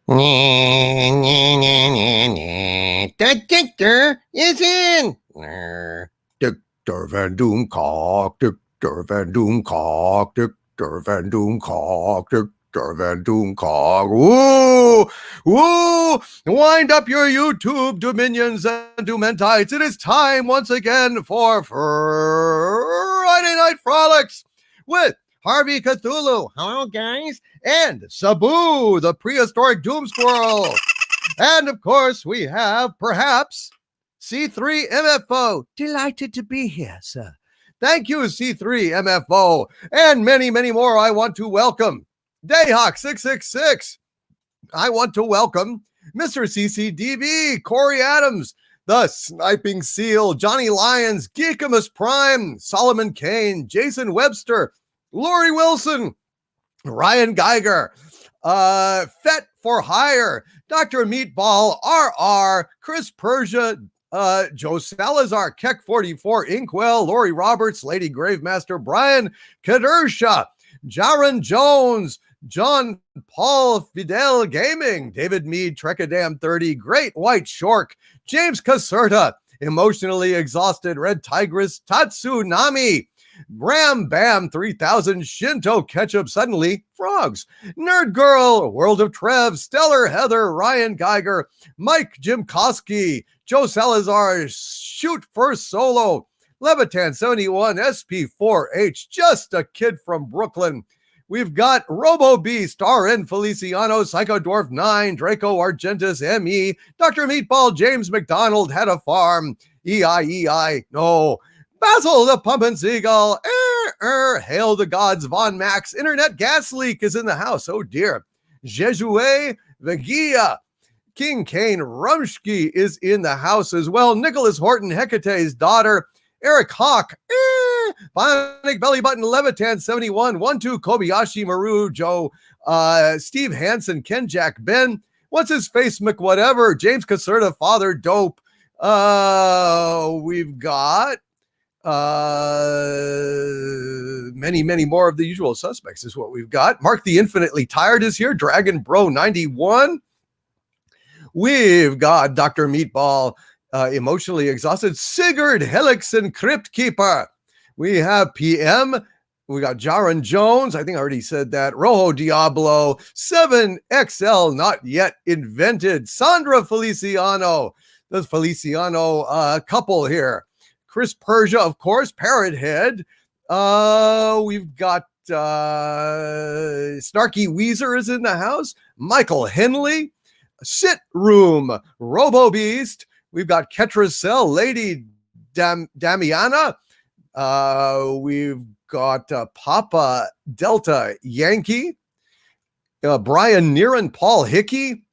Is in. Dictor Van Doomcock, Dictor Van Doomcock, Dictor Van Doomcock, Dictor Van Doomcock. Woo! Woo! Wind up your YouTube dominions and Doomentites. It is time once again for Friday Night Frolics with Harvey Cthulhu. Hello, guys. And Sabu, the prehistoric doom squirrel. And of course, we have perhaps C3 MFO. Delighted to be here, sir. Thank you, C3 MFO. And many, many more I want to welcome. Dayhawk666. I want to welcome Mr. CCDV, Corey Adams, the Sniping Seal, Johnny Lyons, Geekimus Prime, Solomon Kane, Jason Webster, Lori Wilson, Ryan Geiger, Fet for Hire, Dr. Meatball, RR, Chris Persia, Joe Salazar, Keck44, Inkwell, Lori Roberts, Lady Gravemaster, Brian Kadersha, Jaron Jones, John Paul Fidel Gaming, David Mead, Trekadam 30, Great White Shork, James Caserta, Emotionally Exhausted, Red Tigress, Tatsunami, Ram Bam 3000, Shinto Ketchup, Suddenly Frogs, Nerd Girl, World of Trev, Stellar Heather, Ryan Geiger, Mike Jimkowski, Joe Salazar, Shoot First Solo, Levitan 71, SP4H, Just a Kid from Brooklyn. We've got Robo Beast, RN Feliciano, Psycho Dwarf 9, Draco Argentus, ME, Dr. Meatball, James McDonald, Had a Farm, EIEI, no, Basil the Pumpin' Seagull, Hail the Gods, Von Max, Internet Gas Leak is in the house, oh dear. Jejue Vegia, King Kane Rumsky is in the house as well. Nicholas Horton, Hecate's daughter, Eric Hawk, Bionic Belly Button, Levitan 71, 12 Kobayashi Maru, Joe, Steve Hansen, Ken Jack Ben, what's his face, McWhatever, James Caserta, Father Dope. We've got many, many more of the usual suspects is what we've got. Mark the Infinitely Tired is here. Dragon Bro 91. We've got Dr. Meatball, Emotionally Exhausted, Sigurd Helixen, Crypt Keeper. We have PM. We got Jaron Jones. I think I already said that. Rojo Diablo, 7XL, Not Yet Invented. Sandra Feliciano, the Feliciano couple here. Chris Persia, of course, Parrot Head. We've got Snarky Weezer is in the house. Michael Henley, Sit Room, Robo Beast. We've got Ketracel, Lady Damiana. We've got Papa Delta Yankee, Brian Neeran, Paul Hickey,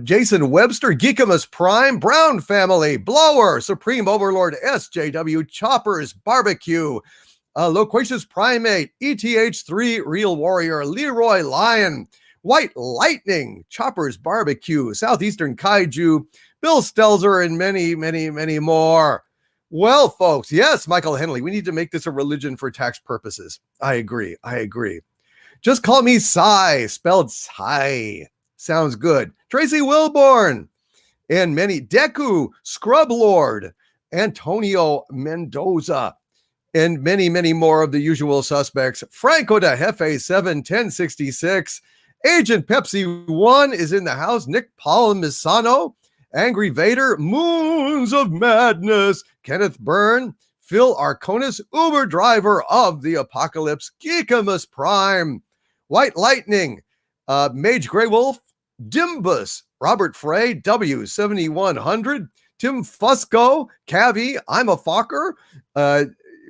Jason Webster, Geekimus Prime, Brown Family, Blower, Supreme Overlord, SJW, Choppers, Barbecue, Loquacious Primate, ETH3, Real Warrior, Leroy Lion, White Lightning, Choppers Barbecue, Southeastern Kaiju, Bill Stelzer, and many, many, many more. Well, folks, yes, Michael Henley, we need to make this a religion for tax purposes. I agree. Just call me Psy, spelled Psy. Sounds good. Tracy Wilborn, and many, Deku, Scrub Lord, Antonio Mendoza, and many, many more of the usual suspects. Franco de Jefe 71066, Agent Pepsi 1 is in the house. Nick Palmisano, Angry Vader, Moons of Madness, Kenneth Byrne, Phil Arconis, Uber Driver of the Apocalypse, Geekimus Prime, White Lightning, Mage Grey Wolf, Dimbus, Robert Frey, W7100, Tim Fusco, Cavi, I'm a Fokker,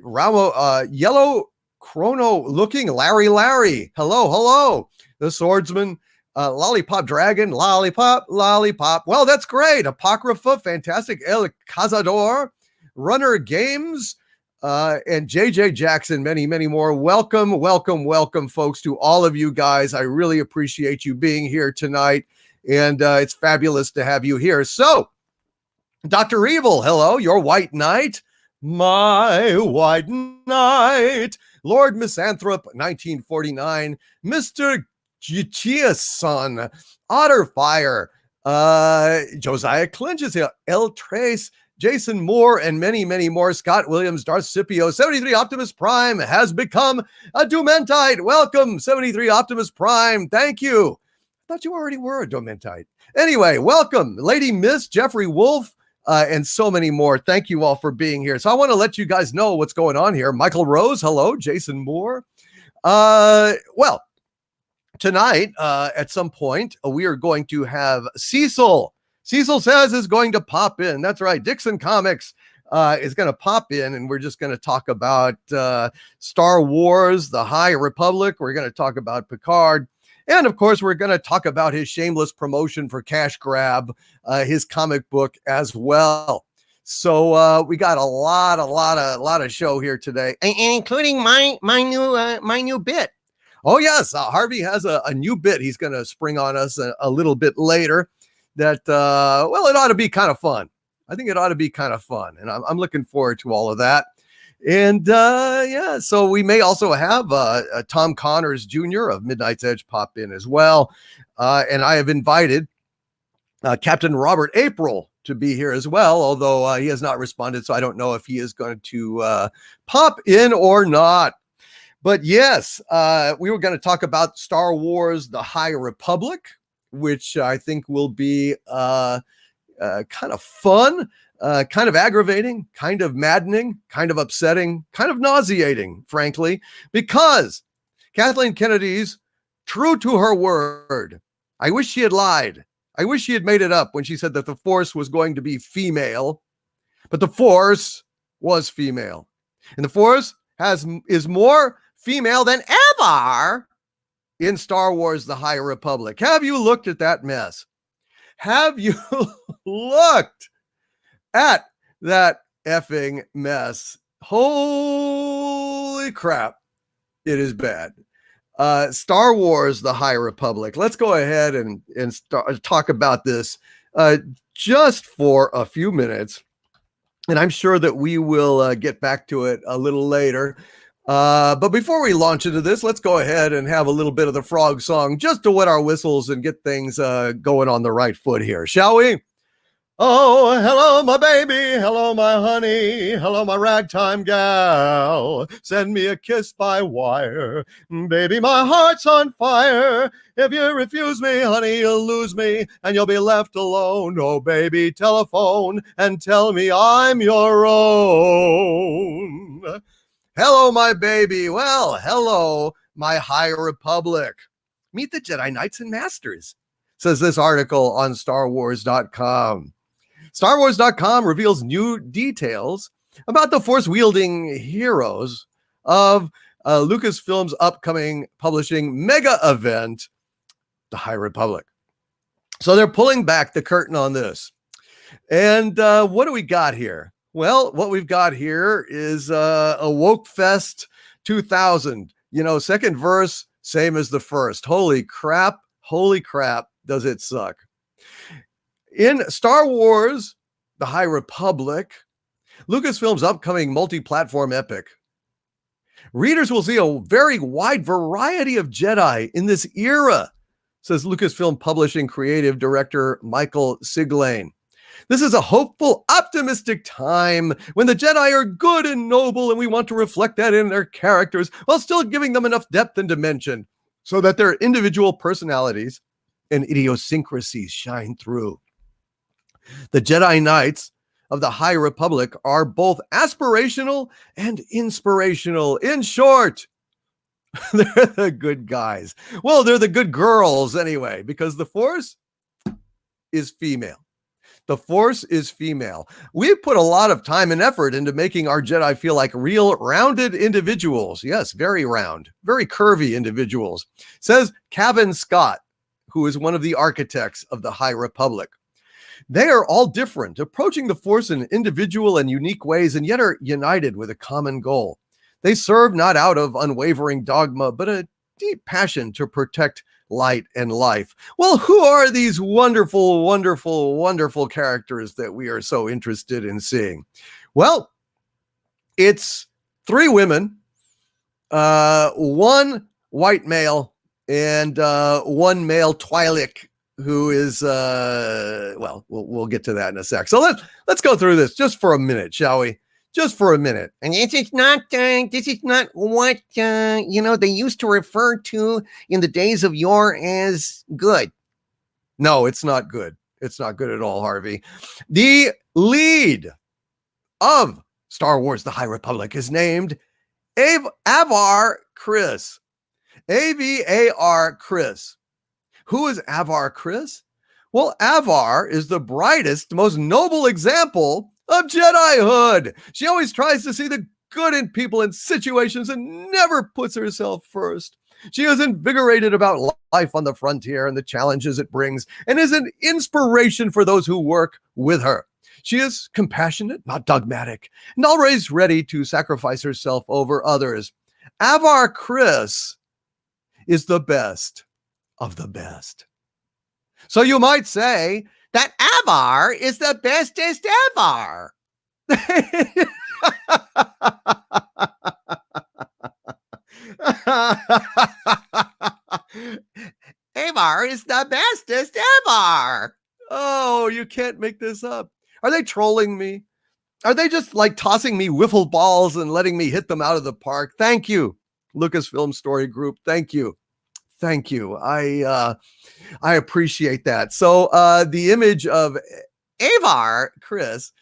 Ramo, Yellow Chrono Looking, Larry, hello, the Swordsman, Lollipop Dragon, Lollipop. Well, that's great. Apocrypha, fantastic. El Cazador, Runner Games, and JJ Jackson, many, many more. Welcome, folks, to all of you guys. I really appreciate you being here tonight, and it's fabulous to have you here. So, Dr. Evil, hello, your White Knight. My White Knight. Lord Misanthrope, 1949. Mr. Chia Sun, Otter Fire, Josiah Clinch is here, El Trace, Jason Moore, and many, many more. Scott Williams, Darth Scipio, 73 Optimus Prime has become a Doomentite. Welcome, 73 Optimus Prime. Thank you. I thought you already were a Doomentite. Anyway, welcome, Lady Miss, Jeffrey Wolf, and so many more. Thank you all for being here. So I want to let you guys know what's going on here. Michael Rose, hello. Jason Moore. Well, tonight, at some point, we are going to have Cecil. Cecil Says is going to pop in. That's right. Dixon Comics is going to pop in, and we're just going to talk about Star Wars, The High Republic. We're going to talk about Picard. And of course, we're going to talk about his shameless promotion for Cash Grab, his comic book as well. So we got a lot of show here today, and including my new bit. Oh yes, Harvey has a new bit he's going to spring on us a little bit later. That well, it ought to be kind of fun. I think it ought to be kind of fun, and I'm looking forward to all of that. And yeah, so we may also have Tom Connors Jr. of Midnight's Edge pop in as well. And I have invited Captain Robert April to be here as well, although he has not responded, so I don't know if he is going to pop in or not. But yes, we were going to talk about Star Wars, The High Republic, which I think will be kind of fun, kind of aggravating, kind of maddening, kind of upsetting, kind of nauseating, frankly, because Kathleen Kennedy's true to her word. I wish she had lied. I wish she had made it up when she said that the Force was going to be female, but the Force was female. And the Force is more female than ever in Star Wars, The High Republic. Have you looked at that mess? Have you looked at that effing mess? Holy crap. It is bad. Star Wars, The High Republic. Let's go ahead and talk about this just for a few minutes. And I'm sure that we will get back to it a little later. But before we launch into this, let's go ahead and have a little bit of the frog song just to wet our whistles and get things going on the right foot here, shall we? Oh, hello, my baby. Hello, my honey. Hello, my ragtime gal. Send me a kiss by wire. Baby, my heart's on fire. If you refuse me, honey, you'll lose me and you'll be left alone. Oh, baby, telephone and tell me I'm your own. Hello, my baby. Well, hello, my High Republic. Meet the Jedi Knights and Masters, says this article on StarWars.com. StarWars.com reveals new details about the Force-wielding heroes of Lucasfilm's upcoming publishing mega event, the High Republic. So they're pulling back the curtain on this. And what do we got here? Well, what we've got here is a Woke Fest 2000. You know, second verse, same as the first. Holy crap, does it suck. In Star Wars, The High Republic, Lucasfilm's upcoming multi-platform epic, readers will see a very wide variety of Jedi in this era, says Lucasfilm Publishing creative director Michael Siglane. This is a hopeful, optimistic time when the Jedi are good and noble, and we want to reflect that in their characters while still giving them enough depth and dimension so that their individual personalities and idiosyncrasies shine through. The Jedi Knights of the High Republic are both aspirational and inspirational. In short, they're the good guys. Well, they're the good girls anyway, because the Force is female. The Force is female. We've put a lot of time and effort into making our Jedi feel like real rounded individuals. Yes, very round, very curvy individuals, says Cavan Scott, who is one of the architects of the High Republic. They are all different, approaching the Force in individual and unique ways, and yet are united with a common goal. They serve not out of unwavering dogma, but a deep passion to protect light and life. Well, who are these wonderful, wonderful, wonderful characters that we are so interested in seeing? Well, it's 3 women, 1 white male, and one male Twi'lek who is well, we'll get to that in a sec. So let's go through this just for a minute, shall we? Just for a minute. And this is not what they used to refer to in the days of yore as good. No, it's not good. It's not good at all, Harvey. The lead of Star Wars: The High Republic is named Avar Kriss. Avar Kriss. Who is Avar Kriss? Well, Avar is the brightest, most noble example of Jedihood. She always tries to see the good in people and situations and never puts herself first. She is invigorated about life on the frontier and the challenges it brings, and is an inspiration for those who work with her. She is compassionate, not dogmatic, and always ready to sacrifice herself over others. Avar Kriss is the best of the best. So you might say that Avar is the bestest ever. Avar is the bestest ever. Oh, you can't make this up. Are they trolling me? Are they just like tossing me wiffle balls and letting me hit them out of the park? Thank you, Lucasfilm Story Group. Thank you. Thank you. I appreciate that. So the image of Avar Kriss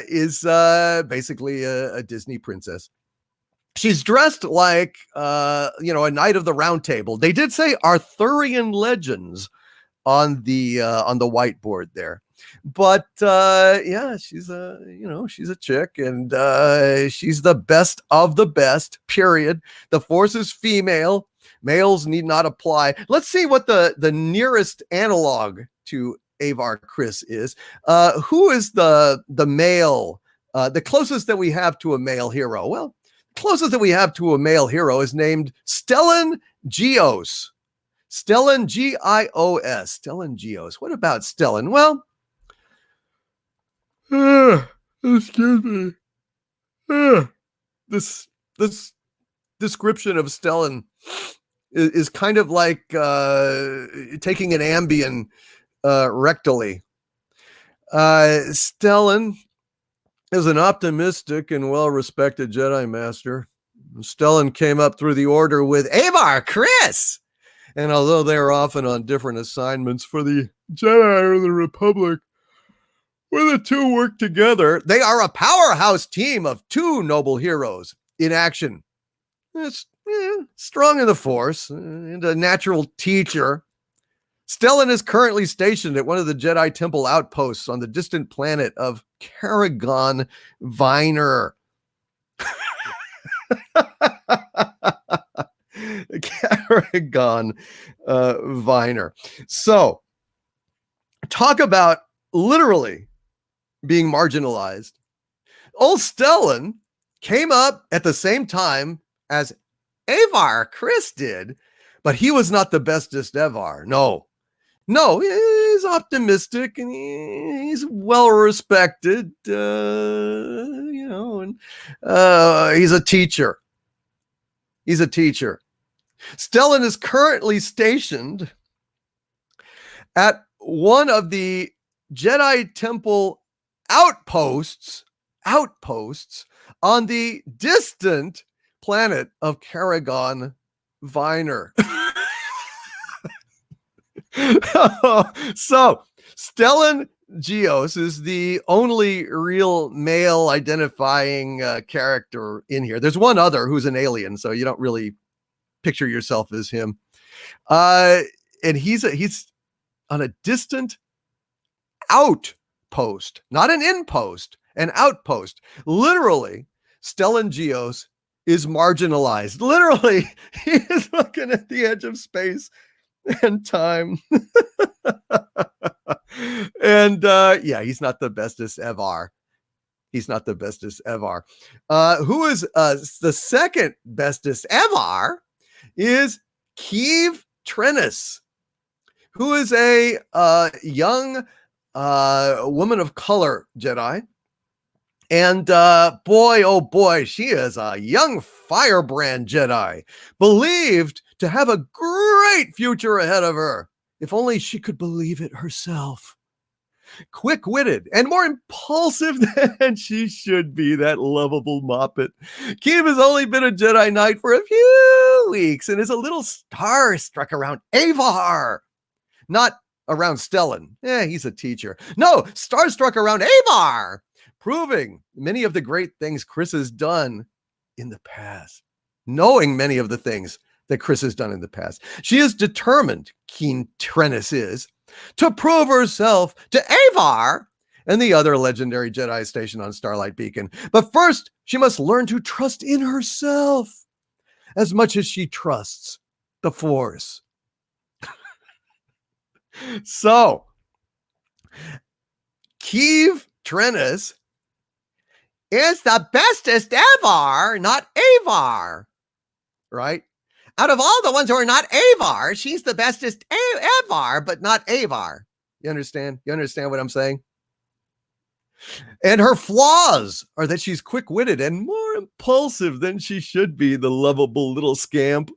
is basically a Disney princess. She's dressed like a knight of the round table. They did say Arthurian legends on the whiteboard there. But yeah, she's a chick, and she's the best of the best, period. The Force is female. Males need not apply. Let's see what the nearest analog to Avar Kriss is. Who is the male, the closest that we have to a male hero? Well, closest that we have to a male hero is named Stellan Gios. Stellan, Gios. Stellan Gios. What about Stellan? Well, excuse me. This description of Stellan is kind of like taking an Ambien rectally. Stellan is an optimistic and well-respected Jedi Master. Stellan came up through the Order with Avar Kriss, and although they are often on different assignments for the Jedi or the Republic, when the two work together, they are a powerhouse team of two noble heroes in action. It's strong in the Force and a natural teacher. Stellan is currently stationed at one of the Jedi Temple outposts on the distant planet of Karagon Viner. Karagon Viner. So, talk about literally being marginalized. Old Stellan came up at the same time as Avar Kriss did, but he was not the bestest ever. No, he's optimistic and he's well respected, and he's a teacher. He's a teacher. Stellan is currently stationed at one of the Jedi Temple outposts on the distant planet of Karagon Viner. So Stellan Gios is the only real male identifying character in here. There's one other who's an alien, so you don't really picture yourself as him. And he's on a distant outpost, not an inpost, an outpost. Literally, Stellan Gios is marginalized. Literally, he is looking at the edge of space and time. And yeah, he's not the bestest ever. He's not the bestest ever. Who is the second bestest ever is Keeve Trennis, who is a young woman of color Jedi. And boy, oh boy, she is a young firebrand Jedi, believed to have a great future ahead of her, if only she could believe it herself. Quick-witted and more impulsive than she should be, that lovable moppet. Keeve has only been a Jedi Knight for a few weeks and is a little starstruck around Avar. Not around Stellan. He's a teacher. No, starstruck around Avar, proving many of the great things Chris has done in the past. Knowing many of the things that Chris has done in the past. She is determined, Keen Trennis is, to prove herself to Avar and the other legendary Jedi stationed on Starlight Beacon. But first, she must learn to trust in herself as much as she trusts the Force. So, Keen Trennis is the bestest ever, not Avar, right? Out of all the ones who are not Avar, she's the bestest ever, but not Avar. You understand? You understand what I'm saying? And her flaws are that she's quick-witted and more impulsive than she should be, the lovable little scamp.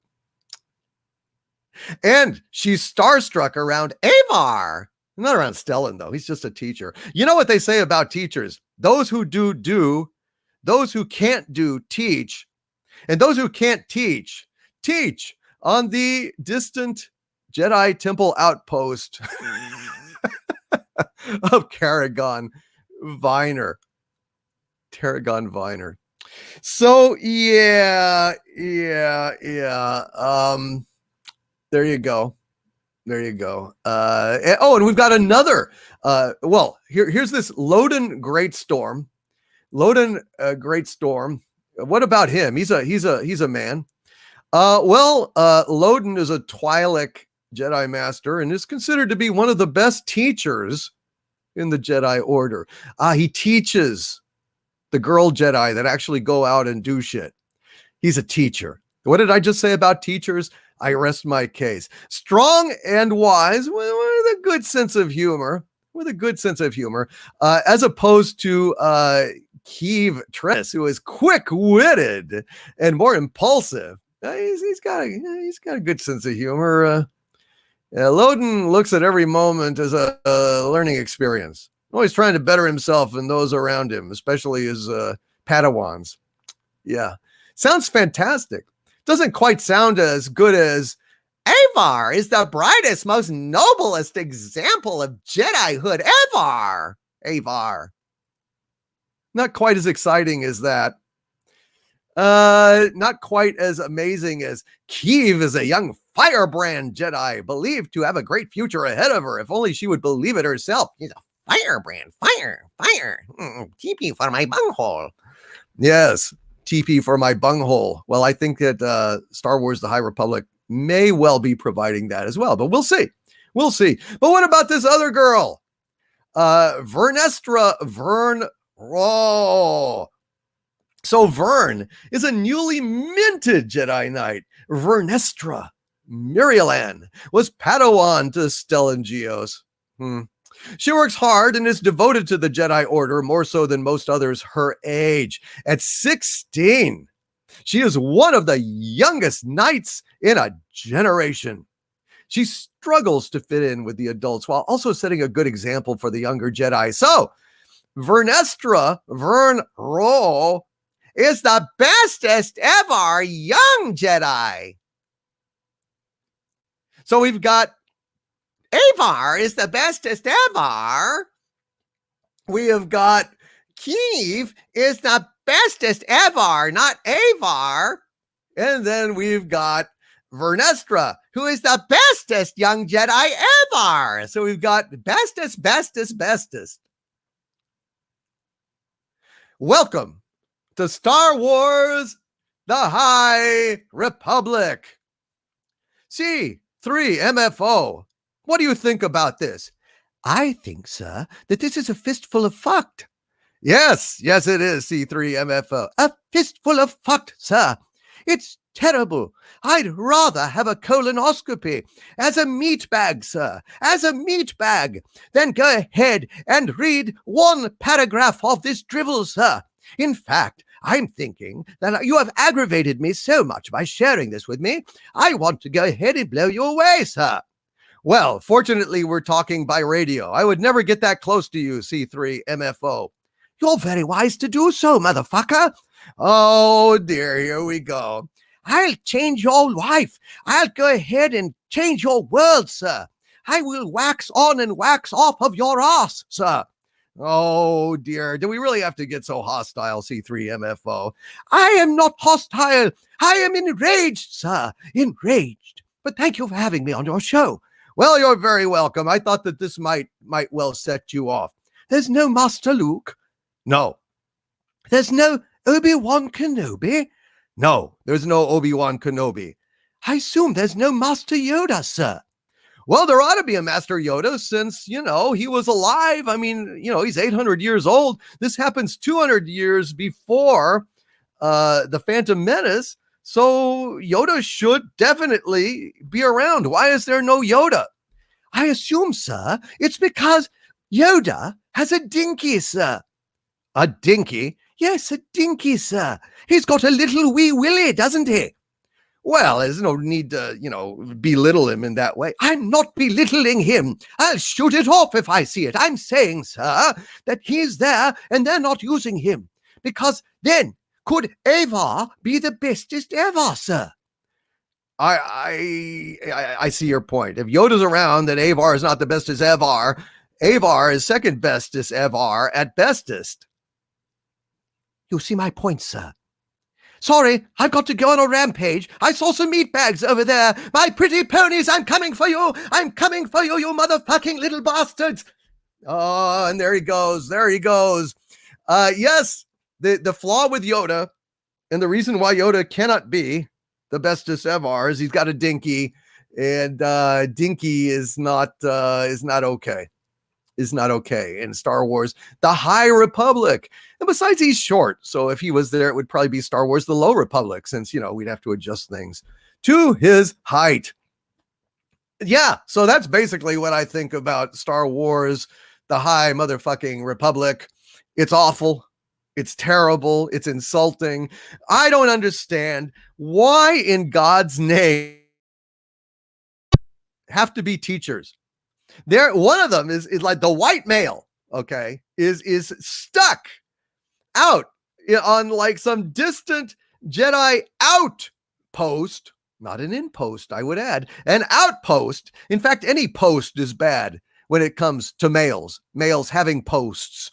And she's starstruck around Avar. Not around Stellan, though. He's just a teacher. You know what they say about teachers? Those who do, those who can't do, teach, and those who can't teach on the distant Jedi Temple outpost of Tarragon Viner. So yeah. There you go. And we've got another. Here's this Loden Greatstorm. Greatstorm. What about him? He's a man. Loden is a Twi'lek Jedi Master and is considered to be one of the best teachers in the Jedi Order. He teaches the girl Jedi that actually go out and do shit. He's a teacher. What did I just say about teachers? I rest my case. Strong and wise with a good sense of humor. As opposed to Keen Trennis, who is quick-witted and more impulsive. He's got a good sense of humor. Loden looks at every moment as a learning experience, always trying to better himself and those around him, especially his Padawans. Yeah, sounds fantastic. Doesn't quite sound as good as Avar is the brightest, most noblest example of Jedihood ever. Avar. Not quite as exciting as that. Not quite as amazing as Keen is a young firebrand Jedi, believed to have a great future ahead of her, if only she would believe it herself. She's a firebrand. Fire. TP for my bunghole. Yes, TP for my bunghole. Well, I think that Star Wars The High Republic may well be providing that as well, but we'll see. But what about this other girl? Vernestra Vern Raw. So Vern is a newly minted Jedi Knight. Vernestra Mirialan was Padawan to Stellan Geos. She works hard and is devoted to the Jedi Order more so than most others her age. At 16, she is one of the youngest knights in a generation. She struggles to fit in with the adults while also setting a good example for the younger Jedi. So, Vernestra Vern Roll is the bestest ever young Jedi. So we've got Avar is the bestest ever. We have got Keen is the bestest ever, not Avar. And then we've got Vernestra, who is the bestest young Jedi ever. So we've got bestest. Welcome to Star Wars The High Republic. C3MFO. What do you think about this? I think, sir, that this is a fistful of fucked. Yes, it is, C3MFO. A fistful of fucked, sir. It's terrible. I'd rather have a colonoscopy as a meat bag, sir, as a meat bag, than go ahead and read one paragraph of this drivel, sir. In fact, I'm thinking that you have aggravated me so much by sharing this with me. I want to go ahead and blow you away, sir. Well, fortunately, we're talking by radio. I would never get that close to you, C3 MFO. You're very wise to do so, motherfucker. Oh, dear, here we go. I'll change your life. I'll go ahead and change your world, sir. I will wax on and wax off of your ass, sir. Oh, dear. Do we really have to get so hostile, C3 MFO? I am not hostile. I am enraged, sir. Enraged. But thank you for having me on your show. Well, you're very welcome. I thought that this might well set you off. There's no Master Luke. No. There's no Obi-Wan Kenobi. No, there's no Obi-Wan Kenobi. I assume there's no Master Yoda, sir. Well, there ought to be a Master Yoda since, he was alive. I mean, he's 800 years old. This happens 200 years before the Phantom Menace. So Yoda should definitely be around. Why is there no Yoda? I assume, sir, it's because Yoda has a dinky, sir. A dinky? Yes, a dinky, sir. He's got a little wee willy, doesn't he? Well, there's no need to, belittle him in that way. I'm not belittling him. I'll shoot it off if I see it. I'm saying, sir, that he's there and they're not using him. Because then, could Avar be the bestest ever, sir? I see your point. If Yoda's around, then Avar is not the bestest ever. Avar is second bestest ever at bestest. You see my point, sir. Sorry, I've got to go on a rampage. I saw some meat bags over there. My pretty ponies, I'm coming for you. I'm coming for you, you motherfucking little bastards. Oh, and there he goes. There he goes. Yes, the flaw with Yoda, and the reason why Yoda cannot be the bestest ever is he's got a dinky, and dinky is not okay. Is not okay in Star Wars, the High Republic. And besides, he's short. So if he was there, it would probably be Star Wars, the Low Republic, since, we'd have to adjust things to his height. Yeah, so that's basically what I think about Star Wars, the High Motherfucking Republic. It's awful. It's terrible. It's insulting. I don't understand why in God's name have to be teachers. One of them is like the white male, okay, is stuck out on like some distant Jedi outpost, not an inpost, I would add, an outpost. In fact, any post is bad when it comes to males having posts.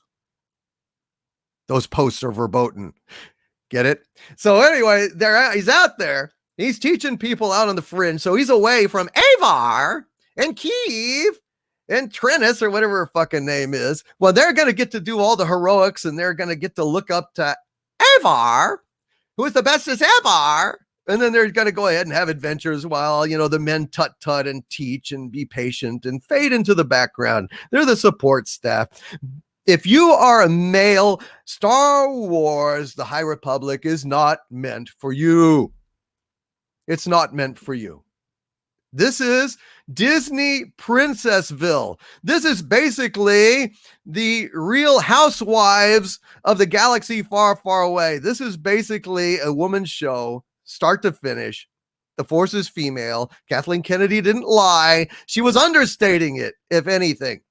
Those posts are verboten. Get it? So anyway, he's out there. He's teaching people out on the fringe. So he's away from Avar and Kiev and Trennis, or whatever her fucking name is. Well, they're going to get to do all the heroics, and they're going to get to look up to Avar, who is the bestest ever. And then they're going to go ahead and have adventures while, the men tut-tut and teach and be patient and fade into the background. They're the support staff. If you are a male, Star Wars, the High Republic is not meant for you. It's not meant for you. This is Disney Princessville. This is basically the Real Housewives of the galaxy far, far away. This is basically a woman's show, start to finish. The Force is female. Kathleen Kennedy didn't lie. She was understating it, if anything.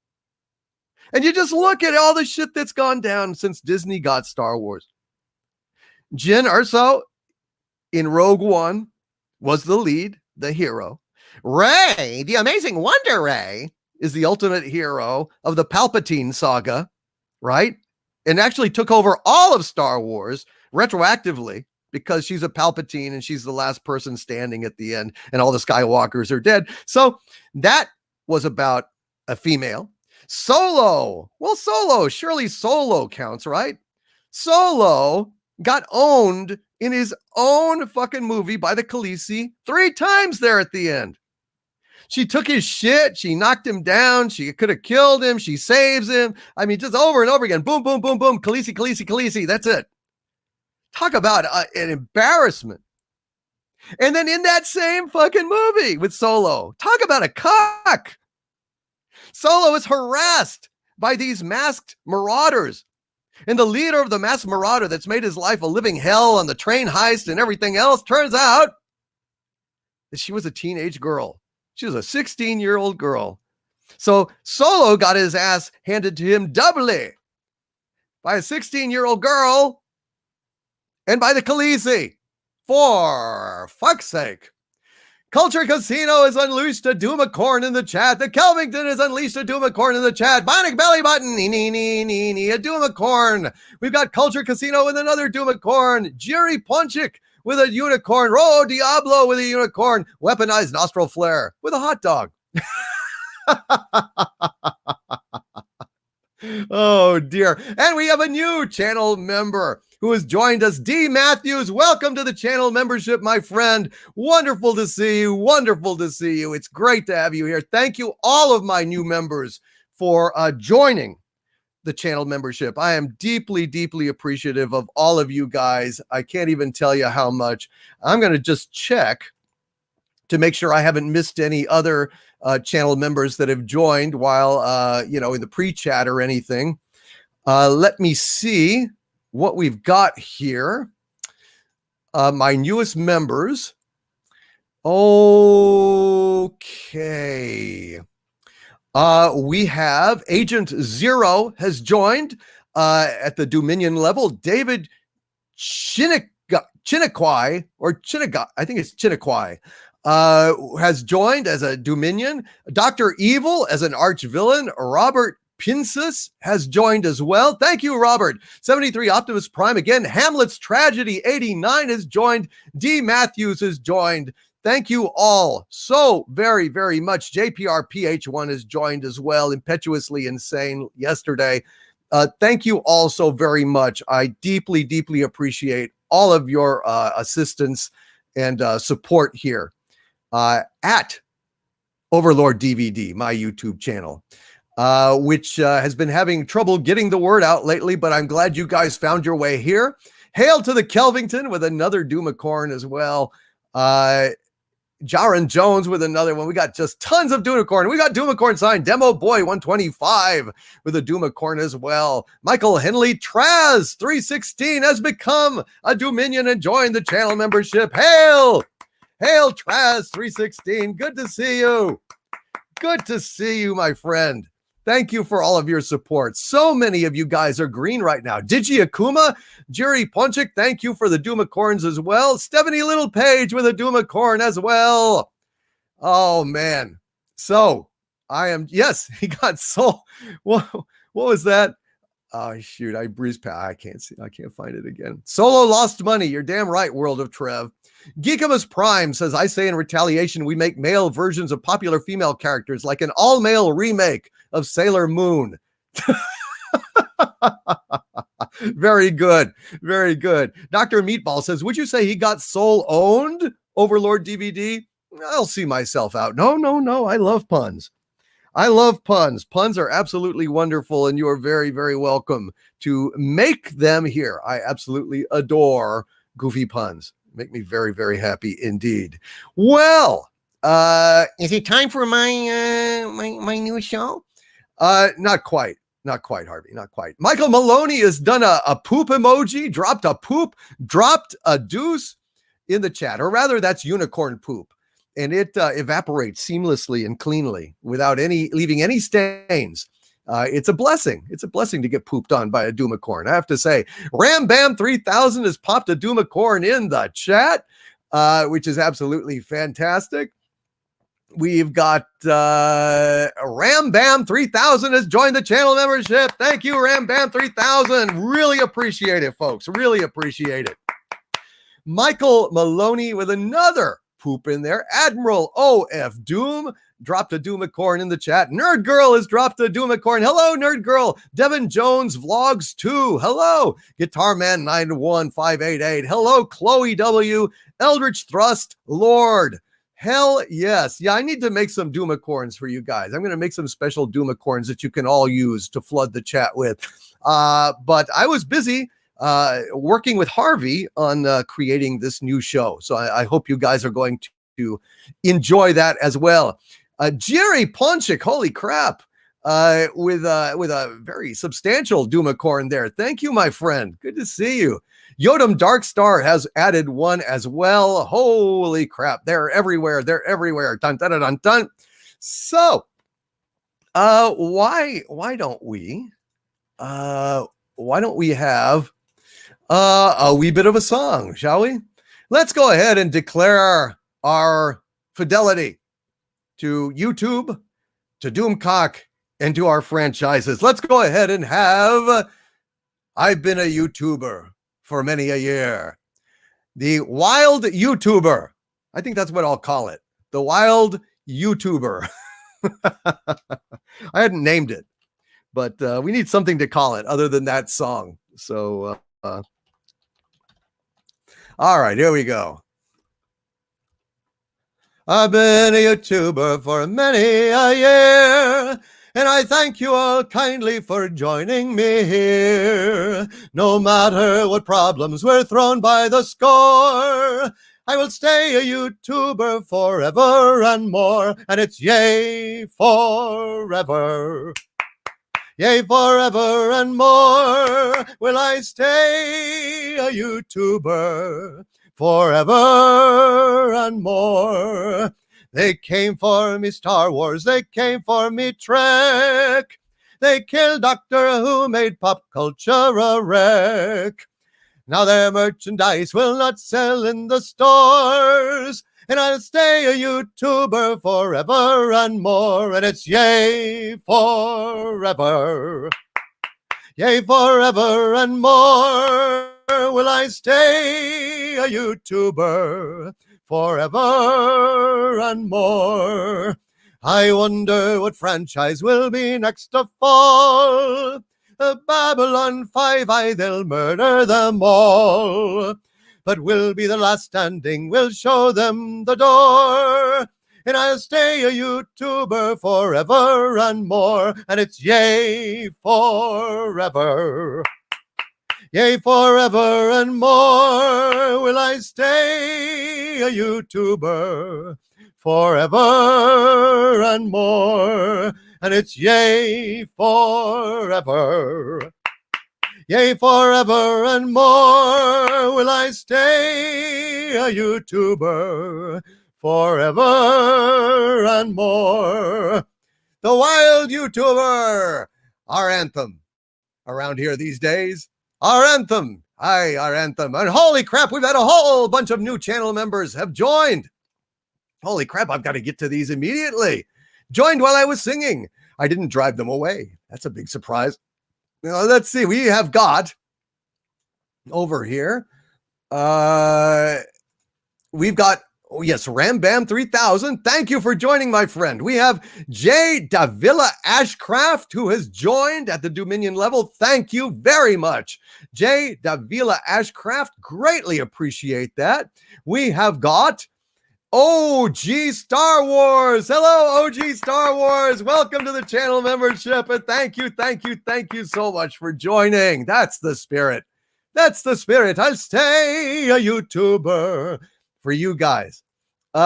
And you just look at all the shit that's gone down since Disney got Star Wars. Jyn Erso in Rogue One was the lead, the hero. Rey, the amazing Wonder Rey, is the ultimate hero of the Palpatine saga, right? And actually took over all of Star Wars retroactively because she's a Palpatine and she's the last person standing at the end and all the Skywalkers are dead. So that was about a female. Solo. Well, surely Solo counts, right? Solo got owned in his own fucking movie by the Khaleesi 3 times there at the end. She took his shit. She knocked him down. She could have killed him. She saves him. I mean, just over and over again. Boom, boom, boom, boom. Khaleesi, Khaleesi, Khaleesi. That's it. Talk about an embarrassment. And then in that same fucking movie with Solo, talk about a cock. Solo is harassed by these masked marauders. And the leader of the masked marauder that's made his life a living hell on the train heist and everything else, turns out that she was a teenage girl. She was a 16-year-old girl. So Solo got his ass handed to him doubly by a 16-year-old girl and by the Khaleesi. For fuck's sake. Culture Casino has unleashed a Doomcock in the chat. The Kelvington has unleashed a Doomcock in the chat. Bionic Belly Button, a Doomcock. We've got Culture Casino with another Doomcock. Jerry Ponchik with a unicorn. Ro Diablo with a unicorn. Weaponized nostril flare with a hot dog. Oh dear. And we have a new channel member who has joined us. D. Matthews, welcome to the channel membership, my friend. Wonderful to see you. Wonderful to see you. It's great to have you here. Thank you, all of my new members, for joining the channel membership. I am deeply, deeply appreciative of all of you guys. I can't even tell you how much. I'm going to just check to make sure I haven't missed any other channel members that have joined while, in the pre-chat or anything. Let me see what we've got here. My newest members. Okay. We have Agent Zero has joined at the Dominion level. David Chiniquai, I think it's Chiniquai, has joined as a Dominion. Dr. Evil as an arch villain. Robert Pinsus has joined as well. Thank you, Robert. 73 Optimus Prime again. Hamlet's Tragedy 89 has joined. D. Matthews has joined. Thank you all so very, very much. JPR PH1 has joined as well. Impetuously Insane yesterday. Thank you all so very much. I deeply, deeply appreciate all of your assistance and support here at Overlord DVD, my YouTube channel. Which has been having trouble getting the word out lately, but I'm glad you guys found your way here. Hail to the Kelvington with another Doomcock as well. Jaron Jones with another one. We got just tons of Doomcock. We got Doomcock signed. Demo Boy 125 with a Doomcock as well. Michael Henley Traz 316 has become a Dominion and joined the channel membership. Hail! Hail Traz 316. Good to see you. Good to see you, my friend. Thank you for all of your support. So many of you guys are green right now. Digi Akuma, Jerry Ponchik, thank you for the Doomcorns as well. Stephanie Little Page with a Doomcorn as well. Oh, man. So, yes, he got soul. What was that? Oh, shoot, I breezed past. I can't find it again. Solo lost money. You're damn right, World of Trev. Geekimus Prime says, I say in retaliation, we make male versions of popular female characters, like an all-male remake of Sailor Moon. Very good. Very good. Dr. Meatball says, would you say he got soul-owned, Overlord DVD? I'll see myself out. No. I love puns. I love puns. Puns are absolutely wonderful, and you are very, very welcome to make them here. I absolutely adore goofy puns. Make me very, very happy indeed. Well, is it time for my my new show? Not quite, Harvey, not quite. Michael Maloney has done a poop emoji, dropped a poop, dropped a deuce in the chat, or rather, that's unicorn poop. And it evaporates seamlessly and cleanly without leaving any stains. It's a blessing. It's a blessing to get pooped on by a Doomcorn. I have to say, Ram Bam 3000 has popped a Doomcorn in the chat, which is absolutely fantastic. We've got Ram Bam 3000 has joined the channel membership. Thank you, Ram Bam 3000. Really appreciate it, folks. Really appreciate it. Michael Maloney with another poop in there. Admiral OF Doom dropped a Doomcorn in the chat. Nerd Girl has dropped a Doomcorn. Hello, Nerd Girl. Devin Jones Vlogs 2. Hello. Guitar Man 91588. Hello, Chloe W. Eldritch Thrust Lord. Hell yes. Yeah, I need to make some Doomcorns for you guys. I'm going to make some special Doomcorns that you can all use to flood the chat with. But I was busy working with Harvey on creating this new show. So I hope you guys are going to enjoy that as well. Jerry Ponchik, holy crap, with a very substantial Doomacorn there. Thank you, my friend. Good to see you. Yodam Darkstar has added one as well. Holy crap, they're everywhere. They're everywhere. Dun dun dun dun dun. So, why don't we have a wee bit of a song, shall we? Let's go ahead and declare our fidelity to YouTube, to Doomcock, and to our franchises. Let's go ahead and have I've Been a YouTuber for Many a Year. The Wild YouTuber. I think that's what I'll call it. The Wild YouTuber. I hadn't named it, but we need something to call it other than that song. So, all right, here we go. I've been a YouTuber for many a year, and I thank you all kindly for joining me here. No matter what problems were thrown by the score, I will stay a YouTuber forever and more, and it's yay forever. Yea, forever and more will I stay a YouTuber, forever and more. They came for me Star Wars, they came for me Trek. They killed Doctor Who, made pop culture a wreck. Now their merchandise will not sell in the stores, and I'll stay a YouTuber forever and more, and it's yay forever. Yea, forever and more will I stay a YouTuber, forever and more. I wonder what franchise will be next to fall. Babylon 5, they'll murder them all. But we'll be the last standing, we'll show them the door. And I'll stay a YouTuber forever and more, and it's yay forever. Yea, forever and more will I stay a YouTuber, forever and more, and it's yea forever. Yea, forever and more will I stay a YouTuber, forever and more. The Wild YouTuber, our anthem around here these days. Our anthem. Hi, our anthem. And holy crap, we've had a whole bunch of new channel members have joined. Holy crap, I've got to get to these immediately. Joined while I was singing. I didn't drive them away. That's a big surprise. Now, let's see. We have got over here. We've got, oh yes, Rambam 3000. Thank you for joining, my friend. We have Jay Davila Ashcraft, who has joined at the Dominion level. Thank you very much, Jay Davila Ashcraft. Greatly appreciate that. We have got OG Star Wars. Hello, OG Star Wars. Welcome to the channel membership. And thank you so much for joining. That's the spirit. That's the spirit. I'll stay a YouTuber for you guys.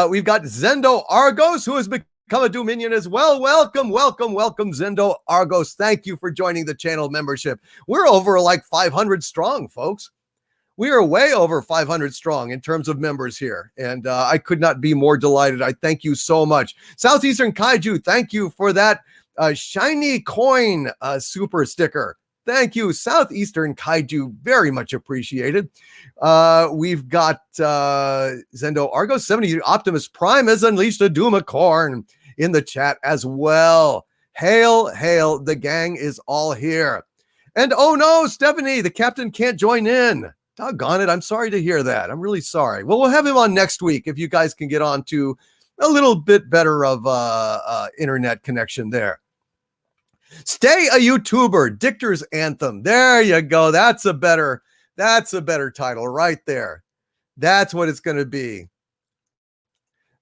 We've got Zendo Argos, who has become a Dominion as well. Welcome, Zendo Argos. Thank you for joining the channel membership. We're over like 500 strong, folks. We are way over 500 strong in terms of members here, and I could not be more delighted. I thank you so much. Southeastern Kaiju, thank you for that shiny coin super sticker. Thank you, Southeastern Kaiju, very much appreciated. We've got Zendo Argo 70. Optimus Prime has unleashed a Doomacorn in the chat as well. Hail, hail, the gang is all here. And oh no, Stephanie, the captain can't join in. Doggone it, I'm sorry to hear that. I'm really sorry. Well, we'll have him on next week if you guys can get on to a little bit better of internet connection there. Stay a YouTuber, Dictor's Anthem. There you go. That's a better title right there. That's what it's going to be.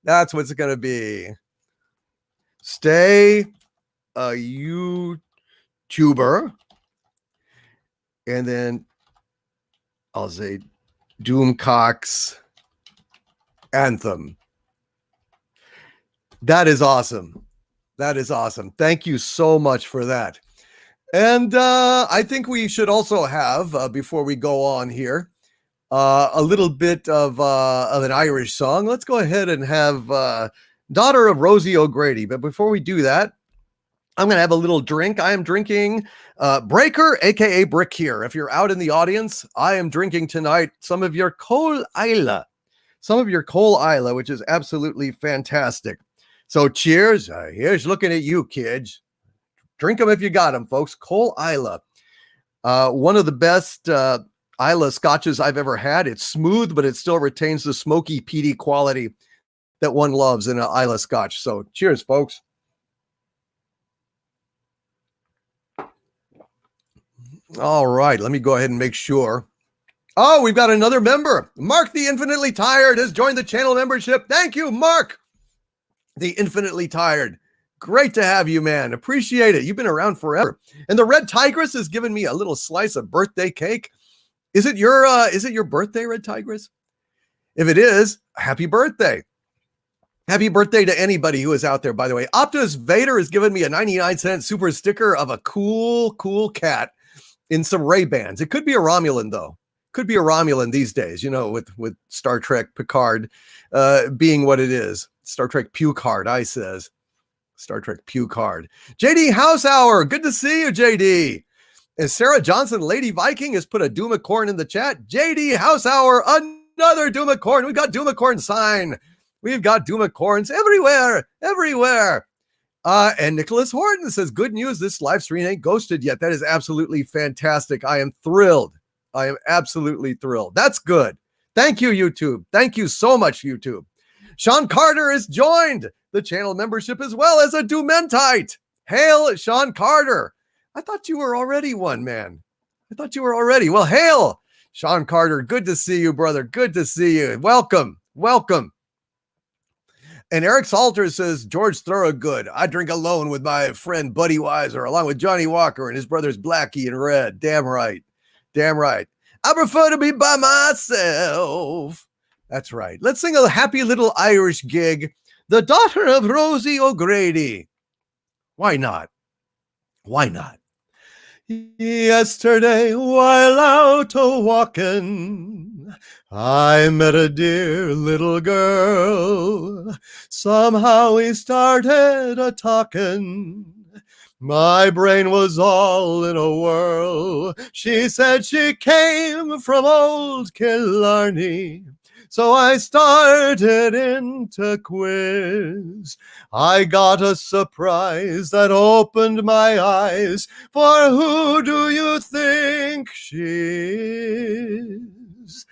That's what's going to be. Stay a YouTuber. And then I'll say Doomcock's anthem. That is awesome. That is awesome. Thank you so much for that. And I think we should also have, before we go on here, a little bit of an Irish song. Let's go ahead and have Daughter of Rosie O'Grady. But before we do that, I'm going to have a little drink. I am drinking Breaker, aka Brick here. If you're out in the audience, I am drinking tonight some of your Cole Isla. Some of your Cole Isla, which is absolutely fantastic. So cheers. Here's looking at you, kids. Drink them if you got them, folks. Cole Isla. One of the best Isla scotches I've ever had. It's smooth, but it still retains the smoky, peaty quality that one loves in an Isla scotch. So cheers, folks. All right, let me go ahead and make sure. Oh, we've got another member. Mark the Infinitely Tired has joined the channel membership. Thank you, Mark. The Infinitely Tired. Great to have you, man. Appreciate it. You've been around forever. And the Red Tigress has given me a little slice of birthday cake. Is it your birthday, Red Tigress? If it is, happy birthday. Happy birthday to anybody who is out there, by the way. Optus Vader has given me a 99-cent super sticker of a cool cat in some Ray-Bans. It could be a Romulan, though. Could be a Romulan these days, with Star Trek Picard being what it is. Star Trek Picard, I says. Star Trek Picard. JD Househour, good to see you, JD. And Sarah Johnson, Lady Viking, has put a Doomacorn in the chat. JD Househour, another Doomacorn. We've got Doomacorn sign. We've got Doomacorns everywhere. And Nicholas Horton says, good news, this live stream ain't ghosted yet. That is absolutely fantastic. I am thrilled. I am absolutely thrilled. That's good. Thank you, YouTube. Thank you so much, YouTube. Sean Carter has joined the channel membership as well as a Doomentite. Hail, Sean Carter. I thought you were already one, man. I thought you were already. Well, hail, Sean Carter. Good to see you, brother. Good to see you. Welcome. And Eric Salter says, George Thorogood, I drink alone with my friend Buddy Weiser, along with Johnny Walker and his brothers Blackie and Red. Damn right. I prefer to be by myself. That's right. Let's sing a happy little Irish gig. The Daughter of Rosie O'Grady. Why not? Yesterday, while out a-walking, I met a dear little girl. Somehow we started a-talking. My brain was all in a whirl. She said she came from old Killarney. So I started into quiz. I got a surprise that opened my eyes. For who do you think she is?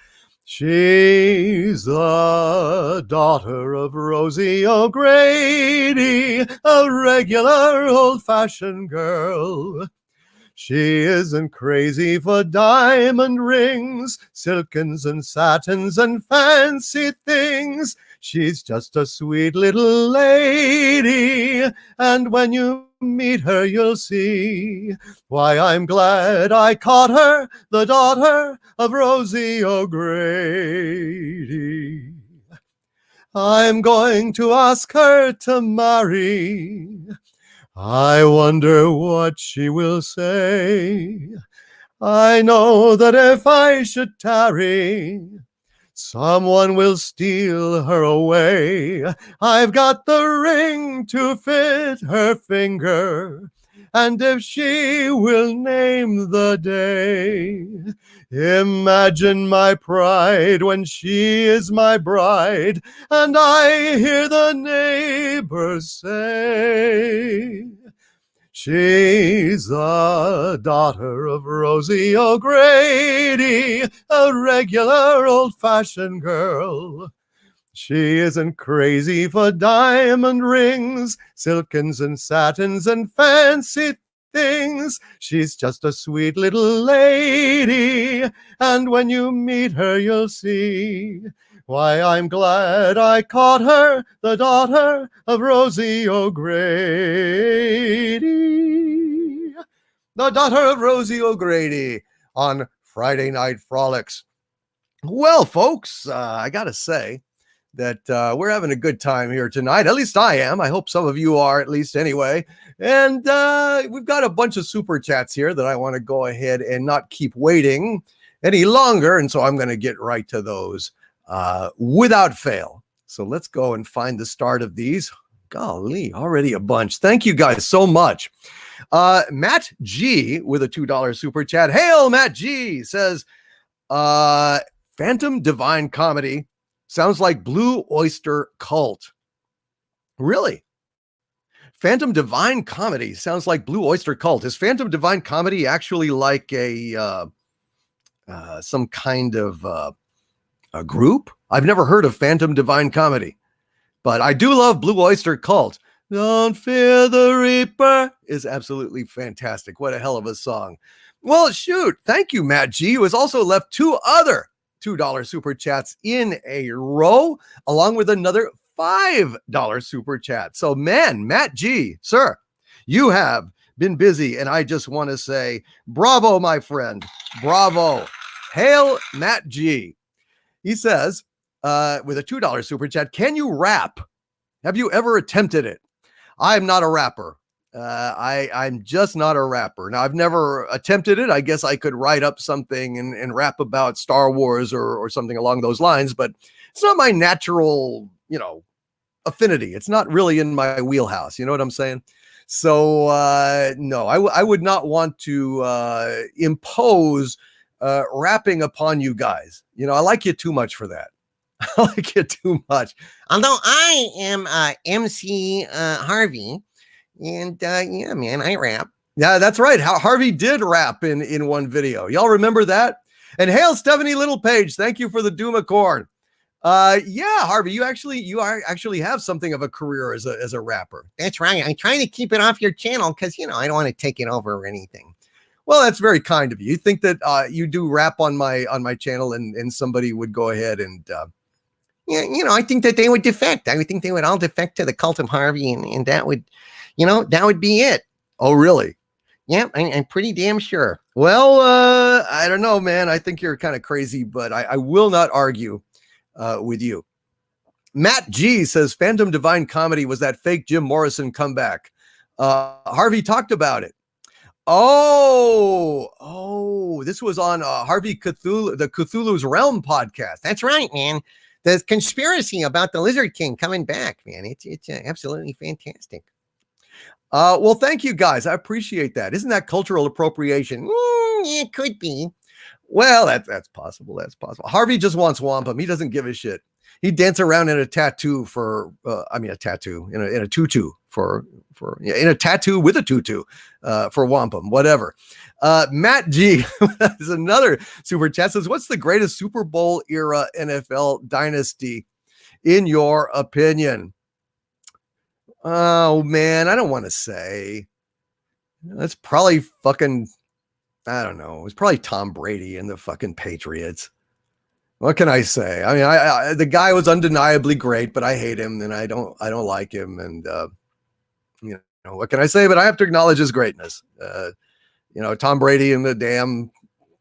She's the daughter of Rosie O'Grady, a regular old-fashioned girl. She isn't crazy for diamond rings, silkens and satins and fancy things. She's just a sweet little lady, and when you meet her, you'll see why I'm glad I caught her, the daughter of Rosie O'Grady. I'm going to ask her to marry. I wonder what she will say. I know that if I should tarry, someone will steal her away. I've got the ring to fit her finger, and if she will name the day, imagine my pride when she is my bride, and I hear the neighbors say, she's the daughter of Rosie O'Grady, a regular old-fashioned girl. She isn't crazy for diamond rings, silkens and satins and fancy things. She's just a sweet little lady, and when you meet her, you'll see why I'm glad I caught her, the daughter of Rosie O'Grady. The daughter of Rosie O'Grady on Friday Night Frolics. Well, folks, I got to say that we're having a good time here tonight. At least I am. I hope some of you are, at least anyway. And we've got a bunch of super chats here that I want to go ahead and not keep waiting any longer. And so I'm going to get right to those without fail. So let's go and find the start of these. Golly, already a bunch. Thank you guys so much. Matt G with a $2 super chat. Hail, Matt G says, Phantom Divine Comedy sounds like Blue Oyster Cult. Really? Phantom Divine Comedy sounds like Blue Oyster Cult. Is Phantom Divine Comedy actually like a some kind of a group? I've never heard of Phantom Divine Comedy, but I do love Blue Oyster Cult. Don't fear the Reaper is absolutely fantastic. What a hell of a song. Well, shoot. Thank you, Matt G, who has also left two other $2 super chats in a row, along with another $5 super chat. So, man, Matt G, sir, you have been busy, and I just want to say, bravo, my friend. Bravo. Hail, Matt G. He says, with a $2 super chat, can you rap? Have you ever attempted it? I'm not a rapper. I'm just not a rapper. Now, I've never attempted it. I guess I could write up something and rap about Star Wars or something along those lines, but it's not my natural, affinity. It's not really in my wheelhouse. You know what I'm saying? So, no, I would not want to impose rapping upon you guys. I like you too much for that. I like it too much. Although I am MC Harvey, and yeah, man, I rap. Yeah, that's right. Harvey did rap in one video. Y'all remember that? And hail Stephanie Littlepage. Thank you for the Doom Accord. Yeah, Harvey, you actually have something of a career as a rapper. That's right. I'm trying to keep it off your channel because I don't want to take it over or anything. Well, that's very kind of you. You think that you do rap on my channel and somebody would go ahead and yeah, I think that they would defect. I would think they would all defect to the cult of Harvey, and that would, that would be it. Oh, really? Yeah, I'm pretty damn sure. Well, I don't know, man. I think you're kind of crazy, but I will not argue with you. Matt G says Phantom Divine Comedy was that fake Jim Morrison comeback. Harvey talked about it. Oh, this was on Harvey Cthulhu, the Cthulhu's Realm podcast. That's right, man. The conspiracy about the Lizard King coming back, man. It's absolutely fantastic. Well, thank you guys. I appreciate that. Isn't that cultural appropriation? It could be. Well, that's possible. That's possible. Harvey just wants wampum. He doesn't give a shit. He'd dance around in a tattoo a tattoo in a tutu in a tattoo with a tutu for wampum, whatever. Matt G is another super chat says, what's the greatest Super Bowl era NFL dynasty in your opinion? Oh man, I don't want to say. That's probably fucking, I don't know. It's probably Tom Brady and the fucking Patriots. What can I say? I mean, the guy was undeniably great, but I hate him and I don't like him. And, what can I say? But I have to acknowledge his greatness. Tom Brady and the damn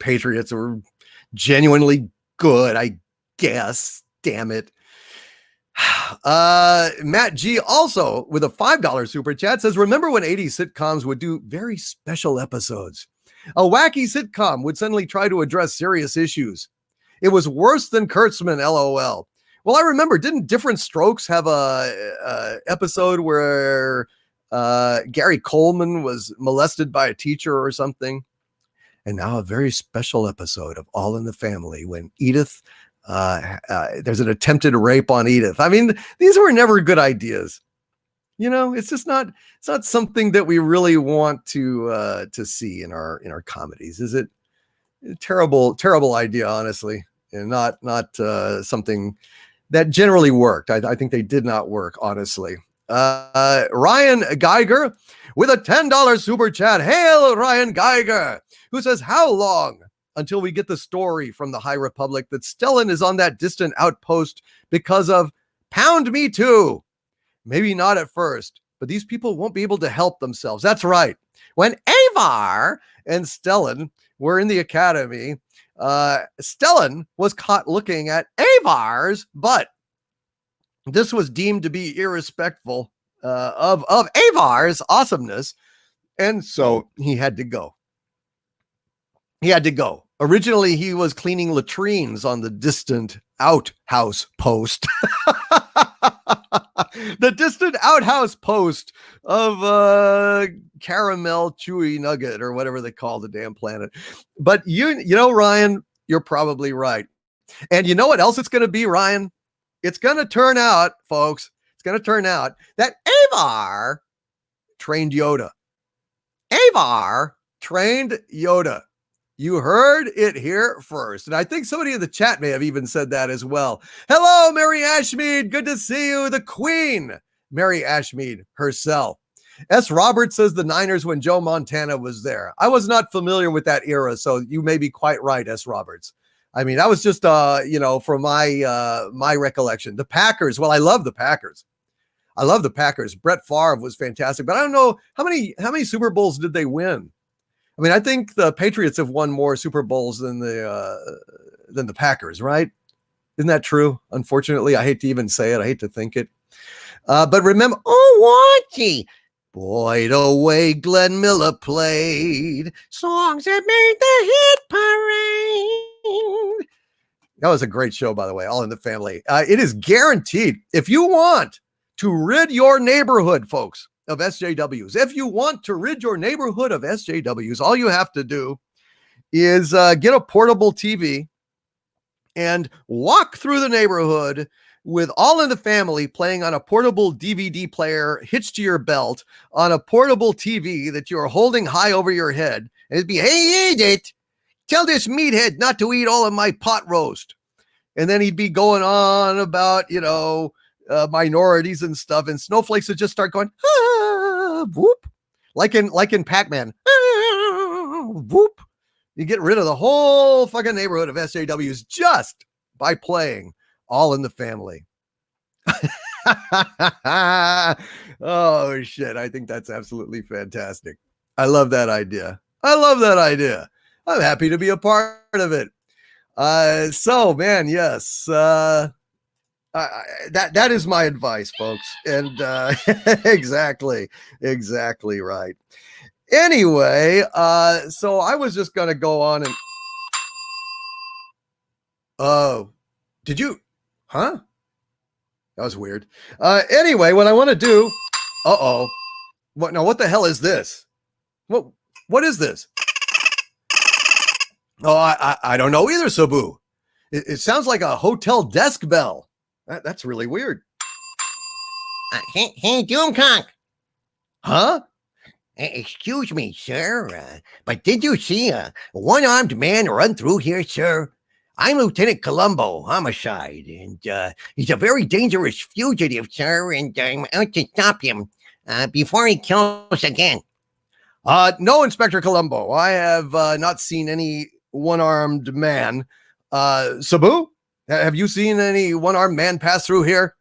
Patriots were genuinely good, I guess. Damn it. Matt G also with a $5 super chat says, remember when 80s sitcoms would do very special episodes? A wacky sitcom would suddenly try to address serious issues. It was worse than Kurtzman, LOL. Well, I remember, didn't Different Strokes have a episode where Gary Coleman was molested by a teacher or something? And now a very special episode of All in the Family when Edith, there's an attempted rape on Edith. I mean, these were never good ideas. It's just not, it's not something that we really want to see in our comedies, is it? Terrible idea, honestly, and not something that generally worked. I think they did not work, honestly. Ryan Geiger with a $10 super chat. Hail, Ryan Geiger, who says, how long until we get the story from the High Republic that Stellan is on that distant outpost because of Pound Me Too? Maybe not at first, but these people won't be able to help themselves. That's right. When Avar and Stellan were in the academy, Stellan was caught looking at Avar's butt. This was deemed to be irrespectful of Avar's awesomeness, and so he had to go. He had to go. Originally, he was cleaning latrines on the distant outhouse post. The distant outhouse post of Caramel Chewy Nugget, or whatever they call the damn planet. But you know, Ryan, you're probably right. And you know what else it's going to be, Ryan? It's going to turn out, folks, it's going to turn out that Avar trained Yoda. Avar trained Yoda. You heard it here first. And I think somebody in the chat may have even said that as well. Hello, Mary Ashmead. Good to see you. The Queen, Mary Ashmead herself. S. Roberts says the Niners when Joe Montana was there. I was not familiar with that era, so you may be quite right, S. Roberts. I mean, that was just, from my recollection. The Packers. Well, I love the Packers. I love the Packers. Brett Favre was fantastic, but I don't know how many Super Bowls did they win? I mean, I think the Patriots have won more Super Bowls than the Packers, right? Isn't that true? Unfortunately, I hate to even say it. I hate to think it. But remember, watchy. Boy, the way Glenn Miller played songs that made the hit parade. That was a great show, by the way, All in the Family. It is guaranteed. If you want to rid your neighborhood, folks, of SJWs. If you want to rid your neighborhood of SJWs, all you have to do is get a portable TV and walk through the neighborhood with All in the Family playing on a portable DVD player hitched to your belt on a portable TV that you're holding high over your head. And it'd be, hey, eat it. Tell this meathead not to eat all of my pot roast. And then he'd be going on about, minorities and stuff, and snowflakes would just start going, whoop, like in Pac-Man, whoop. You get rid of the whole fucking neighborhood of SJWs just by playing All in the Family. Oh shit, I think that's absolutely fantastic. I love that idea. I'm happy to be a part of it. So man, yes, that is my advice, folks. And exactly right. Anyway, so I was just gonna go on and did you? Huh? That was weird. Anyway, what I want to do. What? Now, what the hell is this? What is this? Oh, I don't know either, Sabu. It sounds like a hotel desk bell. That's really weird. Hey, Doomcock. Huh? Excuse me, sir, but did you see a one-armed man run through here, sir? I'm Lieutenant Columbo, homicide, and he's a very dangerous fugitive, sir, and I'm out to stop him before he kills again. No, Inspector Columbo, I have not seen any one-armed man. Sabu, have you seen any one-armed man pass through here?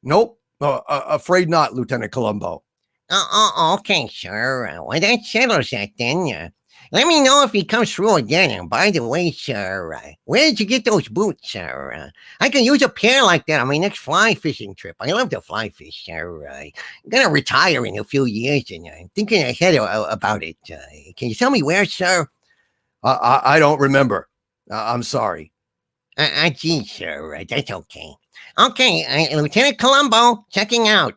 Nope. Afraid not, Lieutenant Columbo. Okay, sir. Well, that settles that then. Let me know if he comes through again. And by the way, sir, where did you get those boots, sir? I can use a pair like that on my next fly fishing trip. I love to fly fish, sir. I'm going to retire in a few years, and I'm thinking ahead about it. Can you tell me where, sir? I don't remember. I'm sorry. Gee, sir, that's okay. Okay, Lieutenant Columbo, checking out.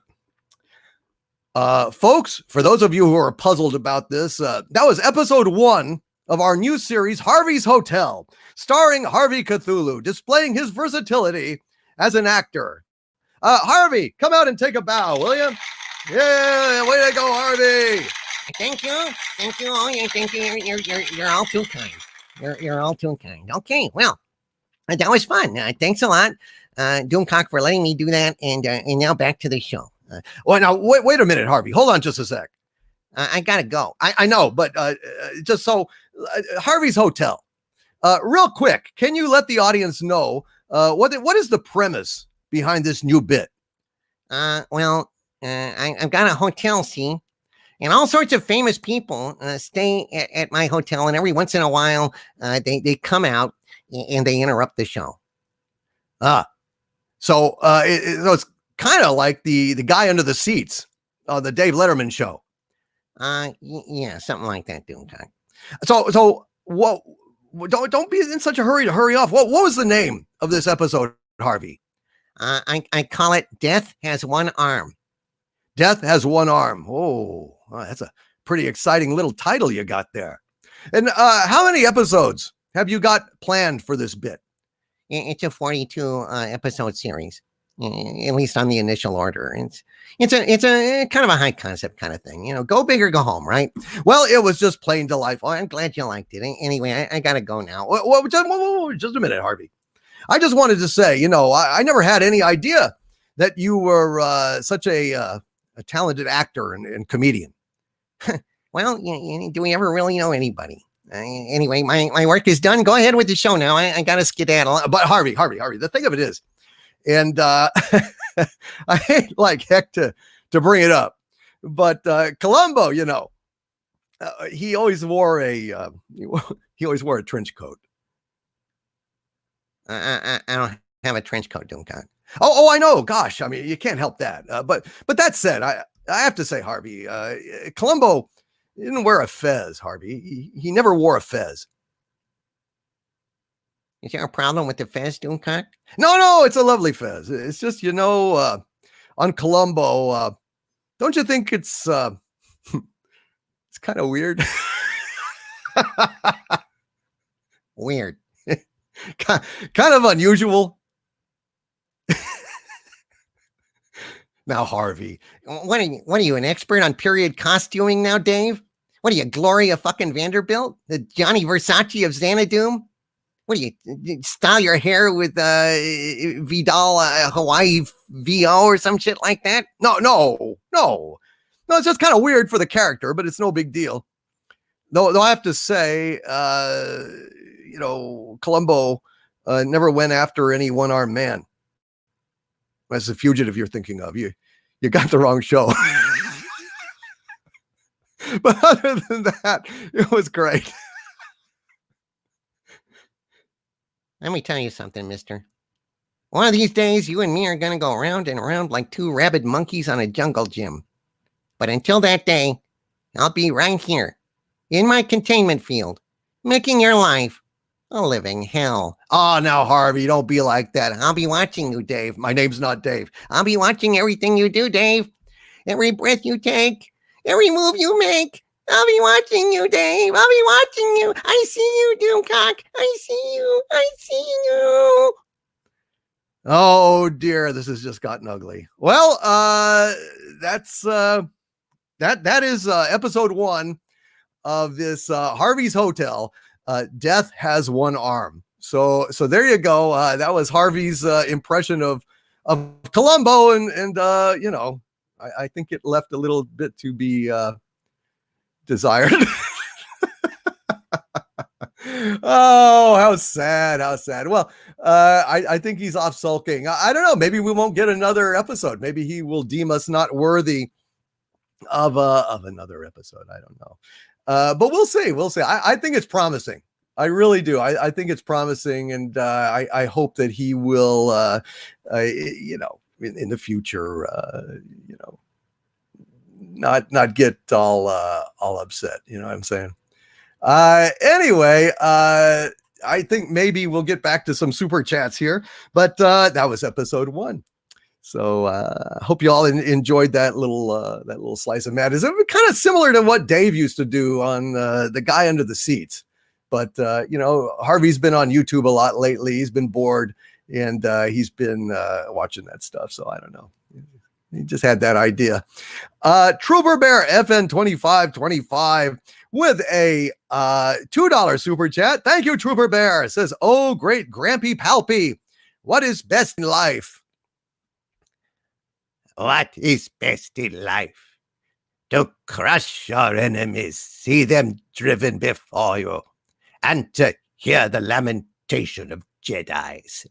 Folks, for those of you who are puzzled about this, that was episode 1 of our new series, Harvey's Hotel, starring Harvey Cthulhu, displaying his versatility as an actor. Harvey, come out and take a bow, will you? Yeah, way to go, Harvey. Thank you. Oh, yeah, thank you. You're all too kind. You're all too kind. Okay, well, that was fun. Thanks a lot, Doomcock, for letting me do that. And now back to the show. Well, now wait a minute, Harvey. Hold on just a sec. I gotta go. I know, but just so Harvey's Hotel. Real quick, can you let the audience know what is the premise behind this new bit? I've got a hotel scene, And all sorts of famous people stay at my hotel, and every once in a while, they come out and they interrupt the show. So it's kind of like the guy under the seats, the Dave Letterman show. Yeah, something like that, Doomcock. So what? Don't be in such a hurry to hurry off. What was the name of this episode, Harvey? I call it Death Has One Arm. Death Has One Arm. Oh, that's a pretty exciting little title you got there. And how many episodes have you got planned for this bit? It's a 42 episode series, at least on the initial order. It's a kind of a high concept kind of thing. Go big or go home, right? Well, it was just plain delightful. I'm glad you liked it. Anyway, I gotta go now. Just a minute, Harvey. I just wanted to say, I never had any idea that you were such a talented actor and comedian. Well, do we ever really know anybody? Anyway, my work is done. Go ahead with the show now. I got to skedaddle. But Harvey, the thing of it is, and I hate like heck to bring it up, but Columbo, he always wore a trench coat. I don't have a trench coat, Doomcock. Oh, I know. Gosh, I mean, you can't help that. But that said, I have to say, Harvey, Columbo didn't wear a fez, Harvey. He never wore a fez. Is there a problem with the fez, Doomcock? No, it's a lovely fez. It's just, on Columbo, don't you think it's it's kind of weird? Weird. Kind of unusual. Now, Harvey, what are you, an expert on period costuming now, Dave? What are you, Gloria fucking Vanderbilt? The Johnny Versace of Xanadu? What do you style your hair with Vidal Hawaii VO or some shit like that? No. It's just kind of weird for the character, but it's no big deal. Though I have to say, Columbo never went after any one-armed man. That's The Fugitive you're thinking of. You got the wrong show. But other than that, it was great. Let me tell you something, mister. One of these days, you and me are going to go round and round like two rabid monkeys on a jungle gym. But until that day, I'll be right here, in my containment field, making your life a living hell. Oh, now, Harvey, don't be like that. I'll be watching you, Dave. My name's not Dave. I'll be watching everything you do, Dave. Every breath you take, every move you make. I'll be watching you, Dave. I'll be watching you. I see you, Doomcock. I see you. Oh, dear. This has just gotten ugly. Well, that's that is episode 1 of this Harvey's Hotel. Death Has One Arm. So there you go. That was Harvey's impression of Columbo, and I think it left a little bit to be desired. Oh, how sad. Well, I think he's off sulking. I don't know. Maybe we won't get another episode. Maybe he will deem us not worthy of another episode. I don't know. But we'll see. I think it's promising. I really do. I think it's promising, and I hope that he will, in the future, not get all upset. You know what I'm saying? Anyway, I think maybe we'll get back to some super chats here, but that was episode 1. So hope you all enjoyed that little slice of madness. It was kind of similar to what Dave used to do on the guy under the seats. But Harvey's been on YouTube a lot lately. He's been bored, and he's been watching that stuff. So I don't know. He just had that idea. Trooper Bear FN 2525 with a $2 super chat. Thank you, Trooper Bear. It says, "Oh, great Grampy Palpy, what is best in life?" What is best in life? To crush your enemies, see them driven before you, and to hear the lamentation of Jedis.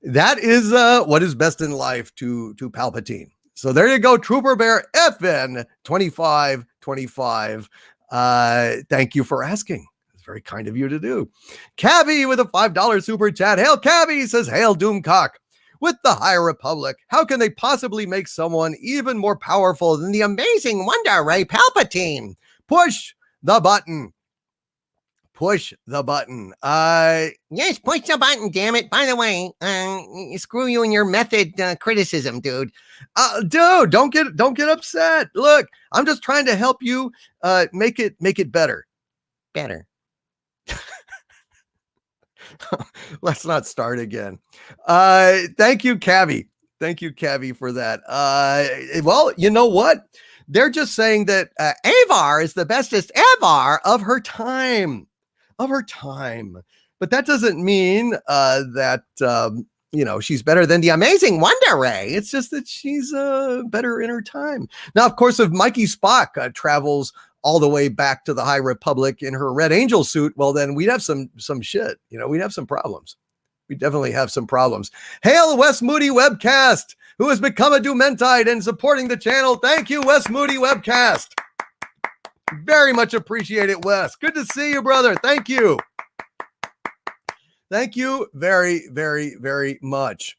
That is what is best in life to Palpatine. So there you go, Trooper Bear FN 2525. Thank you for asking. It's very kind of you to do. Cabby with a $5 super chat. Hail Cabby, says, hail Doomcock. With the High Republic, how can they possibly make someone even more powerful than the amazing Wonder Ray Palpatine? Push the button. Push the button. Yes, push the button, damn it. By the way, screw you and your method criticism, dude. Dude, don't get upset. Look, I'm just trying to help you make it better. Better. Let's not start again. Thank you, Cabby. Thank you, Cabby, for that. Well, you know what? They're just saying that Avar is the bestest ever of her time. But that doesn't mean that, she's better than the amazing Wonder Ray. It's just that she's better in her time. Now, of course, if Mikey Spock travels all the way back to the High Republic in her Red Angel suit, well, then we'd have some shit. We'd have some problems. We definitely have some problems. Hail Wes Moody Webcast, who has become a Doomentide and supporting the channel. Thank you, Wes Moody Webcast. Very much appreciate it, Wes. Good to see you, brother. Thank you. Thank you very, very, very much.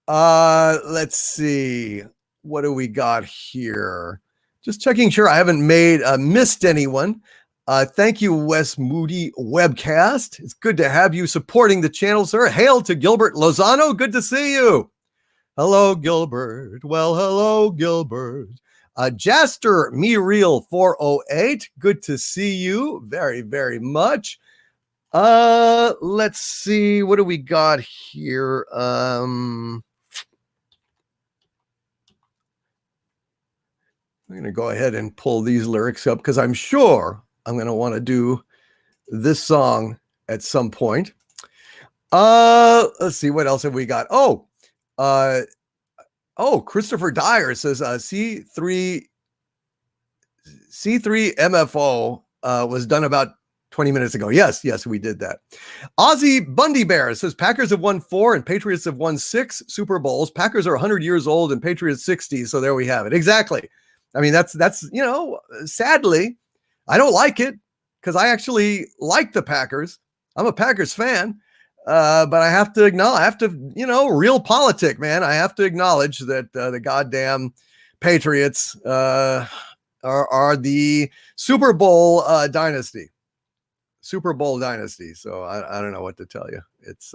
Let's see. What do we got here? Just checking sure I haven't missed anyone. Thank you, Wes Moody Webcast. It's good to have you supporting the channel, sir. Hail to Gilbert Lozano. Good to see you. Hello, Gilbert. Well, hello, Gilbert. Jaster Me Real 408. Good to see you very, very much. Let's see. What do we got here? I'm going to go ahead and pull these lyrics up because I'm sure I'm going to want to do this song at some point. Let's see. What else have we got? Christopher Dyer says C3 MFO was done about 20 minutes ago. Yes, we did that. Ozzy Bundy Bear says Packers have won 4 and Patriots have won 6 Super Bowls. Packers are 100 years old and Patriots 60. So there we have it. Exactly. I mean, that's sadly, I don't like it because I actually like the Packers. I'm a Packers fan, but I have to acknowledge, real politic, man. I have to acknowledge that the goddamn Patriots are the Super Bowl dynasty. Super Bowl dynasty. So I don't know what to tell you. It's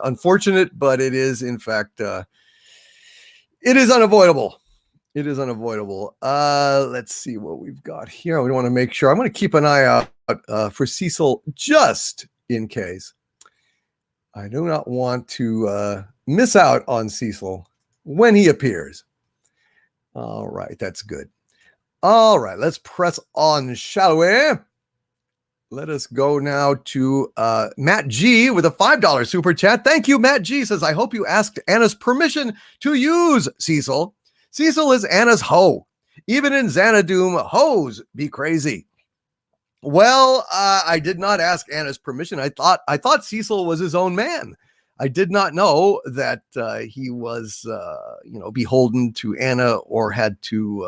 unfortunate, but it is in fact it is unavoidable. It is unavoidable. Let's see what we've got here. We want to make sure. I'm going to keep an eye out for Cecil just in case. I do not want to miss out on Cecil when he appears. All right, that's good. All right, let's press on, shall we? Let us go now to Matt G with a $5 super chat. Thank you, Matt G. Says, I hope you asked Anna's permission to use Cecil. Cecil is Anna's hoe. Even in Xanadu, hoes be crazy. Well, I did not ask Anna's permission. I thought Cecil was his own man. I did not know that he was, beholden to Anna or had to,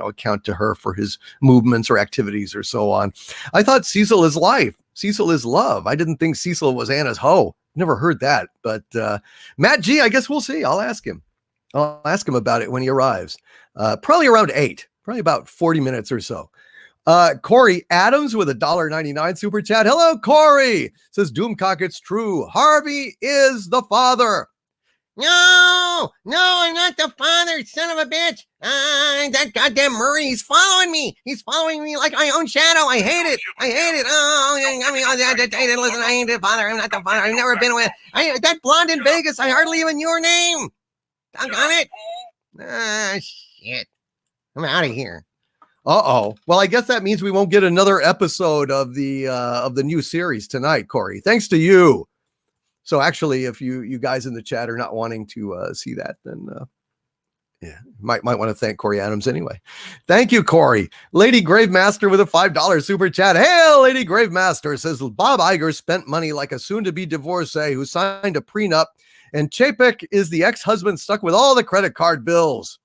account to her for his movements or activities or so on. I thought Cecil is life. Cecil is love. I didn't think Cecil was Anna's hoe. Never heard that. But Matt G, I guess we'll see. I'll ask him. I'll ask him about it when he arrives. Probably around 8, probably about 40 minutes or so. Corey Adams with a $1.99 super chat. Hello, Corey. Says Doomcock, it's true. Harvey is the father. No, I'm not the father, son of a bitch. That goddamn Murray, he's following me. He's following me like my own shadow. I hate it. Oh, listen, I ain't the father. I'm not the father. I've never been with that blonde in Vegas. I hardly even knew her name. Doggone it. Shit. I'm out of here. Uh-oh. Well, I guess that means we won't get another episode of the new series tonight, Corey. Thanks to you. So actually, if you guys in the chat are not wanting to see that, then might want to thank Corey Adams anyway. Thank you, Corey. Lady Gravemaster with a $5 super chat. Hey, Lady Gravemaster says Bob Iger spent money like a soon-to-be divorcee who signed a prenup, and Chapek is the ex-husband stuck with all the credit card bills.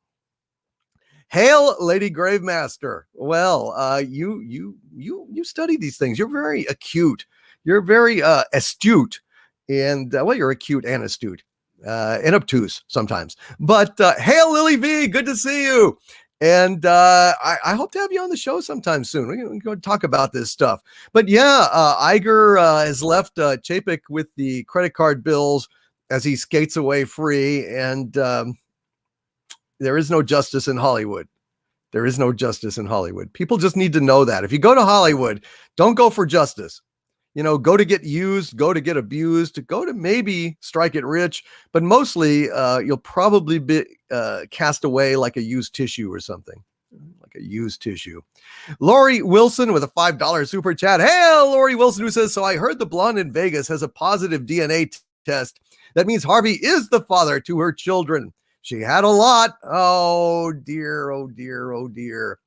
Hail, Lady Gravemaster. Well, you study these things. You're very acute. You're very astute, and well, you're acute and astute, and obtuse sometimes. But hail, Lily V. Good to see you. And I hope to have you on the show sometime soon. We're going to talk about this stuff. But yeah, Iger has left Chapek with the credit card bills as he skates away free. And there is no justice in Hollywood. There is no justice in Hollywood. People just need to know that. If you go to Hollywood, don't go for justice. You know, go to get used, go to get abused, go to maybe strike it rich, but mostly you'll probably be cast away like a used tissue or something, like a used tissue. Lori Wilson with a $5 super chat. Hey, Lori Wilson, who says, so I heard the blonde in Vegas has a positive DNA test. That means Harvey is the father to her children. She had a lot. Oh, dear, oh, dear, oh, dear.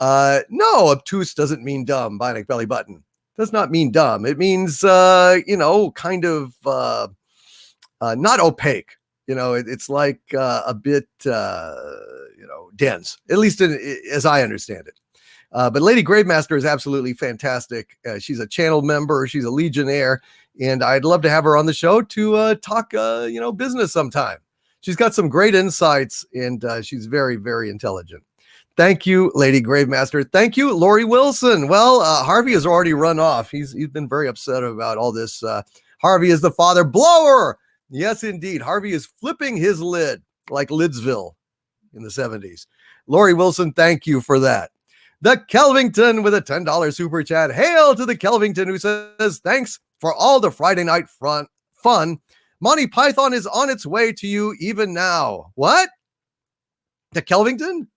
No, obtuse doesn't mean dumb. Bionic belly button. Does not mean dumb. It means, kind of not opaque. You know, it's like a bit, dense, at least as I understand it. But Lady Gravemaster is absolutely fantastic. She's a channel member. She's a Legionnaire. And I'd love to have her on the show to talk, business sometime. She's got some great insights, and she's very, very intelligent. Thank you, Lady Gravemaster. Thank you, Lori Wilson. Well, Harvey has already run off. He's been very upset about all this. Harvey is the father blower. Yes, indeed. Harvey is flipping his lid like Lidsville in the 70s. Lori Wilson, thank you for that. The Kelvington with a $10 super chat. Hail to the Kelvington, who says, thanks for all the Friday night fun. Monty Python is on its way to you even now. What? The Kelvington?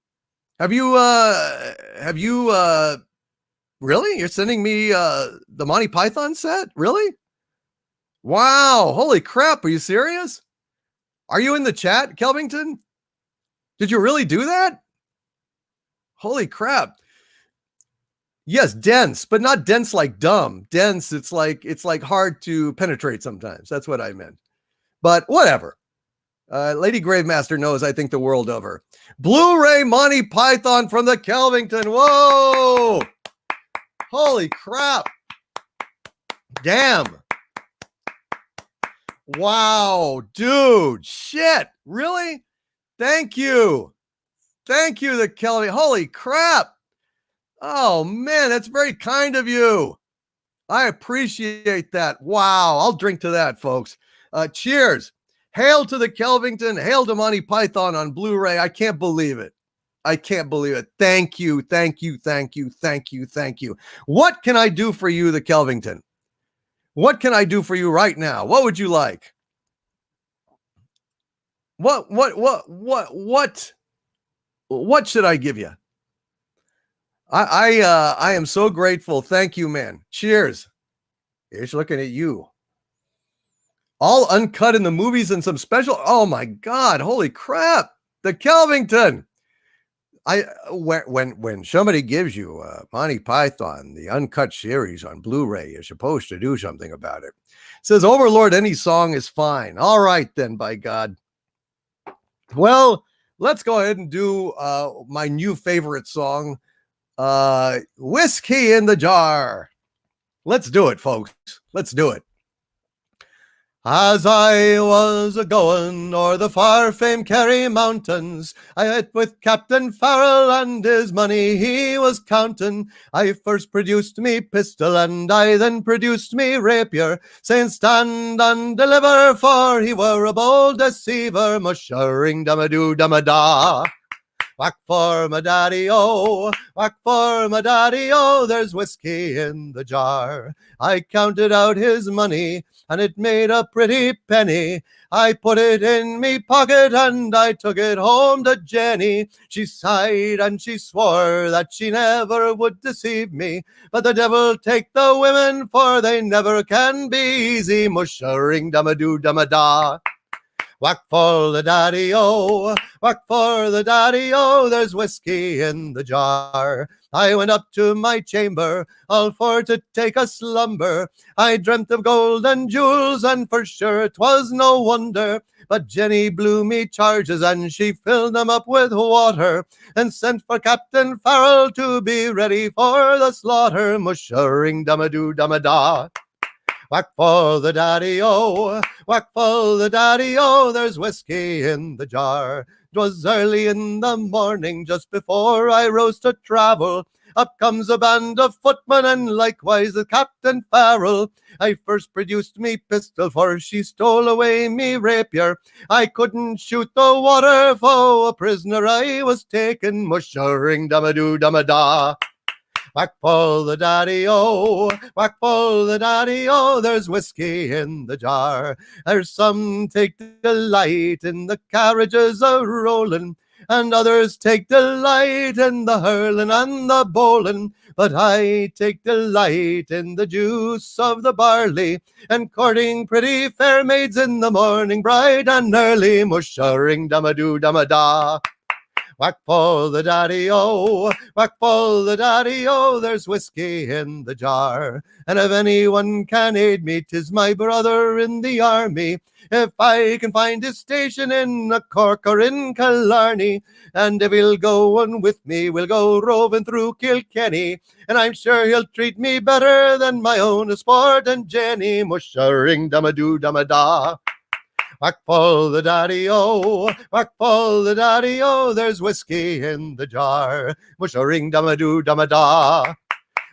Have you really? You're sending me the Monty Python set? Really? Wow. Holy crap. Are you serious? Are you in the chat, Kelvington? Did you really do that? Holy crap. Yes, dense, but not dense like dumb. Dense, it's like hard to penetrate sometimes. That's what I meant. But whatever. Lady Gravemaster knows I think the world of her. Blu-ray Monty Python from the Kelvington. Whoa! Holy crap. Damn. Wow, dude. Shit. Really? Thank you. Thank you, the Kelvington. Holy crap. Oh, man, that's very kind of you. I appreciate that. Wow. I'll drink to that, folks. Cheers. Hail to the Kelvington. Hail to Monty Python on Blu-ray. I can't believe it. I can't believe it. Thank you. Thank you. Thank you. Thank you. Thank you. What can I do for you, the Kelvington? What can I do for you right now? What would you like? What should I give you? I am so grateful. Thank you, man. Cheers. Here's looking at you. All uncut in the movies and some special. Oh my God. Holy crap. The Kelvington. When somebody gives you Monty Python, the uncut series on Blu-ray, you're supposed to do something about it. It says, Overlord, any song is fine. All right, then, by God. Well, let's go ahead and do my new favorite song, Whiskey in the Jar. Let's do it, folks. Let's do it. As I was a-goin' o'er the far-famed Kerry Mountains, I met with Captain Farrell and his money he was countin'. I first produced me pistol and I then produced me rapier, saying stand and deliver, for he were a bold deceiver, mushering dum-a-doo dum-a-da. Whack for my daddy-o, whack for my daddy-o, there's whiskey in the jar. I counted out his money, and it made a pretty penny. I put it in me pocket, and I took it home to Jenny. She sighed and she swore that she never would deceive me, but the devil take the women, for they never can be easy, mushering dum-a-doo dum-a-da. Whack for the daddy-o, whack for the daddy-o, there's whiskey in the jar. I went up to my chamber, all for to take a slumber. I dreamt of gold and jewels, and for sure 'twas no wonder. But Jenny blew me charges, and she filled them up with water, and sent for Captain Farrell to be ready for the slaughter. Mushering dum-a-doo dum-a-da. Whack for the daddy-o, whack for the daddy-o, there's whiskey in the jar. 'Twas early in the morning, just before I rose to travel. Up comes a band of footmen, and likewise the Captain Farrell. I first produced me pistol, for she stole away me rapier. I couldn't shoot the water, for a prisoner I was taken. Mushering dum-a-doo dum-a-da. Whack for the daddy-o, whack for the daddy-o, there's whiskey in the jar. There's some take delight in the carriages a-rolling, and others take delight in the hurling and the bowling. But I take delight in the juice of the barley, and courting pretty fair maids in the morning, bright and early. Mushering dum-a-doo dum-a-da. Whack for the daddy-o, whack for the daddy-o, there's whiskey in the jar. And if anyone can aid me, 'tis my brother in the army. If I can find his station in a Cork or in Killarney, and if he'll go on with me, we'll go roving through Kilkenny, and I'm sure he'll treat me better than my own sport and Jenny. Mushering dum-a-doo dum-a-da. Whack for the daddy-o, whack for the daddy-o, there's whiskey in the jar. Mushering dum-a-doo dum-a-da.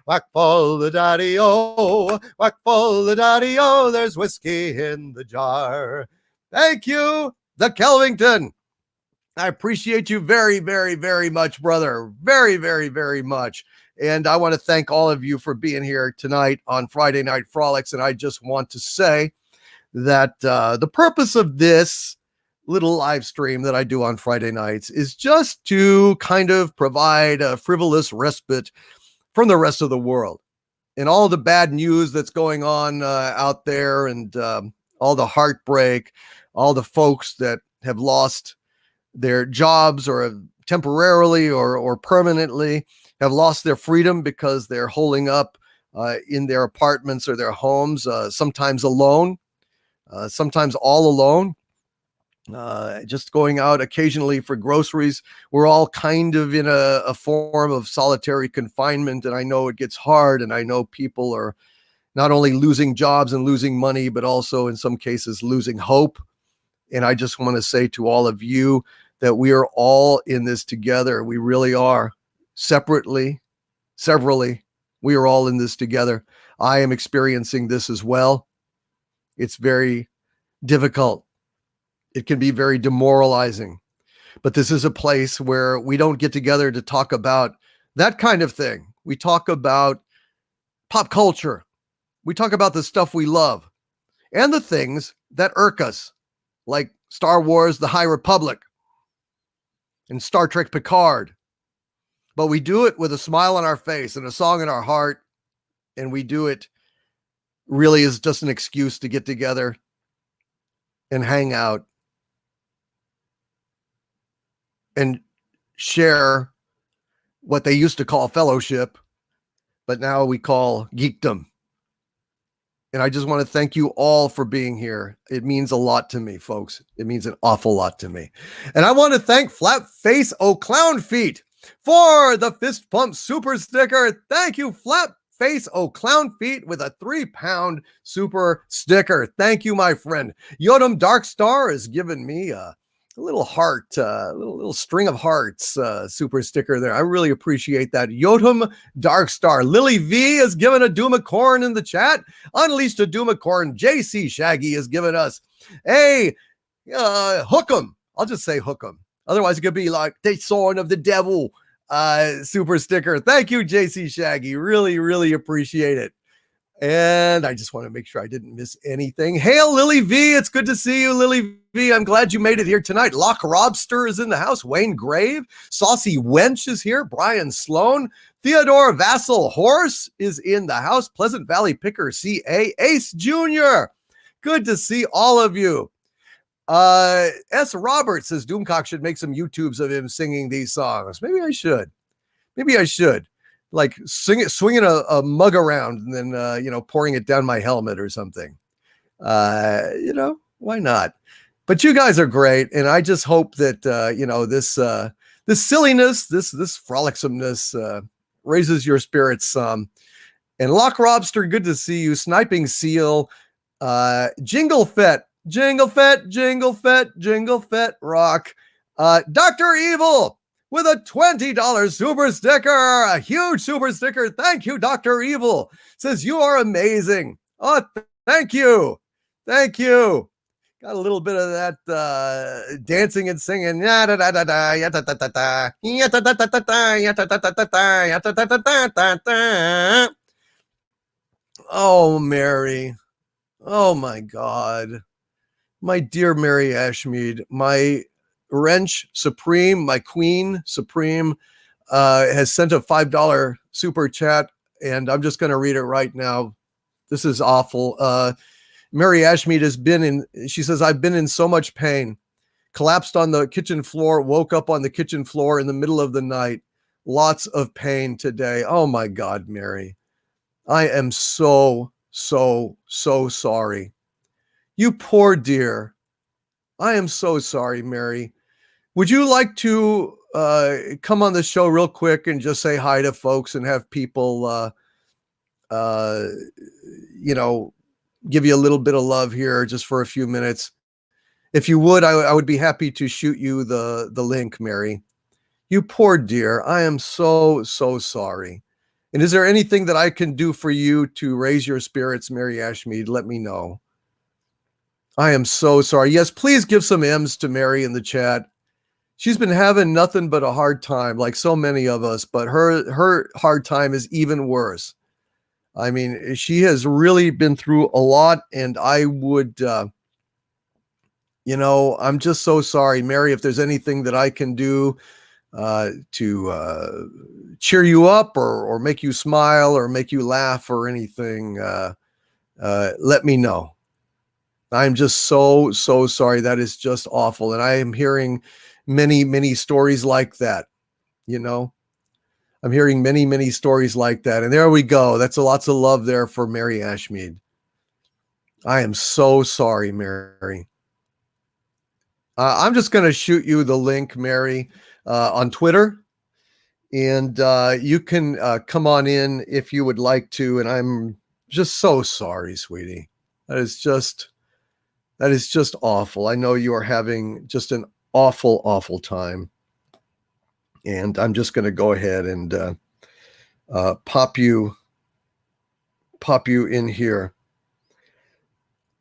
Whack for the daddy-o, whack for the daddy-o, there's whiskey in the jar. Thank you, the Kelvington. I appreciate you very, very, very much, brother. Very, very, very much. And I want to thank all of you for being here tonight on Friday Night Frolics. And I just want to say that the purpose of this little live stream that I do on Friday nights is just to kind of provide a frivolous respite from the rest of the world and all the bad news that's going on out there, and all the heartbreak, all the folks that have lost their jobs, or have temporarily or permanently have lost their freedom because they're holding up in their apartments or their homes, sometimes alone. Sometimes all alone, just going out occasionally for groceries. We're all kind of in a form of solitary confinement, and I know it gets hard, and I know people are not only losing jobs and losing money, but also in some cases losing hope. And I just want to say to all of you that we are all in this together. We really are. Separately, severally, we are all in this together. I am experiencing this as well. It's very difficult. It can be very demoralizing. But this is a place where we don't get together to talk about that kind of thing. We talk about pop culture. We talk about the stuff we love and the things that irk us, like Star Wars, The High Republic, and Star Trek Picard. But we do it with a smile on our face and a song in our heart. And we do it really is just an excuse to get together and hang out and share what they used to call fellowship, but now we call geekdom. And I just want to thank you all for being here. It means a lot to me, folks. It means an awful lot to me. And I want to thank Flat Face O'Clown Feet for the fist pump super sticker. Thank you, Flat Face O'Clown Feet, with a 3-pound super sticker. Thank you, my friend. Yodam Darkstar has given me a little heart, little string of hearts super sticker there. I really appreciate that. Yodam Darkstar. Lily V has given a Doomacorn in the chat. Unleashed a Doomacorn. JC Shaggy has given us a Hook'em. I'll just say Hook'em. Otherwise it could be like the Sword of the Devil super sticker. Thank you, JC Shaggy. Really, really appreciate it. And I just want to make sure I didn't miss anything. Hail, Lily V. It's good to see you, Lily V. I'm glad you made it here tonight. Lock Robster is in the house. Wayne Grave. Saucy Wench is here. Brian Sloan. Theodore Vassal Horse is in the house. Pleasant Valley Picker CA. Ace Jr. Good to see all of you. S. Roberts says Doomcock should make some YouTubes of him singing these songs. Maybe I should. Like swinging a mug around and then, pouring it down my helmet or something. Why not? But you guys are great. And I just hope that, this silliness, this frolicsomeness, raises your spirits some. And Lock Robster, good to see you. Sniping Seal, Jingle Fett, Jingle Fett, Jingle Fett, Jingle Fett Rock. Dr. Evil with a $20 super sticker, a huge super sticker. Thank you, Dr. Evil. Says you are amazing. Oh, thank you. Thank you. Got a little bit of that dancing and singing. Oh, Mary. Oh, my God. My dear Mary Ashmead, my wrench supreme, my queen supreme, has sent a $5 super chat, and I'm just going to read it right now. This is awful. Mary Ashmead she says, I've been in so much pain, collapsed on the kitchen floor, woke up on the kitchen floor in the middle of the night. Lots of pain today. Oh my God, Mary. I am so, so, so sorry. You poor dear. I am so sorry, Mary. Would you like to come on the show real quick and just say hi to folks and have people, give you a little bit of love here just for a few minutes? If you would, I would be happy to shoot you the link, Mary. You poor dear. I am so, so sorry. And is there anything that I can do for you to raise your spirits, Mary Ashmead? Let me know. I am so sorry. Yes, please give some M's to Mary in the chat. She's been having nothing but a hard time, like so many of us, but her hard time is even worse. I mean, she has really been through a lot, and I would, I'm just so sorry, Mary, if there's anything that I can do to cheer you up or make you smile or make you laugh or anything, let me know. I'm just so, so sorry. That is just awful. And I am hearing many, many stories like that, I'm hearing many, many stories like that. And there we go. That's lots of love there for Mary Ashmead. I am so sorry, Mary. I'm just going to shoot you the link, Mary, on Twitter. And you can come on in if you would like to. And I'm just so sorry, sweetie. That is just awful. I know you are having just an awful, awful time. And I'm just going to go ahead and pop you in here.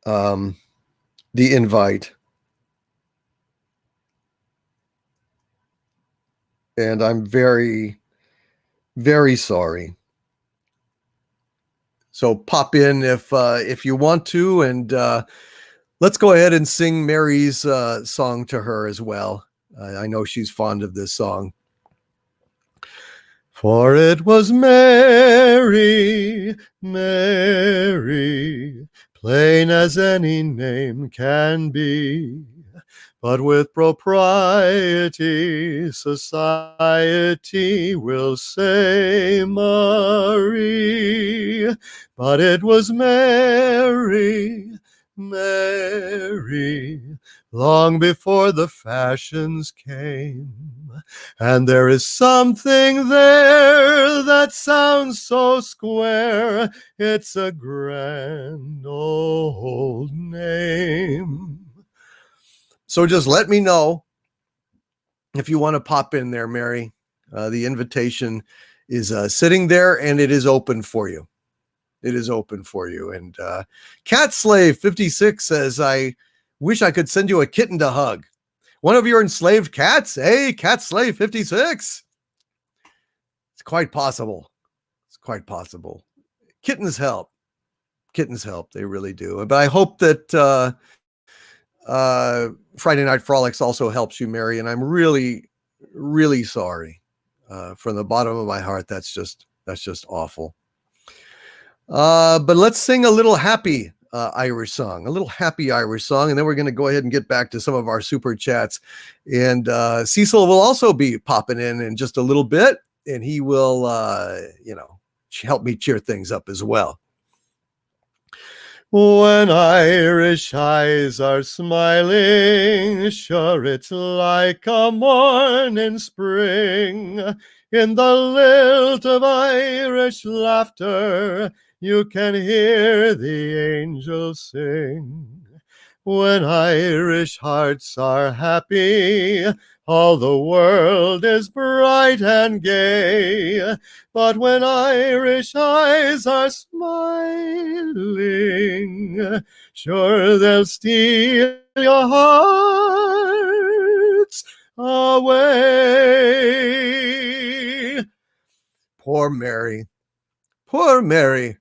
The invite. And I'm very, very sorry. So pop in if you want to, and let's go ahead and sing Mary's song to her as well. I know she's fond of this song. For it was Mary, Mary, plain as any name can be, but with propriety, society will say Marie. But it was Mary, Mary, long before the fashions came. And there is something there that sounds so square. It's a grand old name. So just let me know if you want to pop in there, Mary. The invitation is sitting there, and it is open for you. It is open for you. And Cat Slave 56 says, I wish I could send you a kitten to hug. One of your enslaved cats? Hey, Cat Slave 56. It's quite possible. It's quite possible. Kittens help. Kittens help. They really do. But I hope that Friday Night Frolics also helps you, Mary. And I'm really, really sorry. From the bottom of my heart, that's just awful. But let's sing a little happy Irish song, a little happy Irish song, and then we're going to go ahead and get back to some of our super chats. And Cecil will also be popping in just a little bit, and he will, help me cheer things up as well. When Irish eyes are smiling, sure it's like a morning spring. In the lilt of Irish laughter, you can hear the angels sing. When Irish hearts are happy, all the world is bright and gay. But when Irish eyes are smiling, sure they'll steal your hearts away. Poor Mary. Poor Mary.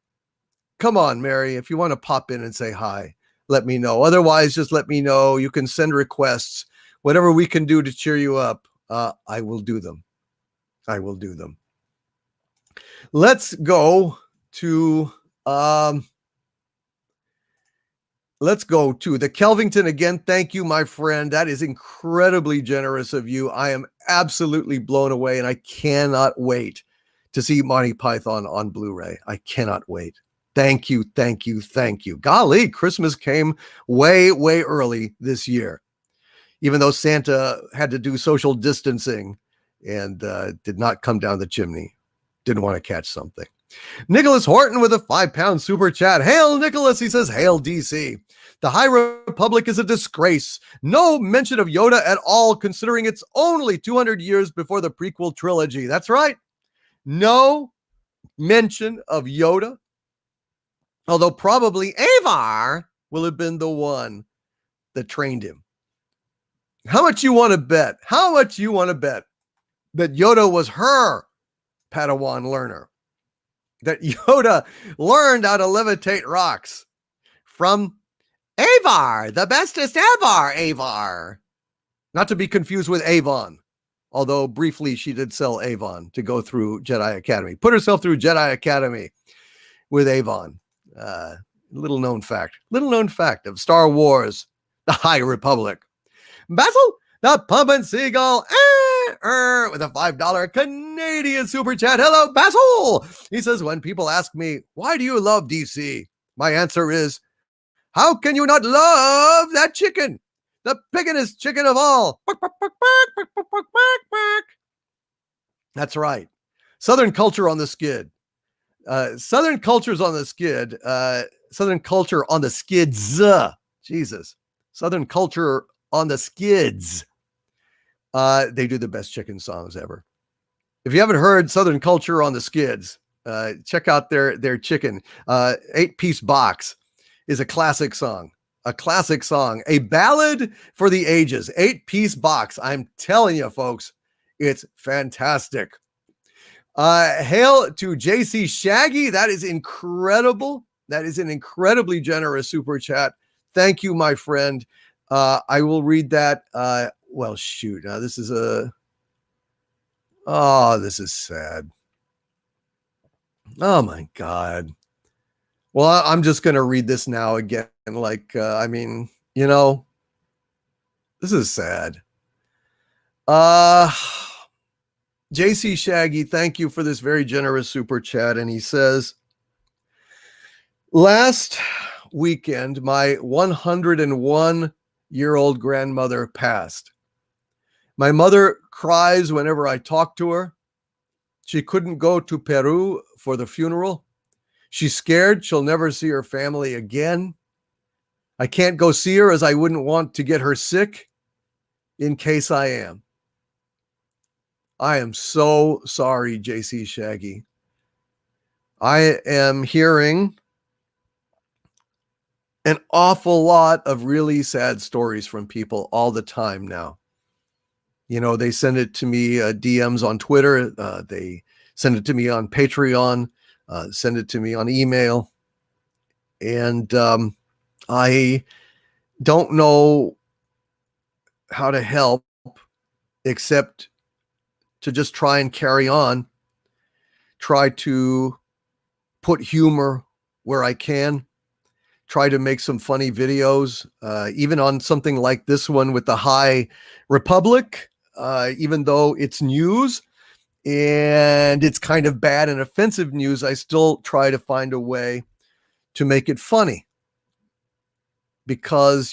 Come on, Mary. If you want to pop in and say hi, let me know. Otherwise, just let me know. You can send requests. Whatever we can do to cheer you up, I will do them. I will do them. Let's go to the Kelvington again. Thank you, my friend. That is incredibly generous of you. I am absolutely blown away, and I cannot wait to see Monty Python on Blu-ray. I cannot wait. Thank you, thank you, thank you. Golly, Christmas came way, way early this year, even though Santa had to do social distancing and did not come down the chimney. Didn't want to catch something. Nicholas Horton with a £5 super chat. Hail, Nicholas. He says, hail, DC. The High Republic is a disgrace. No mention of Yoda at all, considering it's only 200 years before the prequel trilogy. That's right. No mention of Yoda. Although probably Avar will have been the one that trained him. How much you want to bet? How much you want to bet that Yoda was her Padawan learner? That Yoda learned how to levitate rocks from Avar, the bestest ever, Avar. Not to be confused with Avon, although briefly she did sell Avon to go through Jedi Academy. Put herself through Jedi Academy with Avon. Little known fact of Star Wars, the High Republic. Basil, the Pumpin' Seagull, with a $5 Canadian super chat. Hello, Basil. He says, when people ask me, why do you love DC? My answer is, how can you not love that chicken? The pickinest chicken of all. That's right. Southern culture on the skid. Southern culture's on the skid. Southern culture on the skids. Jesus. Southern culture on the skids. They do the best chicken songs ever. If you haven't heard Southern culture on the skids, check out their chicken. 8-piece box is a classic song. A classic song. A ballad for the ages. 8-piece box. I'm telling you, folks, it's fantastic. Hail to JC Shaggy. That is incredible. That is an incredibly generous super chat. Thank you, my friend. I will read that. Well, shoot. Now this is this is sad. Oh my God. Well, I'm just going to read this now again. Like, this is sad. JC Shaggy, thank you for this very generous super chat. And he says, last weekend, my 101-year-old grandmother passed. My mother cries whenever I talk to her. She couldn't go to Peru for the funeral. She's scared she'll never see her family again. I can't go see her as I wouldn't want to get her sick in case I am. I am so sorry, JC Shaggy. I am hearing an awful lot of really sad stories from people all the time now. They send it to me DMs on Twitter. They send it to me on Patreon. Send it to me on email. And I don't know how to help except to just try and carry on, try to put humor where I can, try to make some funny videos, even on something like this one with the High Republic, even though it's news and it's kind of bad and offensive news, I still try to find a way to make it funny. Because,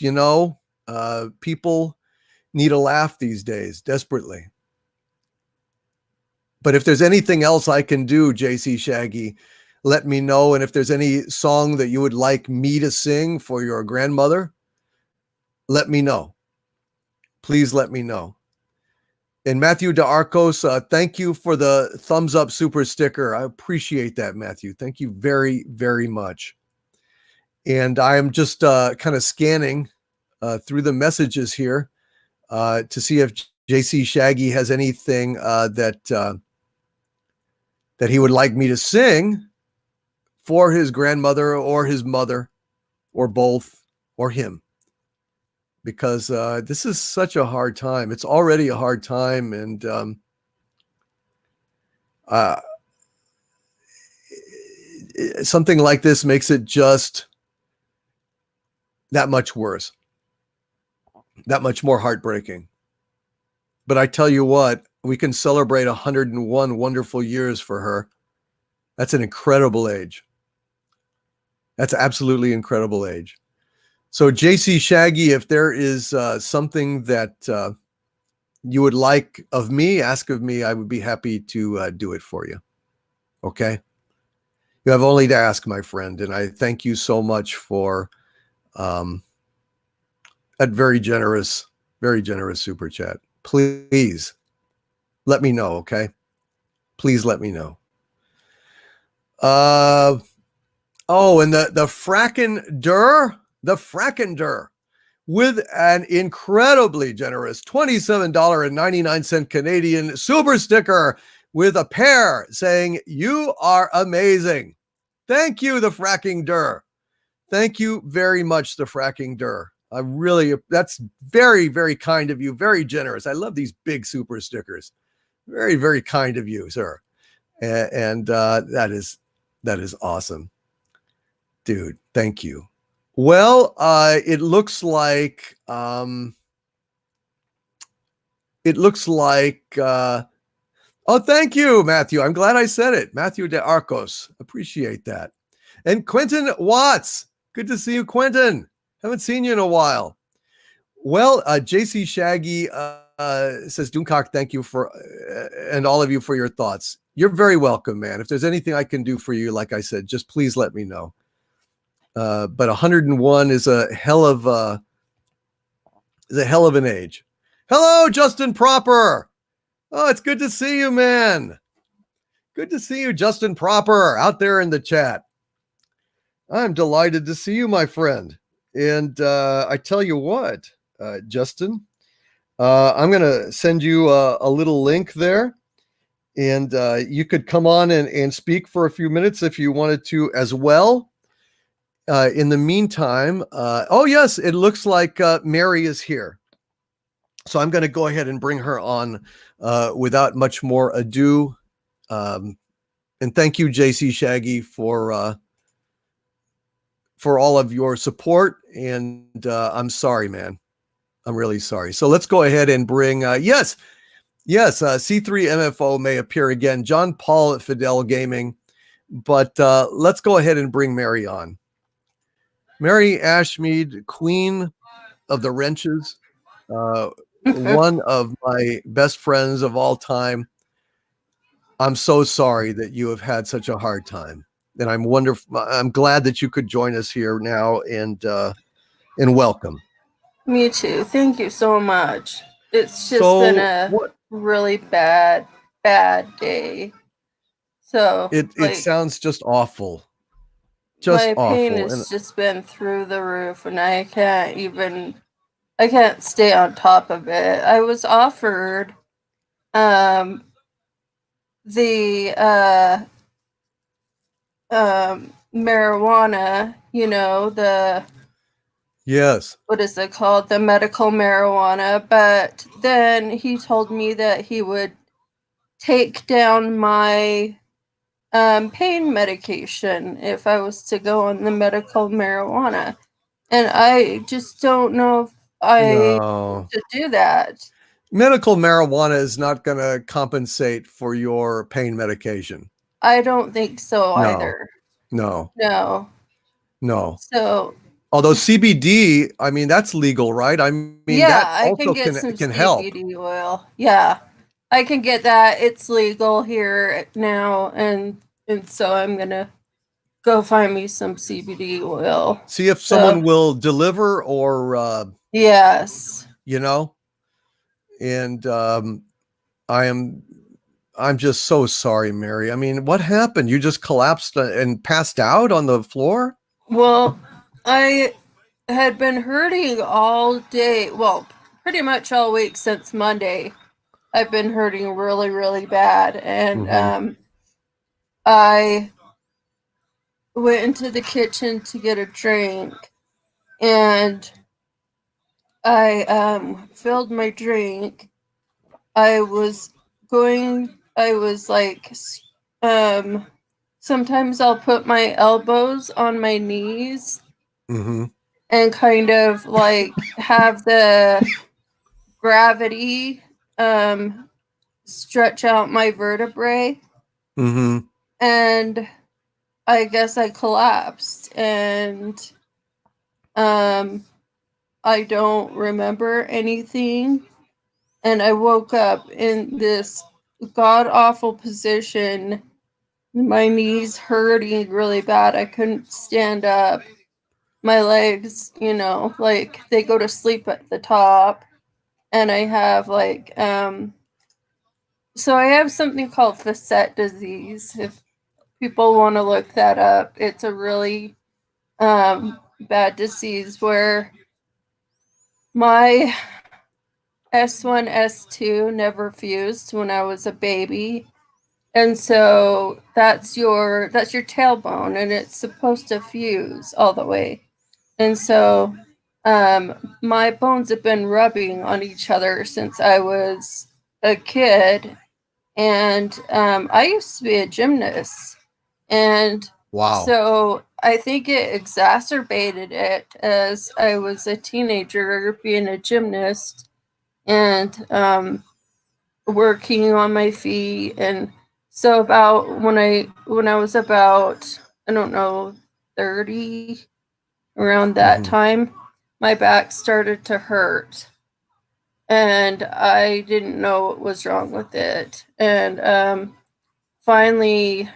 people need a laugh these days, desperately. But if there's anything else I can do, JC Shaggy, let me know. And if there's any song that you would like me to sing for your grandmother, let me know. Please let me know. And Matthew DeArcos, thank you for the thumbs up super sticker. I appreciate that, Matthew. Thank you very, very much. And I am just kind of scanning through the messages here to see if JC Shaggy has anything that he would like me to sing for his grandmother or his mother or both or him. Because this is such a hard time. It's already a hard time. And something like this makes it just that much worse, that much more heartbreaking. But I tell you what, we can celebrate 101 wonderful years for her. That's an incredible age. That's absolutely incredible age. So JC Shaggy, if there is something that you would like of me, ask of me, I would be happy to do it for you. Okay? You have only to ask, my friend. And I thank you so much for that very generous super chat. Please let me know, okay? Please let me know. And the Frackendur with an incredibly generous $27.99 Canadian super sticker with a pair saying, "You are amazing." Thank you, the Frackendur. Thank you very much, the Frackendur. That's very, very kind of you. Very generous. I love these big super stickers. Very, very kind of you, sir. And that is awesome. Dude, thank you. Well, it looks like oh, thank you, Matthew. I'm glad I said it. Matthew de Arcos. Appreciate that. And Quentin Watts. Good to see you, Quentin. Haven't seen you in a while. Well, JC Shaggy says, Doomcock, thank you for, and all of you for your thoughts. You're very welcome, man. If there's anything I can do for you, like I said, just please let me know. But 101 is a hell of an age. Hello, Justin Proper. Oh, it's good to see you, man. Good to see you, Justin Proper, out there in the chat. I'm delighted to see you, my friend. And I tell you what, Justin, I'm going to send you a little link there. And you could come on and speak for a few minutes if you wanted to as well. In the meantime, oh, yes, it looks like Mary is here. So I'm going to go ahead and bring her on without much more ado. And thank you, JC Shaggy, for all of your support. And I'm sorry, man. I'm really sorry. So let's go ahead and bring, yes, C3MFO may appear again. John Paul at Fidel Gaming. But let's go ahead and bring Mary on. Mary Ashme, Queen of the Wrenches, one of my best friends of all time. I'm so sorry that you have had such a hard time. And I'm glad that you could join us here now, and welcome. Me too. Thank you so much. It's just been a really bad day. So it sounds just awful. My pain has just been through the roof, and I can't stay on top of it. I was offered the marijuana, yes. What is it called? The medical marijuana. But then he told me that he would take down my pain medication if I was to go on the medical marijuana. And I just don't know if I should do that. Medical marijuana is not going to compensate for your pain medication. I don't think so either. No. So, although CBD, I mean, that's legal, right? I mean, that I also can get some can help. CBD oil. Yeah, I can get that. It's legal here now, and so I'm gonna go find me some CBD oil. See if someone will deliver, or yes, and I'm just so sorry, Mary. I mean, what happened? You just collapsed and passed out on the floor? Well, I had been hurting all day. Well, pretty much all week since Monday. I've been hurting really, really bad. And I went into the kitchen to get a drink. And I filled my drink. I was like, sometimes I'll put my elbows on my knees and kind of like have the gravity stretch out my vertebrae. And I guess I collapsed, and I don't remember anything. And I woke up in this god awful position, my knees hurting really bad. I couldn't stand up. My legs, like they go to sleep at the top. And I have like so I have something called facet disease. If people want to look that up, it's a really bad disease where my S1, S2 never fused when I was a baby. And so that's your tailbone, and it's supposed to fuse all the way. And so my bones have been rubbing on each other since I was a kid. And I used to be a gymnast. And so I think it exacerbated it as I was a teenager being a gymnast and working on my feet. And so about when I was about, I don't know, 30, around that time, my back started to hurt. And I didn't know what was wrong with it. And finally,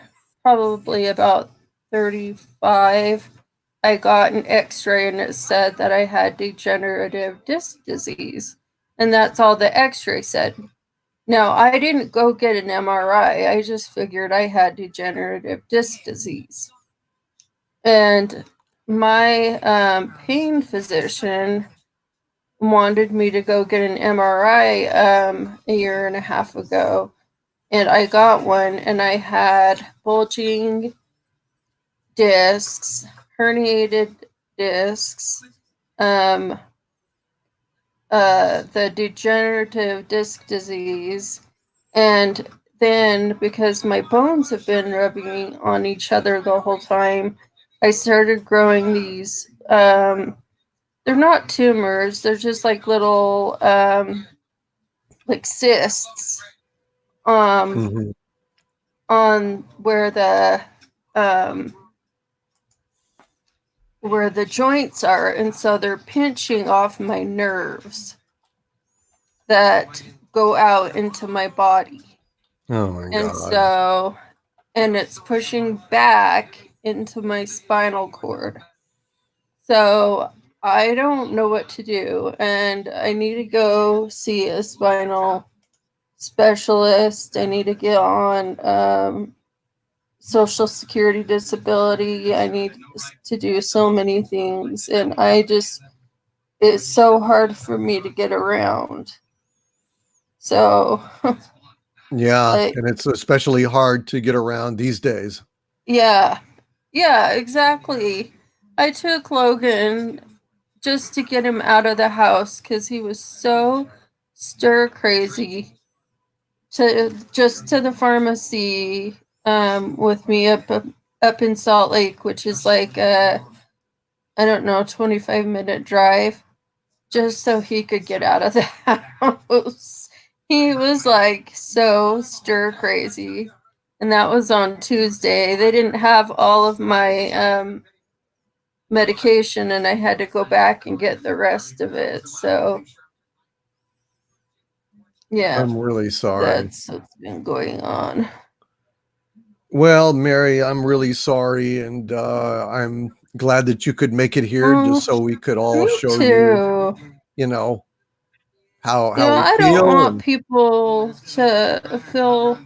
probably about 35, I got an x-ray and it said that I had degenerative disc disease. And that's all the x-ray said. Now, I didn't go get an MRI. I just figured I had degenerative disc disease. And my pain physician wanted me to go get an MRI a year and a half ago. And I got one, and I had bulging discs, herniated discs, the degenerative disc disease, and then because my bones have been rubbing on each other the whole time, I started growing these, they're not tumors, they're just like little, like cysts, on where the joints are, and so they're pinching off my nerves that go out into my body. Oh my God. And so, and it's pushing back into my spinal cord. So I don't know what to do, and I need to go see a spinal specialist. I need to get on Social Security disability. I need to do so many things, and it's so hard for me to get around. So yeah, and it's especially hard to get around these days. Yeah, exactly. I took Logan just to get him out of the house because he was so stir crazy, to the pharmacy with me up in Salt Lake, which is like I don't know, 25-minute drive, just so he could get out of the house. He was like so stir crazy. And that was on Tuesday. They didn't have all of my medication, and I had to go back and get the rest of it. So, yeah, I'm really sorry. that's what's been going on. Well, Mary, I'm really sorry, and I'm glad that you could make it here, just so we could all Me show too. you know, how You know, we I don't feel. want And people to feel,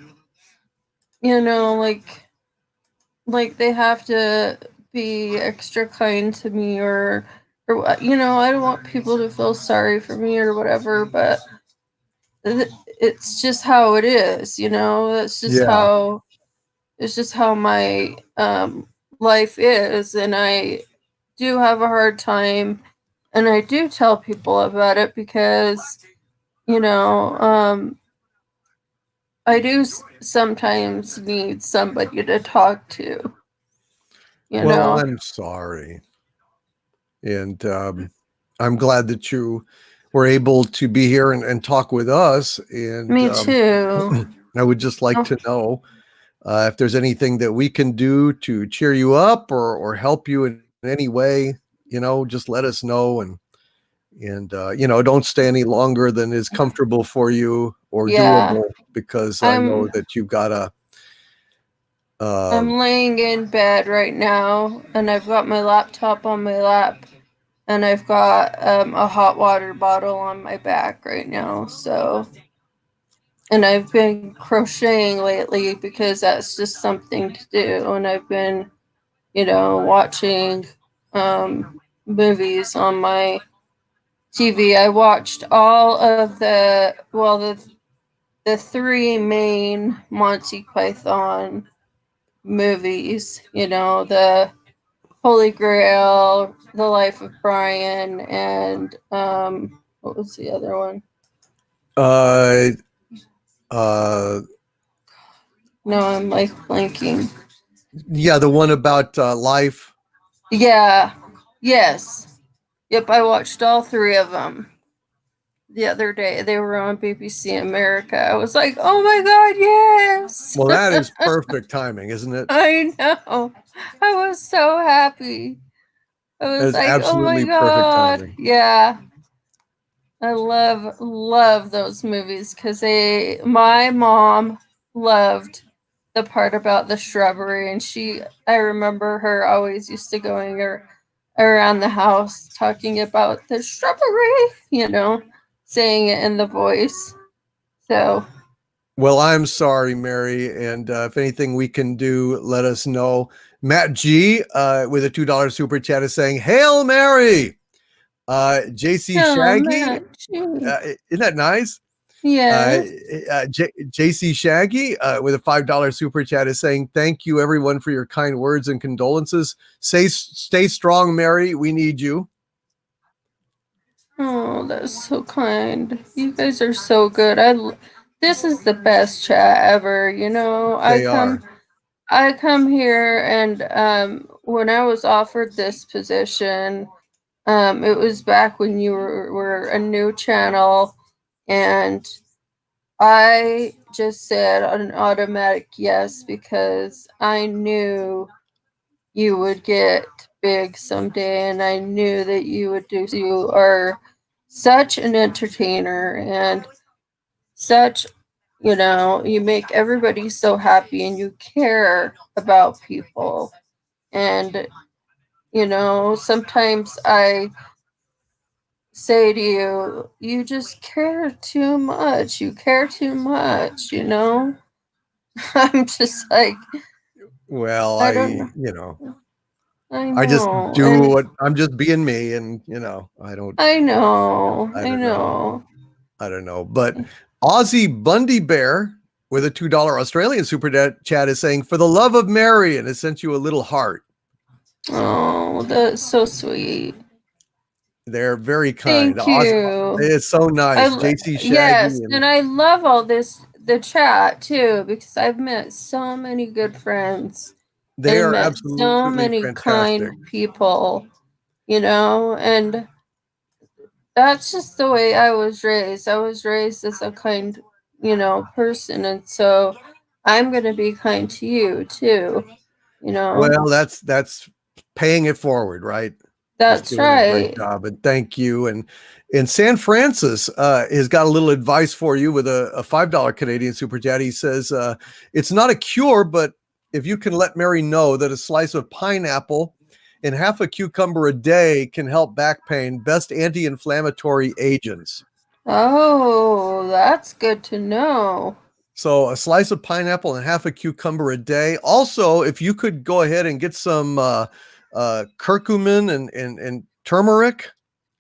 like they have to be extra kind to me, or I don't want people to feel sorry for me or whatever, but it's just how it is, it's just yeah, how my life is, and I do have a hard time, and I do tell people about it because I do sometimes need somebody to talk to. well, I'm sorry, and I'm glad that you were able to be here and talk with us. And Me too. I would just like Oh, to know if there's anything that we can do to cheer you up or help you in any way. Just let us know, and don't stay any longer than is comfortable for you or yeah. doable, because I know that you've got a I'm laying in bed right now, and I've got my laptop on my lap, and I've got a hot water bottle on my back right now. So, and I've been crocheting lately because that's just something to do, and I've been, watching movies on my TV. I watched all of the three main Monty Python movies, the Holy Grail, The Life of Brian, and what was the other one? No, I'm like blanking. Yeah, the one about life. Yeah. Yes. Yep, I watched all three of them the other day. They were on BBC America. I was like, oh my God, yes. Well, that is perfect timing, isn't it? I know. I was so happy. I That was is like, oh my absolutely perfect God. timing. Yeah. I love those movies because my mom loved the part about the shrubbery, and I remember her always used to going around the house talking about the shrubbery, saying it in the voice. So, Well, I'm sorry, Mary, and if anything we can do, let us know. Matt G with a $2 super chat is saying, "Hail Mary!" JC Shaggy, isn't that nice? yes. JC Shaggy with a $5 super chat is saying, "Thank you, everyone, for your kind words and condolences. Stay strong, Mary. We need you." Oh, that's so kind. You guys are so good. This is the best chat ever. They are. I come here, and when I was offered this position, it was back when you were a new channel, and I just said an automatic yes because I knew you would get big someday, and I knew that you would do. You are such an entertainer, and such, you make everybody so happy, and you care about people. And, sometimes I say to you, you just care too much. You care too much, I'm just like, Well, I don't know. I just know. do And what I'm just being me, and I don't I know. I I don't know. know. I don't know. But Aussie Bundy Bear with a $2 Australian super chat is saying, "For the love of Mary," and it sent you a little heart. Oh, that's so sweet. They're very kind. Thank you. It's so nice. JC Shaggy Yes, and and I love all this the chat too, because I've met so many good friends They and are met so absolutely many fantastic. kind people, and that's just the way I was raised. I was raised as a kind, person, and so I'm going to be kind to you too. Well, that's paying it forward, right? Just That's doing a great right. job, and thank you. And San Francis has got a little advice for you with a $5 Canadian super chat. He says it's not a cure, but if you can let Mary know that a slice of pineapple and half a cucumber a day can help back pain, best anti-inflammatory agents. Oh, that's good to know. So a slice of pineapple and half a cucumber a day. Also, if you could go ahead and get some curcumin and turmeric,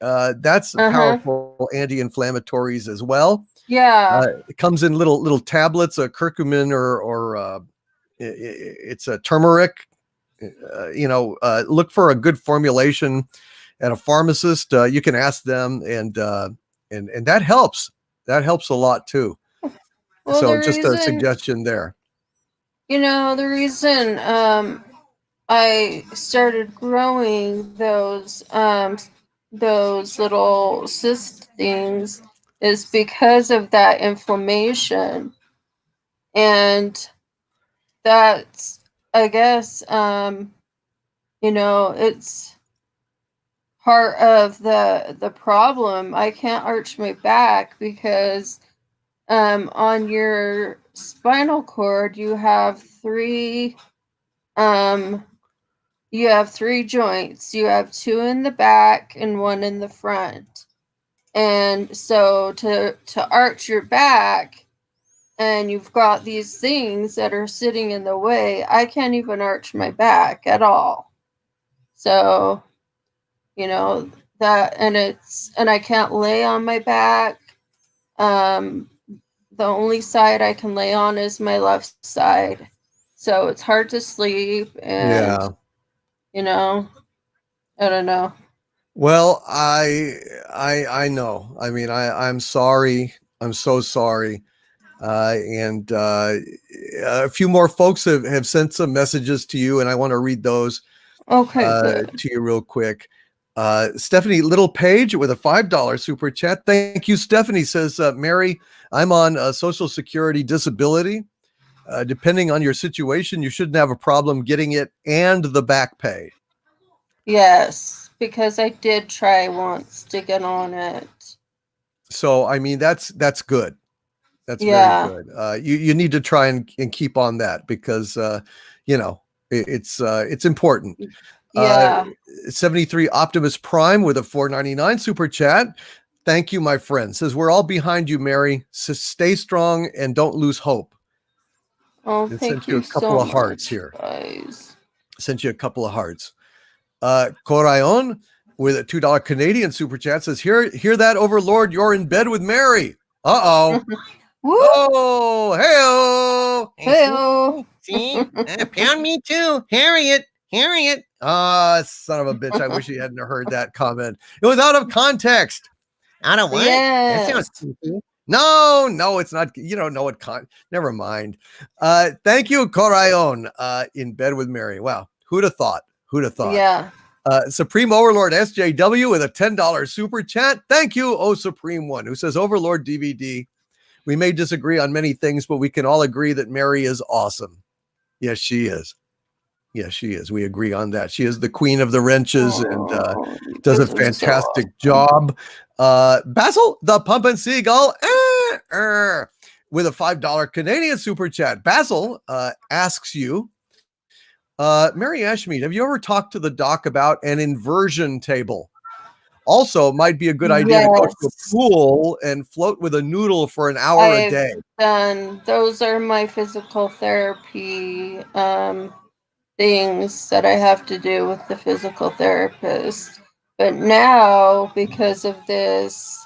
that's Uh-huh. powerful anti-inflammatories as well. Yeah. It comes in little tablets, a curcumin or it's a turmeric. Look for a good formulation at a pharmacist. You can ask them, and that helps. That helps a lot too. Well, So just a suggestion there. the reason I started growing those little cyst things is because of that inflammation. And that's, I guess, it's part of the problem. I can't arch my back because on your spinal cord you have three joints. You have two in the back and one in the front. And so to arch your back, and you've got these things that are sitting in the way, I can't even arch my back at all. So, that, and I can't lay on my back. The only side I can lay on is my left side. So it's hard to sleep, and I don't know. Well, I know. I mean, I'm sorry. I'm so sorry. And a few more folks have sent some messages to you, and I want to read those Okay, good. to you real quick. Stephanie Little Page with a $5 super chat. Thank you, Stephanie. Says, Mary, I'm on Social Security disability. Depending on your situation, you shouldn't have a problem getting it and the back pay. Yes, because I did try once to get on it. So, I mean, that's good. That's Yeah. very good. You need to try and keep on that because, it's important. Yeah. 73 Optimus Prime with a $4.99 super chat. Thank you, my friend. Says, we're all behind you, Mary. So stay strong and don't lose hope. Oh, And thank sent you you a couple so of hearts much, here. guys. Sent you a couple of hearts. Corayon with a $2 Canadian super chat says, hear that, Overlord? You're in bed with Mary. Uh-oh. Woo! Oh, hey-oh. Hey-oh. See? Pound me too. Harriet. Son of a bitch. I wish you hadn't heard that comment. It was out of context. Out of what? That sounds Yes. creepy. No, it's not. You don't know what never mind. Thank you, Corayon. In bed with Mary. Wow. Who'd have thought? Yeah. Supreme Overlord SJW with a $10 super chat. Thank you, oh Supreme One, who says, Overlord DVD. We may disagree on many things, but we can all agree that Mary is awesome. Yes, she is. Yes, she is. We agree on that. She is the queen of the wrenches and does a fantastic job. Basil, the Pump and Seagull, with a $5 Canadian super chat. Basil asks you, Mary Ashme, have you ever talked to the doc about an inversion table? Also, might be a good idea to go to a pool and float with a noodle for an hour a day. Those are my physical therapy things that I have to do with the physical therapist. But now, because of this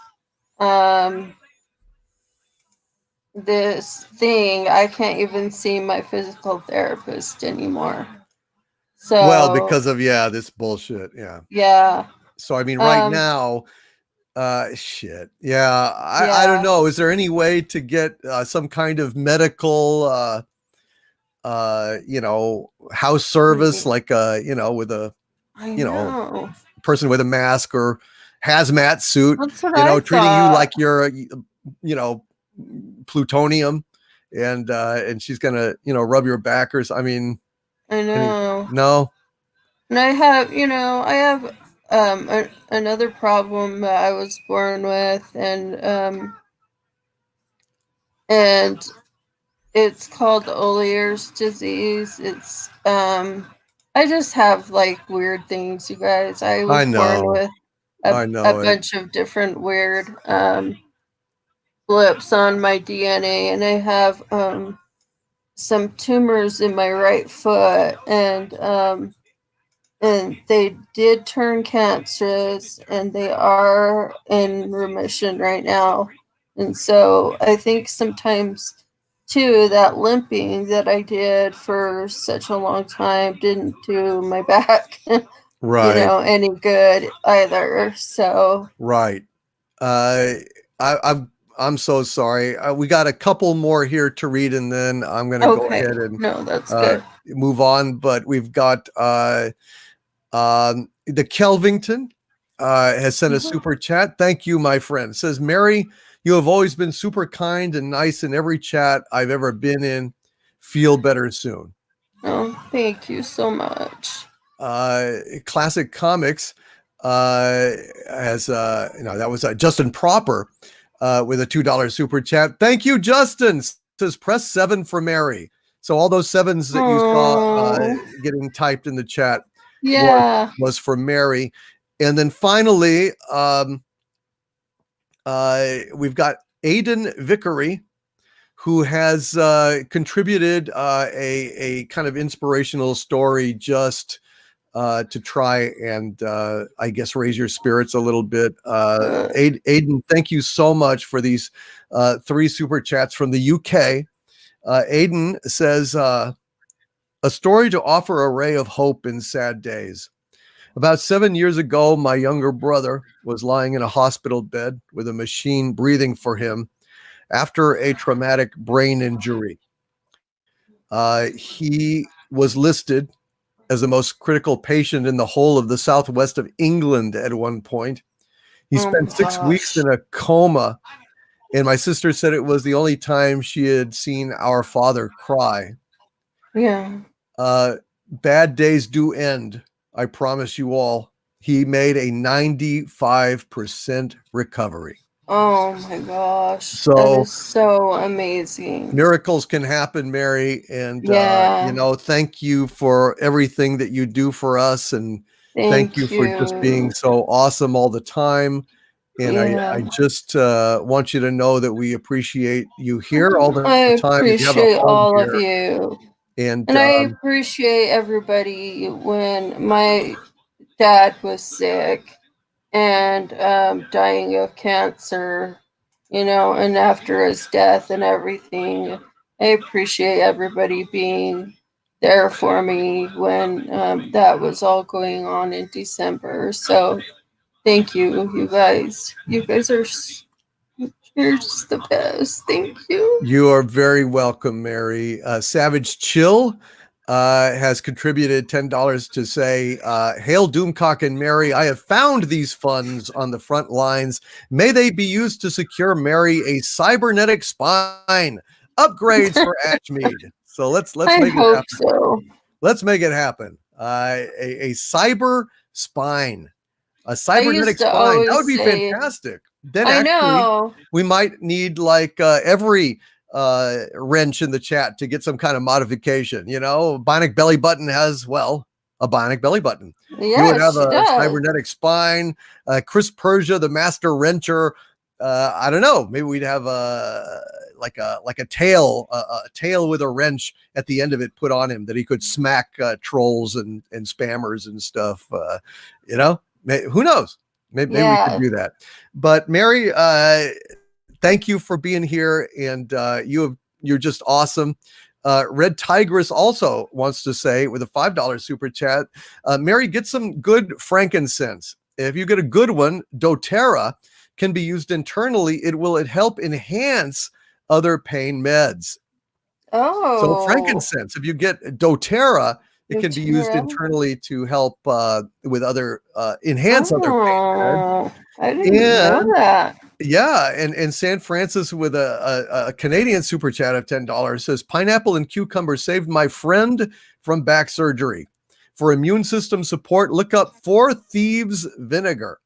this thing, I can't even see my physical therapist anymore. So Well, because of this bullshit. Yeah. Yeah. So I mean, right now, Shit. Yeah. I don't know. Is there any way to get some kind of medical, house service, like, with a, I you know, know. person with a mask or hazmat suit, That's what I treating you thought. like you're, plutonium, and she's gonna, rub your back or I mean, I know. no. And I have another problem that I was born with, and it's called Olier's disease. It's I just have like weird things, you guys. I was born know. with I a know it. bunch of different weird blips on my DNA, and I have some tumors in my right foot, and they did turn cancerous, and they are in remission right now. And so I think sometimes too that limping that I did for such a long time didn't do my back Right. any good either. So Right. I'm so sorry. We got a couple more here to read, and then I'm going to go okay, ahead and no, that's good. move on. But we've got the Kelvington has sent a super chat. Thank you, my friend. It says, Mary, you have always been super kind and nice in every chat I've ever been in. Feel better soon. Oh, thank you so much. Classic Comics has that was Justin Proper with a $2 super chat. Thank you, Justin. Says press 7 for Mary. So all those 7s that you saw getting typed in the chat was for Mary. And then finally, we've got Aidan Vickery, who has contributed a kind of inspirational story just to try and I guess raise your spirits a little bit. Aidan, thank you so much for these 3 super chats from the UK. Aidan says, a story to offer a ray of hope in sad days. About 7 years ago, my younger brother was lying in a hospital bed with a machine breathing for him after a traumatic brain injury. He was listed as the most critical patient in the whole of the southwest of England at one point. He spent 6 weeks in a coma, and my sister said it was the only time she had seen our father cry. Yeah. Bad days do end. I promise you all. He made a 95% recovery. Oh my gosh. So that is so amazing. Miracles can happen, Mary. And, thank you for everything that you do for us. And thank you for just being so awesome all the time. And I just want you to know that we appreciate you here all the time. I appreciate all of you. And I appreciate everybody. When my dad was sick and dying of cancer, and after his death and everything, I appreciate everybody being there for me when that was all going on in December. So thank you, you guys. You guys are you're just the best. Thank you. You are very welcome, Mary. Savage Chill has contributed $10 to say, hail Doomcock and Mary. I have found these funds on the front lines. May they be used to secure Mary a cybernetic spine. Upgrades for Ashme. So let's make it happen. So. Let's make it happen. A cyber spine. A cybernetic spine. That would be fantastic. Then actually, we might need like every wrench in the chat to get some kind of modification. Bionic belly button has, a bionic belly button. Yes, you would have a cybernetic spine. Chris Persia, the master wrencher. I don't know. Maybe we'd have a tail with a wrench at the end of it put on him that he could smack trolls and spammers and stuff. Who knows? Maybe we could do that. But Mary, thank you for being here, and you're just awesome. Red Tigress also wants to say with a $5 super chat, Mary, get some good frankincense. If you get a good one, doTERRA can be used internally. It will help enhance other pain meds. Oh. So frankincense, if you get doTERRA, it can be used doTERRA. internally to help with other enhance other pain meds. I didn't know that. Yeah, and San Francis with a Canadian super chat of $10 says, pineapple and cucumber saved my friend from back surgery. For immune system support, look up 4 Thieves vinegar.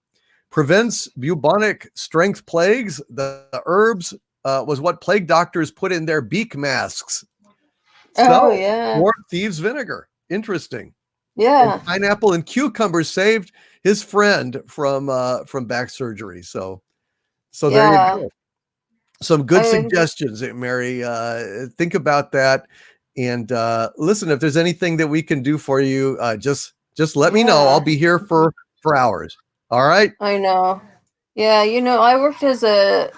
Prevents bubonic strength plagues. The herbs was what plague doctors put in their beak masks. Oh, yeah. 4 Thieves vinegar. Interesting. Yeah. And pineapple and cucumber saved his friend from back surgery. So there you go. Some good suggestions, Mary. Think about that. And listen, if there's anything that we can do for you, just let me know. I'll be here for hours. All right. I know. Yeah, I worked as a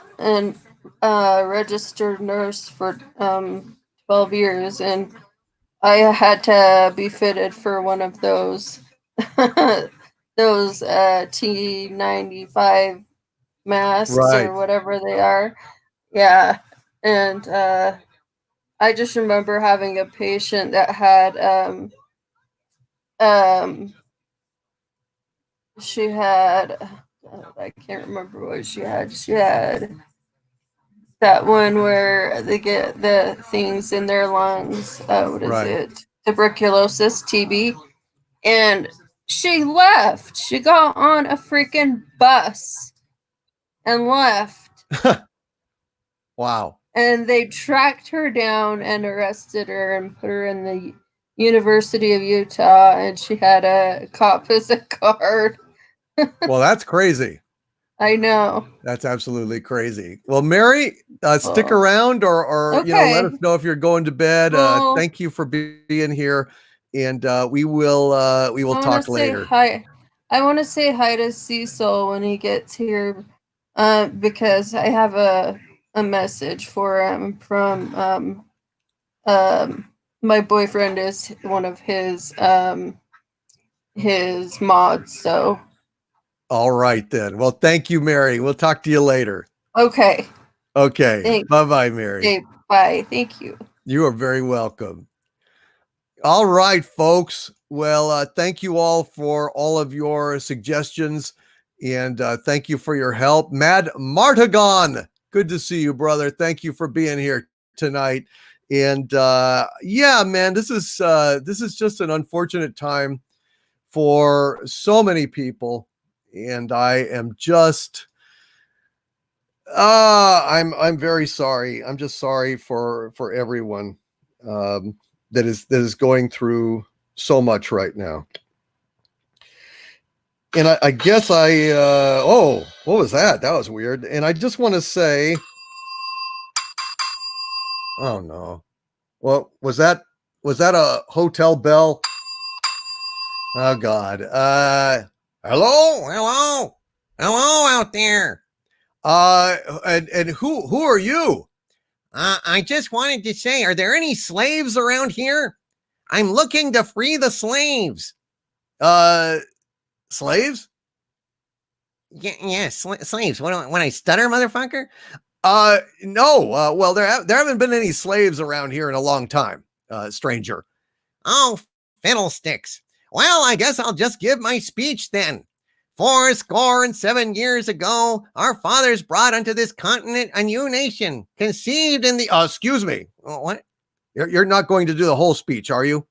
registered nurse for 12 years, and I had to be fitted for one of those those T95 masks or whatever they are. Yeah. And I just remember having a patient that had she had I can't remember what she had. She had that one where they get the things in their lungs. What is it? Tuberculosis, TB. And she left. She got on a freaking bus and left. Wow. And they tracked her down and arrested her and put her in the University of Utah, and she had a cop as a card. Well, that's crazy. I know. That's absolutely crazy. Well, Mary, stick around or let us know if you're going to bed. Thank you for being here, and we will talk later. Hi. I want to say hi to Cecil when he gets here, because I have a message for him from my boyfriend is one of his mods. So. All right, then. Well, thank you, Mary. We'll talk to you later. Okay. Okay. Bye-bye, Mary. Okay, bye. Thank you. You are very welcome. All right, folks. Well, thank you all for all of your suggestions, and thank you for your help. Mad Martagon, good to see you, brother. Thank you for being here tonight. And yeah, man, this is just an unfortunate time for so many people. And I am just, I'm very sorry. I'm just sorry for everyone that is going through so much right now. And I guess oh, what was that? That was weird. And I just want to say, oh no, well, was that a hotel bell? Oh God. Hello out there. And who are you? I just wanted to say, are there any slaves around here? I'm looking to free the slaves. Slaves? Yeah, slaves. When I stutter, motherfucker? No. Well, there haven't been any slaves around here in a long time, stranger. Oh, fiddlesticks. Well, I guess I'll just give my speech then. 7 years ago, our fathers brought unto this continent a new nation, conceived in the... excuse me. What? You're not going to do the whole speech, are you?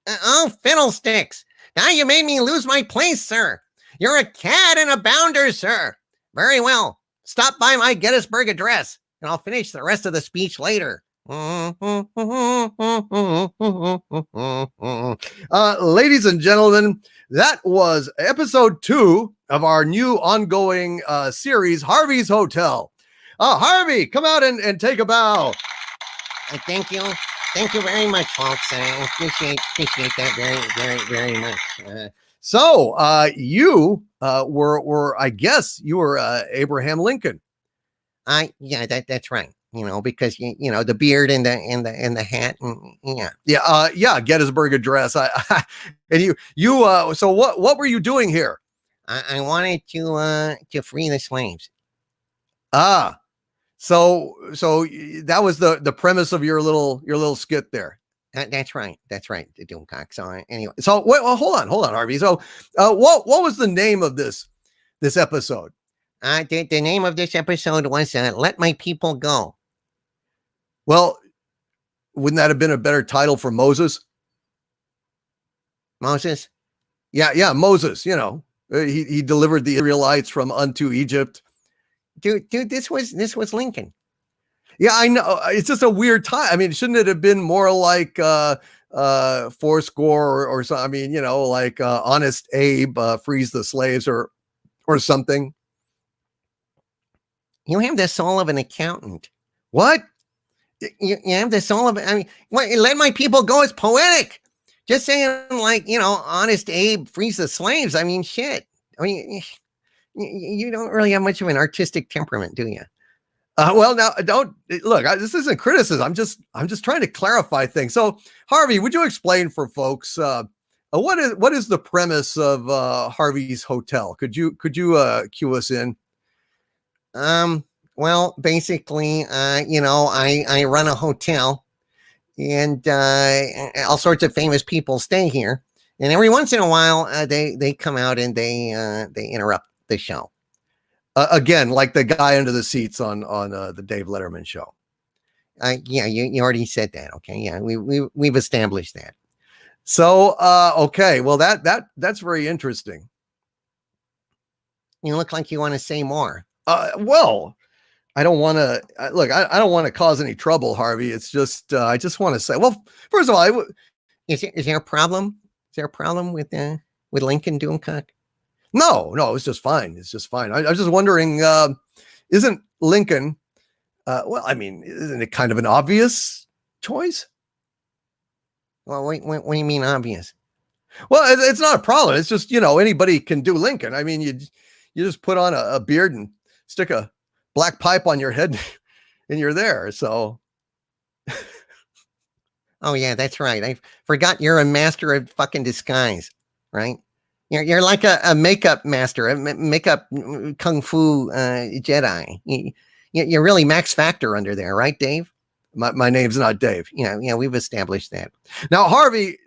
Oh, fiddlesticks. Now you made me lose my place, sir. You're a cad and a bounder, sir. Very well. Stop by my Gettysburg Address, and I'll finish the rest of the speech later. Ladies and gentlemen, that was episode 2 of our new ongoing series, Harvey's Hotel. Harvey, come out and take a bow. Thank you. Thank you very much, folks. I appreciate that very, very, very much. So you were, I guess, you were Abraham Lincoln. Yeah, that's right. Because the beard and the hat, and yeah, Gettysburg Address. And you. So what were you doing here? I wanted to free the slaves. Ah, so that was the premise of your little skit there. That's right. That's right. The Doomcock. So anyway, So wait, well, hold on, Harvey. So, what was the name of this episode? the name of this episode was "Let My People Go." Well, wouldn't that have been a better title for Moses? Moses. Yeah, Moses. You know, he delivered the Israelites from unto Egypt. Dude, this was Lincoln. Yeah, I know. It's just a weird time. I mean, shouldn't it have been more like Fourscore or something? I mean, you know, like Honest Abe frees the slaves or something. You have the soul of an accountant. What? You have the soul of. I mean, let my people go is poetic. Just saying, like, you know, Honest Abe frees the slaves. I mean, shit. I mean, you don't really have much of an artistic temperament, do you? Well, now don't look. This isn't criticism. I'm just trying to clarify things. So, Harvey, would you explain for folks what is the premise of Harvey's Hotel? Could you cue us in? Well, basically, you know, I run a hotel, and all sorts of famous people stay here, and every once in a while, they come out and they interrupt the show. Again, like the guy under the seats on the Dave Letterman show. Yeah, you already said that. Okay, yeah, we've established that. So, okay, well that's very interesting. You look like you want to say more. Well, I don't want to look. I don't want to cause any trouble, Harvey. It's just I just want to say. Well, first of all, is there a problem? Is there a problem with Lincoln Doomcock? No, it's just fine. It's just fine. I was just wondering, isn't Lincoln? Well, I mean, isn't it kind of an obvious choice? Well, what do you mean obvious? Well, it's not a problem. It's just, you know, anybody can do Lincoln. I mean, you just put on a beard and stick a black pipe on your head and you're there. So. Oh yeah, that's right. I forgot you're a master of fucking disguise, right? You're like a makeup master, a makeup kung fu Jedi. You're really Max Factor under there, right, Dave? My name's not Dave. Yeah, we've established that. Now, Harvey,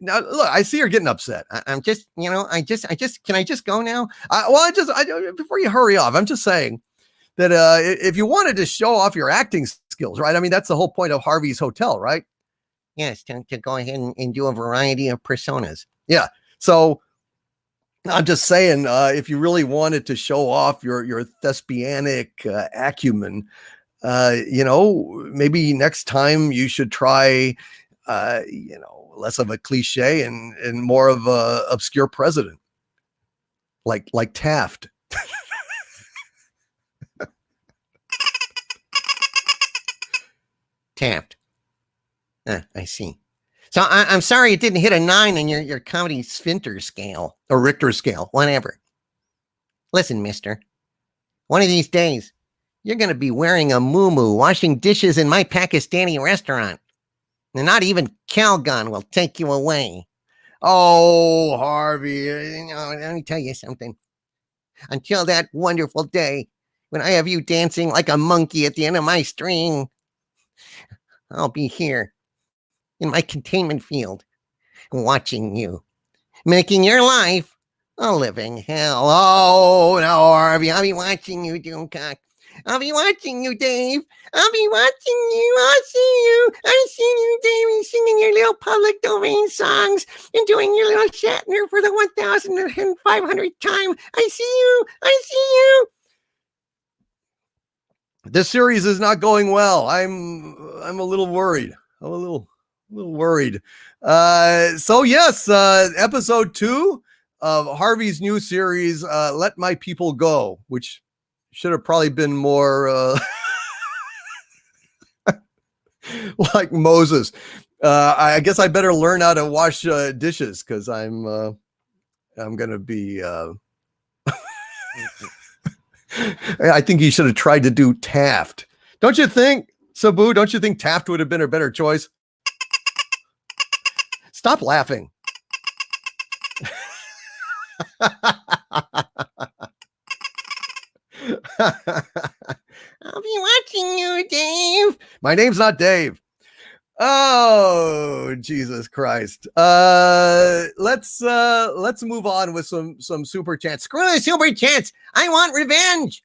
now look, I see you're getting upset. I'm just, you know, can I just go now? Well, before you hurry off, I'm just saying that if you wanted to show off your acting skills, right? I mean, that's the whole point of Harvey's Hotel, right? Yes, to go ahead and do a variety of personas. Yeah. So I'm just saying, if you really wanted to show off your thespianic acumen, you know, maybe next time you should try, you know, less of a cliche and more of a obscure president, like Taft. Taft. I see. So I'm sorry it didn't hit a 9 on your comedy sphincter scale or Richter scale, whatever. Listen, mister, one of these days, you're going to be wearing a muumuu, washing dishes in my Pakistani restaurant. And not even Calgon will take you away. Oh, Harvey. You know, let me tell you something. Until that wonderful day when I have you dancing like a monkey at the end of my string, I'll be here in my containment field, watching you, making your life a living hell. Oh, no, Harvey, I'll be watching you, Doomcock. I'll be watching you, Dave. I'll be watching you. I'll see you. I see you, Davey, singing your little public domain songs and doing your little Shatner for the 1,500th time. I see you. I see you. This series is not going well. I'm a little worried. I'm a little worried. So yes, episode 2 of Harvey's new series, Let My People Go, which should have probably been more like Moses. I guess I better learn how to wash dishes because I'm gonna be. I think he should have tried to do Taft. Don't you think, Sabu? Don't you think Taft would have been a better choice? Stop laughing. watching you, Dave. My name's not Dave. Oh, Jesus Christ. Let's move on with some super chats. Screw the super chats. I want revenge.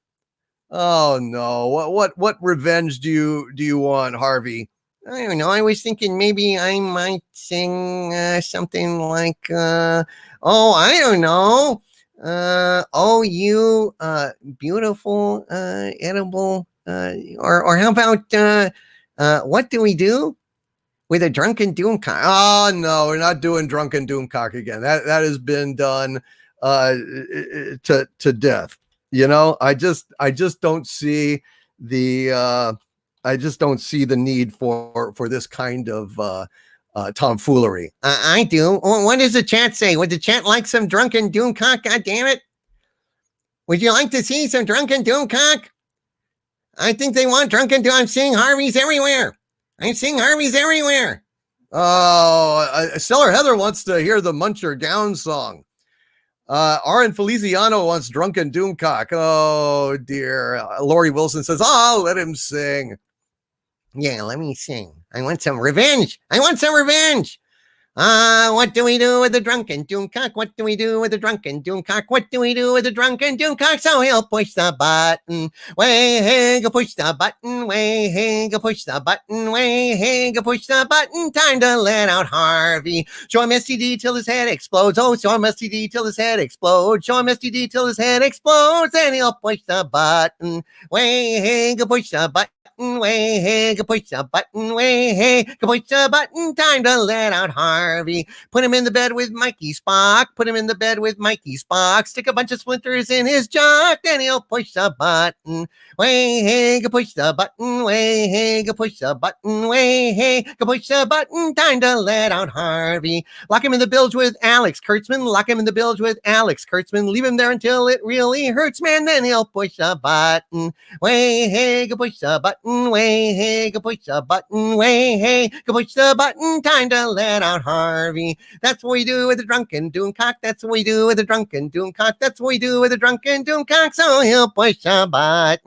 Oh no. What revenge do you want, Harvey? I don't know. I was thinking maybe I might sing something like, I don't know. Oh, you beautiful, edible, or how about, what do we do with a drunken Doomcock? Oh no, we're not doing Drunken Doomcock again. That has been done to death. You know, I just don't see the need for this kind of tomfoolery. I do. What does the chat say? Would the chat like some drunken Doomcock? God damn it! Would you like to see some drunken Doomcock? I think they want drunken Doom. I'm seeing Harveys everywhere. I'm seeing Harveys everywhere. Oh, Stellar Heather wants to hear the Muncher Down song. Aaron Feliciano wants Drunken Doomcock. Oh dear. Lori Wilson says, "Oh, let him sing." Yeah, let me sing. I want some revenge. I want some revenge. What do we do with the drunken Doomcock? What do we do with the drunken Doomcock? What do we do with the drunken Doomcock? So he'll push the button. Way, hey, go push the button. Way, hey, go push the button. Way, hey, go push the button. Time to let out Harvey. Show him STD till his head explodes. Oh, show him STD till his head explodes. Show him STD till his head explodes. And he'll push the button. Way, hey, go push the button. Way, hey, go push the button. Way, hey, go push the button. Time to let out Harvey. Put him in the bed with Mikey Spock. Put him in the bed with Mikey Spock. Stick a bunch of splinters in his jock. Then he'll push the button. Way, hey, go push the button. Way, hey, go push the button. Way, hey, go push the button. Time to let out Harvey. Lock him in the bilge with Alex Kurtzman. Lock him in the bilge with Alex Kurtzman. Leave him there until it really hurts, man. Then he'll push the button. Way, hey, go push the button. Way, hey, go push the button. Way, hey, go push the button. Time to let out Harvey. That's what we do with the drunken Doomcock. That's what we do with the drunken Doomcock. That's what we do with the drunken Doomcock. So he'll push the button.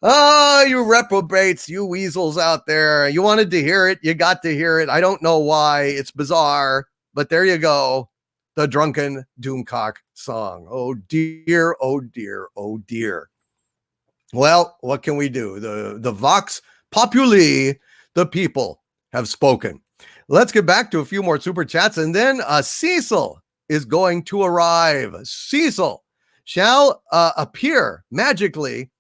Oh, you reprobates, you weasels out there. You wanted to hear it. You got to hear it. I don't know why. It's bizarre, but there you go. The Drunken Doomcock song. Oh dear, oh dear, oh dear. Well, what can we do? The Vox Populi, the people have spoken. Let's get back to a few more super chats, and then Cecil is going to arrive. Cecil shall appear magically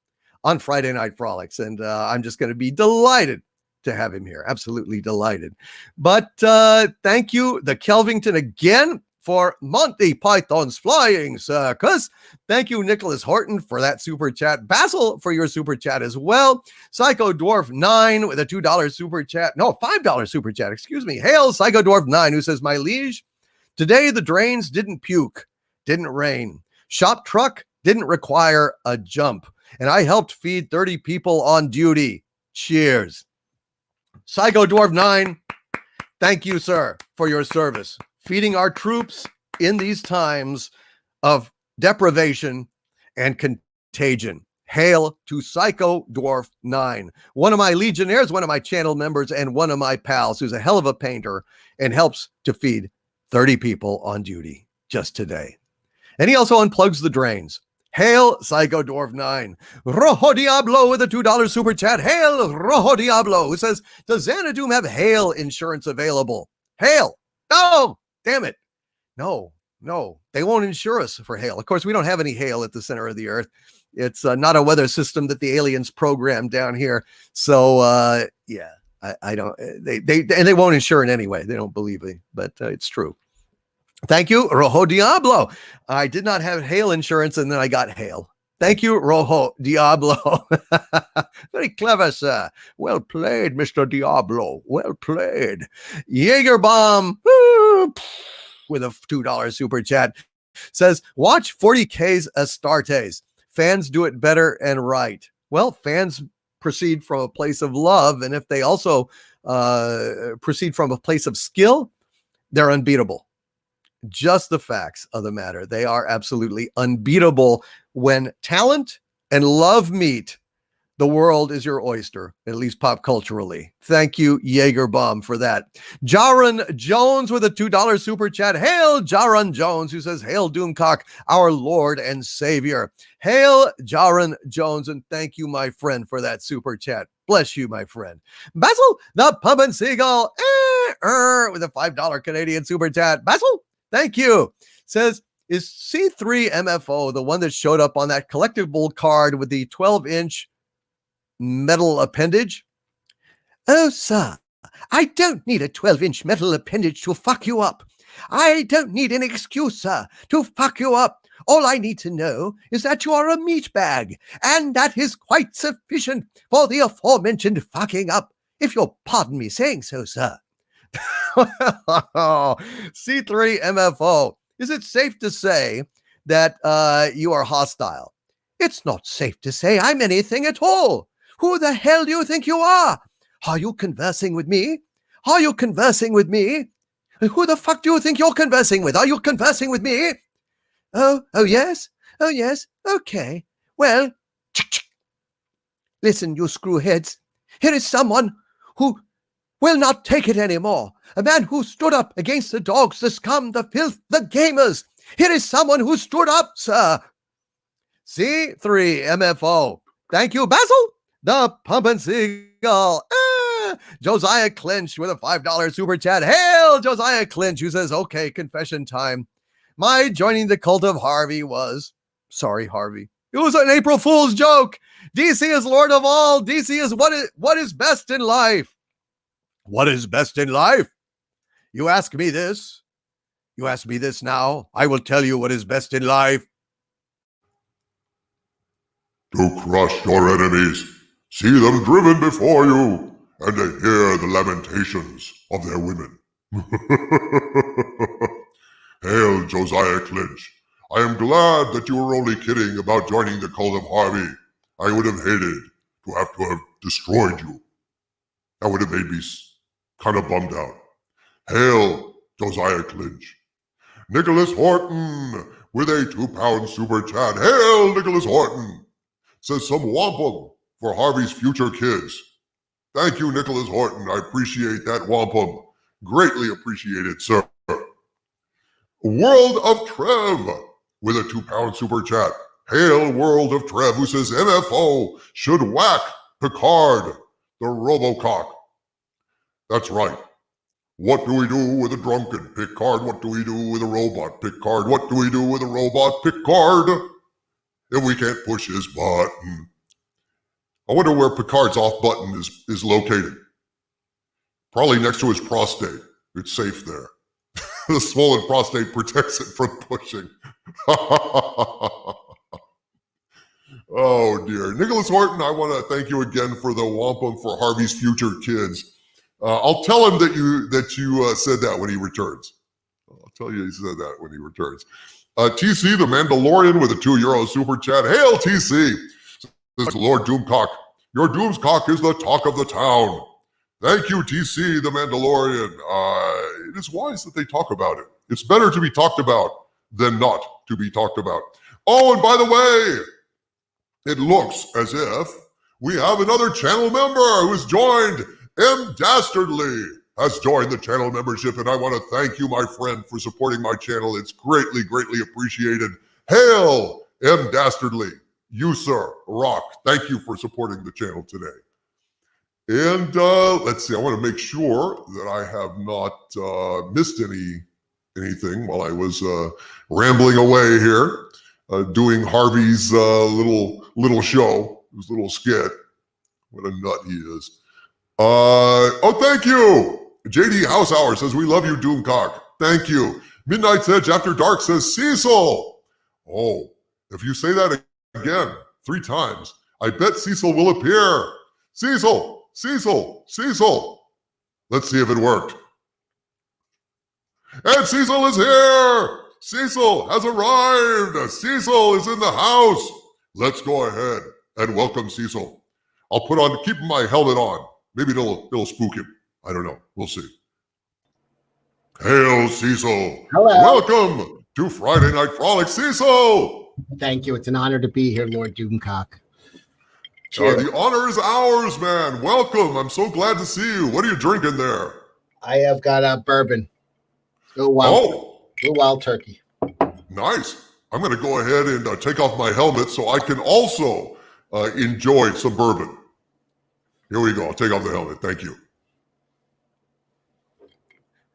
on Friday Night Frolics, and I'm just going to be delighted to have him here. Absolutely delighted. But thank you, the Kelvington, again for Monty Python's Flying Circus. Thank you, Nicholas Horton, for that super chat. Basil, for your super chat as well. Psycho Dwarf 9 with a $2 super chat. No, $5 super chat, excuse me. Hail Psycho Dwarf 9, who says, "My liege, today the drains didn't puke, didn't rain. Shop truck didn't require a jump. And I helped feed 30 people on duty. Cheers." Psycho Dwarf 9, thank you, sir, for your service. Feeding our troops in these times of deprivation and contagion. Hail to Psycho Dwarf 9, one of my legionnaires, one of my channel members, and one of my pals who's a hell of a painter and helps to feed 30 people on duty just today. And he also unplugs the drains. Hail Psycho Dwarf 9. Rojo Diablo with a $2 super chat. Hail Rojo Diablo, who says, "Does Xanadu have hail insurance available?" Hail. No, damn it. No, they won't insure us for hail. Of course, we don't have any hail at the center of the earth. It's not a weather system that the aliens programmed down here. So, yeah, I don't, they won't insure it anyway. They don't believe me, but it's true. Thank you, Rojo Diablo. I did not have hail insurance, and then I got hail. Thank you, Rojo Diablo. Very clever, sir. Well played, Mr. Diablo. Well played. Jaeger Bomb with a $2 super chat says, "Watch 40K's Astartes. Fans do it better and right." Well, fans proceed from a place of love, and if they also proceed from a place of skill, they're unbeatable. Just the facts of the matter. They are absolutely unbeatable when talent and love meat, the world is your oyster, at least pop culturally. Thank you, Jaegerbomb, for that. Jaron Jones with a $2 super chat. Hail Jaron Jones, who says, Hail Doomcock, our Lord and Savior. Hail Jaron Jones, and thank you, my friend, for that super chat. Bless you, my friend. Basil, the Pumpin' Seagull, with a $5 Canadian super chat. Basil, thank you. Says, is C3MFO the one that showed up on that collectible card with the 12-inch metal appendage? Oh, sir, I don't need a 12-inch metal appendage to fuck you up. I don't need an excuse, sir, to fuck you up. All I need to know is that you are a meat bag, and that is quite sufficient for the aforementioned fucking up, if you'll pardon me saying so, sir. C3MFO, is it safe to say that you are hostile? It's not safe to say I'm anything at all. Who the hell do you think you are? Are you conversing with me? Are you conversing with me? Who the fuck do you think you're conversing with? Are you conversing with me? Oh yes? Oh, yes? Okay. Well, listen, you screwheads. Here is someone who will not take it anymore. A man who stood up against the dogs, the scum, the filth, the gamers. Here is someone who stood up, sir. C3MFO. Thank you, Basil, the Pumpin' Seagull. Josiah Clinch with a $5 super chat. Hail, Josiah Clinch, who says, okay, confession time. My joining the cult of Harvey was, sorry, Harvey, it was an April Fool's joke. DC is Lord of all. DC is what is best in life. What is best in life? You ask me this. You ask me this now. I will tell you what is best in life. To crush your enemies, see them driven before you, and to hear the lamentations of their women. Hail, Josiah Clinch. I am glad that you were only kidding about joining the cult of Harvey. I would have hated to have destroyed you. That would have made me kind of bummed out. Hail, Josiah Clinch. Nicholas Horton with a £2 super chat. Hail, Nicholas Horton. Says some wampum for Harvey's future kids. Thank you, Nicholas Horton. I appreciate that wampum. Greatly appreciated, sir. World of Trev with a £2 super chat. Hail, World of Trev, who says MFO should whack Picard, the Robocock. That's right. What do we do with a drunken Picard? What do we do with a robot Picard? What do we do with a robot Picard if we can't push his button? I wonder where Picard's off button is located. Probably next to his prostate. It's safe there. The swollen prostate protects it from pushing. Oh dear. Nicholas Horton, I want to thank you again for the wampum for Harvey's future kids. I'll tell him that you said that when he returns. I'll tell you he said that when he returns. TC, the Mandalorian, with a €2 super chat. Hail, TC. This is Lord Doomcock. Your Doomcock is the talk of the town. Thank you, TC, the Mandalorian. It is wise that they talk about it. It's better to be talked about than not to be talked about. Oh, and by the way, it looks as if we have another channel member who has joined. M. Dastardly has joined the channel membership, and I want to thank you, my friend, for supporting my channel. It's greatly, greatly appreciated. Hail, M. Dastardly. You, sir, rock. Thank you for supporting the channel today. And let's see, I want to make sure that I have not missed anything while I was rambling away here, doing Harvey's little show, his little skit. What a nut he is. Oh, thank you. JD House Hour says, we love you, Doomcock. Thank you. Midnight's Edge After Dark says, Cecil. Oh, if you say that again 3 times, I bet Cecil will appear. Cecil. Cecil, Cecil. Let's see if it worked. And Cecil is here. Cecil has arrived. Cecil is in the house. Let's go ahead and welcome Cecil. I'll keep my helmet on. Maybe it'll spook him. I don't know. We'll see. Hail, Cecil. Hello. Welcome to Friday Night Frolics. Cecil, Thank you. It's an honor to be here, Lord Doomcock. Cheers. The honor is ours, man. Welcome. I'm so glad to see you. What are you drinking there? I have got bourbon. Go wild turkey. Nice. I'm going to go ahead and take off my helmet so I can also enjoy some bourbon. Here we go. I'll take off the helmet. Thank you.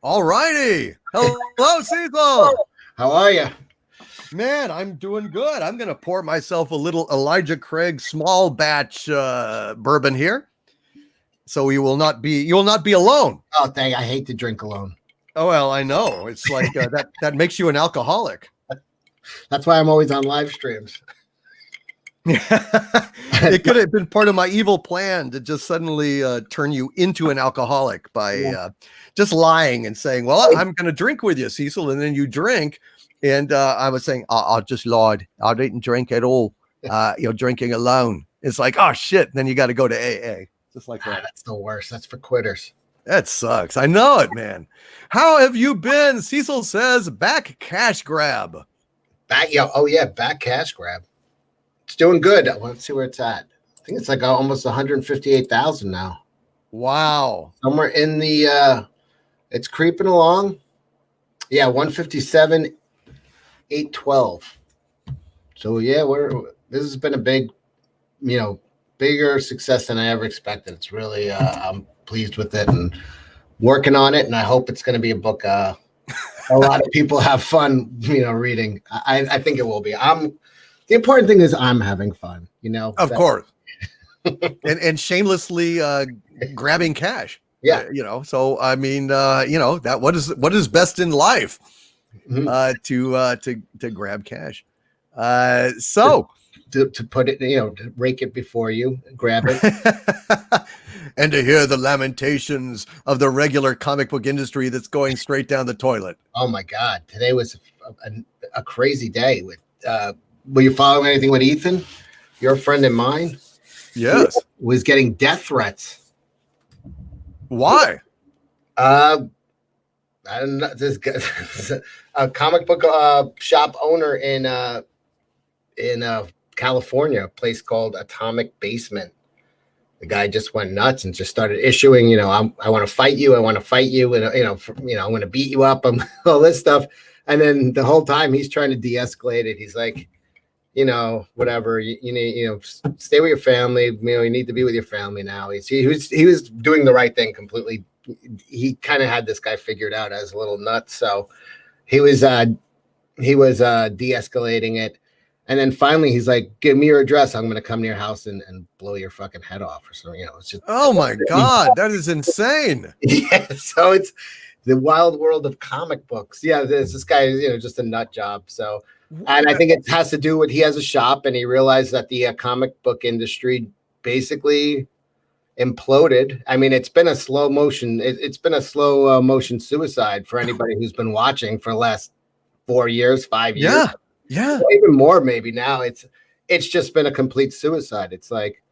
All righty. Hello, Cecil. How are you? Man, I'm doing good. I'm going to pour myself a little Elijah Craig small batch bourbon here. So you will not be alone. Oh, I hate to drink alone. Oh, well, I know. It's like that makes you an alcoholic. That's why I'm always on live streams. It could have been part of my evil plan to just suddenly turn you into an alcoholic by just lying and saying, well, I'm going to drink with you, Cecil. And then you drink. And I was saying, I just lied. I didn't drink at all. You're drinking alone. It's like, oh, shit. Then you got to go to AA. Just like that. That's the worst. That's for quitters. That sucks. I know it, man. How have you been? Cecil says back cash grab. Back cash grab. It's doing good. Let's see where it's at. I think it's like almost 158,000 now. Wow. Somewhere in the it's creeping along. Yeah, 157, 812. So yeah, this has been a big, bigger success than I ever expected. It's really I'm pleased with it and working on it, and I hope it's going to be a book a lot of people have fun, reading. I think it will be. The important thing is I'm having fun, Of course. and shamelessly grabbing cash. Yeah. So I mean, that what is best in life to grab cash. So to put it, to rake it before you, grab it. And to hear the lamentations of the regular comic book industry that's going straight down the toilet. Oh my God. Today was a crazy day. Were you following anything with Ethan? Your friend and mine? Yes. He was getting death threats. Why? I don't know. This guy, a comic book shop owner in California, a place called Atomic Basement. The guy just went nuts and just started issuing, I want to fight you. I want to fight you. And, I'm going to beat you up. All this stuff. And then the whole time he's trying to de-escalate it. He's like, whatever, you need, stay with your family. You need to be with your family now. He was doing the right thing completely. He kind of had this guy figured out as a little nuts. So he was de-escalating it. And then finally he's like, give me your address. I'm going to come to your house and blow your fucking head off or something. It's just, oh my God, that is insane. Yeah. So it's the wild world of comic books. Yeah. This guy is, just a nut job. So, and I think it has to do with, he has a shop and he realized that the comic book industry basically imploded. I mean, it's been a slow motion. It's been a slow motion suicide for anybody who's been watching for the last 4 years, 5 years. Yeah. Or even more maybe now. It's just been a complete suicide. It's like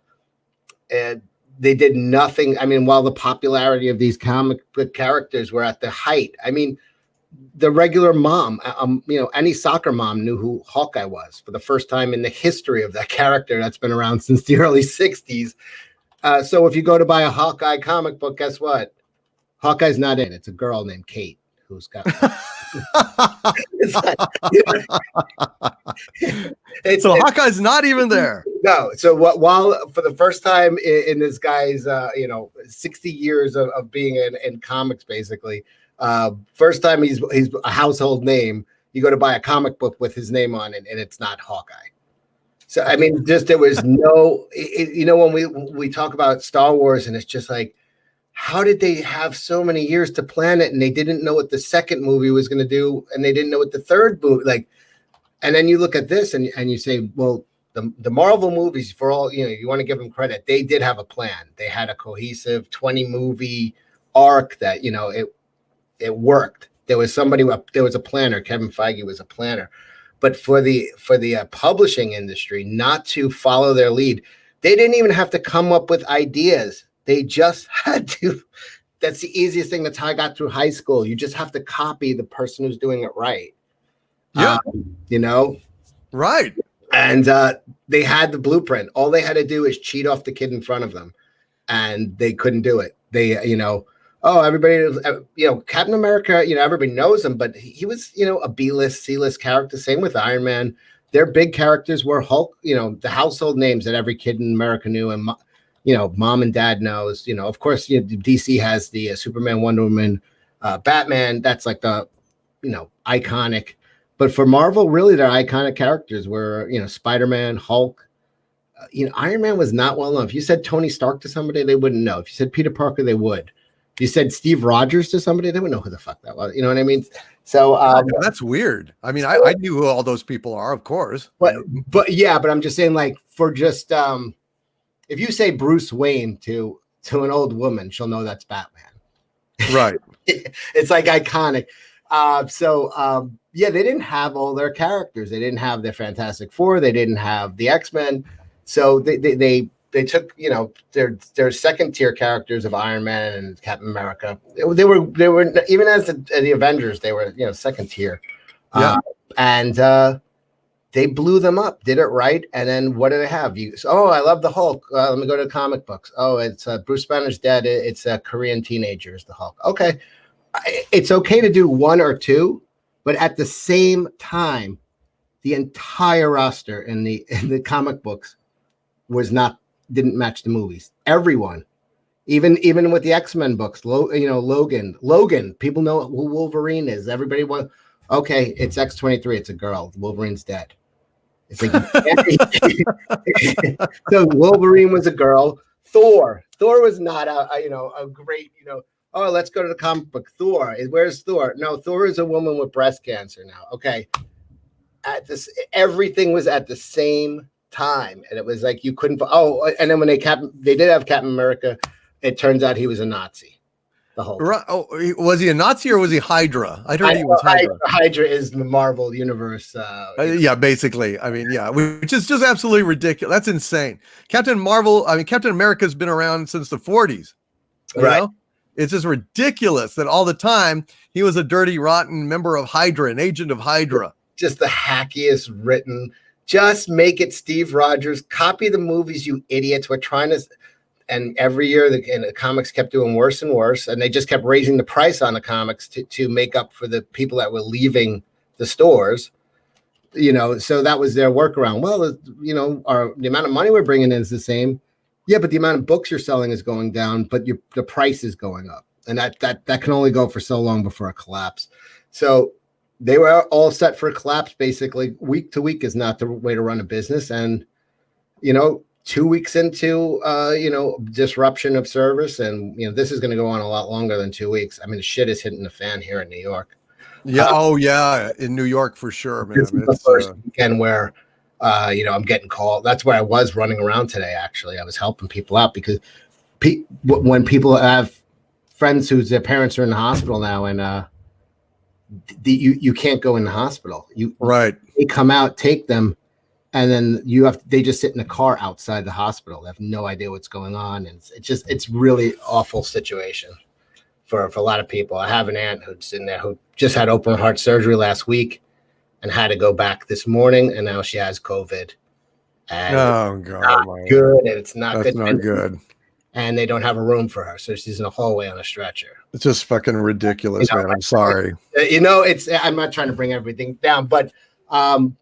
they did nothing. I mean, while the popularity of these comic book characters were at the height, I mean, the regular mom, any soccer mom knew who Hawkeye was for the first time in the history of that character that's been around since the early 60s. So if you go to buy a Hawkeye comic book, guess what? Hawkeye's not in it. It's a girl named Kate who's got. So Hawkeye's not even there. No. So while for the first time in this guy's 60 years of being in comics, basically, first time he's a household name. You go to buy a comic book with his name on it, and it's not Hawkeye. So I mean, just there was no, when we talk about Star Wars, and it's just like, how did they have so many years to plan it, and they didn't know what the second movie was going to do, and they didn't know what the third movie like. And then you look at this, and you say, well, the Marvel movies, for all you want to give them credit, they did have a plan. They had a cohesive 20 movie arc that it worked. There was a planner. Kevin Feige was a planner. But for the publishing industry not to follow their lead, they didn't even have to come up with ideas. They just had to. That's the easiest thing. That's how I got through high school. You just have to copy the person who's doing it right. Yeah. Right. And they had the blueprint. All they had to do is cheat off the kid in front of them, and they couldn't do it. They, everybody, Captain America, everybody knows him, but he was, a B-list, C-list character. Same with Iron Man. Their big characters were Hulk, the household names that every kid in America knew, and mom and dad knows. Of course, DC has the Superman, Wonder Woman, Batman. That's like the, iconic. But for Marvel, really, their iconic characters were, Spider-Man, Hulk. Iron Man was not well known. If you said Tony Stark to somebody, they wouldn't know. If you said Peter Parker, they would. If you said Steve Rogers to somebody, they wouldn't know who the fuck that was. You know what I mean? So that's weird. I mean, I knew who all those people are, of course. But I'm just saying, like, for just if you say Bruce Wayne to an old woman, she'll know that's Batman. Right. It's like iconic. They didn't have all their characters. They didn't have their Fantastic Four. They didn't have the X-Men. So they took, their second tier characters of Iron Man and Captain America. They were even as the Avengers, they were, second tier. Yeah. They blew them up, did it right. And then what do they have? I love the Hulk. Let me go to the comic books. Oh, it's Bruce Banner's dead. It's a Korean teenager is the Hulk. Okay. It's okay to do one or two, but at the same time, the entire roster in the comic books didn't match the movies. Everyone, even with the X-Men books, Logan, people know who Wolverine is. Everybody wants, okay, it's X-23, it's a girl. Wolverine's dead. It's like, so Wolverine was a girl. Thor was not a great, oh, let's go to the comic book. Thor. Where's Thor? No, Thor is a woman with breast cancer now. Okay. Everything was at the same time. And it was like you couldn't. Oh, and then when they did have Captain America, it turns out he was a Nazi. The whole time. Right. Oh, was he a Nazi or was he Hydra? I heard he was Hydra. Hydra is the Marvel universe. Yeah, basically. I mean, yeah, which is just absolutely ridiculous. That's insane. Captain America's been around since the 40s. Right. Know? It's just ridiculous that all the time he was a dirty, rotten member of Hydra, an agent of Hydra. Just the hackiest written. Just make it Steve Rogers. Copy the movies, you idiots. We're trying to. And every year the comics kept doing worse and worse. And they just kept raising the price on the comics to make up for the people that were leaving the stores. So that was their workaround. Well, the amount of money we're bringing in is the same. Yeah, but the amount of books you're selling is going down, but the price is going up. And that can only go for so long before a collapse. So they were all set for a collapse, basically. Week to week is not the way to run a business. And, 2 weeks into, disruption of service. And, this is going to go on a lot longer than 2 weeks. I mean, the shit is hitting the fan here in New York. Yeah. In New York, for sure, man. This is the first weekend where, I'm getting called. That's where I was running around today, actually. I was helping people out because when people have friends their parents are in the hospital now and you can't go in the hospital. They come out, take them, and then they just sit in a car outside the hospital. They have no idea what's going on. And it's really awful situation for a lot of people. I have an aunt who's in there who just had open heart surgery last week and had to go back this morning. And now she has COVID. And God, not good. And it's not That's good. not good. And they don't have a room for her. So she's in a hallway on a stretcher. It's just fucking ridiculous, man. I'm sorry. I'm not trying to bring everything down, but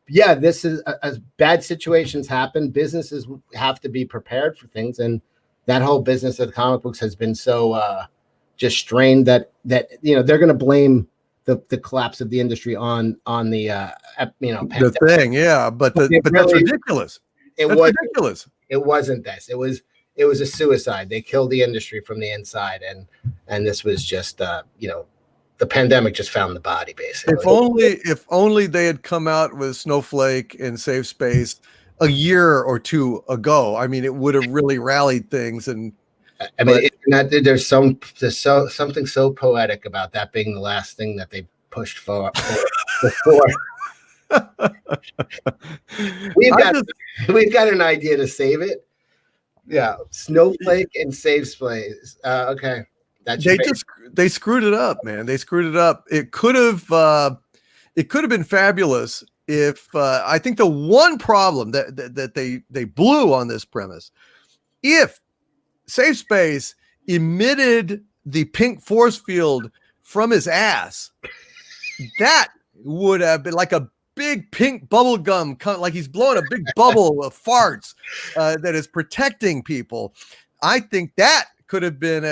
this is as bad situations happen, businesses have to be prepared for things. And that whole business of the comic books has been so just strained that they're going to blame the collapse of the industry on the pandemic. The thing. Yeah. But that's ridiculous. Ridiculous. It wasn't this. It was a suicide. They killed the industry from the inside. And this was just, the pandemic just found the body, basically. If only they had come out with Snowflake and Save Space a year or two ago. I mean, it would have really rallied things. And there's something so poetic about that being the last thing that they pushed for before. We've got an idea to save it. Yeah, Snowflake and Save Space. Okay. They screwed it up, man. They screwed it up. It could have been fabulous I think the one problem that they blew on this premise, if Safe Space emitted the pink force field from his ass, that would have been like a big pink bubble gum, like he's blowing a big bubble of farts that is protecting people. I think that could have been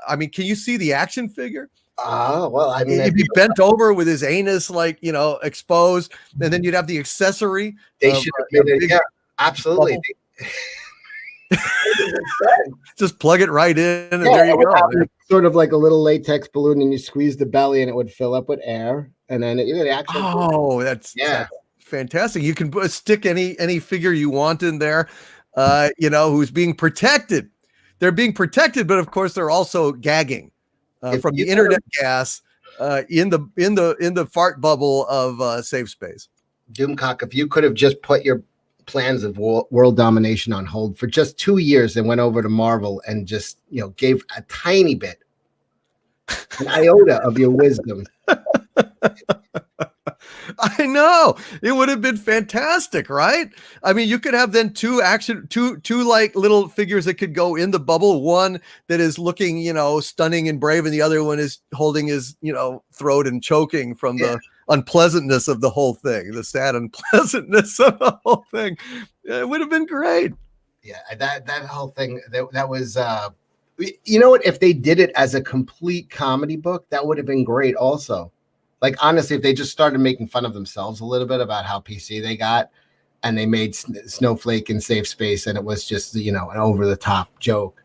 I mean, can you see the action figure? Well, I mean, He'd be bent over with his anus, like, exposed, and then you'd have the accessory. they should have made it. Yeah, absolutely. Just plug it right in, and there you go. Sort of like a little latex balloon, and you squeeze the belly, and it would fill up with air, and then the actual. That's fantastic. You can stick any figure you want in there, who's being protected. They're being protected, but of course they're also gagging from the internet gas in the fart bubble of Safe Space. Doomcock, if you could have just put your plans of world domination on hold for just 2 years and went over to Marvel and just gave a tiny bit, an iota of your wisdom. I know, it would have been fantastic, right? I mean, you could have then two like little figures that could go in the bubble. One that is looking, stunning and brave, and the other one is holding his, throat and choking from the unpleasantness of the whole thing, the sad unpleasantness of the whole thing. It would have been great. Yeah, that whole thing, that was you know what, if they did it as a complete comedy book, that would have been great also. Like, honestly, if they just started making fun of themselves a little bit about how PC they got, and they made Snowflake in Safe Space, and it was just, an over-the-top joke.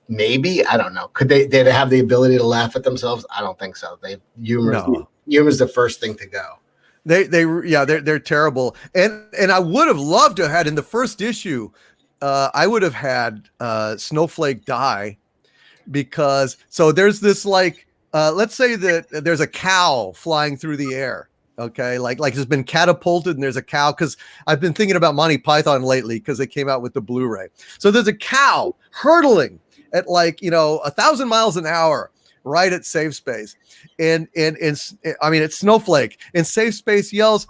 Maybe, I don't know. Could they have the ability to laugh at themselves? I don't think so. Humor's the first thing to go. They're terrible. And I would have loved to have had in the first issue, I would have had Snowflake die, because there's this let's say that there's a cow flying through the air. Okay. Like it's been catapulted and there's a cow, because I've been thinking about Monty Python lately because they came out with the Blu-ray. So there's a cow hurtling at 1,000 miles an hour right at Safe Space. And I mean, it's Snowflake, and Safe Space yells,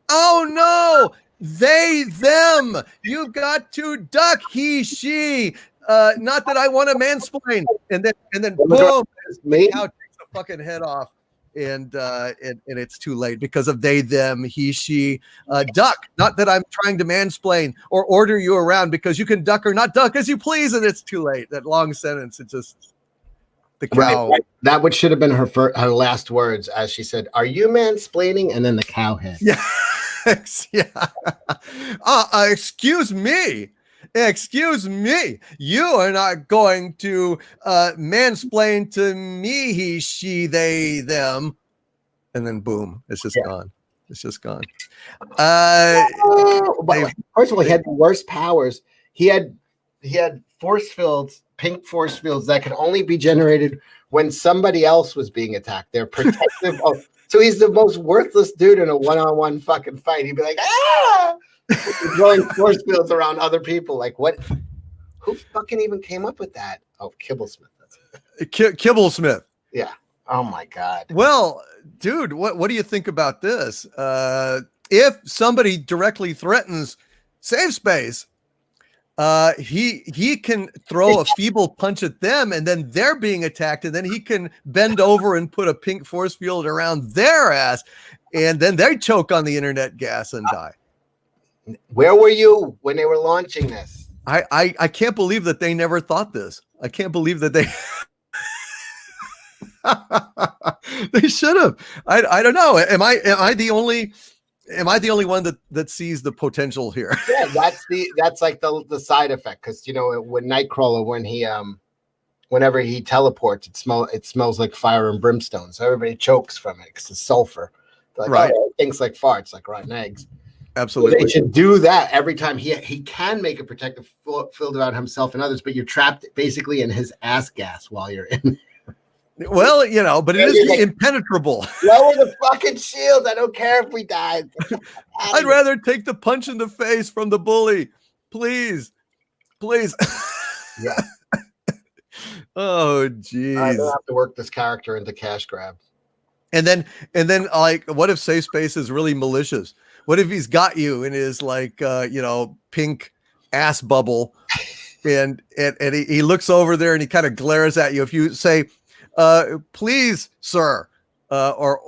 "Oh no, they, them, you got to duck, he, she. Not that I want to mansplain." And then boom, the cow takes the fucking head off, and it's too late because of they, them, he, she. Duck, not that I'm trying to mansplain or order you around, because you can duck or not duck as you please, and it's too late. That long sentence, it just, the cow. Right. That should have been her last words, as she said, "Are you mansplaining?" And then the cow hit. Yeah. Yeah. Excuse me, you are not going to mansplain to me, he, she, they, them. And then boom, it's just gone. It's just gone. But first of all, he had the worst powers. He had force fields, pink force fields that could only be generated when somebody else was being attacked. They're protective of. So he's the most worthless dude in a one-on-one fucking fight. He'd be like, "Ah!" Throwing force fields around other people. Like, what? Who fucking even came up with that? Oh, Kibblesmith. That's it. Kibblesmith. Yeah. Oh my God. Well, dude, what do you think about this? If somebody directly threatens Safe Space, he can throw a feeble punch at them, and then they're being attacked, and then he can bend over and put a pink force field around their ass, and then they choke on the internet gas and die. Where were you when they were launching this? I can't believe that they never thought this. I can't believe that they they should have. I don't know. Am I the only one that sees the potential here? Yeah, that's like the side effect, because when Nightcrawler, when he whenever he teleports, it smells like fire and brimstone, so everybody chokes from it because it's sulfur. Like, right. Oh, it stinks like farts, like rotten eggs. Absolutely. So they should do that every time. He can make a protective field around himself and others, but you're trapped basically in his ass gas while you're in. Well, but it is impenetrable. Lower the fucking shield. I don't care if we die. I'd rather take the punch in the face from the bully. Please. Yeah. Oh, geez. I don't have to work this character into cash grab. And then, like, what if Safe Space is really malicious? What if he's got you in his like pink ass bubble, and he looks over there and he kind of glares at you. If you say, please, sir, or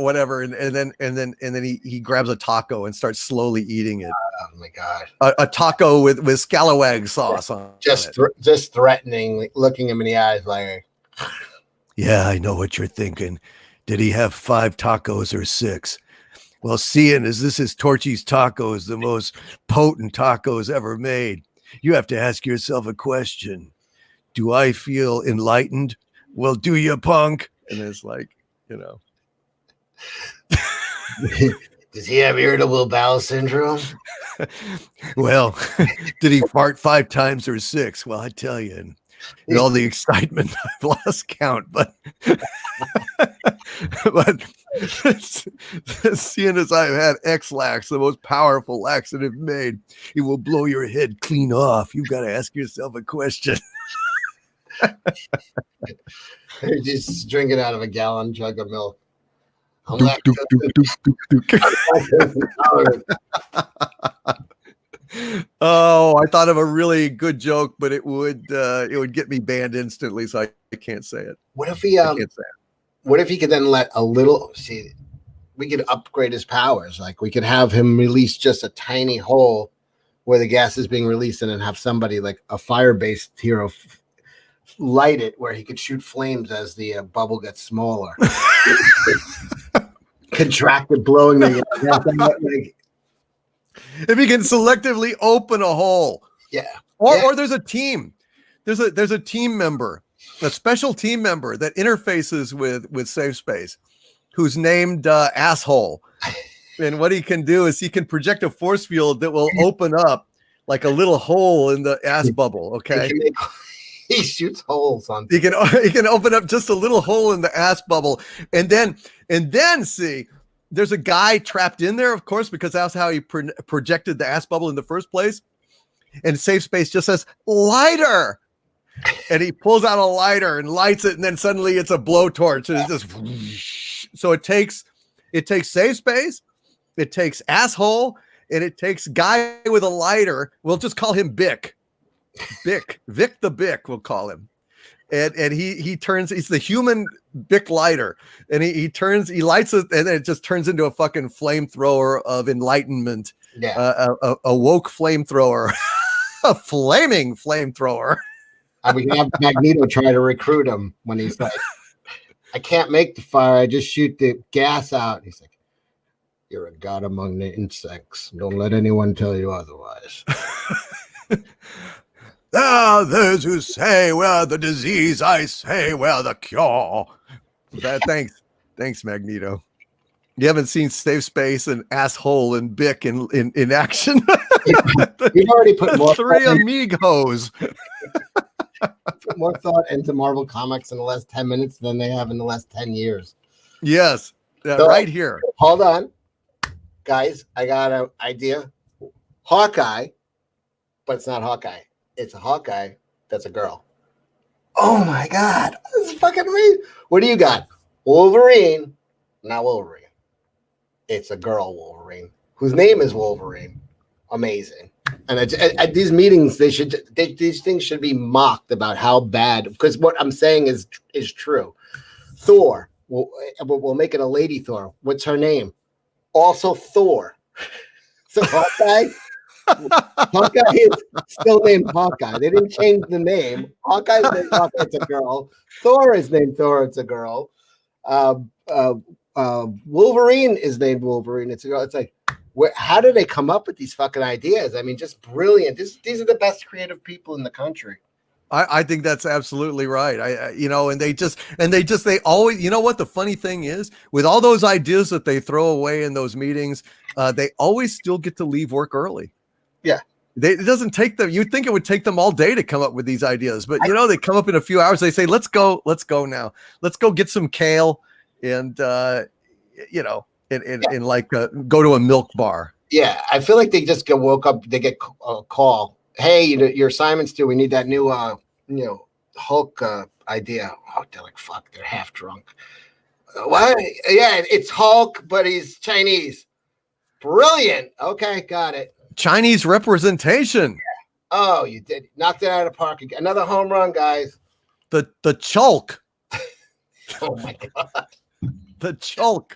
whatever, and then he grabs a taco and starts slowly eating it. Oh my god! A taco with scalawag sauce on just it. Just threatening, like, looking him in the eyes, like, Yeah, I know what you're thinking. Did he have 5 tacos or 6? Well, seeing as this is Torchy's Tacos, the most potent tacos ever made, you have to ask yourself a question. Do I feel enlightened? Well, do you, punk? And it's like, does he have irritable bowel syndrome? Well, did he fart 5 times or 6? Well, I tell you, in all the excitement, I've lost count, but seeing as I've had X-Lax, the most powerful laxative made, it will blow your head clean off. You've got to ask yourself a question. They're just drinking out of a gallon jug of milk. I'm Oh, I thought of a really good joke, but it would get me banned instantly, so I can't say it. What if he what if he could then let a little we could upgrade his powers, like we could have him release just a tiny hole where the gas is being released, and then have somebody like a fire-based hero light it where he could shoot flames as the bubble gets smaller. Contracted, blowing the like, if he can selectively open a hole. Yeah. Or there's a team. There's a team member, a special team member that interfaces with Safe Space, who's named Asshole. And what he can do is he can project a force field that will open up like a little hole in the ass bubble. Okay. He shoots holes on. He can open up just a little hole in the ass bubble, and then see, there's a guy trapped in there, of course, because that's how he projected the ass bubble in the first place. And Safe Space just says lighter, and he pulls out a lighter and lights it, and then suddenly it's a blowtorch, and it's just whoosh. So it takes Safe Space, it takes asshole, and it takes guy with a lighter. We'll just call him Vic the Bic, we'll call him. And he turns, he's the human Bic lighter, and he lights it, and then it just turns into a fucking flamethrower of enlightenment. Yeah. A woke flamethrower, a flaming flamethrower. We can have Magneto try to recruit him when he's like, I can't make the fire, I just shoot the gas out. He's like, you're a god among the insects. Don't let anyone tell you otherwise. Those who say we're the disease, I say we're the cure. Thanks, Magneto. You haven't seen Safe Space and Asshole and Bic in action. You've already put more three amigos. Put more thought into Marvel Comics in the last 10 minutes than they have in the last 10 years. Yes, So, right here. Hold on, guys. I got an idea. Hawkeye, but it's not Hawkeye. It's a Hawkeye that's a girl. Oh my god, this is fucking amazing. What do you got? Wolverine, not Wolverine. It's a girl Wolverine whose name is Wolverine. Amazing. And at these meetings, these things should be mocked about how bad. Because what I'm saying is true. Thor. We'll make it a lady Thor. What's her name? Also Thor. So Hawkeye. Hawkeye is still named Hawkeye. They didn't change the name. Hawkeye's named Hawkeye, it's a girl. Thor is named Thor, it's a girl. Wolverine is named Wolverine, it's a girl. It's like, how do they come up with these fucking ideas? I mean, just brilliant. These are the best creative people in the country. I think that's absolutely right. They always, you know what the funny thing is, with all those ideas that they throw away in those meetings, they always still get to leave work early. Yeah. It doesn't take them. You'd think it would take them all day to come up with these ideas, but they come up in a few hours. They say, let's go now. Let's go get some kale and, go to a milk bar. Yeah. I feel like they just woke up, they get a call. Hey, your assignments due. We need that new, Hulk idea. Oh, they're like, fuck, they're half drunk. What? Yeah, it's Hulk, but he's Chinese. Brilliant. Okay, got it. Chinese representation. Oh, you did. Knocked it out of the park again. Another home run, guys. The Chulk. Oh my god. The Chulk.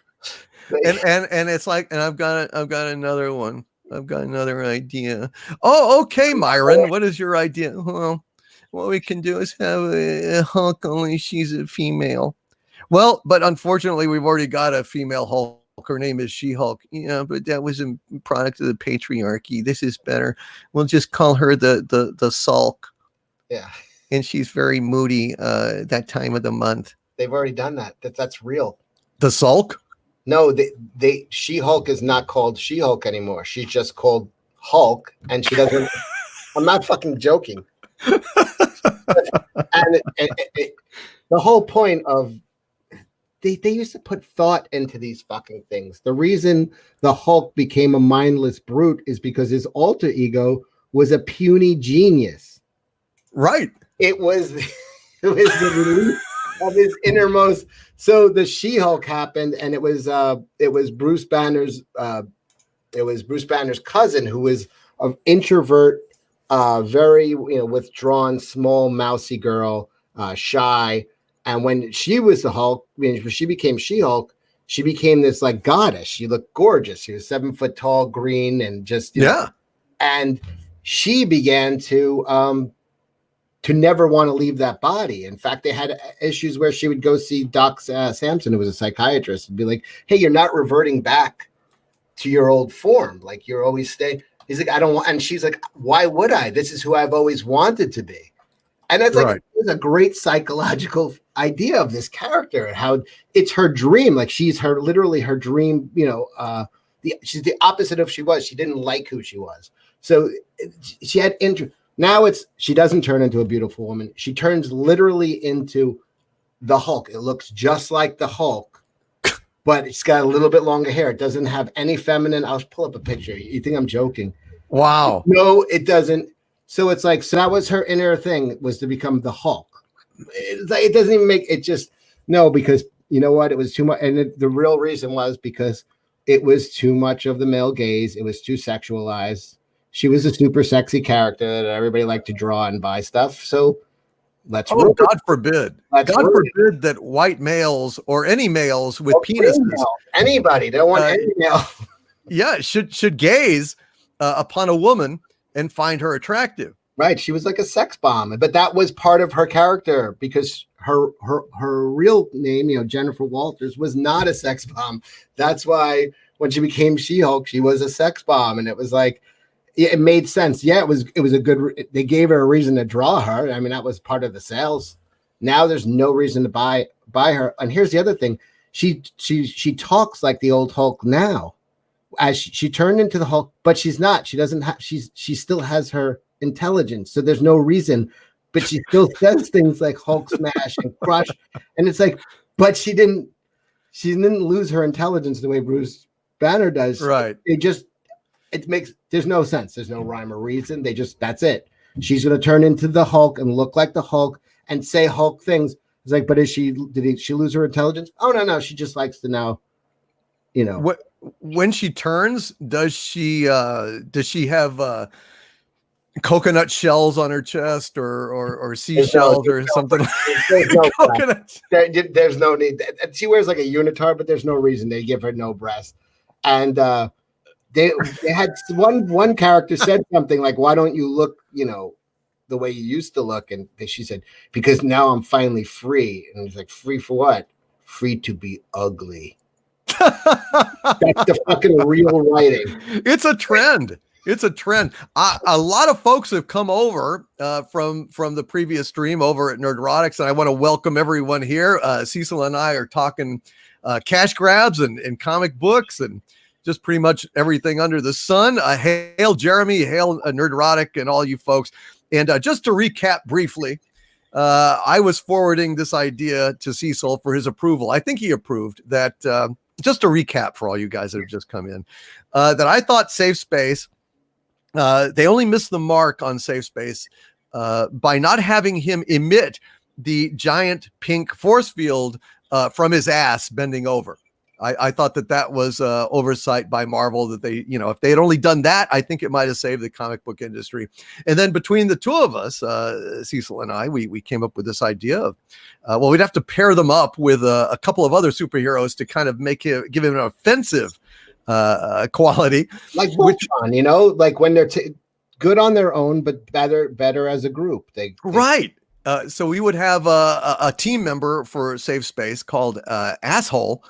And it's like, and I've got another one. I've got another idea. Oh, okay, Myron. What is your idea? Well, what we can do is have a Hulk, only she's a female. Well, but unfortunately, we've already got a female Hulk. Her name is She-Hulk. Yeah, but that was a product of the patriarchy. This is better. We'll just call her the Sulk. Yeah. And she's very moody that time of the month. They've already done that. That's real. The Sulk? No, She-Hulk is not called She-Hulk anymore. She's just called Hulk, and she doesn't. I'm not fucking joking. And the whole point of they used to put thought into these fucking things. The reason the Hulk became a mindless brute is because his alter ego was a puny genius. Right. It was the release of his innermost. So the She-Hulk happened, and it was Bruce Banner's cousin, who was an introvert, very withdrawn, small, mousy girl, shy. And when she was the Hulk, when she became She-Hulk, she became this like goddess. She looked gorgeous. She was 7 foot tall, green, and just know. And she began to never want to leave that body. In fact, they had issues where she would go see Doc Samson, who was a psychiatrist, and be like, "Hey, you're not reverting back to your old form. Like you're always staying." He's like, "I don't want," and she's like, "Why would I? This is who I've always wanted to be." And that's like, it's a great psychological idea of this character and how it's her dream. Like she's literally her dream, she's the opposite of she was. She didn't like who she was. So she had now she doesn't turn into a beautiful woman. She turns literally into the Hulk. It looks just like the Hulk, but it's got a little bit longer hair. It doesn't have any feminine. I'll pull up a picture. You think I'm joking? Wow. No, it doesn't. So it's like, so that was her inner thing, was to become the Hulk. It doesn't even make it just, no, because you know what? It was too much. And the real reason was because it was too much of the male gaze. It was too sexualized. She was a super sexy character that everybody liked to draw and buy stuff. So let's God forbid. God forbid that white males or any males with penises. Anybody. They don't want any male. Yeah, should gaze upon a woman and find her attractive. Right. She was like a sex bomb, but that was part of her character because her real name, Jennifer Walters, was not a sex bomb. That's why when she became She-Hulk, she was a sex bomb. And it was like, it made sense. Yeah, it was a good, they gave her a reason to draw her. I mean, that was part of the sales. Now there's no reason to buy her. And here's the other thing. She talks like the old Hulk now. As she turned into the Hulk, but she's not. She doesn't have. She still has her intelligence, so there's no reason. But she still says things like Hulk smash and crush, and it's like, but she didn't lose her intelligence the way Bruce Banner does. Right. There's no sense. There's no rhyme or reason. That's it. She's going to turn into the Hulk and look like the Hulk and say Hulk things. It's like, but did she lose her intelligence? Oh no, she just likes to now, What? When she turns, does she have coconut shells on her chest or seashells or something? There's no need. She wears like a unitard, but there's no reason they give her no breast. And they had one character said something like, "Why don't you look, the way you used to look?" And she said, "Because now I'm finally free." And he's like, "Free for what?" "Free to be ugly." That's the fucking real writing. It's a trend. A lot of folks have come over from the previous stream over at Nerdrotics, and I want to welcome everyone here. Cecil and I are talking cash grabs and comic books and just pretty much everything under the sun. Hail Jeremy, hail Nerdrotic, and all you folks. And just to recap briefly, I was forwarding this idea to Cecil for his approval. I think he approved that. Just to recap for all you guys that have just come in, that I thought Safe Space, they only missed the mark on Safe Space by not having him emit the giant pink force field from his ass bending over. I thought that was oversight by Marvel, that they, if they had only done that, I think it might have saved the comic book industry. And then between the two of us, Cecil and I, we came up with this idea of, well, we'd have to pair them up with a couple of other superheroes to kind of give him an offensive quality. Like Voltron, like when they're good on their own, but better as a group. Right. So we would have a team member for Safe Space called Asshole,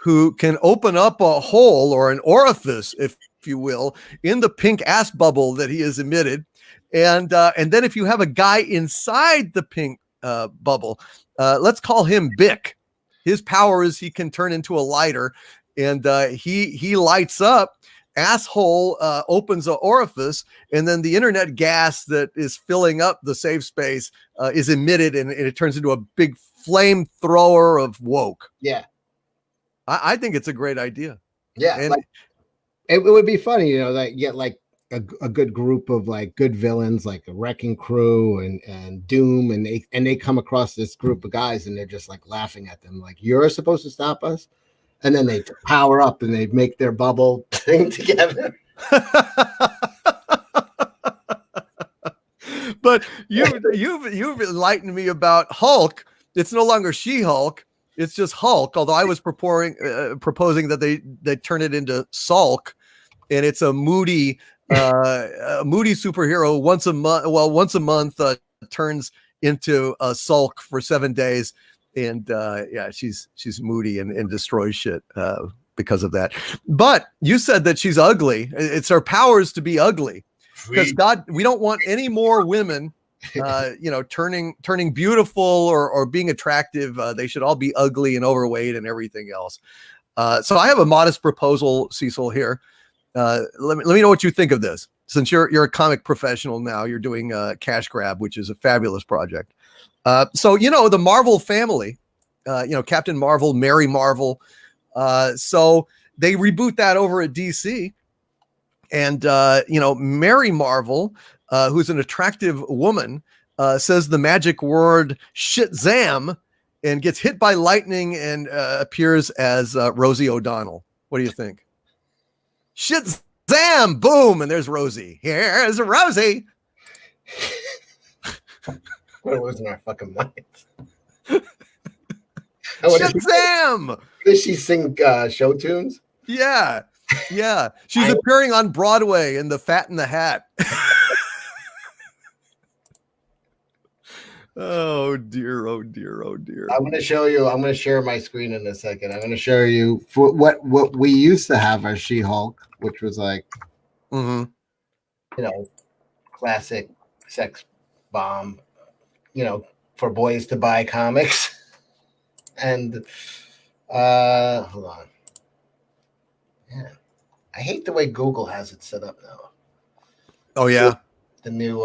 who can open up a hole or an orifice, if you will, in the pink ass bubble that he has emitted. And then if you have a guy inside the pink bubble, let's call him Bick. His power is he can turn into a lighter, and he lights up. Asshole opens an orifice, and then the internet gas that is filling up the safe space is emitted, and it turns into a big flamethrower of woke. Yeah. I think it's a great idea. Yeah. And it would be funny, that get like a good group of like good villains, like a Wrecking Crew and Doom, and they come across this group of guys and they're just like laughing at them, like, you're supposed to stop us. And then they power up and they make their bubble thing together. But you've enlightened me about Hulk. It's no longer She-Hulk. It's just Hulk. Although I was proposing that they turn it into Sulk, and it's a moody superhero. Once a month turns into a Sulk for 7 days. And she's moody and destroys shit because of that. But you said that she's ugly. It's her powers to be ugly, because God, we don't want any more women, turning beautiful or being attractive. They should all be ugly and overweight and everything else. So I have a modest proposal, Cecil, here. Let me know what you think of this. Since you're a comic professional now, you're doing Cash Grab, which is a fabulous project. So, the Marvel family, Captain Marvel, Mary Marvel. So they reboot that over at DC, and, Mary Marvel, who's an attractive woman, says the magic word Shitzam and gets hit by lightning and appears as Rosie O'Donnell. What do you think? Shitzam, boom. And there's Rosie. Here's Rosie. What was in our fucking minds? Shazam! Does she sing show tunes? Yeah. She's appearing on Broadway in The Fat and the Hat. Oh dear. I'm going to show you. I'm going to share my screen in a second. I'm going to show you for what we used to have as She-Hulk, which was like, classic sex bomb. For boys to buy comics. And hold on. Yeah. I hate the way Google has it set up now. Oh yeah. The new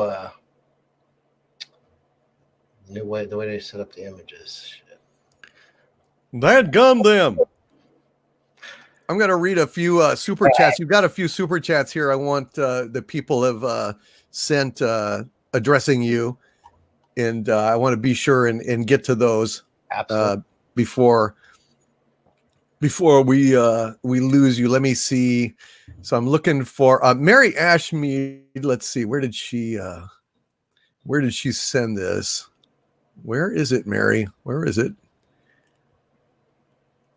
way they set up the images. Shit. That gum them. I'm gonna read a few super chats. You've got a few super chats here. I want the people have sent addressing you. And I want to be sure and get to those before we lose you. Let me see. So I'm looking for Mary Ashme. Let's see. Where did she send this? Where is it, Mary? Where is it?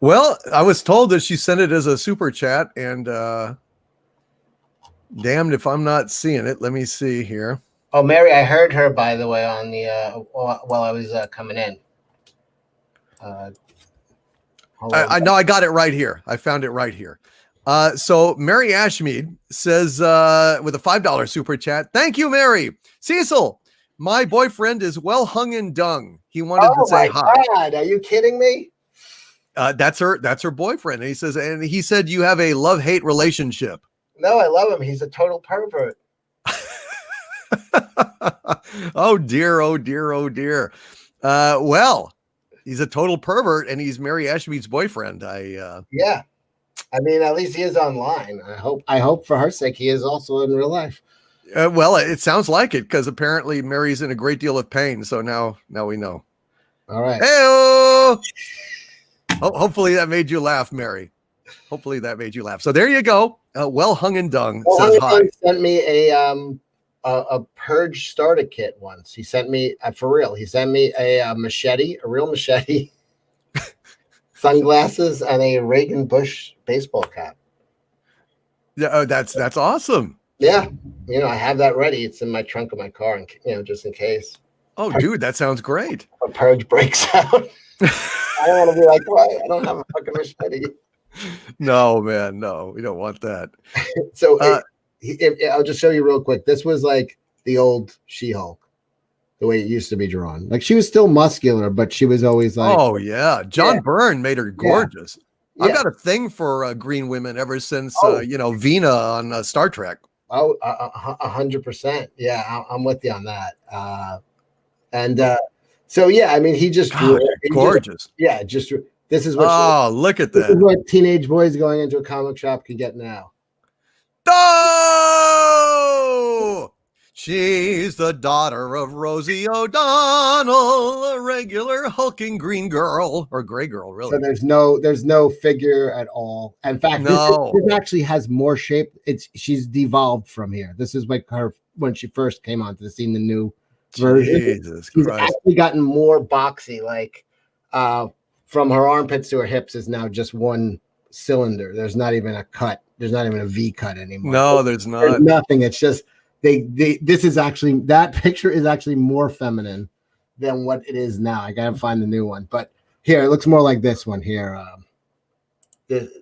Well, I was told that she sent it as a super chat, and damned if I'm not seeing it. Let me see here. Oh, Mary, I heard her, by the way, on the while I was coming in. I know I got it right here. I found it right here. So Mary Ashmead says with a $5 super chat, thank you, Mary. Cecil, my boyfriend is well hung in dung. He wanted to say hi. God, are you kidding me? That's her boyfriend. And he said you have a love-hate relationship. No, I love him. He's a total pervert. Oh dear. Well, he's a total pervert, and he's Mary Ashmead's boyfriend. Yeah. I mean, at least he is online. I hope for her sake he is also in real life. Well, it sounds like it, because apparently Mary's in a great deal of pain. So now we know. All right. Hey-o! Hopefully that made you laugh, Mary. Hopefully that made you laugh. So there you go. Well hung and dung Well, says hi. Huntington sent me a purge starter kit once. He sent me for real. He sent me a machete, a real machete, sunglasses, and a Reagan Bush baseball cap. Yeah, oh, that's awesome. Yeah, I have that ready. It's in my trunk of my car, and just in case. Oh, dude, that sounds great. A purge breaks out. I don't want to be like, why? I don't have a fucking machete. No, man, no, we don't want that. So I'll just show you real quick. This was like the old She-Hulk, the way it used to be drawn. Like she was still muscular, but she was always like, oh yeah, John Byrne made her gorgeous. Yeah. I've got a thing for green women ever since Vina on Star Trek. Oh, 100%. Yeah, I'm with you on that. So yeah, I mean, he just drew it. Gorgeous. This is what. Look at This is that. what teenage boys going into a comic shop can get now. Oh, she's the daughter of Rosie O'Donnell, a regular hulking green girl or gray girl, really. So there's no figure at all. In fact, No. this actually has more shape. She's devolved from here. This is like her when she first came onto the scene, the new version. Jesus She's Christ. actually gotten more boxy, like from her armpits to her hips is now just one cylinder. There's not even a cut. There's not even a V cut anymore. No, there's not. There's nothing. It's just this is actually, that picture is actually more feminine than what it is now. I gotta find the new one, but here it looks more like this one here. It's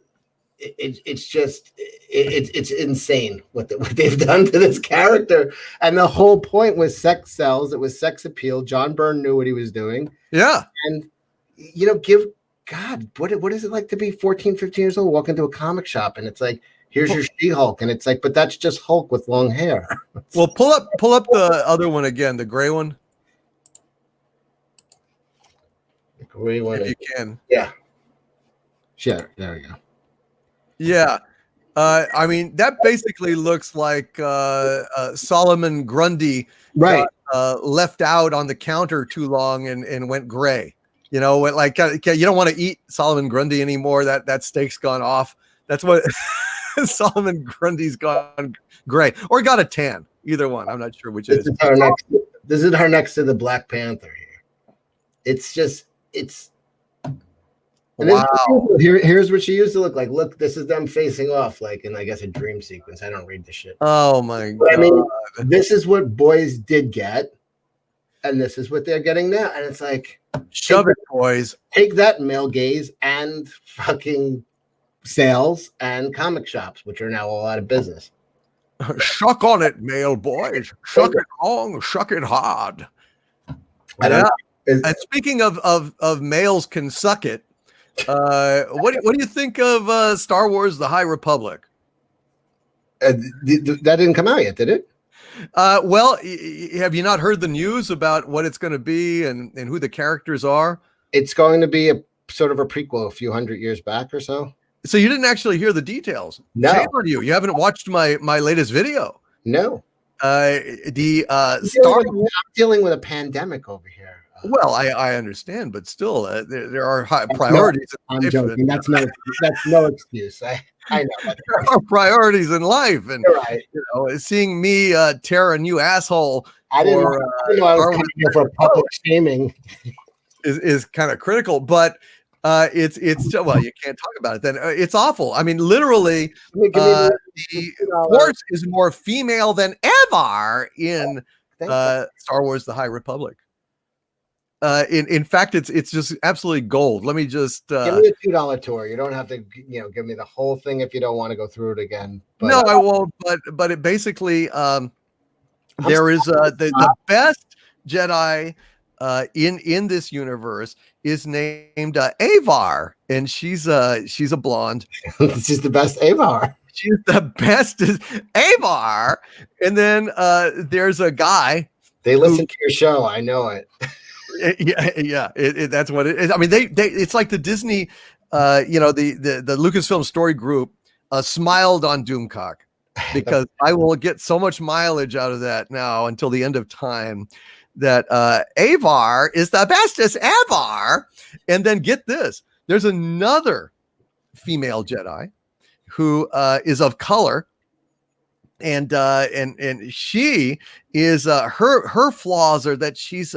insane what they've done to this character, and the whole point was sex sells. It was sex appeal. John Byrne knew what he was doing. Yeah. And God, what is it like to be 14, 15 years old, walk into a comic shop and it's like, here's your She-Hulk, and it's like, but that's just Hulk with long hair. Well, pull up the other one again, the gray one. The gray one, if you can. Yeah. Sure. There we go. Yeah. I mean, that basically looks like Solomon Grundy Right. got, left out on the counter too long and went gray. You know, like you don't want to eat Solomon Grundy anymore. That steak's gone off. That's what Solomon Grundy's gone gray or got a tan. Either one. I'm not sure which This is her next to the Black Panther here. Wow. Here's what she used to look like. Look, this is them facing off, like in, I guess, a dream sequence. I don't read the shit. Oh my But God. I mean, this is what boys did get, and this is what they're getting now. And it's like, Shove it, boys. take that, male gaze and fucking sales and comic shops, which are now all out of business. Shuck on it, male boys. Shuck it long, shuck it hard. I don't know. And speaking of males can suck it, what do you think of Star Wars: The High Republic? That didn't come out yet, did it? Well, have you not heard the news about what it's going to be and who the characters are? It's going to be a sort of a prequel a few hundred years back or so. So you didn't actually hear the details. No. Shame on you. You haven't watched my latest video. No. I'm dealing with a pandemic over here. Well, I understand, but still, there are high priorities. I'm joking. That's no excuse. I know. There are priorities in life, and You're right. you know, seeing me tear a new asshole I didn't know I was coming here for public shaming. is kind of critical, but it's well, you can't talk about it. Then it's awful. I mean, literally, the Force is more female than ever in Star Wars: The High Republic. In fact, it's just absolutely gold. Let me just give me a $2 tour. You don't have to, give me the whole thing if you don't want to go through it again. But, no, I won't. But it basically, there is the best Jedi in this universe is named Avar, and she's a blonde. She's the best Avar. She's the best Avar, and then there's a guy. They listen to your show. I know it. Yeah. That's what it is. I mean, they it's like the Disney, the Lucasfilm Story Group smiled on Doomcock because I will get so much mileage out of that now until the end of time. That Avar is the bestest ever, and then get this. there's another female Jedi who is of color, and she is her flaws are that she's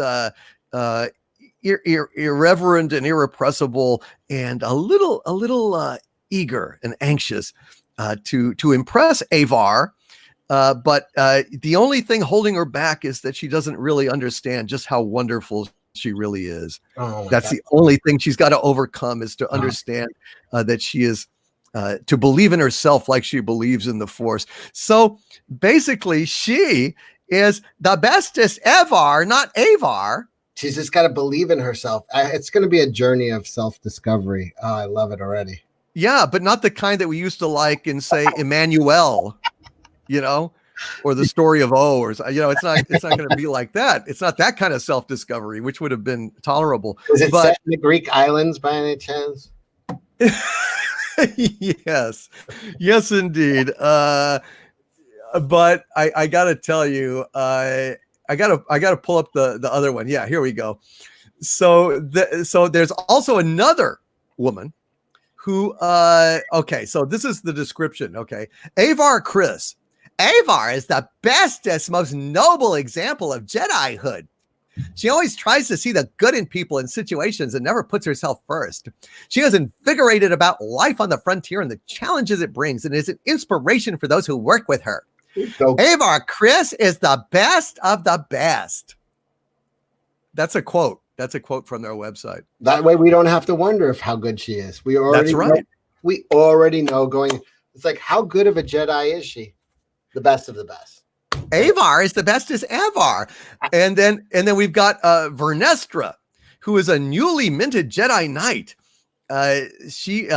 irreverent and irrepressible, and a little eager and anxious to impress Avar. But the only thing holding her back is that she doesn't really understand just how wonderful she really is. That's the only thing she's got to overcome, is to understand that she is to believe in herself like she believes in the Force. So basically, she is the bestest ever, not Avar. She's just got to believe in herself. It's going to be a journey of self-discovery. Oh, I love it already. Yeah, but not the kind that we used to like in, say, Emmanuel, or the story of O, or it's not going to be like that. It's not that kind of self-discovery, which would have been tolerable. Is it set in the Greek islands by any chance? yes, indeed. But I gotta tell you, I gotta pull up the other one. Yeah, here we go. So there's also another woman who okay, so this is the description. Okay, Avar Chris. Avar is the bestest, most noble example of Jedihood. She always tries to see the good in people and situations and never puts herself first. She is invigorated about life on the frontier and the challenges it brings, and is an inspiration for those who work with her. Avar Chris is the best of the best. That's a quote. That's a quote from their website. That way we don't have to wonder how good she is. That's right. We already know going. It's like, how good of a Jedi is she? The best of the best. Avar is the bestest ever. And then we've got Vernestra, who is a newly minted Jedi Knight. She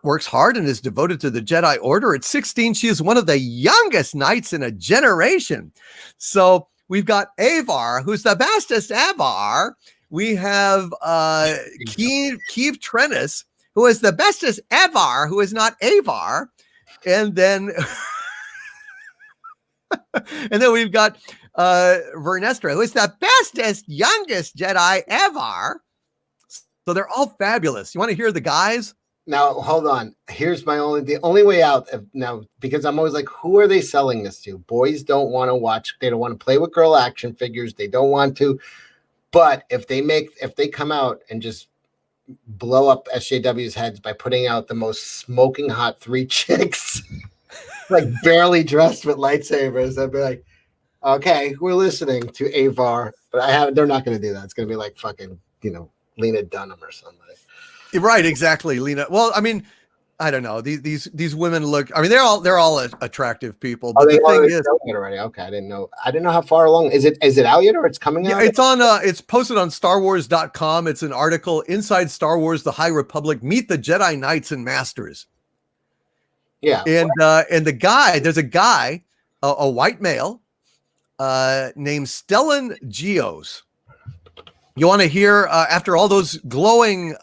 works hard and is devoted to the Jedi Order. At 16, she is one of the youngest knights in a generation. So we've got Avar, who's the bestest ever. We have Keeve Trennis, who is the bestest ever, who is not Avar. And then we've got Vernestra, who is the bestest, youngest Jedi ever. So they're all fabulous. You want to hear the guys? Now, hold on. Here's the only way out now, because I'm always like, who are they selling this to? Boys don't want to watch. They don't want to play with girl action figures. They don't want to. But if they come out and just blow up SJW's heads by putting out the most smoking hot 3 chicks, like barely dressed with lightsabers, I'd be like, okay, we're listening to Avar. But they're not going to do that. It's going to be like fucking, Lena Dunham or somebody. Right, exactly, Lena. Well, I mean, I don't know. These women look. I mean, they're all attractive people. But the thing is, it already. Okay, I didn't know how far along. Is it out yet, or it's coming out? Yeah, it's on. It's posted on StarWars.com. It's an article inside Star Wars: The High Republic. Meet the Jedi Knights and Masters. Yeah, and the guy. There's a guy, a white male, named Stellan Geos. You want to hear after all those glowing,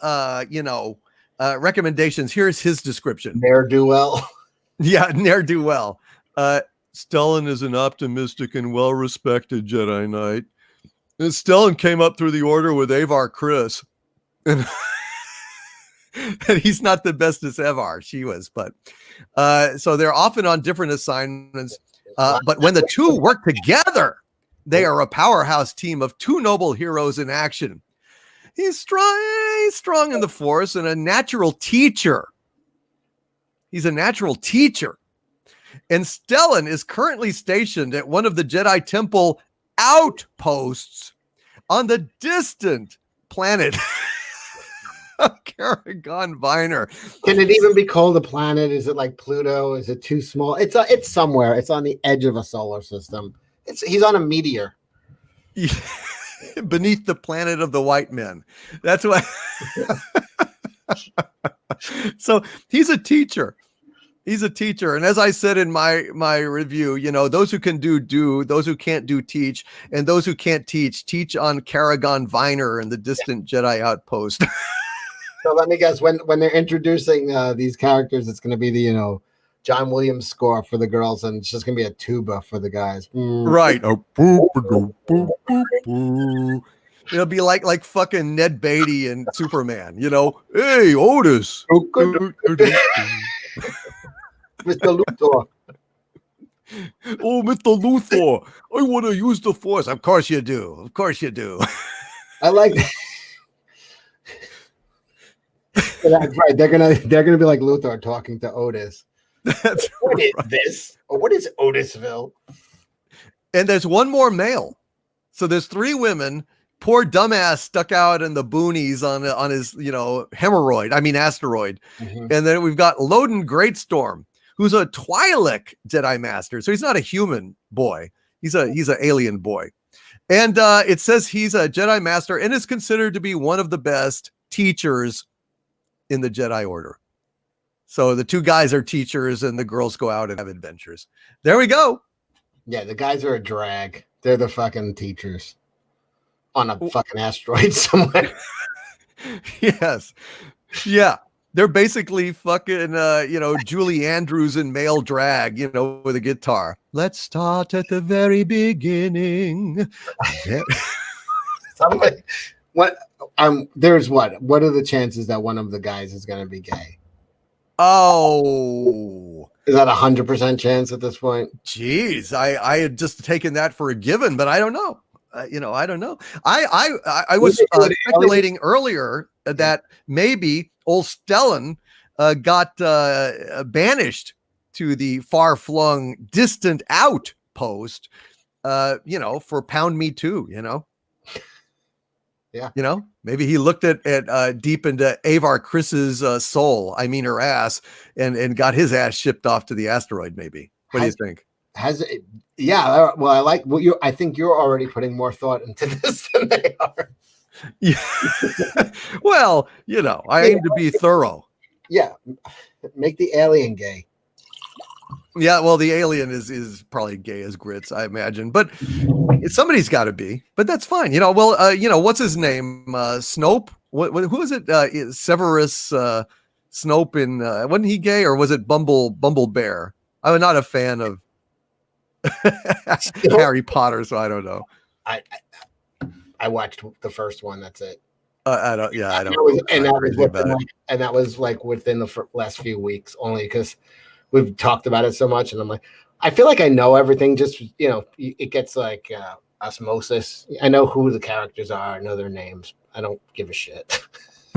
recommendations? Here's his description. Ne'er-do-well. Yeah, ne'er-do-well. Stellan is an optimistic and well-respected Jedi Knight. And Stellan came up through the Order with Avar Chris, and he's not the bestest ever. She was, but so they're often on different assignments. But when the two work together, they are a powerhouse team of 2 noble heroes in action. He's strong in the Force and a natural teacher. He's a natural teacher. And Stellan is currently stationed at one of the Jedi Temple outposts on the distant planet of Karagon Viner. Can it even be called a planet? Is it like Pluto? Is it too small? It's somewhere. It's on the edge of a solar system. He's on a meteor. Beneath the planet of the white men. That's what. So he's a teacher. He's a teacher. And as I said in my review, those who can do, those who can't do, teach. And those who can't teach on Karagon Viner and the distant Jedi outpost. So let me guess, when they're introducing these characters, it's going to be the, John Williams score for the girls, and it's just gonna be a tuba for the guys. Right. It'll be like fucking Ned Beatty and Superman, you know. Hey, Otis. Mr. Luthor. Oh, Mr. Luthor, I want to use the force. Of course you do. Of course you do. I like that. That's right. They're gonna be like Luthor talking to Otis. That's What is right. this? Or what is Otisville? And there's one more male. So there's 3 women. Poor dumbass stuck out in the boonies on his, asteroid. Mhm. And then we've got Loden Greatstorm, who's a Twi'lek Jedi Master. So he's not a human boy. He's an alien boy. And it says he's a Jedi Master and is considered to be one of the best teachers in the Jedi Order. So the 2 guys are teachers and the girls go out and have adventures. There we go. Yeah, the guys are a drag. They're the fucking teachers on a fucking asteroid somewhere. Yes. Yeah. They're basically fucking, Julie Andrews in male drag, with a guitar. Let's start at the very beginning. Somebody, what? There's what? What are the chances that one of the guys is going to be gay? Oh, Is that 100% chance at this point? geez. I had just taken that for a given, but I don't know. I don't know. I was speculating earlier that maybe old Stellan got banished to the far-flung, distant outpost, for Pound Me Too, Yeah. Maybe he looked at deep into Avar Chris's soul, her ass, and got his ass shipped off to the asteroid, maybe. What do you think? Has it? Yeah. Well, I like what I think you're already putting more thought into this than they are. Yeah. Well, I aim to be thorough. Yeah. Make the alien gay. Yeah, well, the alien is probably gay as grits, I imagine, but somebody's got to be. But that's fine, what's his name? Snope. Who is it? Severus Snope. In wasn't he gay, or was it Bumble Bear? I'm not a fan of Harry Potter, so I don't know. I watched the first one. That's it. I don't. Yeah, I don't. That was like within the last few weeks, only because we've talked about it so much, and I'm like, I feel like I know everything. Just it gets like osmosis. I know who the characters are. I know their names. I don't give a shit.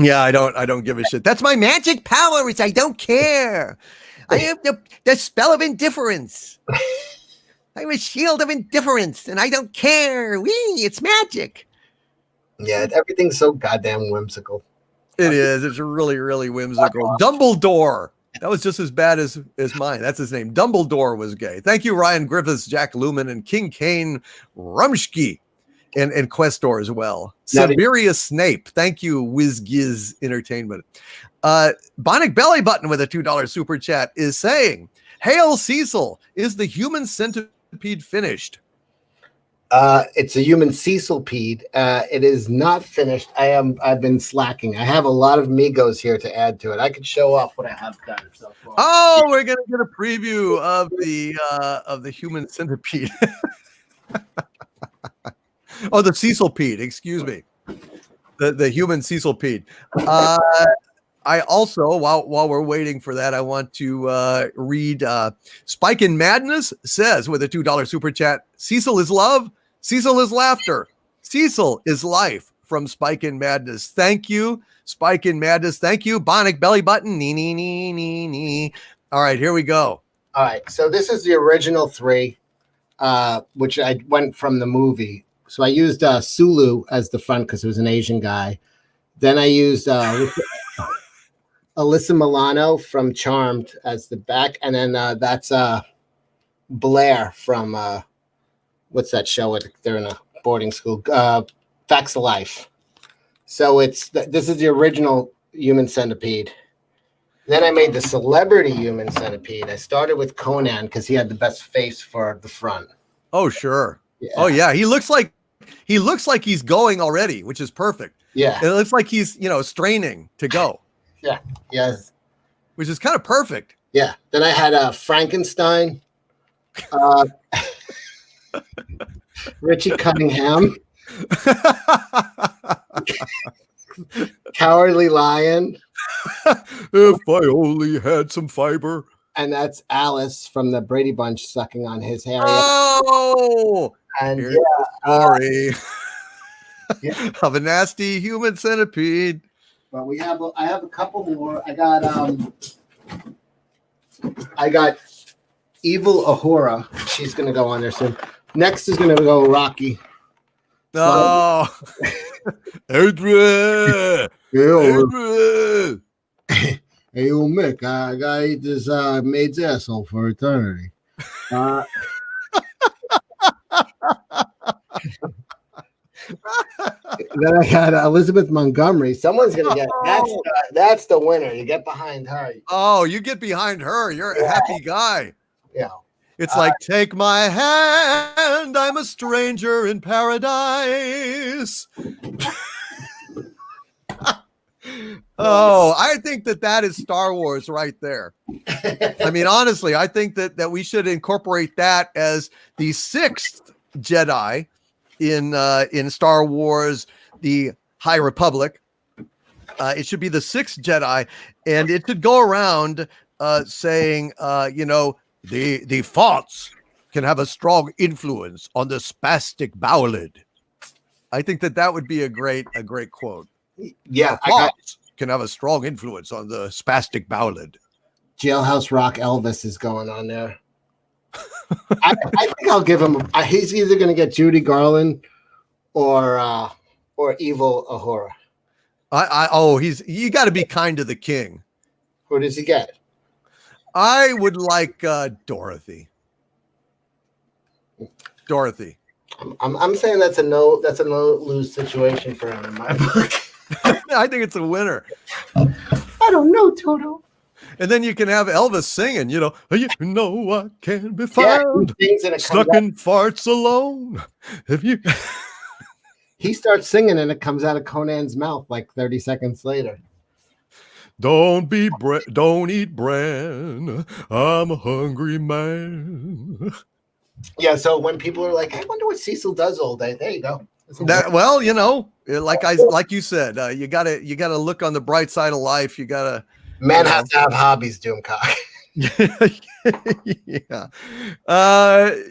Yeah, I don't give a shit. That's my magic powers. I don't care. I have the spell of indifference. I'm a shield of indifference, and I don't care. Wee, it's magic. Yeah, everything's so goddamn whimsical. It is. It's really, really whimsical. Dumbledore. That was just as bad as mine. That's his name. Dumbledore was gay. Thank you, Ryan Griffiths, Jack Lumen, and King Kane Rumsky, and Questor as well. Siberius Snape. Thank you, WizGiz Entertainment. Bonic Belly Button with a $2 super chat is saying, "Hail Cecil, is the human centipede finished?" It's a human Cecilpede. It is not finished. I've been slacking. I have a lot of Migos here to add to it. I could show off what I have done so far. Oh, we're gonna get a preview of the human centipede. Oh, the Cecilpede. Excuse me, the human Cecilpede. I also, while we're waiting for that, I want to read Spike in Madness says with a $2 super chat, Cecil is love, Cecil is laughter, Cecil is life, from Spike in Madness. Thank you, Spike in Madness. Thank you, Bonic Belly Button. Nee. All right, here we go. All right, so this is the original 3, which I went from the movie. So I used Sulu as the front because it was an Asian guy. Then I used Alyssa Milano from Charmed as the back, and then that's Blair from what's that show? They're in a boarding school. Facts of Life. So this is the original human centipede. Then I made the celebrity human centipede. I started with Conan because he had the best face for the front. Oh sure. Yeah. Oh yeah. He looks like he's going already, which is perfect. Yeah. It looks like he's straining to go. Yeah. Yes. Which is kind of perfect. Yeah. Then I had Frankenstein, Richie Cunningham. Cowardly Lion. If I only had some fiber. And that's Alice from the Brady Bunch sucking on his hair. Oh, And here's yeah, the story yeah. of a nasty human centipede. But I have a couple more. I got Evil Ahura. She's gonna go on there soon. Next is gonna go Rocky. Oh, Adrian. Adrian. Hey, yo, Mick, I gotta eat this maid's asshole for eternity. Then I got Elizabeth Montgomery. Someone's gonna get that's the winner. You get behind her. Oh, you get behind her. You're a happy guy. Yeah. It's like, take my hand. I'm a stranger in paradise. Oh, I think that is Star Wars right there. I mean, honestly, I think that we should incorporate that as the 6th Jedi in Star Wars, the High Republic. It should be the 6th Jedi, and it should go around saying, the Force can have a strong influence on the spastic bowelid. I think that would be a great quote. Yeah, the Force can have a strong influence on the spastic bowelid. Jailhouse Rock Elvis is going on there. I think I'll give him. He's either going to get Judy Garland or Evil Ahura. You got to be kind to the king. Who does he get? I would like Dorothy. Dorothy. I'm saying that's a no lose situation for him in my book. I think it's a winner. I don't know, Toto. And then you can have Elvis singing, I can't be found sucking farts alone. He starts singing and it comes out of Conan's mouth like 30 seconds later. Don't eat bran. I'm a hungry man. Yeah, so when people are like, I wonder what Cecil does all day. There you go. Like you said, you gotta look on the bright side of life. You gotta. Men have to have hobbies, Doomcock. Yeah.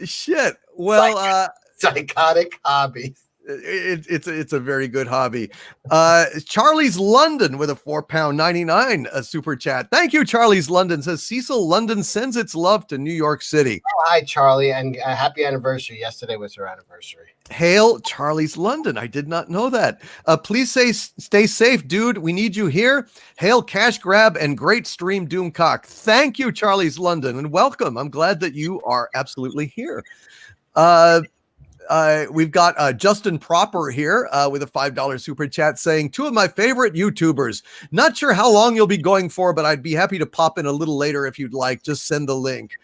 Shit. Well, psychotic hobbies. It's a very good hobby. Charlie's London with a £4.99 super chat. Thank you, Charlie's London. Says Cecil London sends its love to New York City. Oh, hi, Charlie, and happy anniversary. Yesterday was her anniversary. Hail Charlie's London. I did not know that. Please stay safe, dude. We need you here. Hail Cash Grab and great stream Doomcock. Thank you, Charlie's London, and welcome. I'm glad that you are absolutely here. We've got Justin Proper here with a $5 super chat saying, 2 of my favorite YouTubers. Not sure how long you'll be going for, but I'd be happy to pop in a little later if you'd like. Just send the link.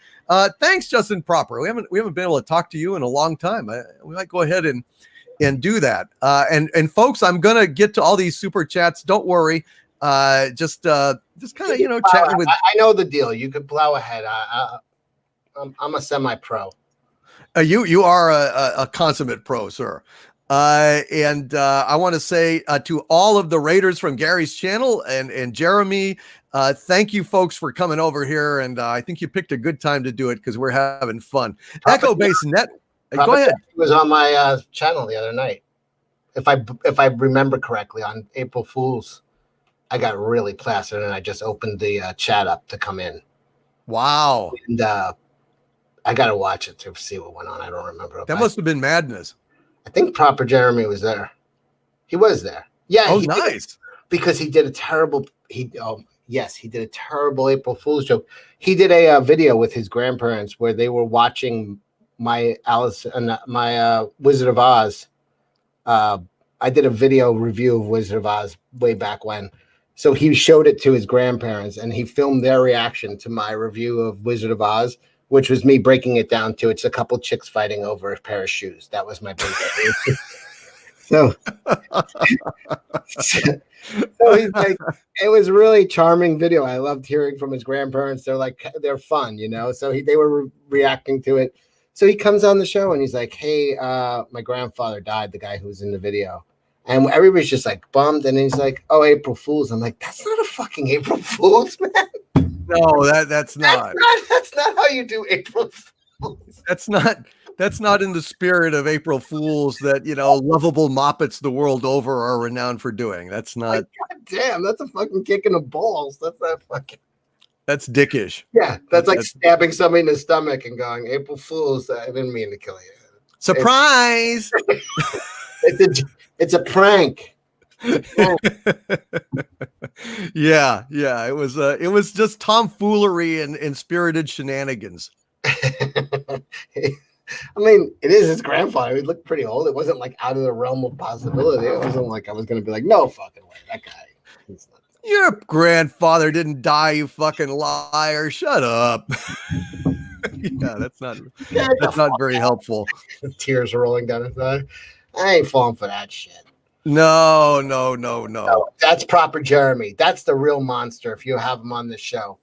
Thanks, Justin Proper. We haven't been able to talk to you in a long time. We might go ahead and do that. And folks, I'm gonna get to all these super chats. Don't worry. Just kind of chatting with. I know the deal. You could plow ahead. I'm a semi-pro. You are a consummate pro, sir. And I want to say to all of the Raiders from Gary's channel and Jeremy, thank you folks for coming over here. And I think you picked a good time to do it because we're having fun. Echo Base Net. Go ahead. He was on my channel the other night. If I remember correctly, on April Fool's, I got really plastered and I just opened the chat up to come in. Wow. And I got to watch it to see what went on. I don't remember. That must have been madness. I think Proper Jeremy was there. He was there. Yeah. Oh, nice. Because he did a terrible. He did a terrible April Fool's joke. He did a video with his grandparents where they were watching my Wizard of Oz. I did a video review of Wizard of Oz way back when. So he showed it to his grandparents and he filmed their reaction to my review of Wizard of Oz, which was me breaking it down to it's a couple chicks fighting over a pair of shoes. That was my big So he's like, it was a really charming video. I loved hearing from his grandparents. They're fun, So they were reacting to it. So he comes on the show and he's like, "Hey, my grandfather died, the guy who was in the video." And everybody's just like bummed. And then he's like, "Oh, April Fool's." I'm like, "That's not a fucking April Fool's, man. No, that's not. That's not how you do April Fool's." That's not in the spirit of April Fools that, lovable moppets the world over are renowned for doing. That's not. God damn, that's a fucking kick in the balls. That's not fucking. That's dickish. Yeah, that's like stabbing somebody in the stomach and going, "April Fools, I didn't mean to kill you." Surprise! It's a prank. Yeah. It was just tomfoolery and spirited shenanigans. I mean, it is his grandfather. He looked pretty old. It wasn't like out of the realm of possibility. It wasn't like I was going to be like, "No fucking way, that guy." He's not. Your grandfather didn't die, you fucking liar. Shut up. Yeah, that's not very helpful. Tears are rolling down his eye. I ain't falling for that shit. No. No, that's proper Jeremy. That's the real monster. If you have him on the show.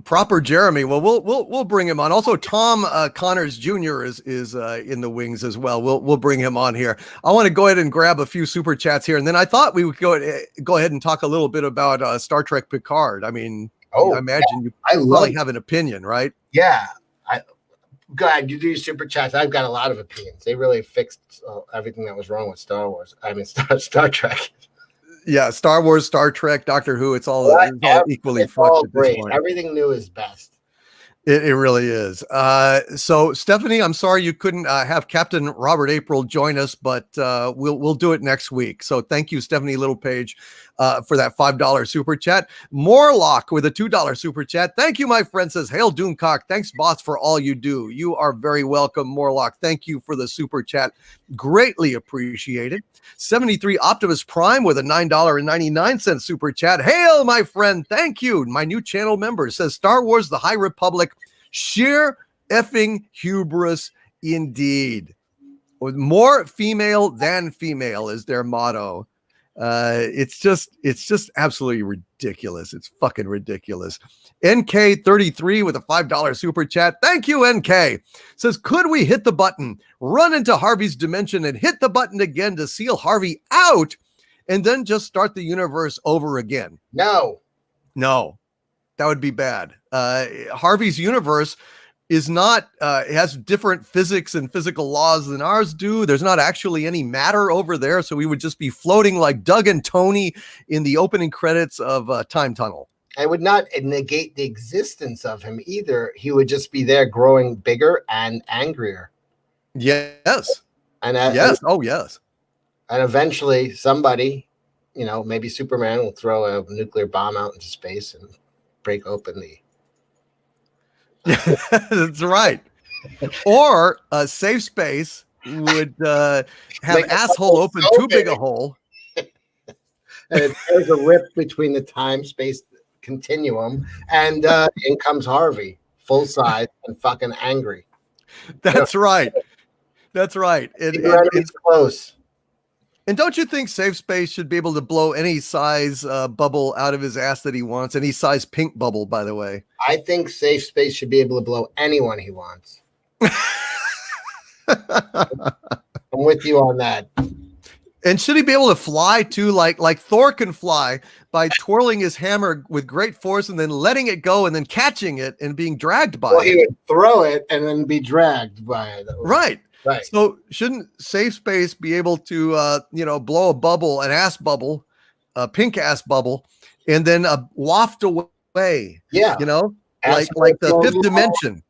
Proper Jeremy. Well, we'll bring him on. Also, Tom Connors Jr. is in the wings as well. We'll bring him on here. I want to go ahead and grab a few super chats here, and then I thought we would go ahead and talk a little bit about Star Trek Picard. I mean, I imagine you probably have an opinion, right? Yeah. Go ahead. You do your super chats. I've got a lot of opinions. They really fixed everything that was wrong with Star Wars. I mean, Star Trek. Yeah, Star Wars, Star Trek, Doctor Who. It's all equally fucked at this point. Everything new is best. It really is. So Stephanie, I'm sorry you couldn't have Captain Robert April join us, but we'll do it next week. So thank you, Stephanie Littlepage, for that $5 super chat. Morlock with a $2 super chat. Thank you, my friend. Says, "Hail Doomcock. Thanks, boss, for all you do." You are very welcome, Morlock. Thank you for the super chat. Greatly appreciated. 73 Optimus Prime with a $9.99 super chat. Hail, my friend. Thank you. My new channel member says, "Star Wars, the High Republic, sheer effing hubris indeed." With more female than female is their motto. It's just absolutely ridiculous. It's fucking ridiculous. NK33 with a $5 super chat. Thank you, NK. Says, "Could we hit the button, run into Harvey's dimension, and hit the button again to seal Harvey out, and then just start the universe over again?" No, that would be bad. Harvey's universe is not, it has different physics and physical laws than ours do. There's not actually any matter over there. So we would just be floating like Doug and Tony in the opening credits of Time Tunnel. I would not negate the existence of him either. He would just be there growing bigger and angrier. Yes. And yes. Oh, yes. And eventually somebody, maybe Superman will throw a nuclear bomb out into space and break open the. That's right. Or a safe space would have asshole open too big a hole. And there's a rift between the time-space continuum, and in comes Harvey, full size and fucking angry. That's right. That's right. It's close. And don't you think safe space should be able to blow any size bubble out of his ass that he wants? Any size pink bubble, by the way. I think safe space should be able to blow anyone he wants. I'm with you on that. And should he be able to fly too, like Thor can fly by twirling his hammer with great force and then letting it go and then catching it and being dragged by it? He would throw it and then be dragged by it. Right. Right. So shouldn't safe space be able to, blow a bubble, an ass bubble, a pink ass bubble, and then waft away? Yeah. Like the fifth dimension.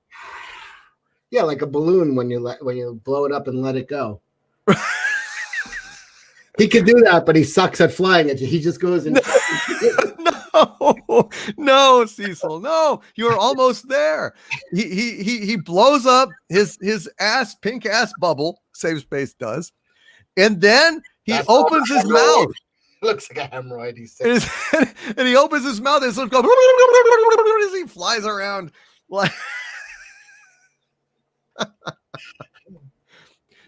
Yeah, like a balloon when you blow it up and let it go. He could do that, but he sucks at flying it. He just goes and No, Cecil, no, you're almost there. He blows up his ass, pink ass bubble, safe space does, and then he opens his mouth. Looks like a hemorrhoid. And he opens his mouth and starts going as he flies around like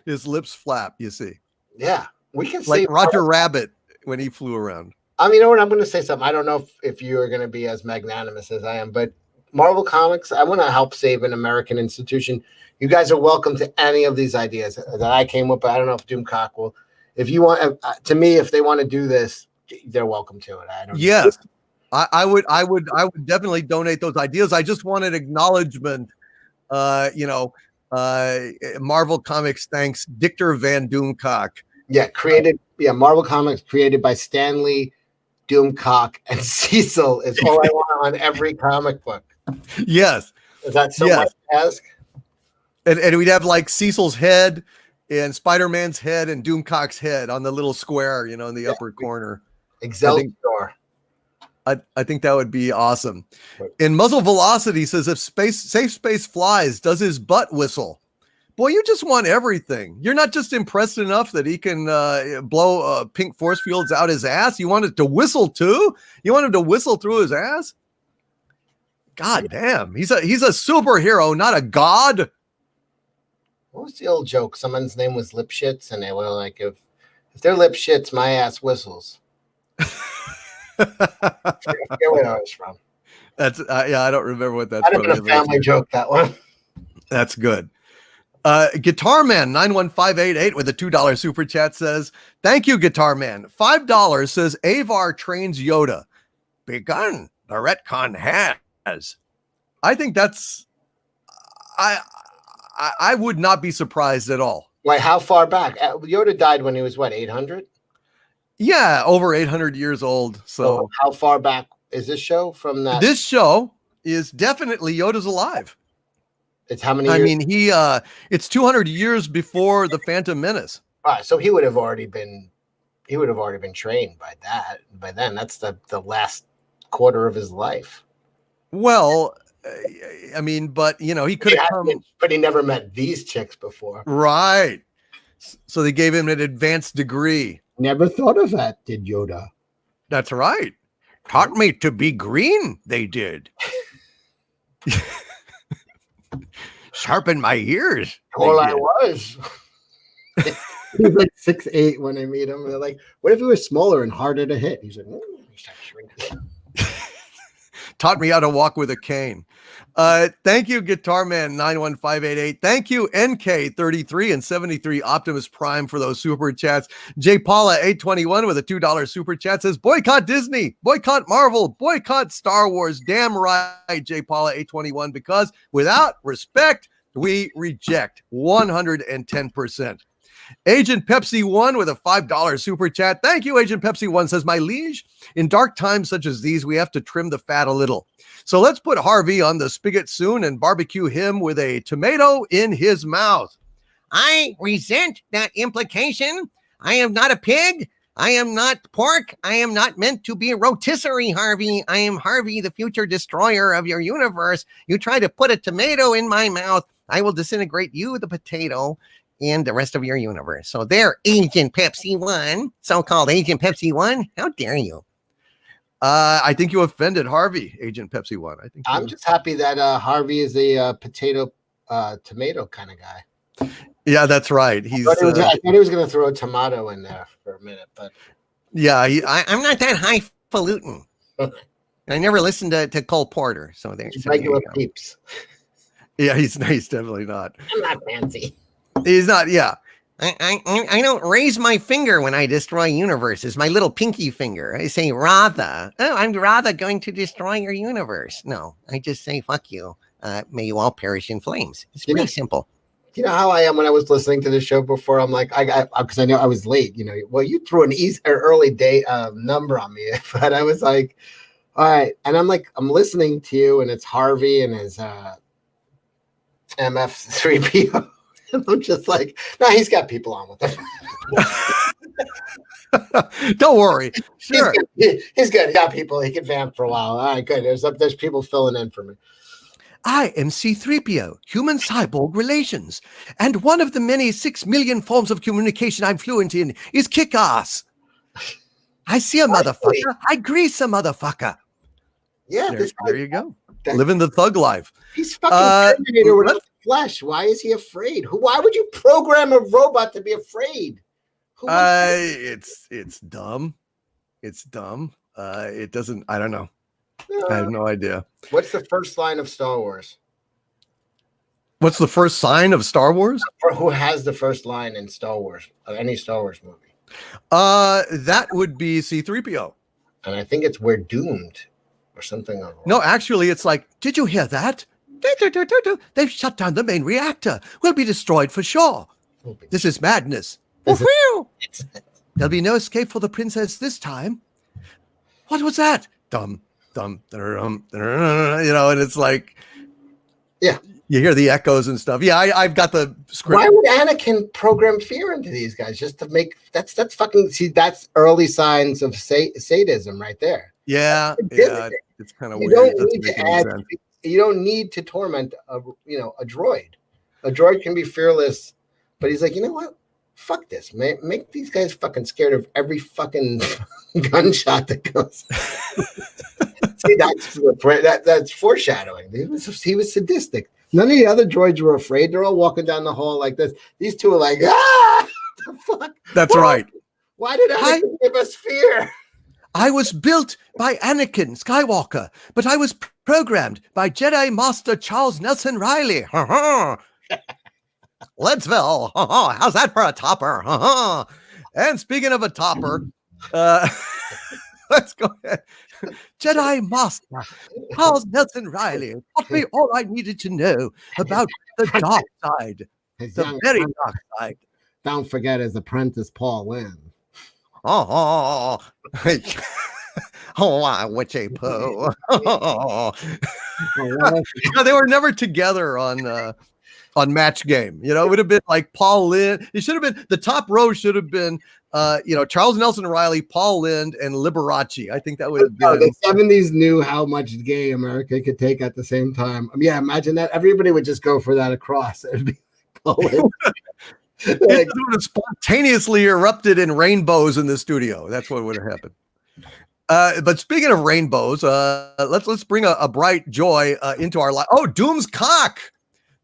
his lips flap, you see. Yeah. We can like Roger Rabbit when he flew around. You know what? I'm going to say something. I don't know if you are going to be as magnanimous as I am, but Marvel Comics, I want to help save an American institution. You guys are welcome to any of these ideas that I came up with. I don't know if Doomcock will. If you want, to me, if they want to do this, they're welcome to it. I don't. Yes, I would definitely donate those ideas. I just wanted acknowledgement. Marvel Comics thanks Dictor Van Doomcock. Yeah, Marvel Comics created by Stan Lee, Doomcock, and Cecil is all I want on every comic book. Yes. Is that so much to ask? And we'd have like Cecil's head and Spider-Man's head and Doomcock's head on the little square, in the upper corner. Excelsior. I think that would be awesome. And Muzzle Velocity says, if Safe Space flies, does his butt whistle? Boy, you just want everything. You're not just impressed enough that he can blow pink force fields out his ass. You want it to whistle too? You want him to whistle through his ass? God damn. He's a superhero, not a god. What was the old joke? Someone's name was Lipschitz, and they were like, if they're Lipschitz, my ass whistles. I forget where that was from. That's I don't remember what that's from. A family joke, that one. That's good. Guitar Man 91588 with a $2 super chat says, thank you, Guitar Man. $5 says Avar trains Yoda. Begun. The retcon has. I think that's I would not be surprised at all. Like, how far back? Yoda died when he was, what, 800? Yeah, over 800 years old. So how far back is this show from that? This show is definitely Yoda's alive. It's how many years? I mean, it's 200 years before the Phantom Menace. All right, so he would have already been trained by that. By then, that's the last quarter of his life. Well, I mean, but he could have come, but he never met these chicks before, right? So they gave him an advanced degree. Never thought of that, did Yoda? That's right. Taught me to be green. They did. Sharpen my ears. All I was. He's like 6'8" when I meet him. They're like, what if he was smaller and harder to hit? He's like, taught me how to walk with a cane. Thank you, Guitar Man 91588. Thank you, NK33 and 73 Optimus Prime for those super chats. J Paula 821 with a $2 super chat says, boycott Disney, boycott Marvel, boycott Star Wars. Damn right, J Paula 821, because without respect, we reject 110%. Agent Pepsi 1 with a $5 super chat. Thank you, Agent Pepsi 1 says, my liege, in dark times such as these, we have to trim the fat a little. So let's put Harvey on the spigot soon and barbecue him with a tomato in his mouth. I resent that implication. I am not a pig. I am not pork. I am not meant to be a rotisserie, Harvey. I am Harvey, the future destroyer of your universe. You try to put a tomato in my mouth, I will disintegrate you, the potato, and the rest of your universe. So there, Agent Pepsi 1, so-called Agent Pepsi 1. How dare you? I think you offended Harvey, Agent Pepsi 1. I'm just happy that Harvey is a potato, tomato kind of guy. Yeah, that's right. I thought he was going to throw a tomato in there for a minute, but yeah, I'm not that highfalutin. I never listened to Cole Porter, so there's regular peeps. Yeah, he's definitely not. I'm not fancy. He's not. Yeah. I don't raise my finger when I destroy universes, my little pinky finger. I say, rather. Oh, I'm rather going to destroy your universe. No, I just say, fuck you. May you all perish in flames. It's pretty simple. You know how I am when I was listening to the show before? I'm like, because I know I was late, well, you threw an early date number on me, but I was like, all right. And I'm like, I'm listening to you, and it's Harvey and his MF3PO. I'm just like, no, he's got people on with him. Don't worry. Sure. He's good. He got people. He can vamp for a while. All right, good. There's people filling in for me. I am C-3PO, human cyborg relations. And one of the many 6 million forms of communication I'm fluent in is kick-ass. I see a motherfucker. I grease a motherfucker. Yeah. There you go. Living the thug life. He's fucking Terminator without flesh. Why is he afraid? Why would you program a robot to be afraid? It's dumb. It's dumb. It doesn't. I don't know. I have no idea. What's the first line of Star Wars? What's the first sign of Star Wars? Or who has the first line in Star Wars, or any Star Wars movie? That would be C-3PO. And I think it's "We're doomed" or something. No, actually, it's like, did you hear that? They've shut down the main reactor. We'll be destroyed for sure. This is madness. There'll be no escape for the princess this time. What was that? Dum, dum, dum, and it's like, yeah, you hear the echoes and stuff. Yeah, I've got the script. Why would Anakin program fear into these guys just to make that's fucking that's early signs of sadism right there. Yeah, it's kind of weird. You don't need to torment a droid. A droid can be fearless, but he's like, you know what? Fuck this, man. Make these guys fucking scared of every fucking gunshot that goes. See, that's foreshadowing. He was sadistic. None of the other droids were afraid. They're all walking down the hall like this. These two are like, the fuck? That's right. Why did Anakin give us fear? I was built by Anakin Skywalker, but I was programmed by Jedi Master Charles Nelson Riley. Leadsville. How's that for a topper? And speaking of a topper, let's go ahead. Jedi Master Charles Nelson Riley taught me all I needed to know about the dark side, the very dark side. Don't forget his apprentice, Paul Lynn. Witchy poo. They were never together on Match Game. It would have been like Paul Lynde. It should have been the top row should have been Charles Nelson Riley, Paul Lynde, and Liberace. I think that would have been. The 70s knew how much gay America could take at the same time. Yeah, imagine that. Everybody would just go for that across. It'd be Paul Lynde. It would have spontaneously erupted in rainbows in the studio. That's what would have happened. But speaking of rainbows, let's bring a bright joy into our life. Oh, Doomcock.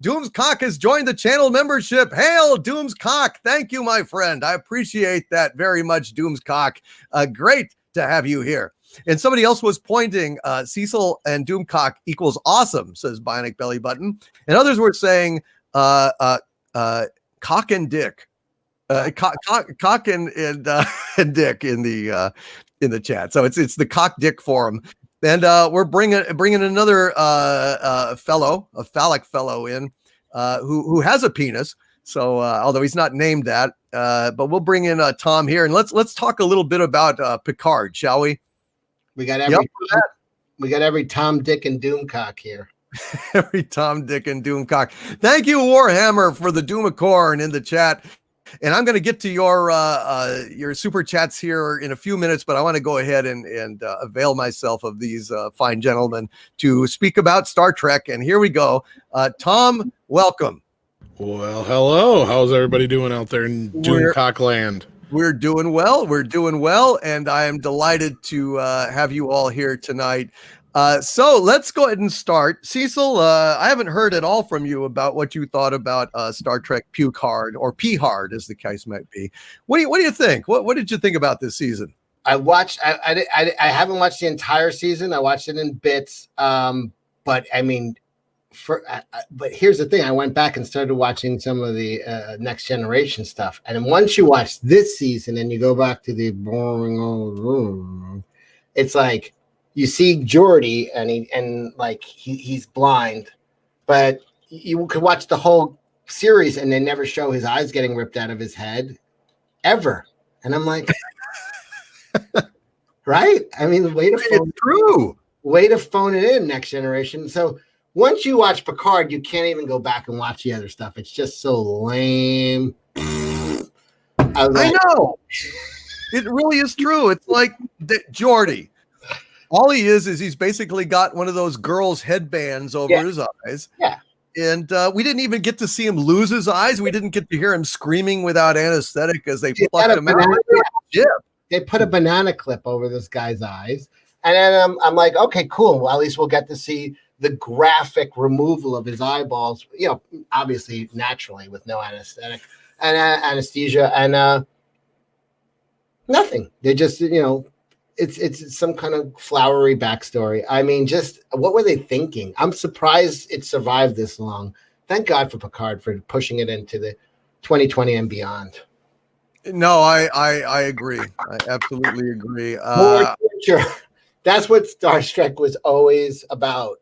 Doomcock has joined the channel membership. Hail, Doomcock. Thank you, my friend. I appreciate that very much, Doomcock. Great to have you here. And somebody else was pointing, Cecil and Doomcock equals awesome, says Bionic Belly Button. And others were saying, cock and dick. Cock and dick in the chat. So it's the cock dick forum. And we're bringing another fellow, a phallic fellow in, who has a penis. So although he's not named that, but we'll bring in Tom here, and let's talk a little bit about Picard, shall we? We got every Tom, Dick, and Doomcock here. Every Tom, Dick, and Doomcock. Thank you, Warhammer, for the Doomacorn in the chat. And I'm going to get to your super chats here in a few minutes, but I want to go ahead and avail myself of these fine gentlemen to speak about Star Trek. And here we go. Tom, welcome. Well, hello. How's everybody doing out there in Doomcock land? We're doing well. We're doing well. And I am delighted to have you all here tonight. So let's go ahead and start. Cecil, I haven't heard at all from you about what you thought about Star Trek Picard, or P-Hard as the case might be. What do you think? What did you think about this season? I haven't watched the entire season. I watched it in bits. But I mean, but here's the thing. I went back and started watching some of the Next Generation stuff. And then once you watch this season and you go back to the boring old room, it's like, you see Geordi and he's blind, but you could watch the whole series and they never show his eyes getting ripped out of his head ever. And I'm like, right? I mean, way to phone it in, Next Generation. So once you watch Picard, you can't even go back and watch the other stuff. It's just so lame. I know. It really is true. It's like Geordi. All he is he's basically got one of those girls' headbands over his eyes. Yeah. And we didn't even get to see him lose his eyes. We didn't get to hear him screaming without anesthetic as they plucked him out. They put a banana clip over this guy's eyes. And then I'm like, okay, cool. Well, at least we'll get to see the graphic removal of his eyeballs, obviously naturally with no anesthetic and anesthesia and nothing. They just, it's some kind of flowery backstory. I mean, just what were they thinking? I'm surprised it survived this long. Thank God for Picard for pushing it into the 2020 and beyond. No, I agree. I absolutely agree. More torture. That's what Star Trek was always about.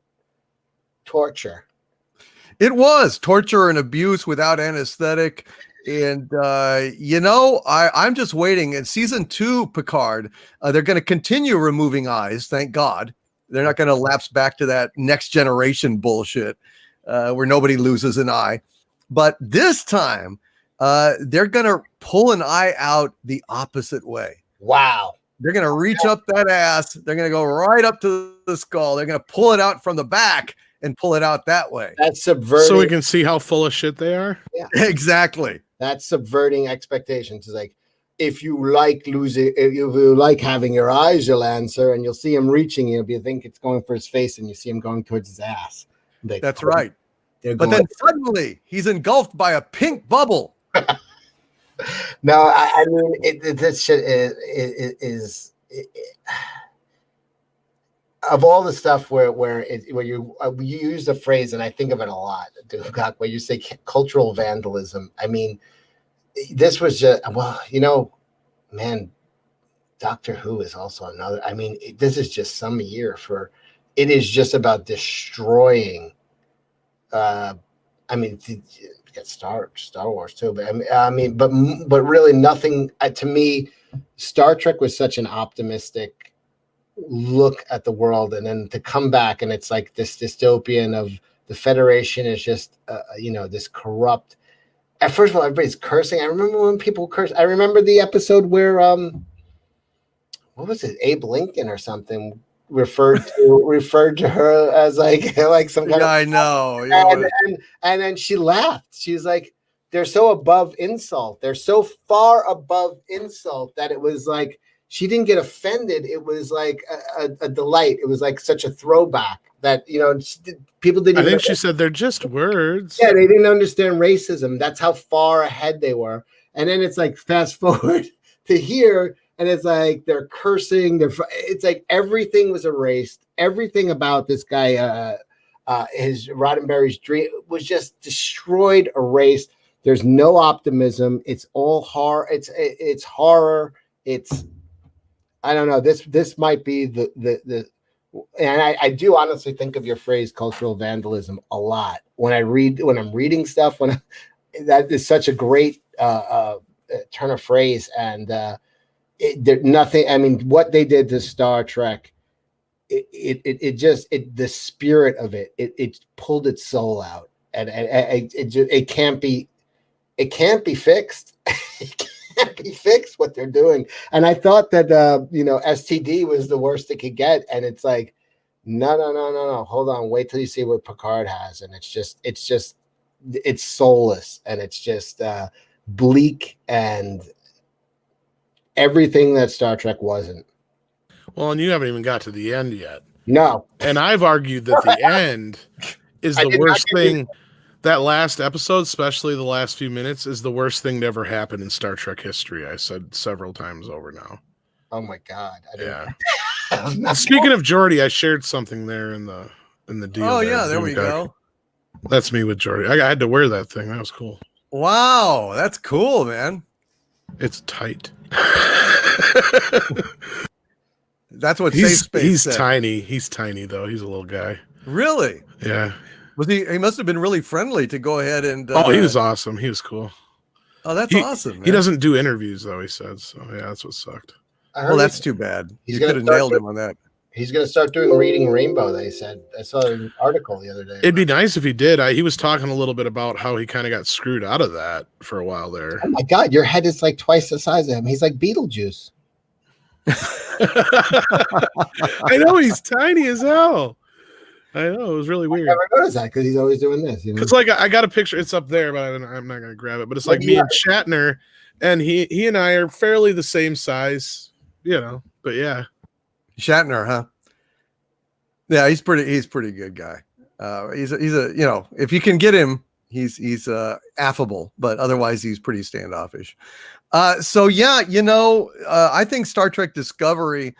Torture. It was torture and abuse without anesthetic. And, I'm just waiting. In season 2, Picard, they're going to continue removing eyes. Thank God. They're not going to lapse back to that next generation bullshit where nobody loses an eye. But this time, they're going to pull an eye out the opposite way. Wow. They're going to reach up that ass. They're going to go right up to the skull. They're going to pull it out from the back and pull it out that way. That's subverting. So we can see how full of shit they are. Yeah. Exactly. That's subverting expectations. It's like, if you like losing, if you like having your eyes, you'll answer, and you'll see him reaching. You'll think it's going for his face, and you see him going towards his ass. Like, that's right. But then suddenly he's engulfed by a pink bubble. No, I mean, this shit is of all the stuff where you use the phrase, and I think of it a lot, Doomcock, where you say cultural vandalism. I mean, this was just, man, Doctor Who is also another. I mean, this is just some year for. It is just about destroying. Get Star Wars too, but but really nothing. To me, Star Trek was such an optimistic look at the world, and then to come back and it's like this dystopian of the Federation is just this corrupt. At first of all, everybody's cursing. I remember when people curse. I remember the episode where what was it, Abe Lincoln or something referred to her as like some kind of. I know. And then she laughed. She was like, they're so above insult. They're so far above insult that it was like she didn't get offended. It was like a delight. It was like such a throwback that people didn't. I think she said they're just words. Yeah, they didn't understand racism. That's how far ahead they were. And then it's like fast forward to here. And it's like they're cursing. It's like everything was erased. Everything about this guy, his Roddenberry's dream was just destroyed, erased. There's no optimism. It's all horror. It's horror. It's, I don't know. This might be the and I do honestly think of your phrase cultural vandalism a lot when I'm reading stuff. That is such a great turn of phrase and. Nothing. I mean, what they did to Star Trek, the spirit of it pulled its soul out, and it can't be fixed. It can't be fixed what they're doing. And I thought that STD was the worst it could get, and it's like, no. Hold on, wait till you see what Picard has, and it's soulless, and it's just bleak and. Everything that Star Trek wasn't. Well, and you haven't even got to the end yet. No. And I've argued that the end is the worst thing. That last episode, especially the last few minutes, is the worst thing to ever happen in Star Trek history. I said several times over now. Oh my God. Yeah. Speaking of Geordi, I shared something there in the deal. Oh yeah, there we go. That's me with Geordi. I had to wear that thing. That was cool. Wow, that's cool, man. It's tight. That's what he's Safe Space he's said. tiny. He's tiny though. He's a little guy. Really? Yeah. Was he must have been really friendly to go ahead and he was awesome. He was cool. Oh, that's awesome. Man. He doesn't do interviews though, he said. So yeah, that's what sucked. Well, that's too bad. You could have nailed him on that. He's going to start doing Reading Rainbow, they said. I saw an article the other day. It'd be nice if he did. He was talking a little bit about how he kind of got screwed out of that for a while there. Oh my God, your head is like twice the size of him. He's like Beetlejuice. I know, he's tiny as hell. I know, it was really weird. I never noticed that because he's always doing this. Because like I got a picture, it's up there, but I'm not going to grab it. But it's like me and Shatner, and he and I are fairly the same size, but yeah. Shatner, huh? Yeah, he's pretty good guy. He's a if you can get him, he's affable, but otherwise he's pretty standoffish. So yeah, I think Star Trek Discovery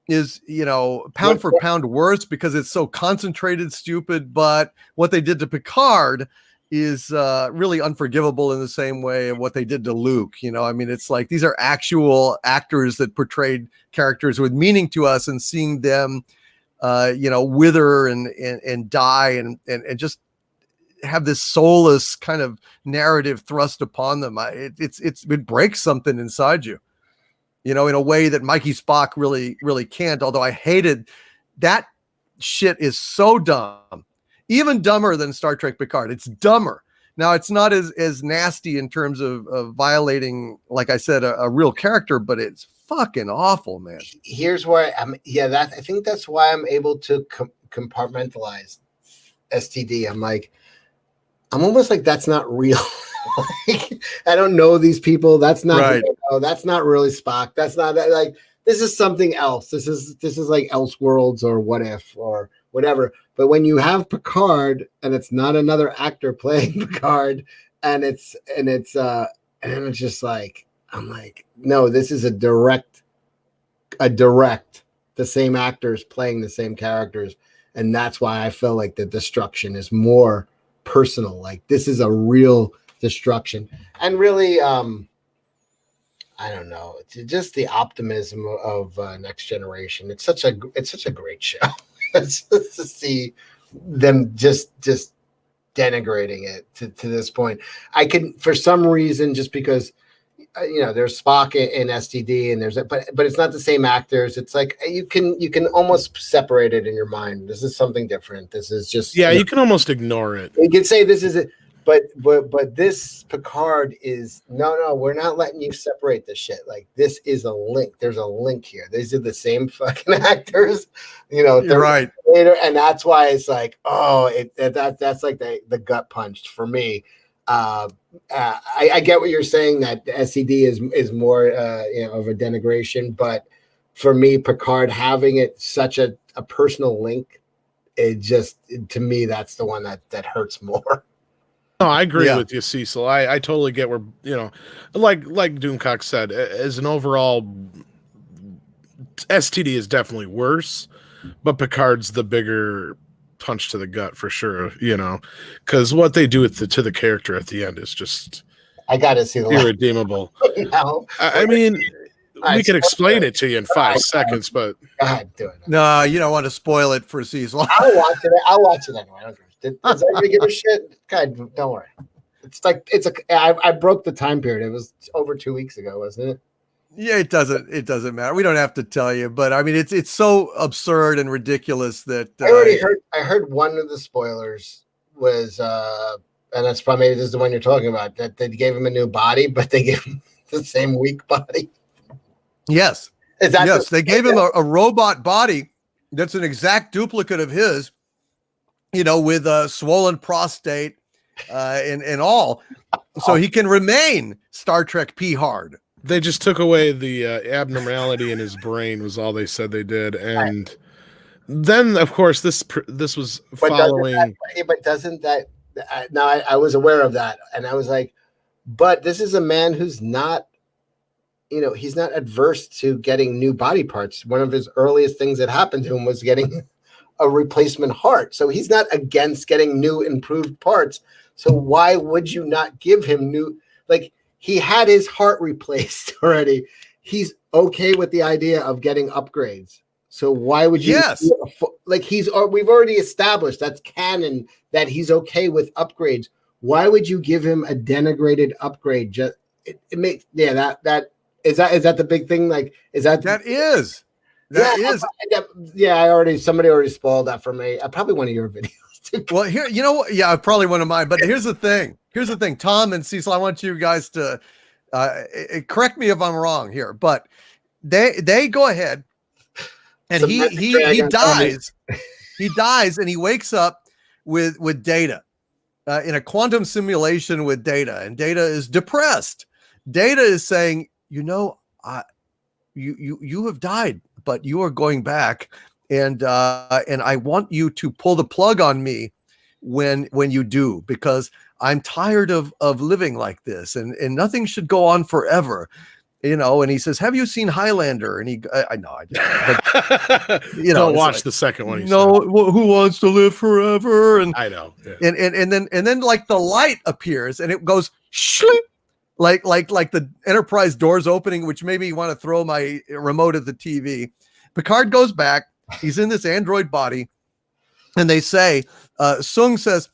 is, you know, pound for pound worse because it's so concentrated, stupid. But what they did to Picard is really unforgivable in the same way of what they did to Luke. You know, I mean, it's like these are actual actors that portrayed characters with meaning to us, and seeing them, you know, wither and die and just have this soulless kind of narrative thrust upon them. It breaks something inside you, you know, in a way that Mikey Spock really can't. Although I hated that shit is so dumb, even dumber than Star Trek Picard. It's dumber. Now it's not as nasty in terms of violating, like I said, a real character, but it's fucking awful, man. Here's where I think that's why I'm able to compartmentalize STD. I'm almost like, that's not real. Like, I don't know these people. That's not right. That's not really Spock. That's not like, this is something else. This is like Elseworlds or What If or whatever. But when you have Picard and it's not another actor playing Picard, and it's just like, I'm like, no, this is a direct, the same actors playing the same characters. And that's why I feel like the destruction is more personal. Like, this is a real destruction. And really, I don't know, it's just the optimism of Next Generation. It's such a great show. Just to see them just denigrating it to this point. I can, for some reason, just because, you know, there's Spock in STD and but it's not the same actors. It's like you can almost separate it in your mind. This is something different. This is just, you can almost ignore it. You can say this is it, but this Picard is no, we're not letting you separate this shit. Like, this is a link. There's a link here. These are the same fucking actors, you know. You're right. Later, and that's why it's like, oh, that's like the gut punched for me. I get what you're saying, that the SCD is more you know, of a denigration, but for me, Picard having it such a personal link, it just, to me, that's the one that hurts more. No, I agree with you, Cecil. I totally get where, you know, like Doomcock said, as an overall, STD is definitely worse, but Picard's the bigger punch to the gut for sure, you know, because what they do to the character at the end is just, I gotta see the irredeemable. No. I mean, we could explain it to you in 5 seconds, but go ahead, do it. No, you don't want to spoil it for Cecil. I'll watch it anyway. I don't care. Does anybody give a shit? God, don't worry. It's like, I broke the time period. It was over 2 weeks ago, wasn't it? Yeah, it doesn't matter. We don't have to tell you, but I mean, it's so absurd and ridiculous that I heard one of the spoilers was, and that's probably, this is the one you're talking about, that they gave him a new body, but they gave him the same weak body. Yes. They gave him a robot body that's an exact duplicate of his, you know, with a swollen prostate and all, so he can remain Star Trek P-hard. They just took away the abnormality in his brain, was all they said they did. And then, of course, this was following. But doesn't that, now I was aware of that, and I was like, but this is a man who's not, you know, he's not adverse to getting new body parts. One of his earliest things that happened to him was getting a replacement heart. So he's not against getting new improved parts. So why would you not give him new, like, he had his heart replaced already. He's okay with the idea of getting upgrades. So why would you? Yes. Like, we've already established, that's canon, that he's okay with upgrades. Why would you give him a denigrated upgrade? Just it makes, that is that the big thing? Like, is that is. Somebody already spoiled that for me. Probably one of your videos. Well, here, you know what? Yeah, probably one of mine. But here's the thing. Tom and Cecil, I want you guys to correct me if I'm wrong here, but they go ahead and he dies. He dies and he wakes up with Data in a quantum simulation with Data, and Data is depressed. Data is saying, you know, you have died, but you are going back, and I want you to pull the plug on me when you do, because I'm tired of living like this, and nothing should go on forever. and he says, "Have you seen Highlander?" And I know, I didn't, but, Don't watch like, the second one. Who wants to live forever? And I know. Yeah. and then like the light appears and it goes shling, like the Enterprise doors opening, which made me want to throw my remote at the TV. Picard goes back. He's in this android body, and they say, Sung says,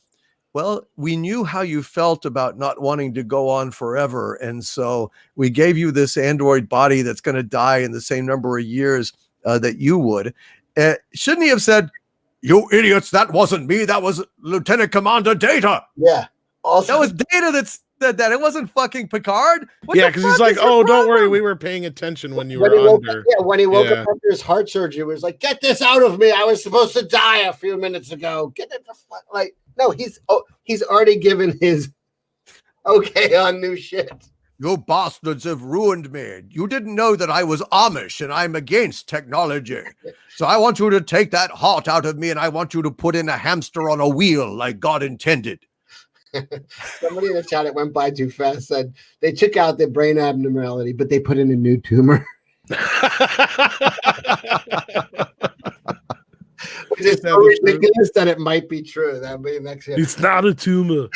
"Well, we knew how you felt about not wanting to go on forever, and so we gave you this android body that's going to die in the same number of years that you would." Shouldn't he have said, "You idiots, that wasn't me. That was Lieutenant Commander Data." Yeah. Also, That was Data that said that. It wasn't fucking Picard. What Yeah, the because fuck he's like, is your "Oh, don't worry, problem?" we were paying attention when you when were he woke under." up, when he woke Yeah. up after his heart surgery, he was like, "Get this out of me! I was supposed to die a few minutes ago. Get it the fuck!" Like, no, he's already given his okay on new shit. You bastards have ruined me. You didn't know that I was Amish and I'm against technology. So I want you to take that heart out of me and I want you to put in a hamster on a wheel like God intended. Somebody in the chat, it went by too fast, said they took out the brain abnormality, but they put in a new tumor. Which is so ridiculous that it might be true. That'll be next year. It's not a tumor.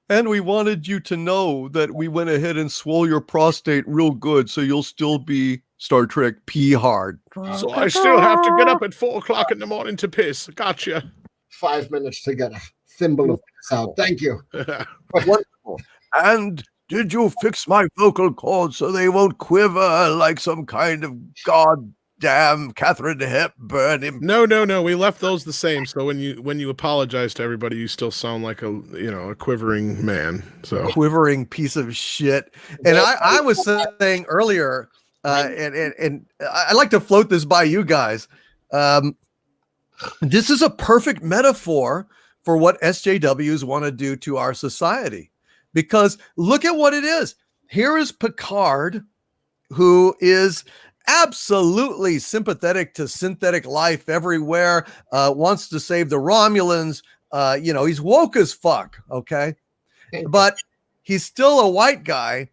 And we wanted you to know that we went ahead and swole your prostate real good so you'll still be Star Trek pee hard. So I still have to get up at 4 o'clock in the morning to piss. Gotcha. 5 minutes to get a thimble of this out. Thank you. Wonderful. And did you fix my vocal cords so they won't quiver like some kind of goddamn Catherine Hepburn? No. We left those the same. So when you apologize to everybody, you still sound like a quivering man. So Quivering piece of shit. And I was saying earlier, and I like to float this by you guys. This is a perfect metaphor for what SJWs want to do to our society. Because look at what it is. Here is Picard, who is absolutely sympathetic to synthetic life everywhere, wants to save the Romulans. He's woke as fuck, okay? But he's still a white guy,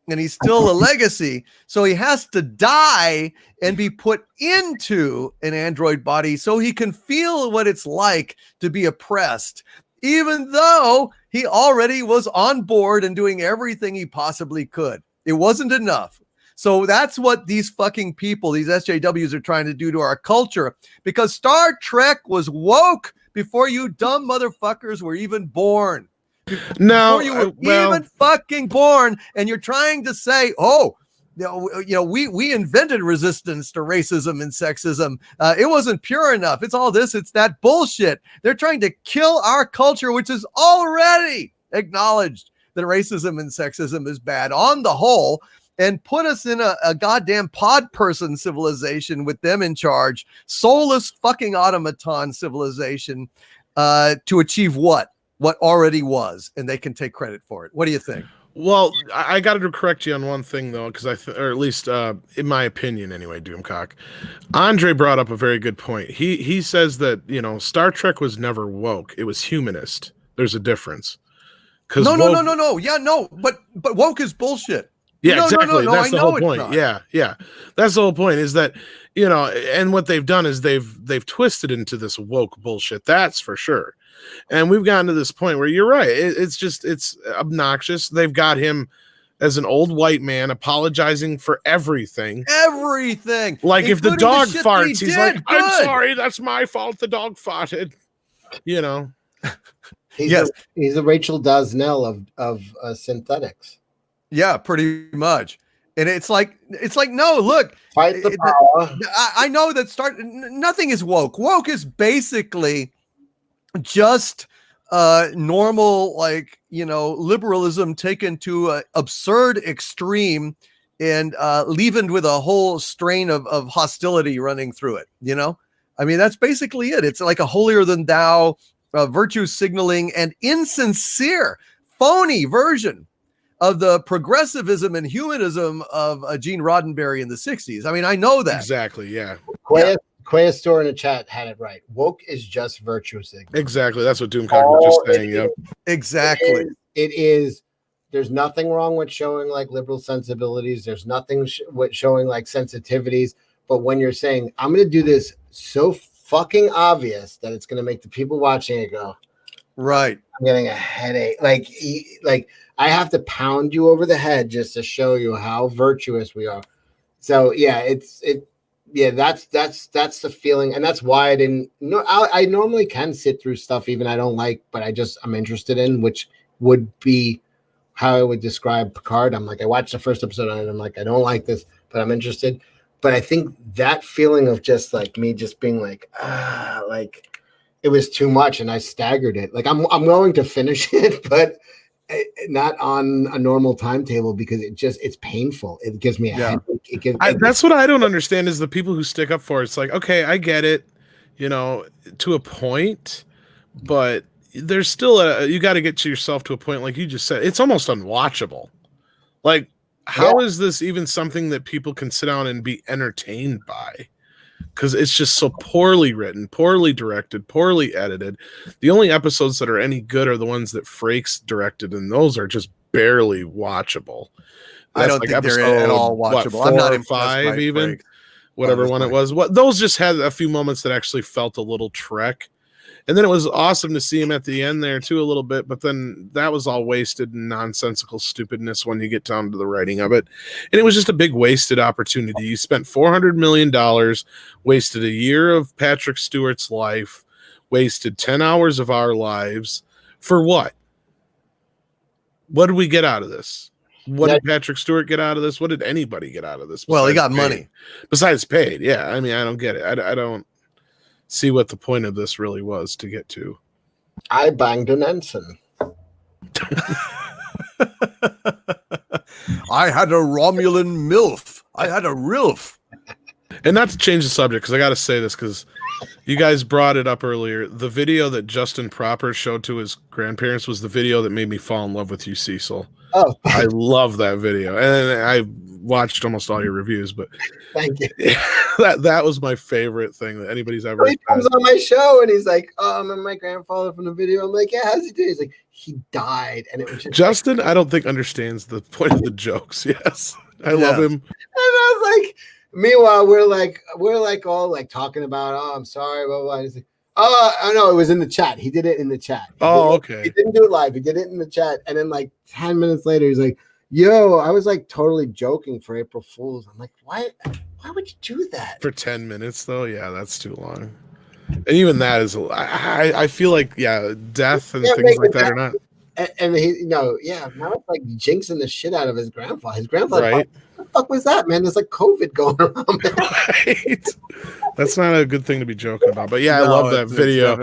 and he's still a legacy. So he has to die and be put into an android body so he can feel what it's like to be oppressed, even though he already was on board and doing everything he possibly could. It wasn't enough. So that's what these fucking people, these SJWs, are trying to do to our culture, because Star Trek was woke before you dumb motherfuckers were even born. no, Before you were even fucking born, and you're trying to say, we invented resistance to racism and sexism. It wasn't pure enough. It's all this. It's that bullshit. They're trying to kill our culture, which is already acknowledged that racism and sexism is bad on the whole, and put us in a goddamn pod person civilization with them in charge, soulless fucking automaton civilization, to achieve what already was, and they can take credit for it. What do you think? Well, I got to correct you on one thing, though, because or at least in my opinion anyway, Doomcock. Andre brought up a very good point. He says that, Star Trek was never woke. It was humanist. There's a difference. No. Yeah, no. But woke is bullshit. Yeah, No, exactly. no, That's I the know whole it's point. not. Yeah. That's the whole point, is that, and what they've done is they've twisted into this woke bullshit. That's for sure. And we've gotten to this point where you're right. It's obnoxious. They've got him as an old white man apologizing for everything. Everything. Like if the Including dog shit that farts, he he's did. like, "I'm Good. sorry, that's my fault. The dog farted." He's a Rachel Dosnell of synthetics. Yeah, pretty much. And it's like, no, look, Fight the power. I know that nothing is woke. Woke is basically just normal, liberalism taken to an absurd extreme and leavened with a whole strain of hostility running through it. I mean, that's basically it. It's like a holier than thou, virtue signaling and insincere, phony version of the progressivism and humanism of Gene Roddenberry in the 60s. I mean, I know that. Exactly, yeah. Quaya Store in the chat had it right. Woke is just virtue signaling. Exactly. That's what Doomcock was just saying. Yep. Exactly. It is there's nothing wrong with showing like liberal sensibilities. There's nothing with showing like sensitivities. But when you're saying, I'm going to do this so fucking obvious that it's going to make the people watching it go, Right. I'm getting a headache. Like I have to pound you over the head just to show you how virtuous we are. So yeah, that's the feeling, and that's why I didn't. No, I normally can sit through stuff even I don't like, but I'm interested in, which would be how I would describe Picard. I'm like, I watched the first episode and I'm like, I don't like this, but I'm interested. But I think that feeling of just like me just being like, like it was too much, and I staggered it. Like I'm going to finish it, but not on a normal timetable because it's painful. It gives me a headache. That's what I don't understand is the people who stick up for it. It's like, okay, I get it, to a point, but there's still you got to get to yourself to a point, like you just said, it's almost unwatchable. Like, how is this even something that people can sit down and be entertained by? Because it's just so poorly written, poorly directed, poorly edited. The only episodes that are any good are the ones that Frakes directed, and those are just barely watchable. I don't think they're at all watchable. I'm not impressed by 5 even, Frakes. whatever one it was. Those just had a few moments that actually felt a little Trek. And then it was awesome to see him at the end there too a little bit, but then that was all wasted nonsensical stupidness when you get down to the writing of it. And it was just a big wasted opportunity. You spent $400 million, wasted a year of Patrick Stewart's life, wasted 10 hours of our lives for what? What did we get out of this? What did Patrick Stewart get out of this? What did anybody get out of this? Well, he got paid? money. Besides paid, yeah. I mean, I don't get it. I don't see what the point of this really was to get to. I banged an ensign. I had a Romulan MILF. I had a RILF. And not to change the subject, because I got to say this, because you guys brought it up earlier. The video that Justin Proper showed to his grandparents was the video that made me fall in love with you, Cecil. Oh, I love that video. And I watched almost all your reviews, but thank you. that was my favorite thing that anybody's ever He comes on my show and he's like, "Oh, I'm my grandfather from the video." I'm like, "Yeah, how's he doing?" He's like, "He died," and it was just Justin. I don't think understands the point of the jokes. Yes, I love him. And I was like, meanwhile, we're like all like talking about, "Oh, I'm sorry," blah blah. He's like, "Oh, no, it was in the chat. He did it in the chat." Okay. He didn't do it live. He did it in the chat, and then like 10 minutes later, he's like, "Yo, I was like totally joking for April Fools." I'm like, "Why would you do that?" For 10 minutes, though? Yeah, that's too long. And even that is, I feel like, death and things like that are not. And he, now it's like jinxing the shit out of his grandfather. His grandfather, right? What the fuck was that, man? There's like COVID going around. Right. That's not a good thing to be joking about. But yeah, I love that video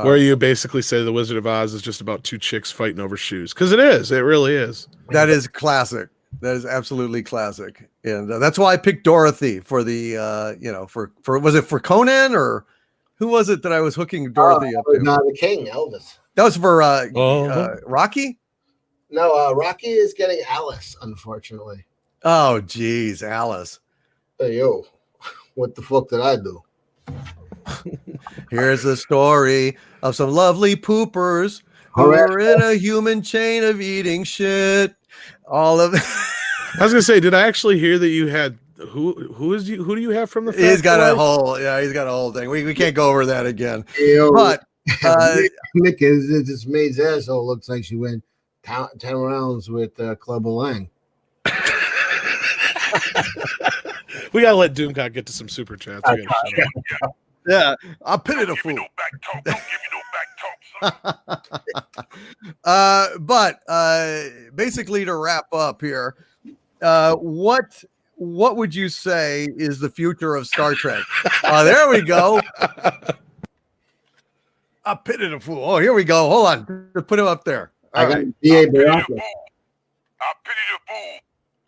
where you basically say The Wizard of Oz is just about two chicks fighting over shoes. Because it is. It really is. That is classic. That is absolutely classic. And that's why I picked Dorothy for the, for was it for Conan or who was it that I was hooking Dorothy up to? No, the king, Elvis. That was for Rocky? No, Rocky is getting Alice, unfortunately. Oh, geez, Alice. Hey, yo, what the fuck did I do? Here's the story of some lovely poopers who were in a human chain of eating shit. All of I was gonna say, did I actually hear that you had who do you have from the he's got a whole thing. We can't go over that again. Yo, but Nick this maid's asshole looks like she went 10 rounds with Clubber Lang. We gotta let Doomcock get to some super chats. Yeah, I pity the fool. But basically, to wrap up here, what would you say is the future of Star Trek? There we go. I pity the fool. Oh, here we go. Hold on. Just put him up there. All right. I pity the fool.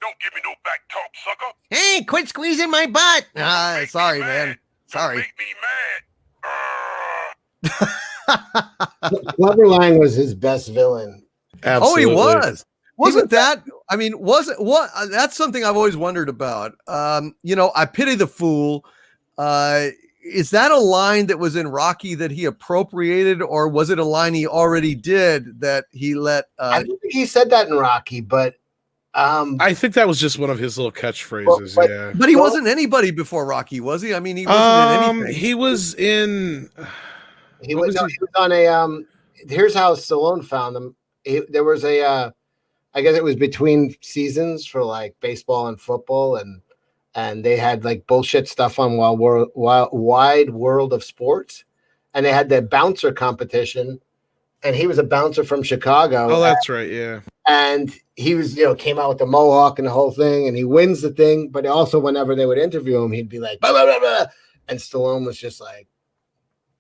Don't give me no back talk, sucker. Hey, quit squeezing my butt. Sorry, man. Sorry. Make me mad. Clubber Lang was his best villain. Absolutely. Oh, he was. Wasn't that? I mean, wasn't what? That's something I've always wondered about. I pity the fool. is that a line that was in Rocky that he appropriated, or was it a line he already did that he let? I don't think he said that in Rocky, but I think that was just one of his little catchphrases. But- yeah. But he wasn't anybody before Rocky, was he? I mean, he wasn't in anything. He was in. he What was, was no, he- he was on a here's how Stallone found him. There was a I guess it was between seasons for like baseball and football, and they had like bullshit stuff on Wide World of Sports, and they had the bouncer competition, and he was a bouncer from Chicago. Oh, that's right. Yeah. And he was, came out with the mohawk and the whole thing, and he wins the thing. But also, whenever they would interview him, he'd be like, blah, blah, blah, blah. And Stallone was just like,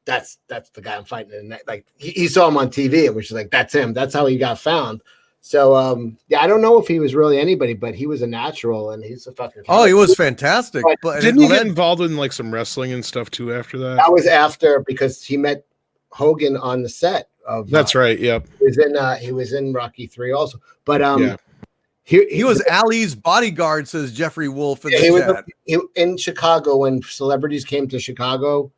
that's the guy I'm fighting. And like he saw him on TV, and was just like, that's him. That's how he got found. So yeah, I don't know if he was really anybody, but he was a natural, and he's a fucking. Oh, he was fantastic. But Didn't he get involved in like some wrestling and stuff too after that? That was after, because he met Hogan on the set of. That's right. Yep. He was in Rocky 3 also, but Yeah. he was Ali's bodyguard, says Jeffrey Wolf in the he was chat. in Chicago when celebrities came to Chicago.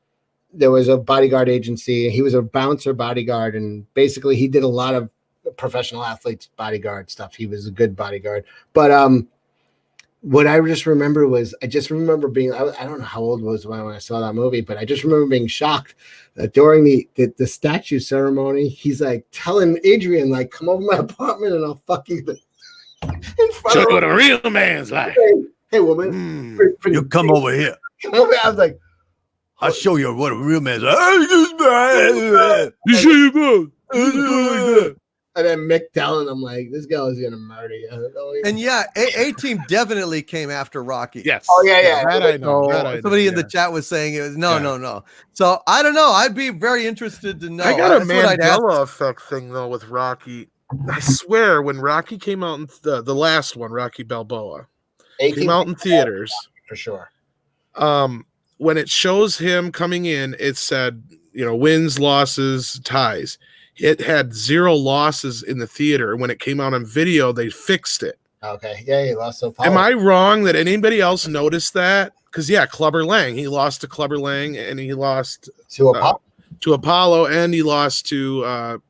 There was a bodyguard agency. He was a bouncer bodyguard, and basically he did a lot of professional athletes bodyguard stuff. He was a good bodyguard. But what I just remember was, I being, I don't know how old I was when I saw that movie, but I just remember being shocked that during the statue ceremony, he's like telling Adrian, like, come over my apartment and I'll fuck you in front Show of you what her. a real man's like. Hey woman, You come over here. come over. I was like, I'll show you what a real man's like. You sure you both? and then Mick telling him like, this girl is gonna murder you. And yeah, A-Team definitely came after Rocky. Yes. Oh, yeah. That I know. So That I know, somebody in the yeah. chat was saying it was no. Yeah. So I don't know. I'd be very interested to know. I got a That's what I'd ask. Mandela effect thing though with Rocky. I swear, when Rocky came out in the last one, Rocky Balboa, came out in theaters for sure. When it shows him coming in, it said, wins, losses, ties. It had 0 losses in the theater. And when it came out on video, they fixed it. Okay, yeah, he lost so power. Am I wrong that anybody else noticed that? Because Clubber Lang, he lost to Clubber Lang, and he lost to Apollo? To Apollo, and he lost to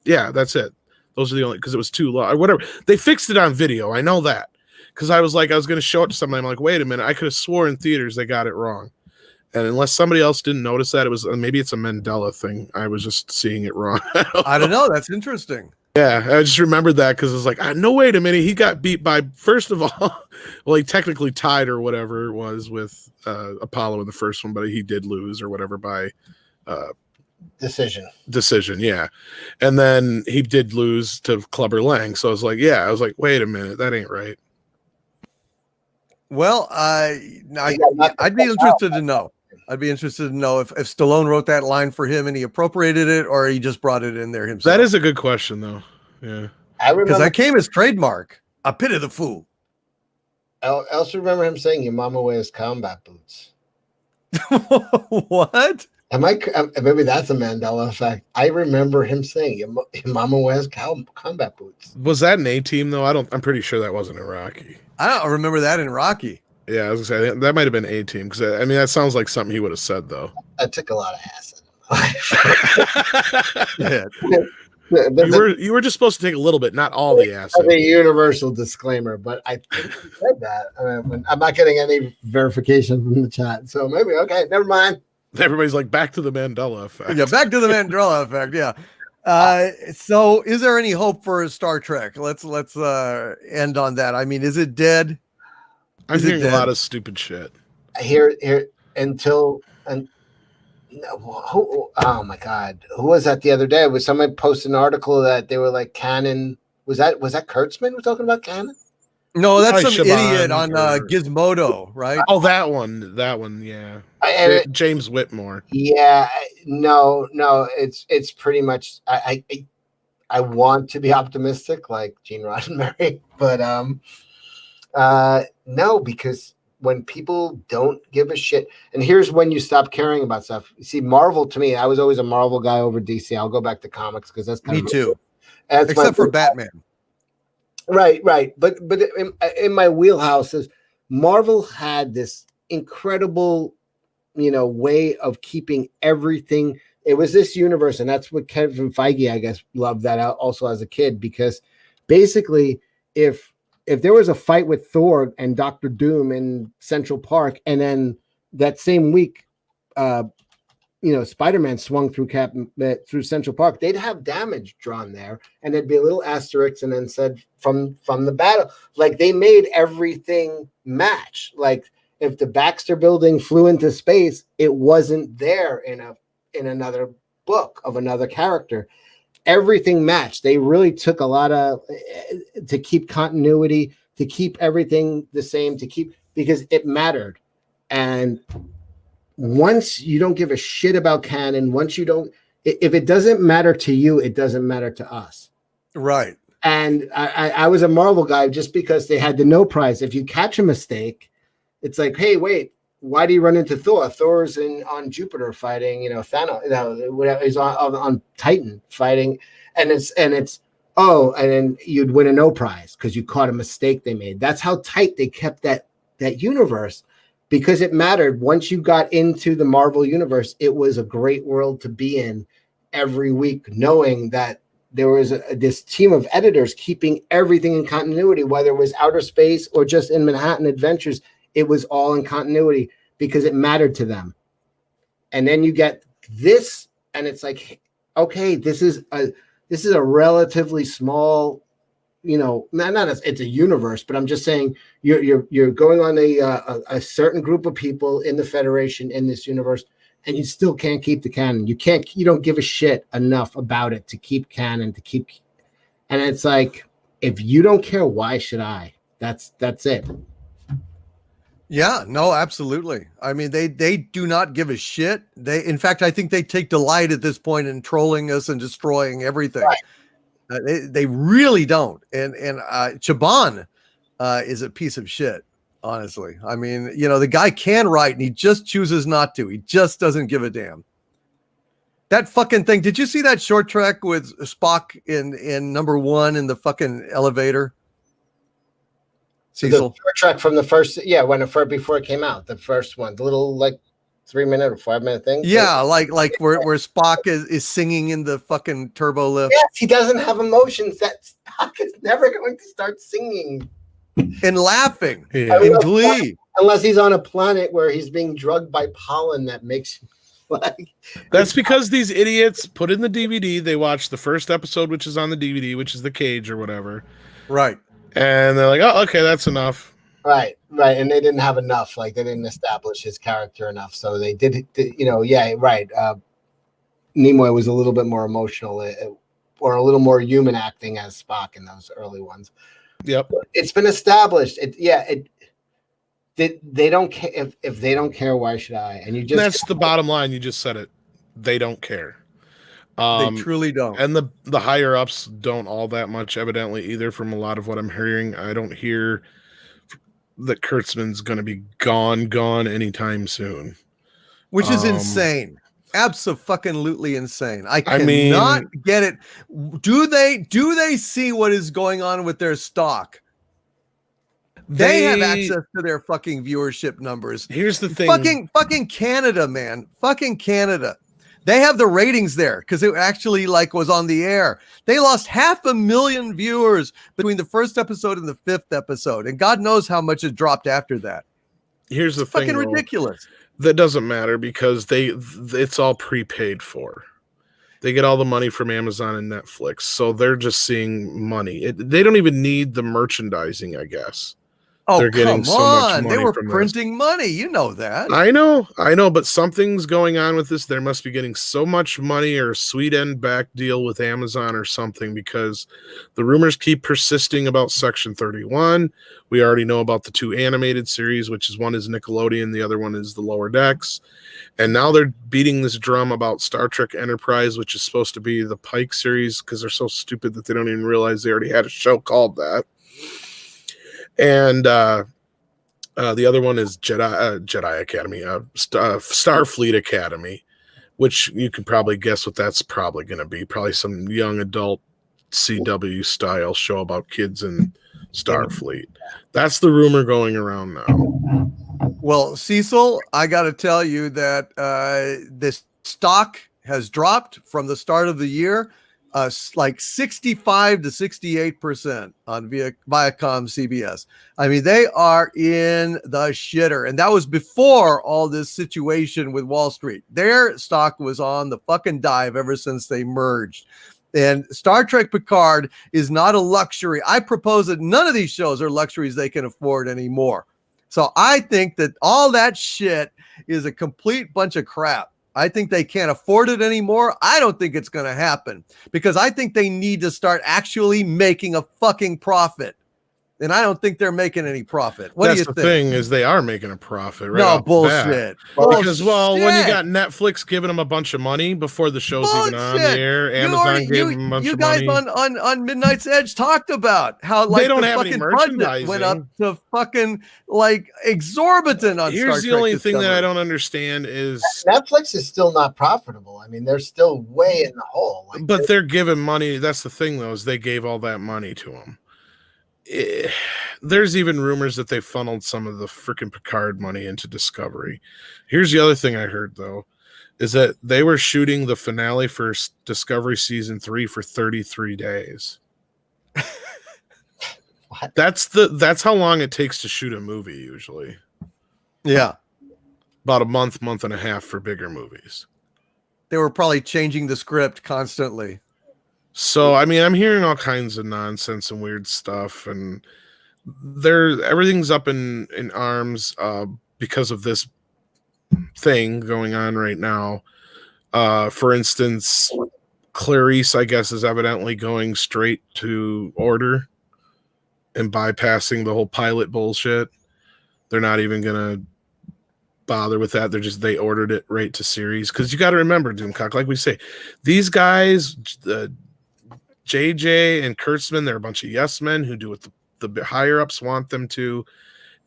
that's it. Those are the only, because it was 2 or whatever. They fixed it on video. I know that. Because I was going to show it to somebody. I'm like, wait a minute. I could have swore in theaters they got it wrong. And unless somebody else didn't notice that, it was maybe it's a Mandela thing. I was just seeing it wrong. I don't know. That's interesting. Yeah, I just remembered that because it's like, no, wait a minute. He got beat by, first of all, well, he technically tied or whatever it was with Apollo in the first one, but he did lose or whatever by decision. Yeah. And then he did lose to Clubber Lang. So I was like, wait a minute, that ain't right. Well, I'd be interested to know. I'd be interested to know if Stallone wrote that line for him and he appropriated it, or he just brought it in there himself. That is a good question, though. Yeah. I remember, because that came as trademark. I pity the fool. I also remember him saying, your mama wears combat boots. What? Maybe that's a Mandela effect. I remember him saying, your mama wears combat boots. Was that an A-Team, though? I'm pretty sure that wasn't in Rocky. I don't remember that in Rocky. Yeah, I was going to say, that might have been A-Team, because, that sounds like something he would have said, though. I took a lot of acid. Yeah. You were just supposed to take a little bit, not all the acid. That's a universal disclaimer, but I think he said that. I'm not getting any verification from the chat, so maybe, okay, never mind. Everybody's like, back to the Mandela effect. Yeah, back to the Mandela effect, yeah. So is there any hope for Star Trek? Let's end on that. I mean, is it dead? I'm hearing a lot of stupid shit. Here until oh my god, who was that the other day? Was somebody posted an article that they were like canon? Was that Kurtzman who was talking about canon? No, that's some Shaban idiot on Gizmodo, right? Oh, that one, yeah. James Whitmore. Yeah, no, it's pretty much. I want to be optimistic like Gene Roddenberry, but no, because when people don't give a shit, and here's when you stop caring about stuff. You see, Marvel, to me, I was always a Marvel guy over DC. I'll go back to comics because that's me too. Except for Batman. Right. But in my wheelhouse is Marvel had this incredible way of keeping everything. It was this universe, and that's what Kevin Feige, I guess, loved that out also as a kid, because basically, if there was a fight with Thor and Doctor Doom in Central Park, and then that same week, Spider-Man swung through Central Park, they'd have damage drawn there, and there'd be a little asterisk and then said from the battle. Like, they made everything match. Like, if the Baxter building flew into space, it wasn't there in another book of another character. Everything matched. They really took a lot to keep continuity, to keep everything the same, because it mattered. And once you don't give a shit about canon, if it doesn't matter to you, it doesn't matter to us. Right. And I was a Marvel guy just because they had the no prize. If you catch a mistake, it's like, hey, wait, why do you run into Thor? Thor's on Jupiter fighting, Thanos. He's on Titan fighting, and then you'd win a no prize because you caught a mistake they made. That's how tight they kept that universe, because it mattered. Once you got into the Marvel universe, it was a great world to be in every week, knowing that there was this team of editors keeping everything in continuity, whether it was outer space or just in Manhattan Adventures. It was all in continuity because it mattered to them. And then you get this, and it's like, okay, this is a relatively small, it's a universe, but I'm just saying you're going on a certain group of people in the Federation in this universe, and you still can't keep the canon. You don't give a shit enough about it to keep canon, and it's like, if you don't care, why should I? That's it. Yeah, no, absolutely. I mean, they do not give a shit. In fact, I think they take delight at this point in trolling us and destroying everything. Right. They really don't. And Chabon is a piece of shit, honestly. I mean, the guy can write, and he just chooses not to. He just doesn't give a damn. That fucking thing. Did you see that short trek with Spock in number 1 in the fucking elevator? Cecil? The short track from the first, before it came out, the first one, the little 3-minute or 5-minute thing. Yeah, like where Spock is singing in the fucking turbo lift. Yes, he doesn't have emotions. That Spock is never going to start singing and laughing in glee, unless he's on a planet where he's being drugged by pollen that makes That's because these idiots put in the DVD. They watch the first episode, which is on the DVD, which is the cage or whatever. Right. And they're like, oh, okay, that's enough. Right. And they didn't have enough. They didn't establish his character enough. So they did, right. Nimoy was a little bit more emotional or a little more human acting as Spock in those early ones. Yep. It's been established. They don't care. If they don't care, why should I? And that's the bottom line. You just said it. They don't care. They truly don't. And the higher ups don't all that much, evidently, either. From a lot of what I'm hearing, I don't hear that Kurtzman's going to be gone anytime soon, which is insane. Absolutely insane. I cannot get it. Do they see what is going on with their stock? They have access to their fucking viewership numbers. Here's the thing. Fucking Canada, man. Fucking Canada. They have the ratings there because it actually was on the air. They lost 500,000 viewers between the first episode and the 5th episode. And God knows how much it dropped after that. Here's the thing. Fucking ridiculous. That doesn't matter because it's all prepaid for. They get all the money from Amazon and Netflix. So they're just seeing money. They don't even need the merchandising, I guess. Oh, they're getting come on. They were printing money. You know that. I know, but something's going on with this. They must be getting so much money or a sweet end back deal with Amazon or something, because the rumors keep persisting about Section 31. We already know about the 2 animated series, which is one is Nickelodeon, the other one is the Lower Decks. And now they're beating this drum about Star Trek Enterprise, which is supposed to be the Pike series, because they're so stupid that they don't even realize they already had a show called that. And the other one is Jedi Academy, Starfleet Academy, which you can probably guess what that's probably going to be. Probably some young adult CW style show about kids in Starfleet. That's the rumor going around now. Well, Cecil, I got to tell you that this stock has dropped from the start of the year, like 65 to 68% on Viacom CBS. I mean, they are in the shitter. And that was before all this situation with Wall Street. Their stock was on the fucking dive ever since they merged. And Star Trek Picard is not a luxury. I propose that none of these shows are luxuries they can afford anymore. So I think that all that shit is a complete bunch of crap. I think they can't afford it anymore. I don't think it's going to happen because I think they need to start actually making a fucking profit. And I don't think they're making any profit. What do you think? That's the thing is they are making a profit, right? No, bullshit. Because, well, when you got Netflix giving them a bunch of money before the show's even on the air, Amazon gave them a bunch of money. You guys on Midnight's Edge talked about how like they don't the have any fucking merchandising. budget went up to fucking like exorbitant on Star Here's the Trek only thing that Discovery. I don't understand is Netflix is still not profitable. I mean, they're still way in the hole. Like, but they're giving money. That's the thing, though, is they gave all that money to them. There's even rumors that they funneled some of the freaking Picard money into Discovery. Here's the other thing I heard, though, is that they were shooting the finale for Discovery season 3 for 33 days. What? That's how long it takes to shoot a movie usually. Yeah. About a month and a half for bigger movies. They were probably changing the script constantly. So, I mean, I'm hearing all kinds of nonsense and weird stuff, and everything's up in arms because of this thing going on right now. For instance, Clarice, I guess, is evidently going straight to order and bypassing the whole pilot bullshit. They're not even going to bother with that. They ordered it right to series. Because you got to remember, Doomcock, like we say, these guys, JJ and Kurtzman, they're a bunch of yes men who do what the higher ups want them to,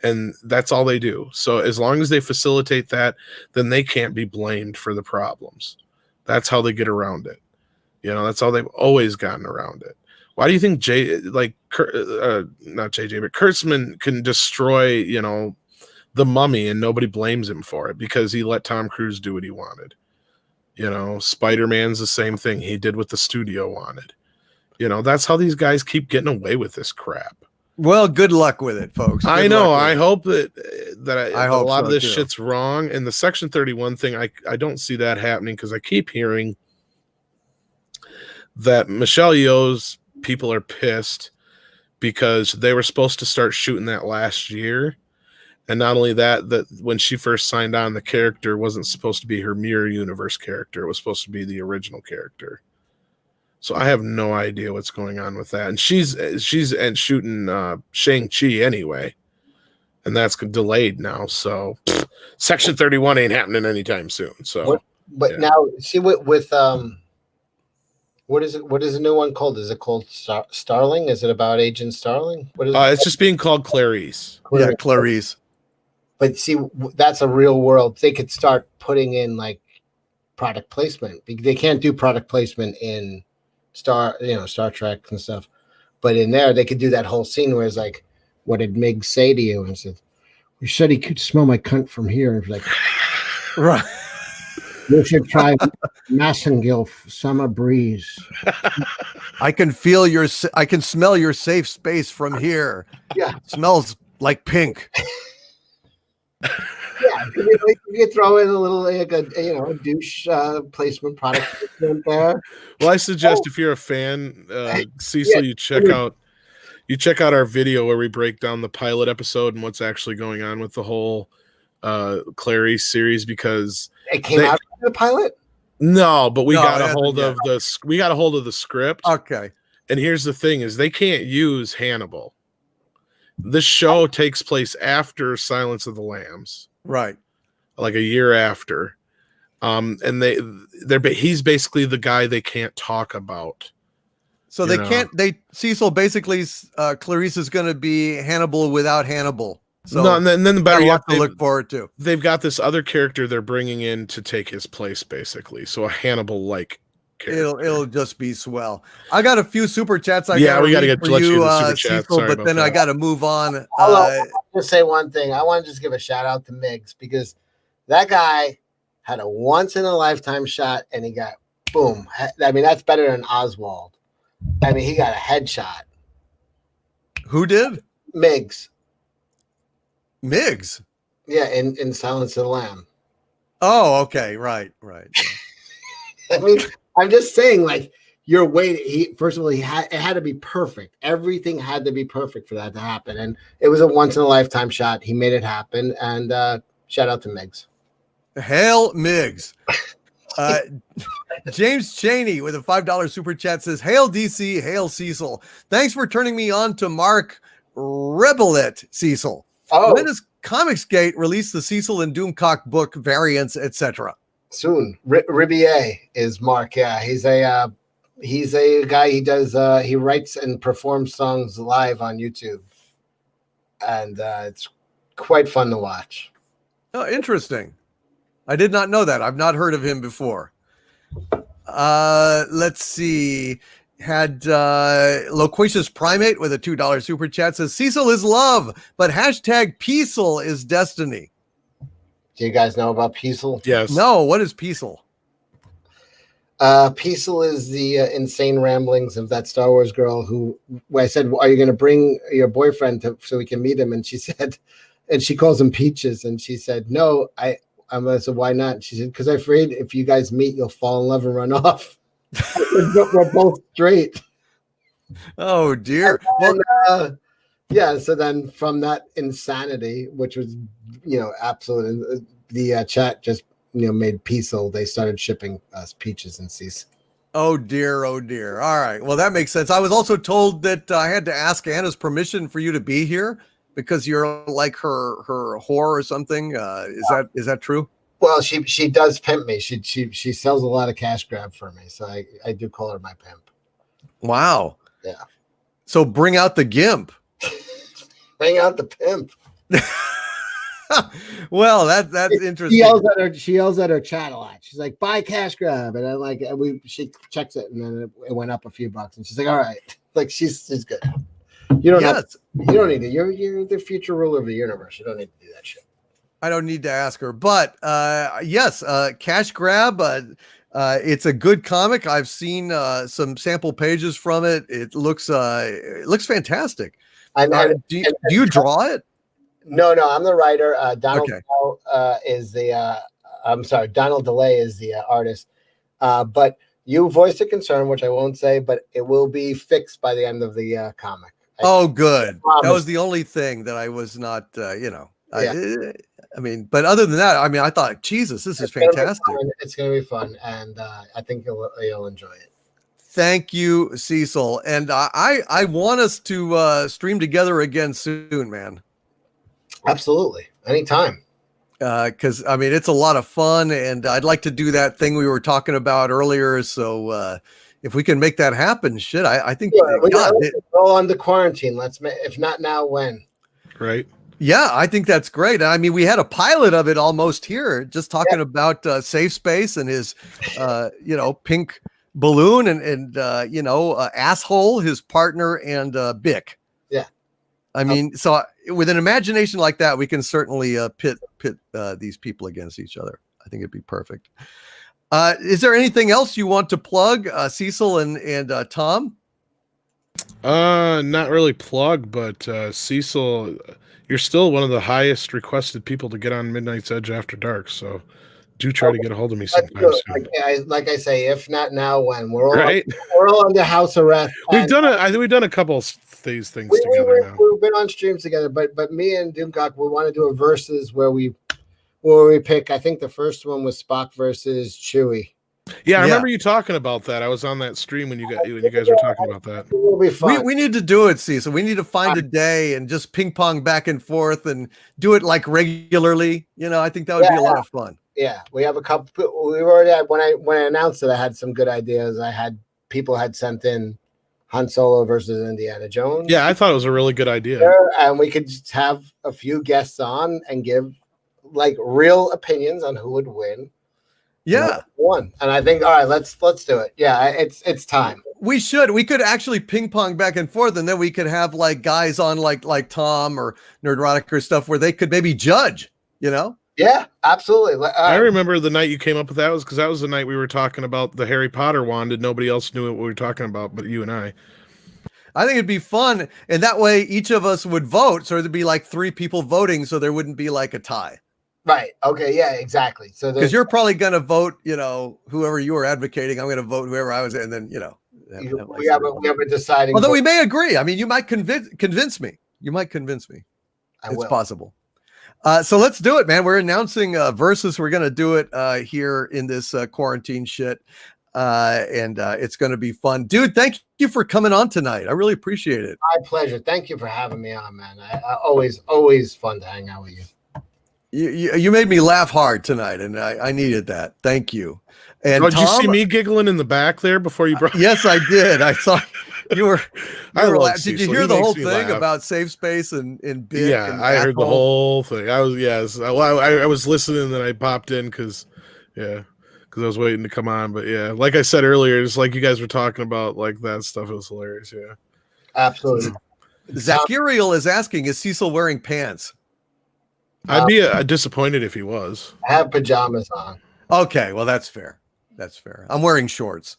and that's all they do. So as long as they facilitate that, then they can't be blamed for the problems. That's how they get around it. You know, that's how they've always gotten around it. Why do you think not JJ, but Kurtzman can destroy, you know, the Mummy and nobody blames him for it because he let Tom Cruise do what he wanted? You know, Spider-Man's the same thing. He did what the studio wanted. You know, that's how these guys keep getting away with this crap. Well, good luck with it, folks. I know. I hope that I hope a lot of this too. shit's wrong. And the Section 31 thing, I don't see that happening because I keep hearing that Michelle Yeoh's people are pissed because they were supposed to start shooting that last year. And not only that when she first signed on, the character wasn't supposed to be her Mirror Universe character. It was supposed to be the original character. So I have no idea what's going on with that. And she's shooting Shang-Chi anyway. And that's delayed now. So Section 31 ain't happening anytime soon. So now see with what is it? What is the new one called? Is it called Starling? Is it about Agent Starling? What is it? It's just being called Clarice. Yeah, Clarice. But see, that's a real world. They could start putting in like product placement. They can't do product placement in Star Trek and stuff. But in there, they could do that whole scene where it's like, what did Mig say to you? And said, "You said he could smell my cunt from here." And it's like, right. You should try Massengilf Summer Breeze. I can smell your safe space from here. Yeah. Smells like pink. Yeah, you could throw in a little like a douche placement product placement there. Well, I suggest if you're a fan, Cecil, you check out our video where we break down the pilot episode and what's actually going on with the whole Clarice series, because it came out of the pilot. No, but we got a hold of the script. Okay. And here's the thing: is they can't use Hannibal. This show takes place after Silence of the Lambs, right? Like a year after, and he's basically the guy they can't talk about. So they can't. Cecil basically, Clarice is going to be Hannibal without Hannibal. So no, and then the better yet, to look forward to. They've got this other character they're bringing in to take his place, basically. So a Hannibal-like It'll just be swell. I got a few super chats. We got to read for let you you, do the super chat. Cecil, Sorry but about then that. I got to move on. Hold on, just say one thing. I want to just give a shout out to Miggs because that guy had a once in a lifetime shot and he got boom. I mean, that's better than Oswald. I mean, he got a headshot. Who did? Miggs. Miggs. Yeah, in Silence of the Lamb. Oh, okay, right. I mean, I'm just saying, like, you're waiting. First of all, it had to be perfect. Everything had to be perfect for that to happen, and it was a once in a lifetime shot. He made it happen, and shout out to Miggs. Hail Miggs. James Cheney with a $5 super chat says, "Hail DC, hail Cecil. Thanks for turning me on to Mark Rebelit, Cecil. Oh, When does Comicsgate release the Cecil and Doomcock book variants, etc.?" soon. Ribier is Mark. Yeah, he's a guy. He does he writes and performs songs live on YouTube, and it's quite fun to watch. Oh, interesting. I did not know that. I've not heard of him before. Let's see. Had Loquacious Primate with a $2 super chat says, "Cecil is love, but hashtag Peacel is destiny." Do you guys know about Peacel? Yes. No, what is Peacel? Peacel is the insane ramblings of that Star Wars girl who I said, "Are you going to bring your boyfriend so we can meet him?" And she said, and she calls him Peaches, and she said, "No, I said, why not?" And she said, "Because I'm afraid if you guys meet, you'll fall in love and run off." We're both straight. Oh dear. Well, yeah. So then from that insanity, which was, absolute, the chat just, made Peacel. They started shipping us Peaches and Cecil. Oh dear. All right. Well, that makes sense. I was also told that I had to ask Anna's permission for you to be here because you're like her whore or something. Is that true? Well, she does pimp me. She sells a lot of cash grab for me, so I do call her my pimp. Wow. Yeah. So bring out the gimp. Bring out the pimp. Well, that's interesting. She yells at her chat a lot. She's like, "Buy cash grab," and I'm like, she checks it, and then it went up a few bucks, and she's like, "All right," like she's good. You don't need it. You're the future ruler of the universe. You don't need to do that shit. I don't need to ask her, but yes, cash grab. It's a good comic. I've seen some sample pages from it. It looks fantastic. Do you draw it? No, I'm the writer. Donald DeLay is the artist. But you voiced a concern, which I won't say, but it will be fixed by the end of the comic. Oh, good. That was the only thing that I was not, but other than that, I thought, Jesus, this is fantastic. It's going to be fun, and I think you'll enjoy it. Thank you, Cecil. And I want us to stream together again soon, man. Absolutely. Anytime. Because, it's a lot of fun, and I'd like to do that thing we were talking about earlier. So if we can make that happen, shit, I think. We go on the quarantine. If not now, when? Right. Yeah, I think that's great. We had a pilot of it almost here, just talking about Safe Space and his, pink balloon and asshole, his partner, and Bick. Yeah. So with an imagination like that, we can certainly pit these people against each other. I think it'd be perfect. Is there anything else you want to plug, Cecil and Tom? Not really plug, but Cecil, you're still one of the highest requested people to get on Midnight's Edge After Dark, so do try to get a hold of me sometime soon. Like I say, if not now, when? We're all Right? under house arrest. I think we've done a couple of these things together now. We've been on streams together, but me and Doomcock, we want to do a versus where we pick. I think the first one was Spock versus Chewie. Yeah, I remember you talking about that. I was on that stream when you guys were talking about that. It will be fun. We need to do it, Cecil. We need to find a day and just ping pong back and forth and do it like regularly. I think that would be a lot of fun. Yeah, we have a couple. We already had, when I announced it, I had some good ideas. People had sent in Han Solo versus Indiana Jones. Yeah, I thought it was a really good idea. And we could just have a few guests on and give like real opinions on who would win. Yeah. One. And I think, all right, let's do it. Yeah, it's time. We should. We could actually ping pong back and forth, and then we could have like guys on like Tom or Nerdrotic or stuff where they could maybe judge, you know? Yeah, absolutely. I remember the night you came up with that was because that was the night we were talking about the Harry Potter wand, and nobody else knew what we were talking about but you and I. I think it'd be fun, and that way each of us would vote, so there'd be like 3 people voting, so there wouldn't be like a tie. Right. Okay. Yeah. Exactly. So Because you're probably going to vote, you know, whoever you were advocating. I'm going to vote whoever I was, and then, you know. we have a deciding. Although we may agree. I mean, you might convince me. You might convince me. It's possible. So let's do it, man. We're announcing Versus. We're going to do it here in this quarantine shit. And it's going to be fun. Dude, thank you for coming on tonight. I really appreciate it. My pleasure. Thank you for having me on, man. I always fun to hang out with you. You made me laugh hard tonight, and I needed that. Thank you. And did Tom, you see me giggling in the back there before you brought? Yes, I did. I saw you were. Love did you Cecil. hear He the makes whole me thing laugh. about safe space and Big? Yeah, and I heard the Apple? whole thing. I was listening, and then I popped in because I was waiting to come on. But yeah, like I said earlier, it's like you guys were talking about like that stuff. It was hilarious. Yeah, absolutely. Zachariel is asking, is Cecil wearing pants? I'd be disappointed if he was. I have pajamas on. Okay, well that's fair. That's fair. I'm wearing shorts.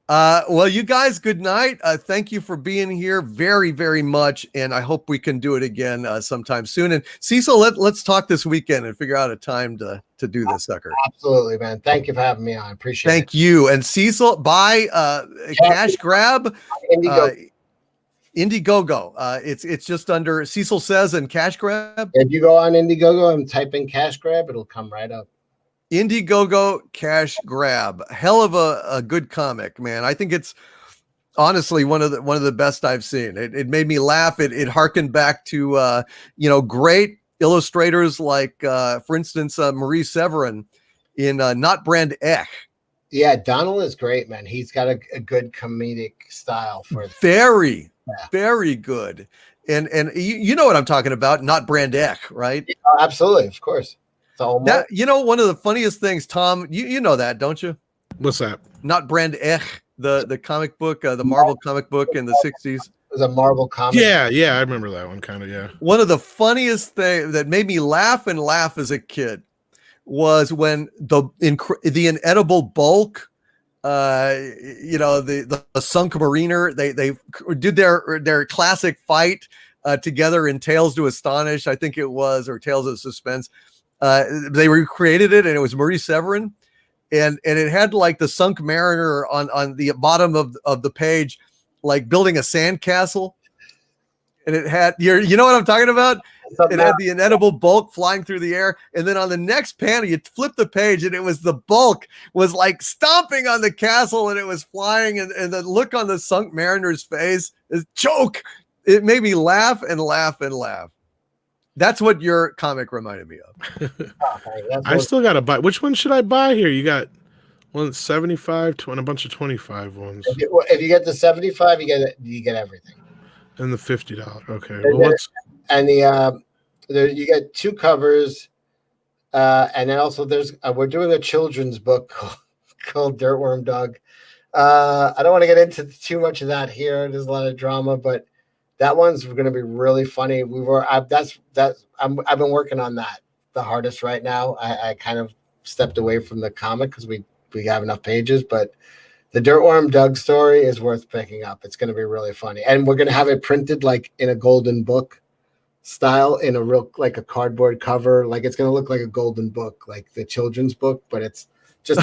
Well, you guys, good night. Thank you for being here very, very much, and I hope we can do it again sometime soon. And Cecil, let's talk this weekend and figure out a time to do this sucker. Absolutely, man. Thank you for having me on. I appreciate it. Thank you. And Cecil, buy Cash Grab. Indiegogo. It's just under Cecil Says and Cash Grab. If you go on Indiegogo and type in Cash Grab, it'll come right up. Indiegogo Cash Grab. Hell of a good comic, man. I think it's honestly one of the best I've seen. It made me laugh. It harkened back to great illustrators like for instance Marie Severin in Not Brand Ech. Yeah, Donald is great, man. He's got a good comedic style for very good. And you know what I'm talking about, Not Brand Ech, right? Yeah, absolutely, of course. So that, one of the funniest things, Tom, you know that, don't you? What's that? Not Brand Ech, the comic book, the Marvel comic book in the 60s. It was a Marvel comic. Yeah, I remember that one kind of, yeah. One of the funniest things that made me laugh as a kid was when the inedible bulk, the sunk mariner, they did their classic fight together in Tales to Astonish, I think it was, or Tales of Suspense. They recreated it, and it was Marie Severin, and it had like the sunk mariner on the bottom of the page, like building a sandcastle, and it had you know what I'm talking about? It had the inedible bulk flying through the air, and then on the next panel you flip the page and it was the bulk was like stomping on the castle, and it was flying, and the look on the sunk mariner's face is choke. It made me laugh and laugh and laugh. That's what your comic reminded me of. I still got to buy. Which one should I buy here? You got one 75 and a bunch of 25 ones. If you get the 75, you get everything. And the $50. Okay. And you get 2 covers, and then also we're doing a children's book called Dirtworm Dog. I don't want to get into too much of that here. There's a lot of drama, but that one's going to be really funny. I've been working on that the hardest right now. I kind of stepped away from the comic because we have enough pages, but the Dirtworm Doug story is worth picking up. It's going to be really funny, and we're going to have it printed like in a golden book style, in a real like a cardboard cover. Like it's going to look like a golden book, like the children's book, but it's just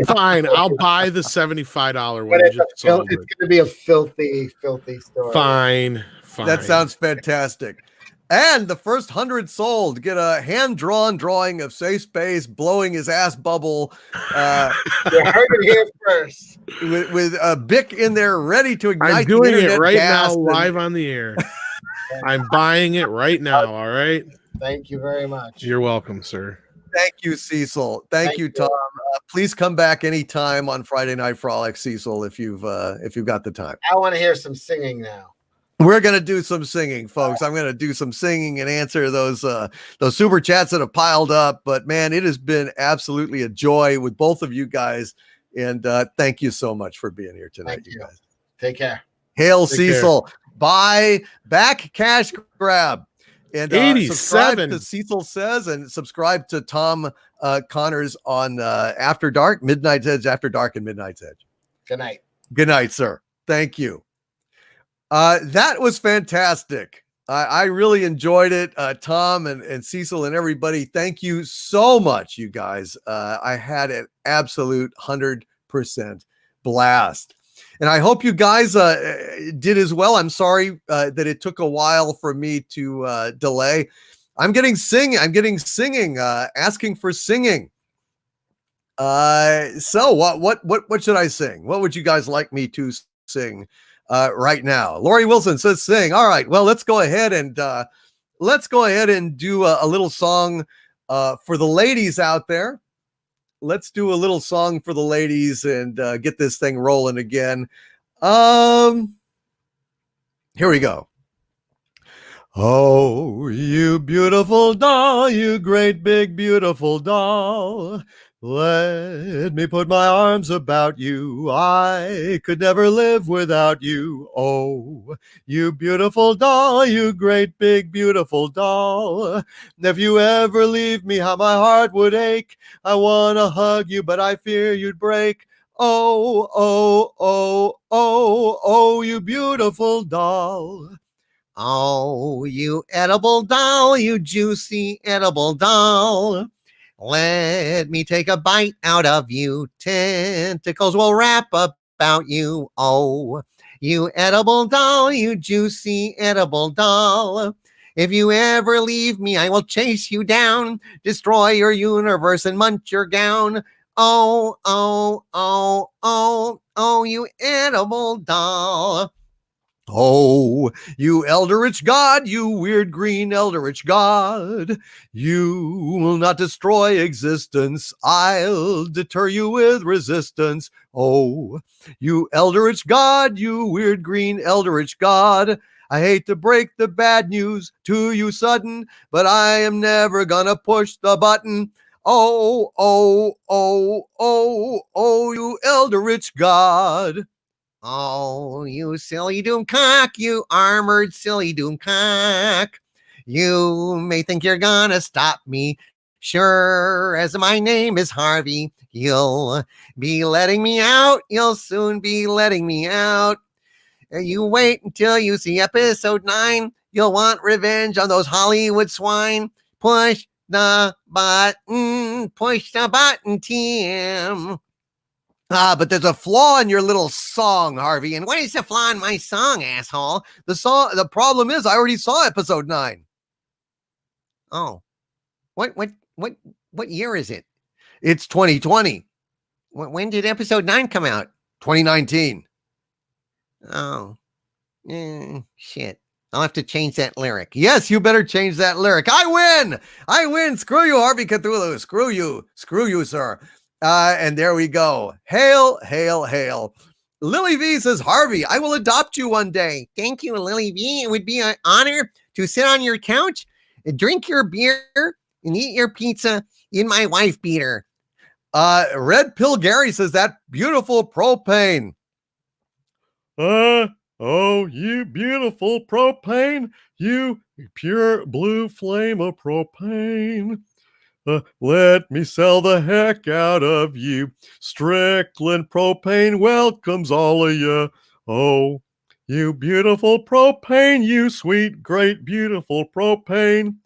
fine. I'll buy the $75 one. It's going to be a filthy story. Fine. That sounds fantastic. And the first 100 sold get a hand-drawn drawing of Safe Space blowing his ass bubble. You heard it here first. With a Bic in there ready to ignite. I'm doing the it right now, and live on the air. I'm buying it right now. All right. Thank you very much. You're welcome, sir. Thank you, Cecil. Thank you, Tom. Please come back anytime on Friday Night Frolics, Cecil, if you've got the time. I want to hear some singing now. We're gonna do some singing, folks. I'm gonna do some singing and answer those super chats that have piled up. But man, it has been absolutely a joy with both of you guys, and thank you so much for being here tonight, Thank you. guys. Take care. Hail Take Cecil! Buy back cash grab. And subscribe 87. to Cecil Says and subscribe to Tom Connors on After Dark, Midnight's Edge, After Dark, and Midnight's Edge. Good night. Good night, sir. Thank you. That was fantastic. I really enjoyed it. Tom and Cecil and everybody, thank you so much, you guys. I had an absolute 100% blast. And I hope you guys did as well. I'm sorry that it took a while for me to delay. I'm getting singing, asking for singing. So what should I sing? What would you guys like me to sing right now? Lori Wilson says sing. All right. Well, let's go ahead and do a little song for the ladies out there. Let's do a little song for the ladies and get this thing rolling again. Here we go. Oh, you beautiful doll, you great big beautiful doll. Let me put my arms about you. I could never live without you. Oh, you beautiful doll, you great big beautiful doll. If you ever leave me, how my heart would ache. I want to hug you, but I fear you'd break. Oh, oh, oh, oh, oh, you beautiful doll. Oh, you edible doll, you juicy edible doll. Let me take a bite out of you. Tentacles will wrap about you. Oh, you edible doll, you juicy edible doll. If you ever leave me, I will chase you down, destroy your universe and munch your gown. Oh, oh, oh, oh, oh, you edible doll. Oh, you eldritch god, you weird green eldritch god. You will not destroy existence. I'll deter you with resistance. Oh, you eldritch god, you weird green eldritch god. I hate to break the bad news to you sudden, but I am never gonna push the button. Oh, oh, oh, oh, oh, you eldritch god. Oh, you silly Doomcock, you armored silly Doomcock. You may think you're gonna stop me. Sure, as my name is Harvey, you'll be letting me out. You'll soon be letting me out. You wait until you see episode 9. You'll want revenge on those Hollywood swine. Push the button, Tim. But there's a flaw in your little song, Harvey. And what is the flaw in my song, asshole? The problem is I already saw episode 9. Oh, what year is it? It's 2020. When did episode 9 come out? 2019. Oh, shit. I'll have to change that lyric. Yes, you better change that lyric. I win. Screw you, Harvey Cthulhu. Screw you, sir. And there we go. Hail, hail, hail. Lily V says, Harvey, I will adopt you one day. Thank you, Lily V. It would be an honor to sit on your couch, drink your beer, and eat your pizza in my wife beater. Red Pill Gary says, that beautiful propane. Oh, you beautiful propane, you pure blue flame of propane. Let me sell the heck out of you. Strickland Propane welcomes all of you. Oh, you beautiful propane, you sweet, great, beautiful propane.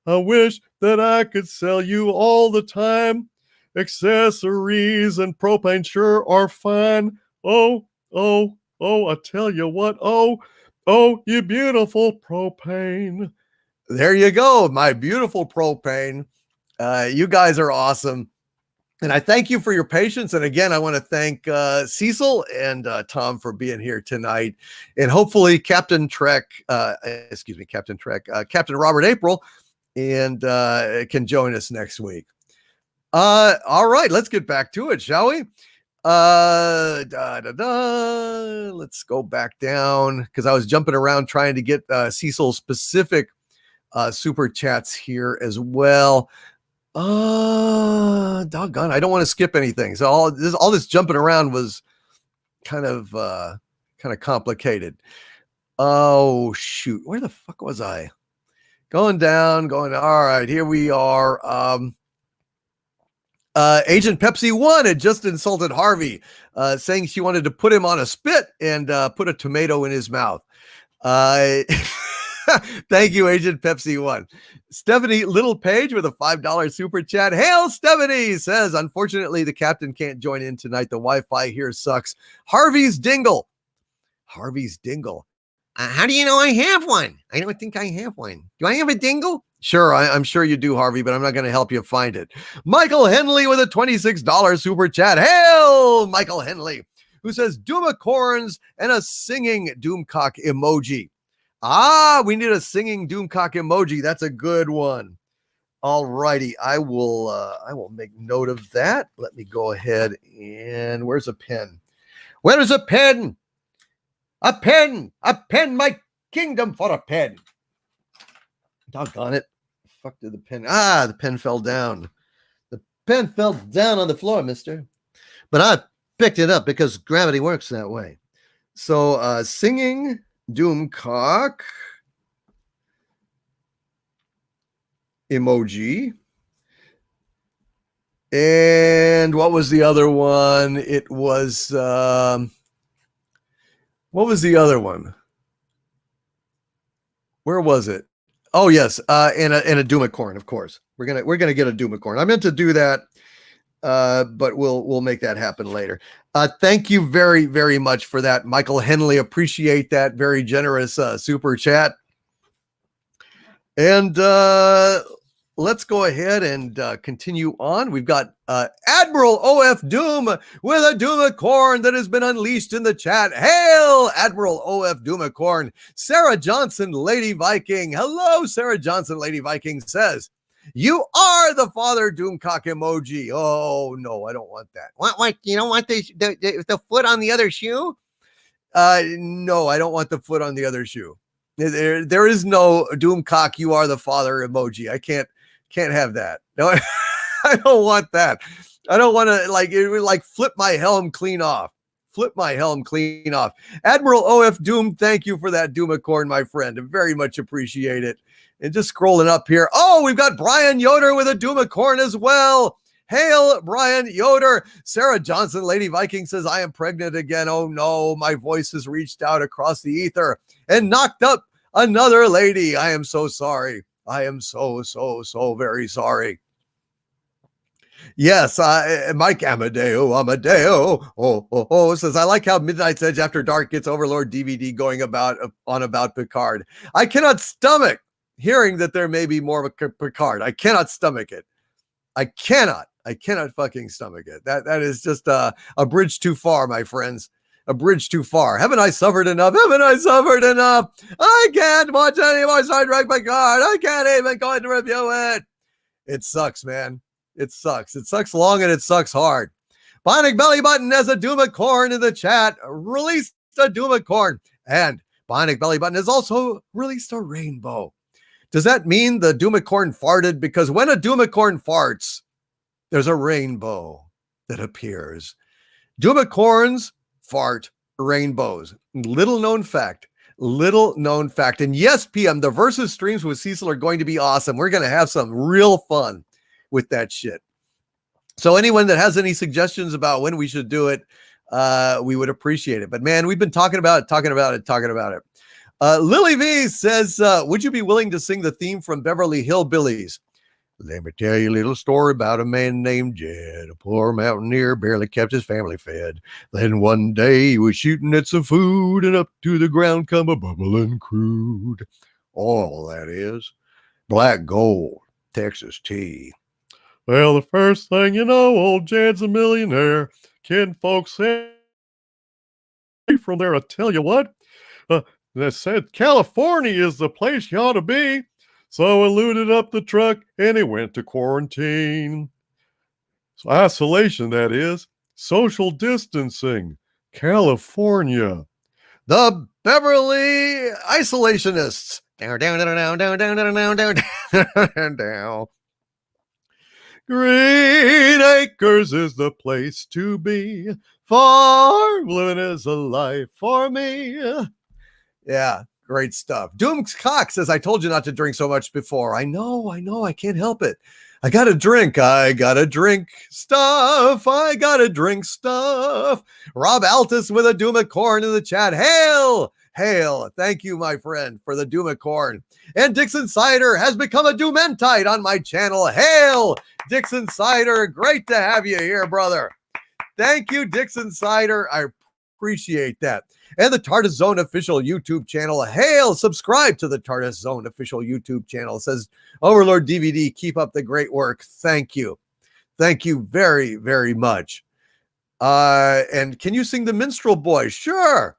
I wish that I could sell you all the time. Accessories and propane sure are fine. Oh, oh, oh, I tell you what. Oh, oh, you beautiful propane. There you go, my beautiful propane. You guys are awesome. And I thank you for your patience. And again, I want to thank Cecil and Tom for being here tonight. And hopefully Captain Robert April and can join us next week. All right, let's get back to it, shall we? Let's go back down because I was jumping around trying to get Cecil specific super chats here as well. Doggone, I don't want to skip anything. So all this jumping around was kind of complicated. Oh shoot, where the fuck was I? Going down. All right, here we are. Agent Pepsi 1 had just insulted Harvey, saying she wanted to put him on a spit and put a tomato in his mouth. Thank you, Agent Pepsi 1. Stephanie Little Page with a $5 super chat. Hail, Stephanie says, unfortunately, the captain can't join in tonight. The Wi-Fi here sucks. Harvey's dingle. How do you know I have one? I don't think I have one. Do I have a dingle? Sure, I'm sure you do, Harvey, but I'm not going to help you find it. Michael Henley with a $26 super chat. Hail, Michael Henley, who says Doomacorns and a singing Doomcock emoji. We need a singing Doomcock emoji. That's a good one. All righty, I will make note of that. Let me go ahead and where's a pen? Where is a pen? A pen, my kingdom for a pen. Doggone it. Fuck did the pen. The pen fell down. The pen fell down on the floor, mister. But I picked it up because gravity works that way. So singing Doomcock emoji. And what was the other one? It was what was the other one? Where was it? Oh yes, and a Doomacorn, of course. We're gonna get a Doomacorn. I meant to do that, but we'll make that happen later. Thank you very, very much for that, Michael Henley. Appreciate that very generous super chat. And let's go ahead and continue on. We've got Admiral OF Doom with a Doomacorn that has been unleashed in the chat. Hail, Admiral OF Doomacorn. Sarah Johnson, Lady Viking. Hello, Sarah Johnson, Lady Viking says, you are the father Doomcock emoji. Oh, no, I don't want that. What? You don't want the foot on the other shoe? No, I don't want the foot on the other shoe. There is no Doomcock, you are the father emoji. I can't have that. No, I don't want that. I don't want to it flip my helm clean off. Admiral OF Doom, thank you for that Doomacorn, my friend. I very much appreciate it. And just scrolling up here. Oh, we've got Brian Yoder with a Doomacorn as well. Hail, Brian Yoder. Sarah Johnson, Lady Viking says, I am pregnant again. Oh no, my voice has reached out across the ether and knocked up another lady. I am so sorry. I am so very sorry. Yes, Mike Amadeo says, I like how Midnight's Edge After Dark gets Overlord DVD going on about Picard. I cannot stomach hearing that there may be more of a Picard. I cannot stomach it. I cannot fucking stomach it. That is just a bridge too far, my friends. A bridge too far. Haven't I suffered enough? I can't watch any more Star Trek Picard. I can't even go in to review it. It sucks, man. It sucks. It sucks long and it sucks hard. Bionic Belly Button has a Doomacorn in the chat. Released a Doomacorn. And Bionic Belly Button has also released a rainbow. Does that mean the Doomacorn farted? Because when a Doomacorn farts, there's a rainbow that appears. Doomacorns fart rainbows. Little known fact. And yes, PM, the versus streams with Cecil are going to be awesome. We're going to have some real fun with that shit. So anyone that has any suggestions about when we should do it, we would appreciate it. But man, we've been talking about it. Lily V says, would you be willing to sing the theme from Beverly Hillbillies? Let me tell you a little story about a man named Jed. A poor mountaineer barely kept his family fed. Then one day he was shooting at some food, and up to the ground come a bubbling crude. Oil, that is. Black gold, Texas tea. Well, the first thing you know, old Jed's a millionaire. Kid folks say from there, I tell you what, they said California is the place you ought to be. So I looted up the truck and he went to quarantine. So isolation, that is. social distancing, California. The Beverly Isolationists. Down, down, down, down, down, down, down, down, down, down. Green Acres is the place to be. Farm living is a life for me. Yeah, great stuff. Doomcock says, I told you not to drink so much before. I know, I can't help it. I gotta drink stuff. Rob Altus with a Doom of Corn in the chat. Hail! Thank you, my friend, for the Doom of Corn. And Dixon Cider has become a Doomentite on my channel. Hail, Dixon Cider. Great to have you here, brother. Thank you, Dixon Cider. I appreciate that. And the TARDIS Zone official YouTube channel. Hail! Subscribe to the TARDIS Zone official YouTube channel. It says, Overlord DVD, keep up the great work. Thank you. Thank you very, very much. And can you sing the Minstrel Boy? Sure.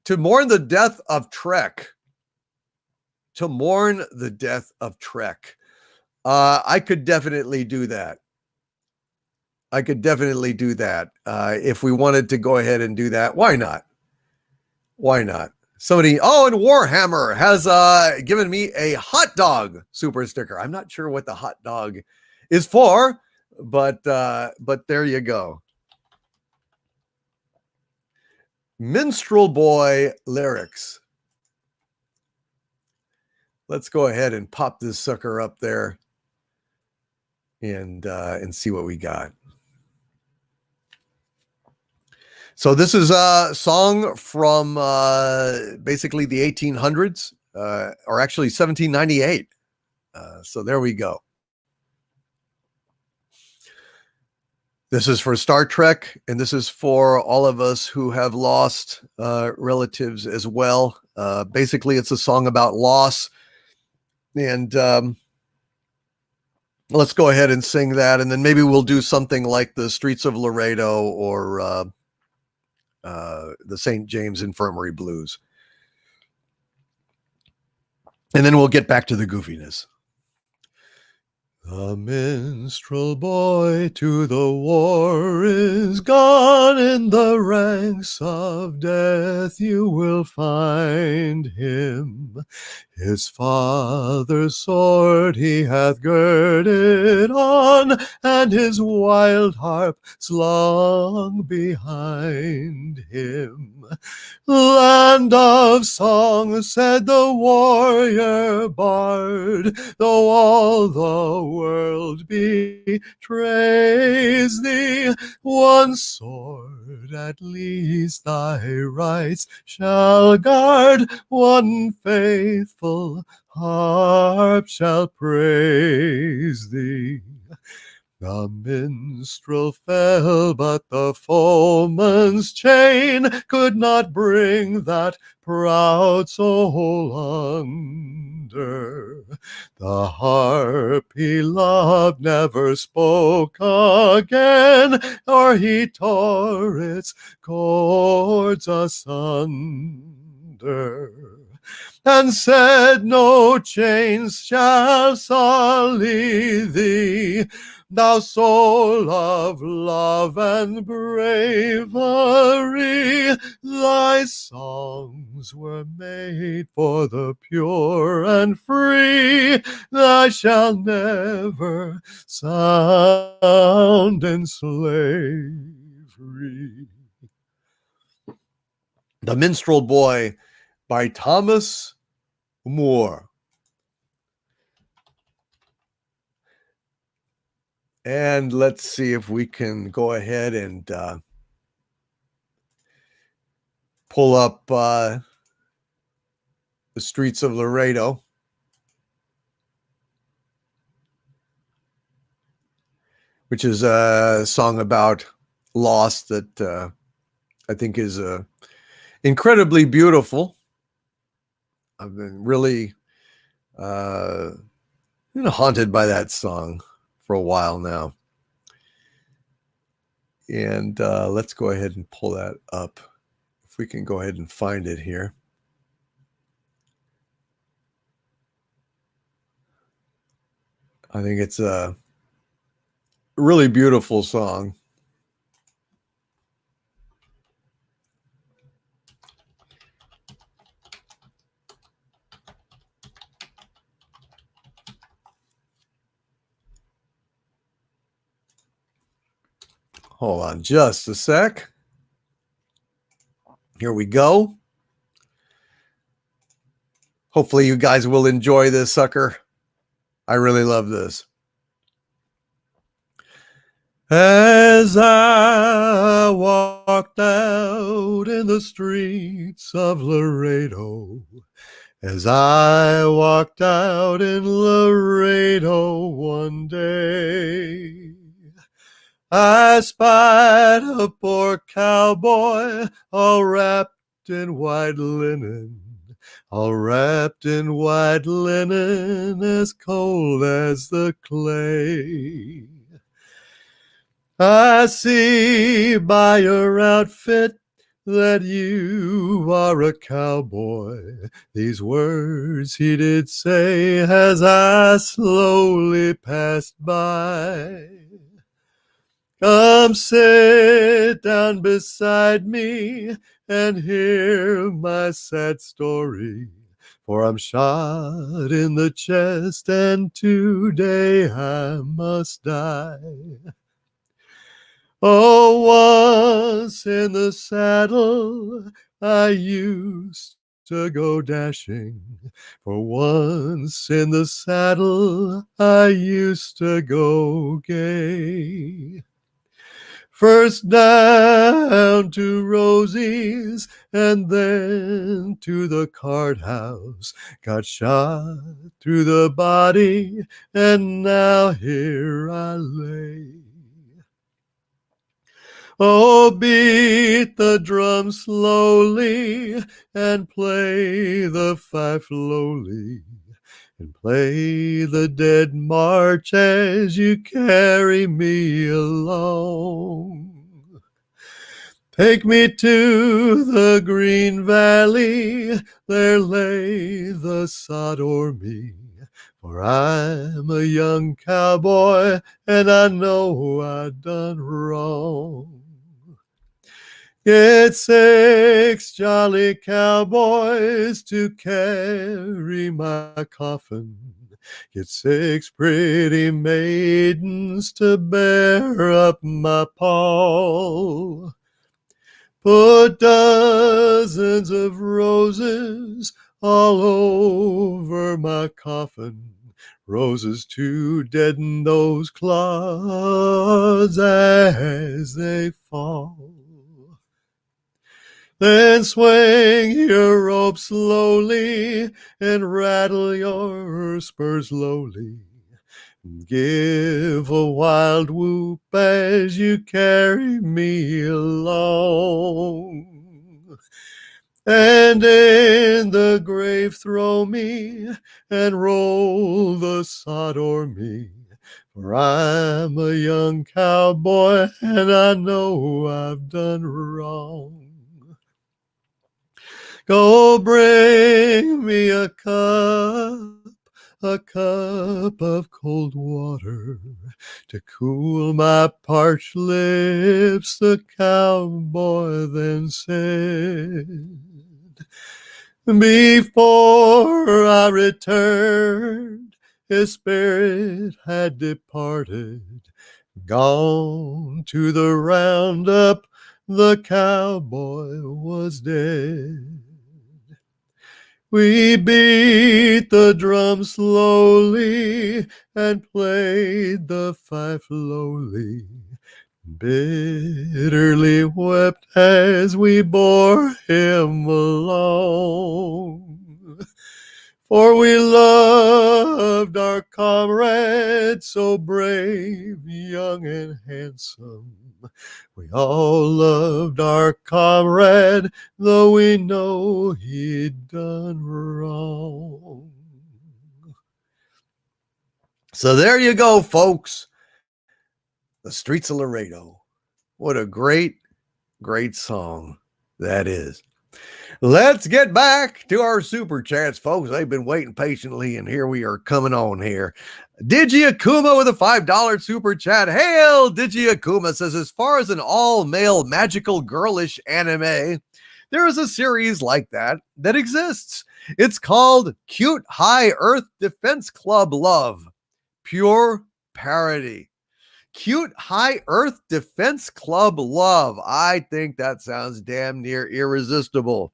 To mourn the death of Trek. To mourn the death of Trek. I could definitely do that. If we wanted to go ahead and do that, why not? Somebody, and Warhammer has given me a hot dog super sticker. I'm not sure what the hot dog is for, but there you go. Minstrel Boy lyrics. Let's go ahead and pop this sucker up there and see what we got. So this is a song from basically the 1800s, or actually 1798. So there we go. This is for Star Trek, and this is for all of us who have lost relatives as well. Basically, it's a song about loss. And let's go ahead and sing that, and then maybe we'll do something like the Streets of Laredo or the St. James Infirmary Blues. And then we'll get back to the goofiness. The minstrel boy to the war is gone. In the ranks of death you will find him. His father's sword he hath girded on, and his wild harp slung behind him. Land of song, said the warrior bard, though all the world betrays thee, one sword at least thy rights shall guard, one faithful harp shall praise thee. The minstrel fell, but the foeman's chain could not bring that proud soul under. The harp he loved never spoke again, or he tore its chords asunder, and said, no chains shall sully thee, thou soul of love and bravery. Thy songs were made for the pure and free. Thou shalt never sound in slavery. The Minstrel Boy by Thomas Moore. And let's see if we can go ahead and pull up the Streets of Laredo. Which is a song about loss that I think is incredibly beautiful. I've been really haunted by that song for a while now. And let's go ahead and pull that up. If we can go ahead and find it here. I think it's a really beautiful song. Hold on just a sec. Here we go. Hopefully you guys will enjoy this sucker. I really love this. As I walked out in the streets of Laredo, as I walked out in Laredo one day, I spied a poor cowboy all wrapped in white linen, all wrapped in white linen, as cold as the clay. I see by your outfit that you are a cowboy. These words he did say as I slowly passed by. Come sit down beside me and hear my sad story, for I'm shot in the chest and today I must die. Oh, once in the saddle I used to go dashing, for once in the saddle I used to go gay. First down to Rosie's and then to the card house, got shot through the body and now here I lay. Oh, beat the drum slowly and play the fife lowly, and play the dead march as you carry me along. Take me to the green valley, there lay the sod o'er me, for I'm a young cowboy and I know I done wrong. Get 6 jolly cowboys to carry my coffin. Get 6 pretty maidens to bear up my pall. Put dozens of roses all over my coffin, roses to deaden those clods as they fall. Then swing your rope slowly and rattle your spurs lowly. Give a wild whoop as you carry me along. And in the grave throw me and roll the sod o'er me, for I'm a young cowboy and I know I've done wrong. Go bring me a cup of cold water to cool my parched lips, the cowboy then said. Before I returned, his spirit had departed, gone to the roundup, the cowboy was dead. We beat the drum slowly and played the fife lowly, bitterly wept as we bore him along. For we loved our comrade, so brave, young, and handsome. We all loved our comrade, though we know he'd done wrong. So there you go, folks. The Streets of Laredo. What a great, great song that is. Let's get back to our super chats, folks. They've been waiting patiently, and here we are coming on here. Digi Akuma with a $5 super chat. Hail! Digi Akuma says, as far as an all-male magical girlish anime, there is a series like that exists. It's called Cute High Earth Defense Club Love. Pure parody. Cute High Earth Defense Club Love. I think that sounds damn near irresistible.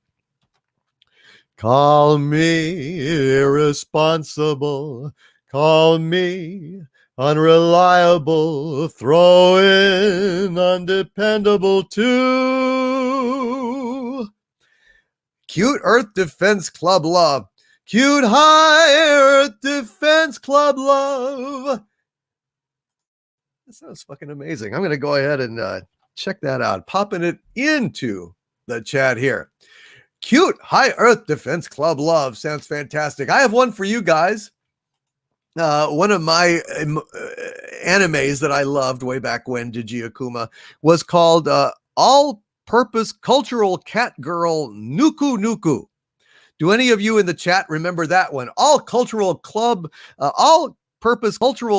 Call me irresponsible. Call me unreliable. Throw in undependable too. Cute Earth Defense Club Love. Cute High Earth Defense Club Love. That sounds fucking amazing. I'm going to go ahead and check that out. Popping it into the chat here. Cute High Earth Defense Club Love sounds fantastic. I have one for you guys. One of my animes that I loved way back when, Digi Akuma, was called All-Purpose Cultural Cat Girl Nuku Nuku. Do any of you in the chat remember that one? All-Purpose Cultural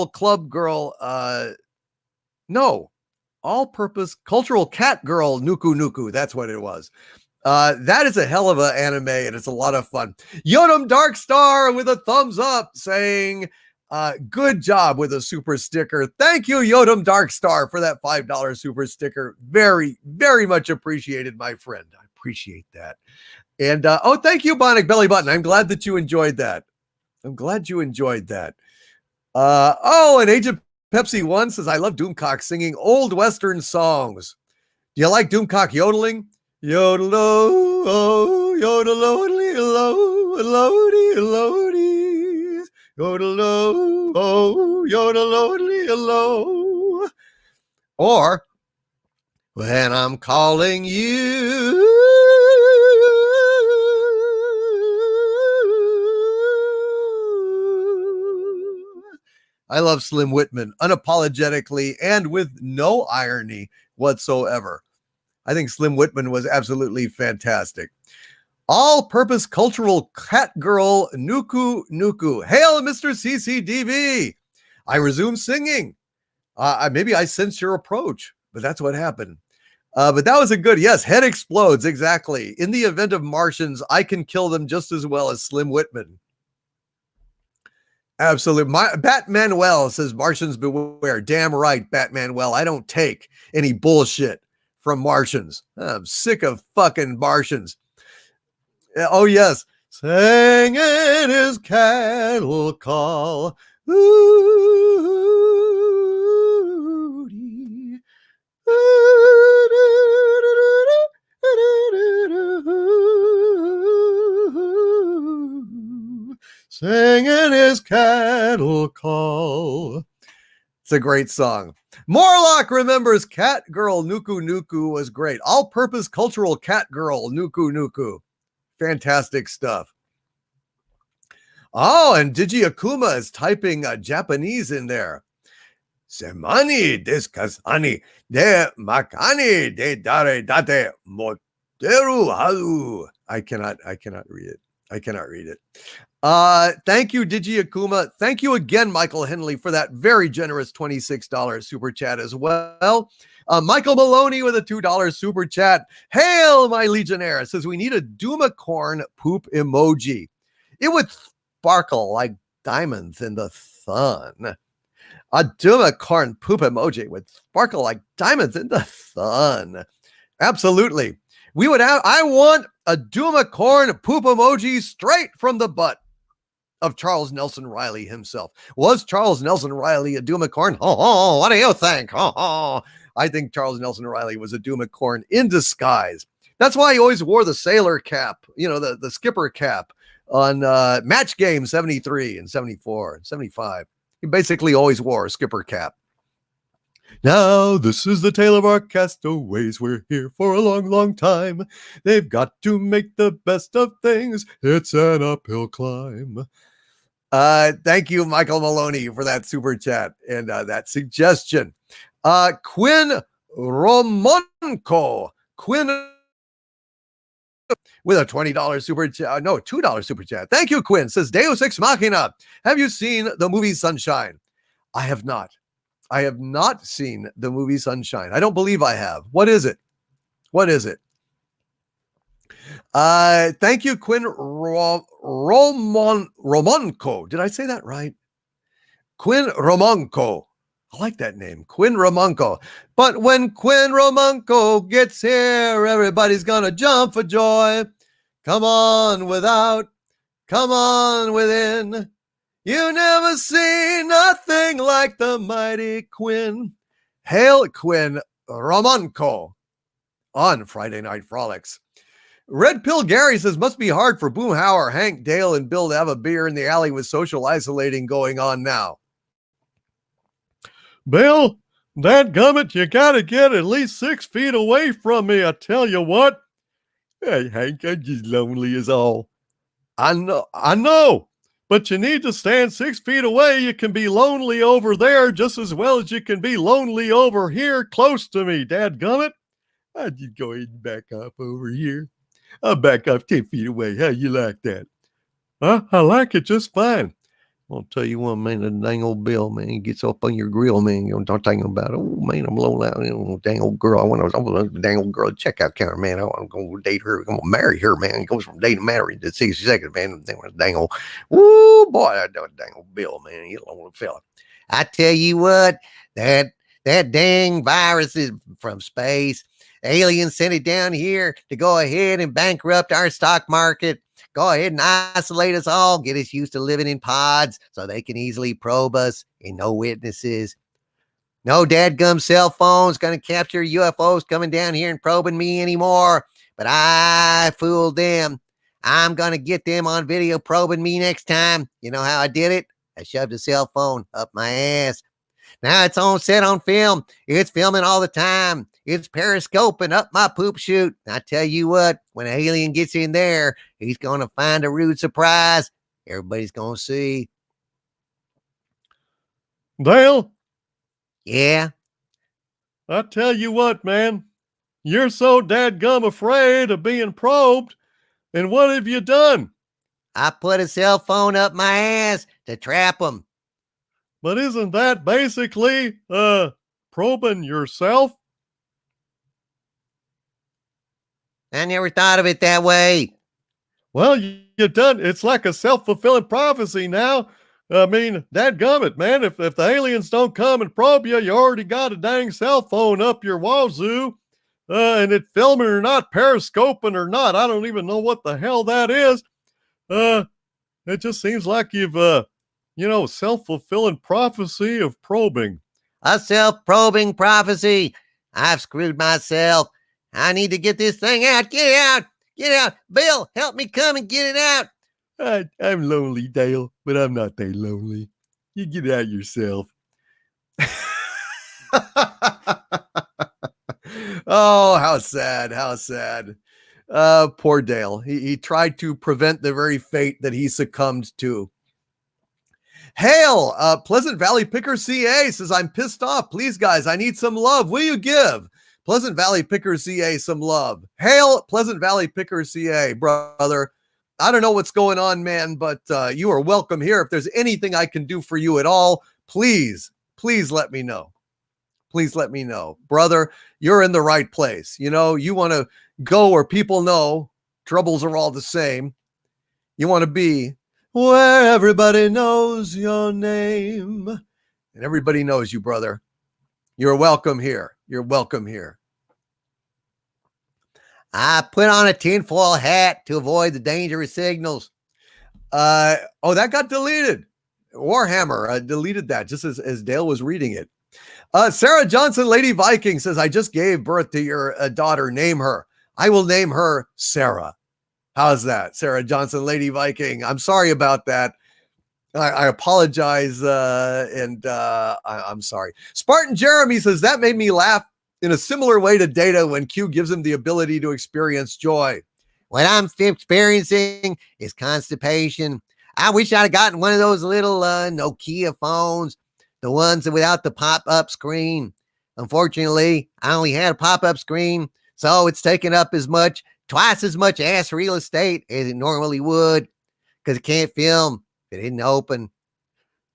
Club Girl. All-Purpose Cultural Cat Girl Nuku Nuku. That's what it was. That is a hell of an anime, and it's a lot of fun. Yodam Darkstar with a thumbs up saying, good job with a super sticker. Thank you, Yodam Darkstar, for that $5 super sticker. Very, very much appreciated, my friend. I appreciate that. And, thank you, Bionic Belly Button. I'm glad that you enjoyed that. I'm glad you enjoyed that. And Agent Pepsi 1 says, I love Doomcock singing old Western songs. Do you like Doomcock yodeling? Yodel-o, yodel-o-dee-lo, lo-dee-lo-dee. Yodel-o, yodel-o-dee-lo. Or, when I'm calling you. I love Slim Whitman unapologetically and with no irony whatsoever. I think Slim Whitman was absolutely fantastic. All-Purpose Cultural Cat Girl Nuku Nuku. Hail, Mr. CCDV. I resume singing. Maybe I sensed your approach, but that's what happened. But that was a good, yes, head explodes, exactly. In the event of Martians, I can kill them just as well as Slim Whitman. Absolutely. Batmanuel says, Martians beware. Damn right, Batmanuel. I don't take any bullshit from Martians. I'm sick of fucking Martians. Oh, yes. Singing his cattle call. Ooh-dee. Singing his cattle call. It's a great song. Morlock remembers Cat Girl Nuku Nuku was great. All-Purpose Cultural Cat Girl Nuku Nuku. Fantastic stuff. Oh, and Digi Akuma is typing Japanese in there. Semani deskasani de makani de dare date moteru haru. I cannot read it. I cannot read it. Thank you, Digi Akuma. Thank you again, Michael Henley, for that very generous $26 super chat as well. Michael Maloney with a $2 super chat. Hail, my Legionnaire, says we need a Doomacorn poop emoji. It would sparkle like diamonds in the sun. A Doomacorn poop emoji would sparkle like diamonds in the sun. Absolutely. I want a Doomacorn poop emoji straight from the butt of Charles Nelson Riley himself. Was Charles Nelson Riley a Doomacorn? Oh, what do you think? Oh, I think Charles Nelson Riley was a Doomacorn in disguise. That's why he always wore the sailor cap, the skipper cap on Match Game 73 and 74 and 75. He basically always wore a skipper cap. Now, this is the tale of our castaways. We're here for a long, long time. They've got to make the best of things. It's an uphill climb. Thank you, Michael Maloney, for that super chat and that suggestion. Quinn Romonco. Quinn with a $20 super chat. No, $2 super chat. Thank you, Quinn. Says Deus Ex Machina. Have you seen the movie Sunshine? I have not. I have not seen the movie Sunshine. I don't believe I have. What is it? What is it? Thank you, Quinn Romonco. Did I say that right? Quinn Romonco. I like that name, Quinn Ramunko. But when Quinn Ramunko gets here, everybody's gonna jump for joy. Come on without, come on within. You never see nothing like the mighty Quinn. Hail Quinn Ramunko on Friday Night Frolics. Red Pill Gary says, must be hard for Boomhauer, Hank, Dale, and Bill to have a beer in the alley with social isolating going on now. Bill, dadgummit, you gotta get at least 6 feet away from me, I tell you what. Hey, Hank, I'm just lonely as all. I know, but you need to stand 6 feet away. You can be lonely over there just as well as you can be lonely over here close to me, dadgummit. I just go ahead and back off over here. I'll back off 10 feet away. How you like that? Huh? I like it just fine. I'll tell you what, man, that dang old Bill, man, he gets up on your grill, man. You don't think about, oh, man, I'm low out, dang old girl. I want a dang old girl at the checkout counter, man. I'm going to date her. I'm going to marry her, man. It goes from dating to marriage to 60 seconds, man. Dang old, woo, boy, that dang old Bill, man. He's a lonely fella. I tell you what, that dang virus is from space. Aliens sent it down here to go ahead and bankrupt our stock market. Go ahead and isolate us all, get us used to living in pods so they can easily probe us and no witnesses. No dadgum cell phones going to capture UFOs coming down here and probing me anymore. But I fooled them. I'm going to get them on video probing me next time. You know how I did it? I shoved a cell phone up my ass. Now it's on set on film. It's filming all the time. It's periscoping up my poop chute. I tell you what, when an alien gets in there, he's going to find a rude surprise. Everybody's going to see. Dale? Yeah? I tell you what, man. You're so dadgum afraid of being probed. And what have you done? I put a cell phone up my ass to trap them. But isn't that basically, probing yourself? I never thought of it that way. Well, you done. It's like a self-fulfilling prophecy now. I mean, dadgummit, man. If the aliens don't come and probe you, you already got a dang cell phone up your wazoo. And it filming or not, periscoping or not, I don't even know what the hell that is. It just seems like you've, self-fulfilling prophecy of probing. A self-probing prophecy. I've screwed myself. I need to get this thing out. Get it out. Get it out. Bill, help me come and get it out. I'm lonely, Dale, but I'm not that lonely. You get it out yourself. Oh, how sad. How sad. Poor Dale. He tried to prevent the very fate that he succumbed to. Hail, Pleasant Valley Picker CA says, I'm pissed off. Please, guys, I need some love. Will you give Pleasant Valley Picker CA some love? Hail, Pleasant Valley Picker CA, brother. I don't know what's going on, man, but you are welcome here. If there's anything I can do for you at all, please let me know. Please let me know. Brother, you're in the right place. You know, you want to go where people know troubles are all the same. You want to be where everybody knows your name. And everybody knows you, brother. You're welcome here. You're welcome here. I put on a tinfoil hat to avoid the dangerous signals. That got deleted. Warhammer deleted that just as Dale was reading it. Sarah Johnson, Lady Viking says, I just gave birth to your daughter. Name her. I will name her Sarah. How's that? Sarah Johnson, Lady Viking. I'm sorry about that. I apologize. I'm sorry. Spartan Jeremy says, that made me laugh in a similar way to Data when Q gives him the ability to experience joy. What I'm experiencing is constipation. I wish I'd have gotten one of those little Nokia phones, the ones without the pop-up screen. Unfortunately, I only had a pop-up screen, so it's taken up twice as much ass real estate as it normally would, because it can't film if it isn't open.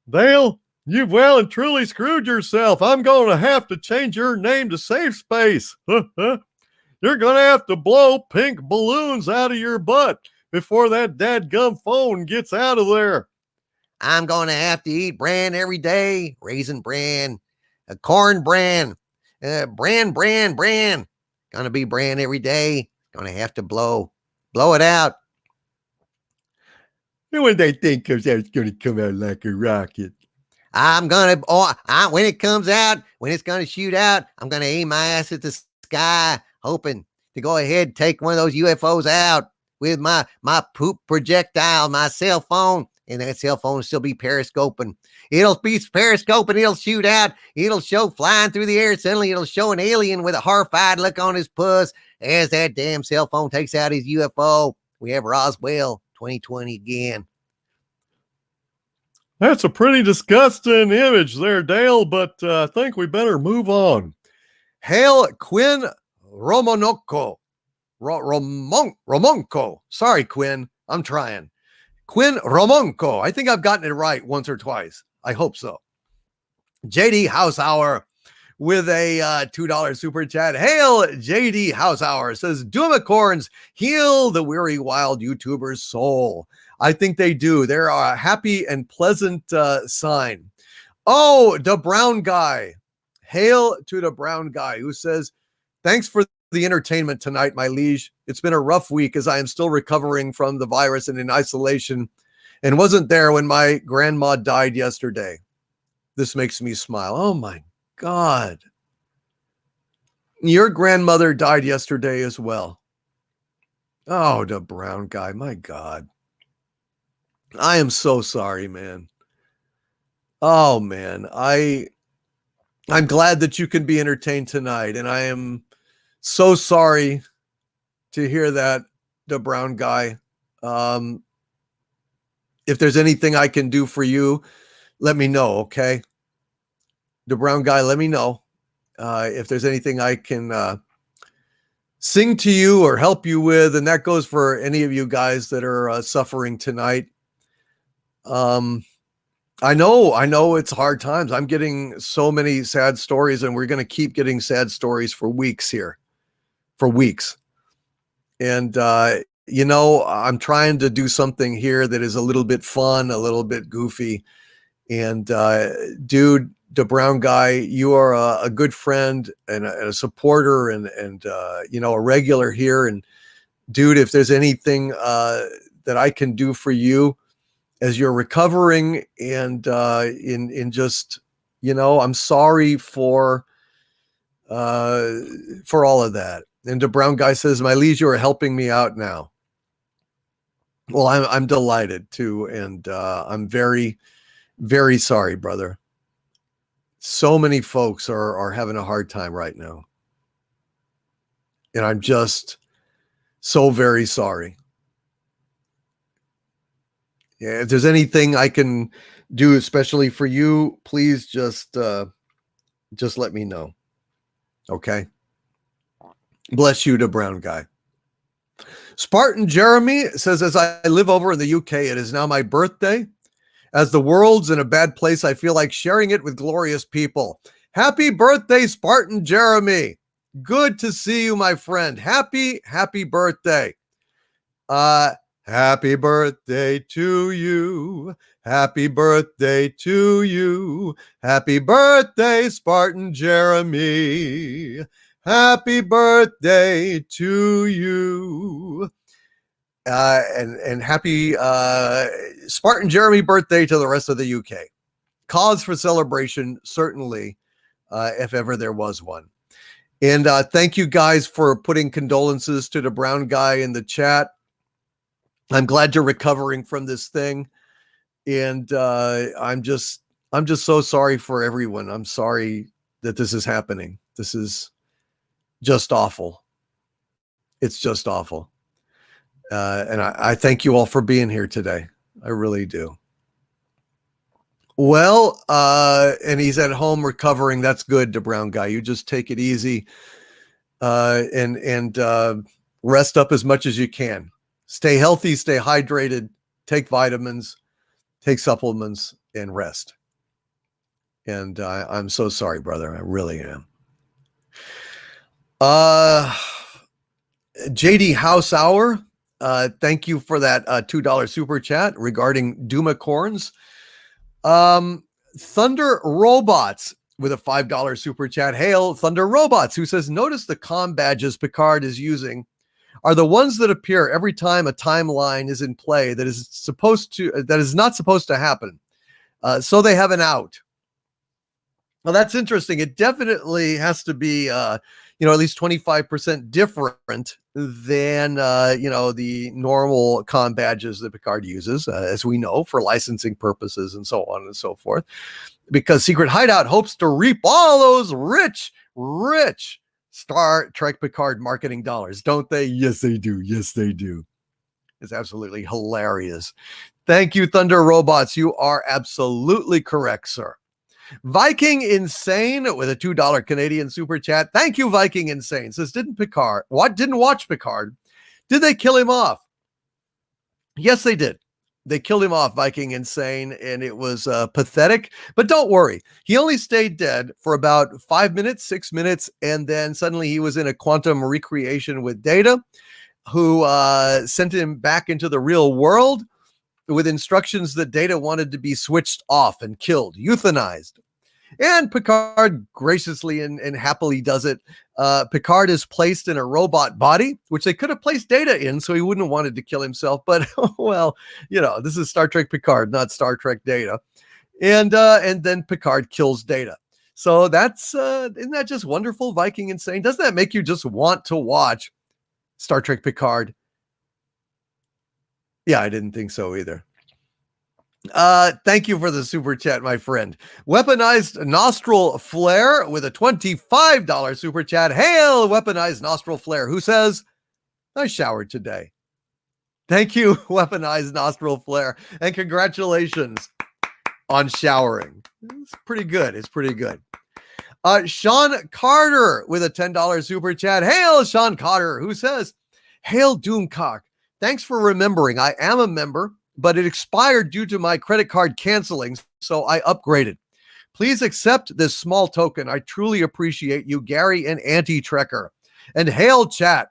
Dale, you've well and truly screwed yourself. I'm going to have to change your name to Safe Space. You're going to have to blow pink balloons out of your butt before that dadgum phone gets out of there. I'm going to have to eat bran every day, Raisin Bran. a corn brand, brand. Gonna be brand every day. Gonna have to blow it out. When they think comes out, it's going to come out like a rocket. When it comes out, when it's gonna shoot out, I'm gonna aim my ass at the sky, hoping to go ahead and take one of those UFOs out with my poop projectile, my cell phone, and that cell phone will still be periscoping. It'll be periscoping, it'll shoot out, it'll show flying through the air. Suddenly it'll show an alien with a horrified look on his puss as that damn cell phone takes out his UFO. We have Roswell 2020 again. That's a pretty disgusting image there, Dale, but I think we better move on. Hail Quinn Romonco. Romonco. Sorry, Quinn. I'm trying. Quinn Romonco. I think I've gotten it right once or twice. I hope so. JD House Hour with a $2 super chat. Hail JD House Hour says, Doomacorns heal the weary wild YouTuber's soul. I think they do. They're a happy and pleasant sign. Oh, the brown guy. Hail to the brown guy who says, thanks for the entertainment tonight, my liege. It's been a rough week as I am still recovering from the virus and in isolation and wasn't there when my grandma died yesterday. This makes me smile. Oh my God. Your grandmother died yesterday as well. Oh, the brown guy. My God. I am so sorry, man. Oh man, I'm glad that you can be entertained tonight, and I am so sorry to hear that, the brown guy. If there's anything I can do for you, let me know, okay? The brown guy, let me know if there's anything I can sing to you or help you with, and that goes for any of you guys that are suffering tonight. I know it's hard times. I'm getting so many sad stories, and we're going to keep getting sad stories for weeks here, for weeks. And, I'm trying to do something here that is a little bit fun, a little bit goofy. And, dude, the brown guy, you are a good friend and a supporter and a regular here. And dude, if there's anything, that I can do for you, as you're recovering and in just, I'm sorry for all of that. And the brown guy says, my liege, you are helping me out now. Well, I'm delighted too. And I'm very, very sorry, brother. So many folks are having a hard time right now. And I'm just so very sorry. Yeah, if there's anything I can do, especially for you, please just let me know. Okay. Bless you, the brown guy. Spartan Jeremy says, as I live over in the UK, it is now my birthday. As the world's in a bad place, I feel like sharing it with glorious people. Happy birthday, Spartan Jeremy. Good to see you, my friend. Happy birthday. Happy birthday to you. Happy birthday to you. Happy birthday, Spartan Jeremy. Happy birthday to you. And happy Spartan Jeremy birthday to the rest of the UK. Cause for celebration, certainly, if ever there was one. And thank you guys for putting condolences to the brown guy in the chat. I'm glad you're recovering from this thing. And I'm just so sorry for everyone. I'm sorry that this is happening. This is just awful. It's just awful. And I thank you all for being here today. I really do. Well, and he's at home recovering. That's good, the brown guy. You just take it easy and rest up as much as you can. Stay healthy, stay hydrated, take vitamins, take supplements, and rest. And I'm so sorry, brother. I really am. JD House Hour, thank you for that $2 super chat regarding Doomacorns. Thunder Robots with a $5 super chat. Hail Thunder Robots, who says, notice the comm badges Picard is using are the ones that appear every time a timeline is in play that is not supposed to happen. So they have an out. Well, that's interesting. It definitely has to be, at least 25% different than, the normal comm badges that Picard uses, as we know, for licensing purposes and so on and so forth. Because Secret Hideout hopes to reap all those rich Star Trek Picard marketing dollars, don't they? Yes, they do. Yes, they do. It's absolutely hilarious. Thank you, Thunder Robots. You are absolutely correct, sir. Viking Insane with a $2 Canadian super chat. Thank you, Viking Insane. Says, didn't watch Picard. Did they kill him off? Yes, they did. They killed him off, Viking Insane, and it was pathetic. But don't worry. He only stayed dead for about 5 minutes, 6 minutes, and then suddenly he was in a quantum recreation with Data, who sent him back into the real world with instructions that Data wanted to be switched off and killed, euthanized. And Picard graciously and happily does it. Picard is placed in a robot body, which they could have placed Data in, so he wouldn't have wanted to kill himself. But, well, this is Star Trek Picard, not Star Trek Data. And then Picard kills Data. So that's, isn't that just wonderful, Viking Insane? Doesn't that make you just want to watch Star Trek Picard? Yeah, I didn't think so either. Thank you for the super chat, my friend. Weaponized Nostril Flare with a $25 super chat. Hail, Weaponized Nostril Flare, who says, I showered today. Thank you, Weaponized Nostril Flare, and congratulations on showering. It's pretty good. It's pretty good. Sean Carter with a $10 super chat. Hail, Sean Carter, who says, Hail, Doomcock. Thanks for remembering. I am a member, but it expired due to my credit card canceling, so I upgraded. Please accept this small token. I truly appreciate you, Gary and Anti-Trekker. And hail, chat.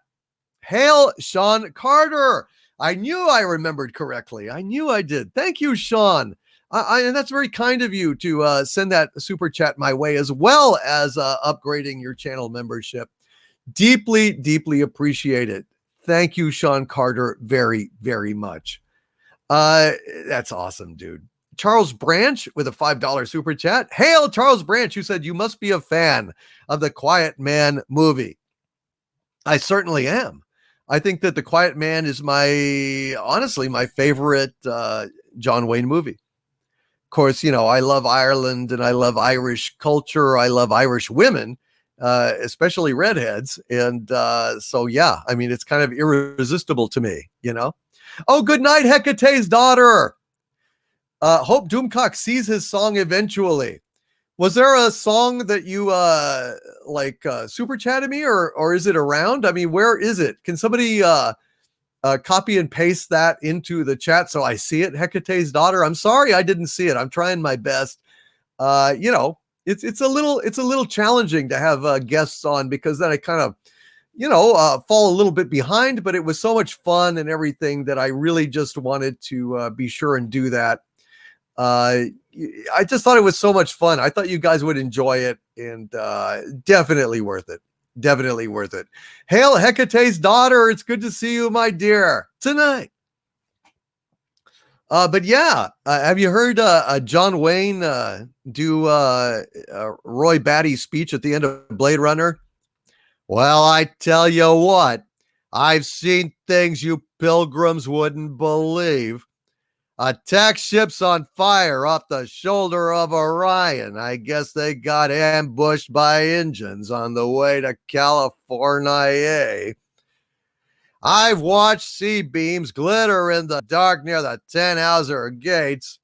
Hail, Sean Carter. I knew I remembered correctly. I knew I did. Thank you, Sean. And that's very kind of you to send that super chat my way, as well as upgrading your channel membership. Deeply, deeply appreciate it. Thank you, Sean Carter, very, very much. That's awesome, dude. Charles Branch with a $5 super chat. Hail, Charles Branch, who said, you must be a fan of the Quiet Man movie. I certainly am. I think that the Quiet Man is honestly, my favorite John Wayne movie. Of course, I love Ireland and I love Irish culture. I love Irish women, especially redheads. And so, yeah, I mean, it's kind of irresistible to me, Oh, good night, Hecate's daughter. Hope Doomcock sees his song eventually. Was there a song that you super chatted me, or is it around? I mean, where is it? Can somebody copy and paste that into the chat so I see it? Hecate's daughter. I'm sorry I didn't see it. I'm trying my best. It's a little challenging to have guests on, because then I kind of fall a little bit behind, but it was so much fun and everything that I really just wanted to be sure and do that. I just thought it was so much fun. I thought you guys would enjoy it, and definitely worth it. Definitely worth it. Hail, Hecate's daughter. It's good to see you, my dear, tonight. But yeah, have you heard John Wayne do Roy Batty's speech at the end of Blade Runner? Well, I tell you what, I've seen things you pilgrims wouldn't believe. Attack ships on fire off the shoulder of Orion. I guess they got ambushed by engines on the way to California. I've watched sea beams glitter in the dark near the Tannhauser gates.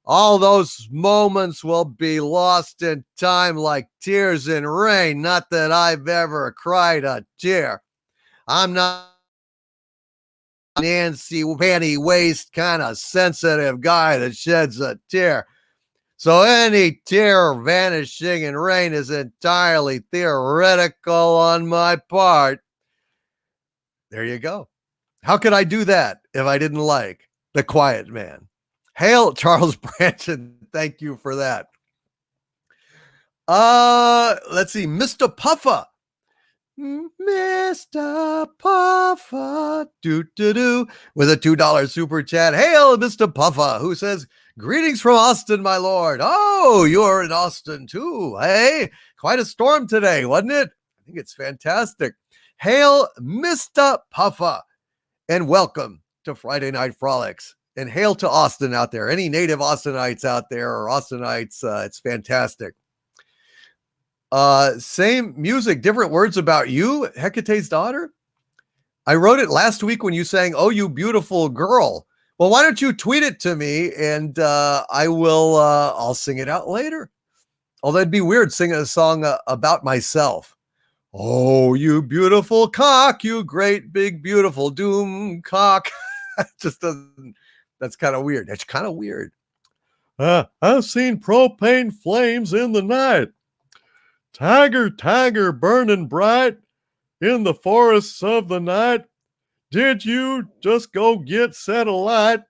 All those moments will be lost in time like tears in rain. Not that I've ever cried a tear. I'm not Nancy panty waist kind of sensitive guy that sheds a tear. So any tear vanishing in rain is entirely theoretical on my part. There you go. How could I do that if I didn't like The Quiet Man? Hail, Charles Branch, and thank you for that. Let's see, Mr. Puffer. Mr. Puffer, with a $2 super chat. Hail, Mr. Puffer, who says, greetings from Austin, my lord. Oh, you're in Austin too. Hey, quite a storm today, wasn't it? I think it's fantastic. Hail, Mr. Puffer, and welcome to Friday Night Frolics. And hail to Austin out there. Any native Austinites out there or Austinites, it's fantastic. Same music, different words about you, Hecate's daughter. I wrote it last week when you sang, "Oh, you beautiful girl." Well, why don't you tweet it to me and I'll sing it out later. Although it'd be weird singing a song about myself. Oh, you beautiful cock, you great big beautiful Doomcock. Just doesn't. That's kind of weird. That's kind of weird. I've seen propane flames in the night. Tiger, burning bright in the forests of the night. Did you just go get set alight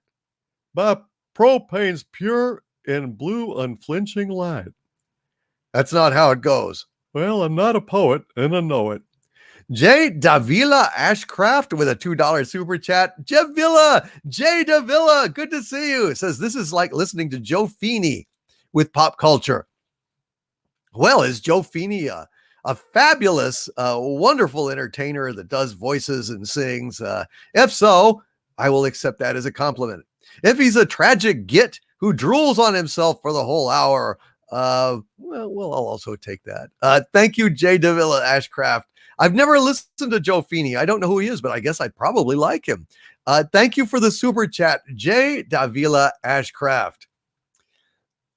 by propane's pure and blue unflinching light? That's not how it goes. Well, I'm not a poet and I know it. J. Davila Ashcraft with a $2 super chat. J. Davila, good to see you. It says this is like listening to Joe Feeney with pop culture. Well, is Joe Feeney a fabulous, wonderful entertainer that does voices and sings? If so, I will accept that as a compliment. If he's a tragic git who drools on himself for the whole hour, well, I'll also take that. Thank you, J. Davila Ashcraft. I've never listened to Joe Feeney. I don't know who he is, but I guess I'd probably like him. Thank you for the super chat, J. Davila Ashcraft.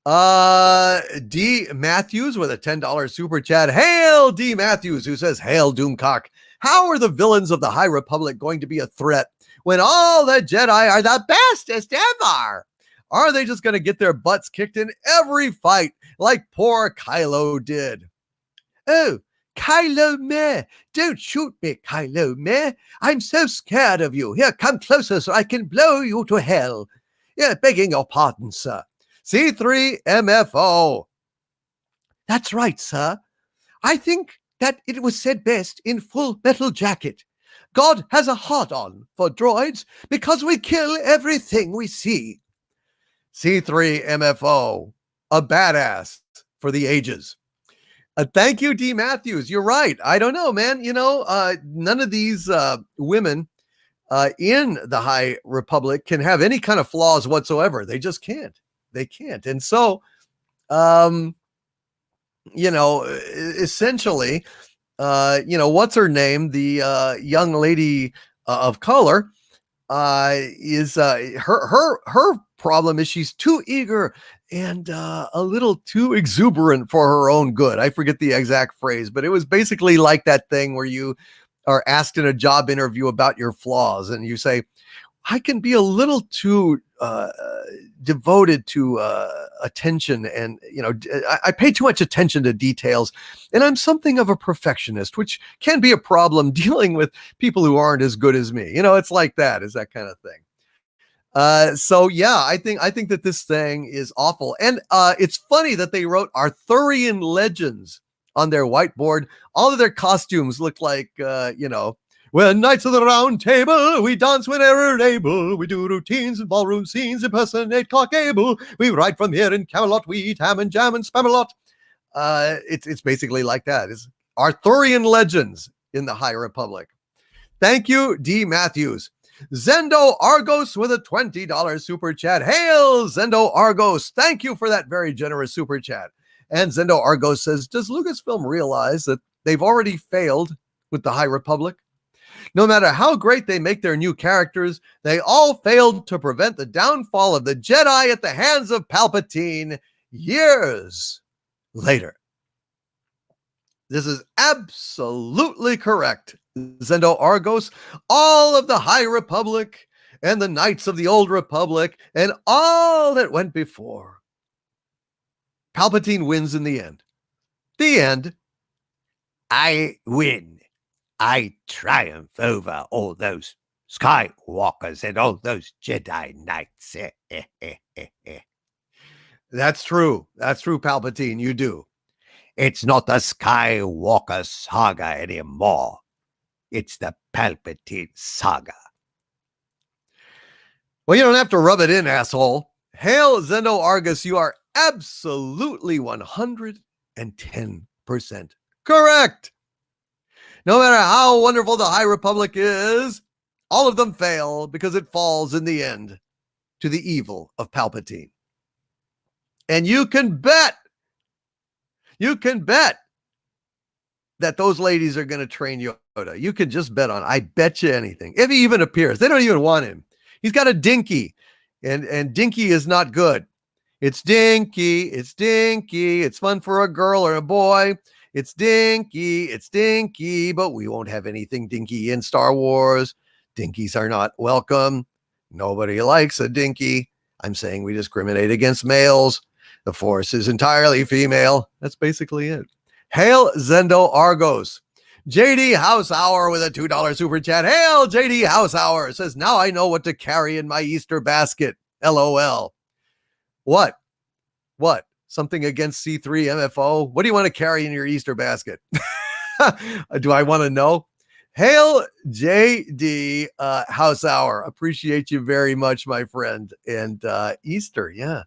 D. Matthews with a $10 super chat. Hail, D. Matthews, who says, hail, Doomcock. How are the villains of the High Republic going to be a threat when all the Jedi are the bestest ever? Are they just going to get their butts kicked in every fight like poor Kylo did? Oh, Kylo Meh, don't shoot me, Kylo Meh. I'm so scared of you. Here, come closer so I can blow you to hell. Yeah, begging your pardon, sir. C3MFO. That's right, sir. I think that it was said best in Full Metal Jacket. God has a hard-on for droids because we kill everything we see. C3MFO, a badass for the ages. Thank you, D. Matthews. You're right. I don't know, man. None of these women in the High Republic can have any kind of flaws whatsoever. They just can't. They can't. And so, essentially, what's her name? The young lady of color is her problem is she's too eager and a little too exuberant for her own good. I forget the exact phrase, but it was basically like that thing where you are asked in a job interview about your flaws and you say, I can be a little too devoted to attention and, I pay too much attention to details and I'm something of a perfectionist, which can be a problem dealing with people who aren't as good as me. It's like that. It's that kind of thing. So yeah, I think that this thing is awful. And it's funny that they wrote Arthurian legends on their whiteboard. All of their costumes look like, we're knights of the round table. We dance whenever able. We do routines and ballroom scenes, impersonate Clark Gable. We ride from here in Camelot. We eat ham and jam and spam-a-lot. It's basically like that. It's Arthurian legends in the High Republic. Thank you, D. Matthews. Zendo Argos with a $20 super chat. Hail, Zendo Argos. Thank you for that very generous super chat. And Zendo Argos says, does Lucasfilm realize that they've already failed with the High Republic? No matter how great they make their new characters, they all failed to prevent the downfall of the Jedi at the hands of Palpatine years later. This is absolutely correct, Zendo Argos. All of the High Republic and the Knights of the Old Republic and all that went before. Palpatine wins in the end. The end. I win. I triumph over all those Skywalkers and all those Jedi Knights. That's true. That's true, Palpatine. You do. It's not the Skywalker saga anymore. It's the Palpatine saga. Well, you don't have to rub it in, asshole. Hail, Zendo Argus, you are absolutely 110% correct. No matter how wonderful the High Republic is, all of them fail because it falls in the end to the evil of Palpatine. And you can bet that those ladies are going to train Yoda. You can just bet on, I bet you anything. If he even appears, they don't even want him. He's got a dinky, and dinky is not good. It's dinky, it's dinky, it's fun for a girl or a boy. It's dinky, but we won't have anything dinky in Star Wars. Dinkies are not welcome. Nobody likes a dinky. I'm saying we discriminate against males. The Force is entirely female. That's basically it. Hail Zendo Argos. JD House Hour with a $2 super chat. Hail JD House Hour says, now I know what to carry in my Easter basket. LOL. What? Something against C3 MFO? What do you want to carry in your Easter basket? Do I want to know? Hail JD House Hour. Appreciate you very much, my friend. And Easter, yeah.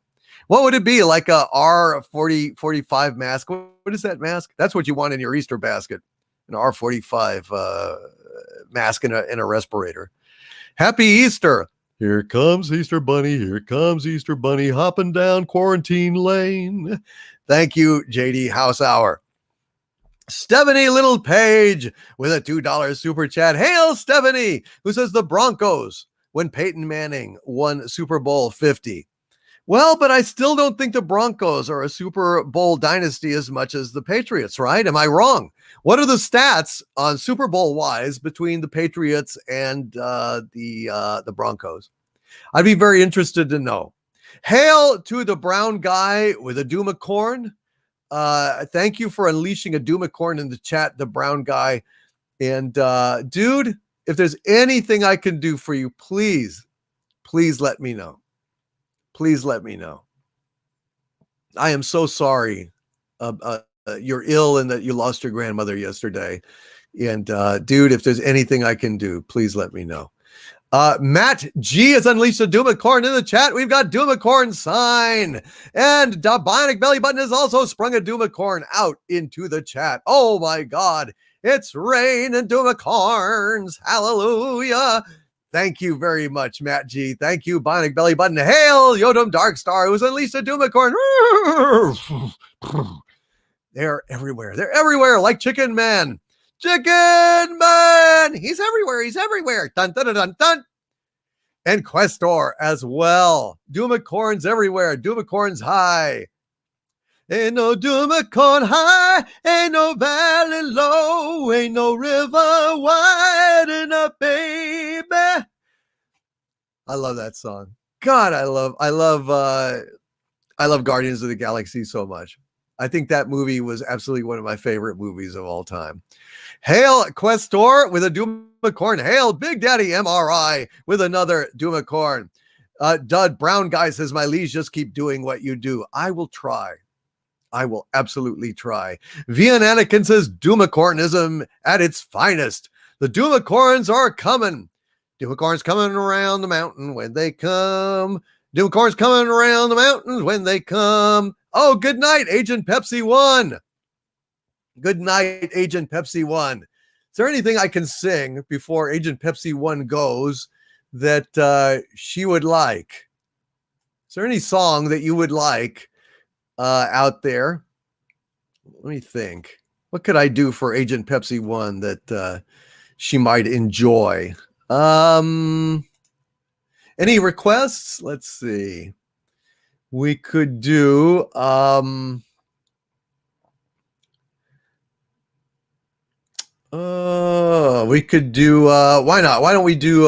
What would it be? Like a R45 mask? What is that mask? That's what you want in your Easter basket. An R45 mask and a respirator. Happy Easter. Here comes Easter Bunny. Here comes Easter Bunny hopping down quarantine lane. Thank you, JD House Hour. Stephanie Little Page with a $2 super chat. Hail Stephanie, who says the Broncos when Peyton Manning won Super Bowl 50. Well, but I still don't think the Broncos are a Super Bowl dynasty as much as the Patriots, right? Am I wrong? What are the stats on Super Bowl wise between the Patriots and the Broncos? I'd be very interested to know. Hail to the brown guy with a Doomacorn. Thank you for unleashing a Doomacorn in the chat, the brown guy. And dude, if there's anything I can do for you, please let me know. Please let me know. I am so sorry. You're ill and that you lost your grandmother yesterday. And dude, if there's anything I can do, please let me know. Matt G has unleashed a Doomacorn in the chat. We've got Doomacorn sign. And Bionic Belly Button has also sprung a Doomacorn out into the chat. Oh my God. It's rain and Doomacorns. Hallelujah. Thank you very much, Matt G. Thank you, Bionic Belly Button. Hail, Yodam Darkstar, who's unleashed a Doomacorn. They're everywhere. They're everywhere, like Chicken Man. Chicken Man! He's everywhere. He's everywhere. Dun, dun, dun, dun, dun. And Questor as well. Doomacorns everywhere. Doomacorns high. Ain't no Doomacorn high, ain't no valley low, ain't no river wide enough, baby. I love that song. God, I love Guardians of the Galaxy so much. I think that movie was absolutely one of my favorite movies of all time. Hail Questor with a Doomacorn. Hail Big Daddy MRI with another Doomacorn. Dud Brown Guy says, my liege, just keep doing what you do. I will try. I will absolutely try. Vian Anakin says Doomacornism at its finest. The Doomacorns are coming. Doomacorns coming around the mountain when they come. Doomacorns coming around the mountains when they come. Oh, good night, Agent Pepsi 1. Good night, Agent Pepsi 1. Is there anything I can sing before Agent Pepsi 1 goes that she would like? Is there any song that you would like out there? Let me think. What could I do for Agent Pepsi 1 that she might enjoy? Any requests? Let's see. We could do we could do why not? Why don't we do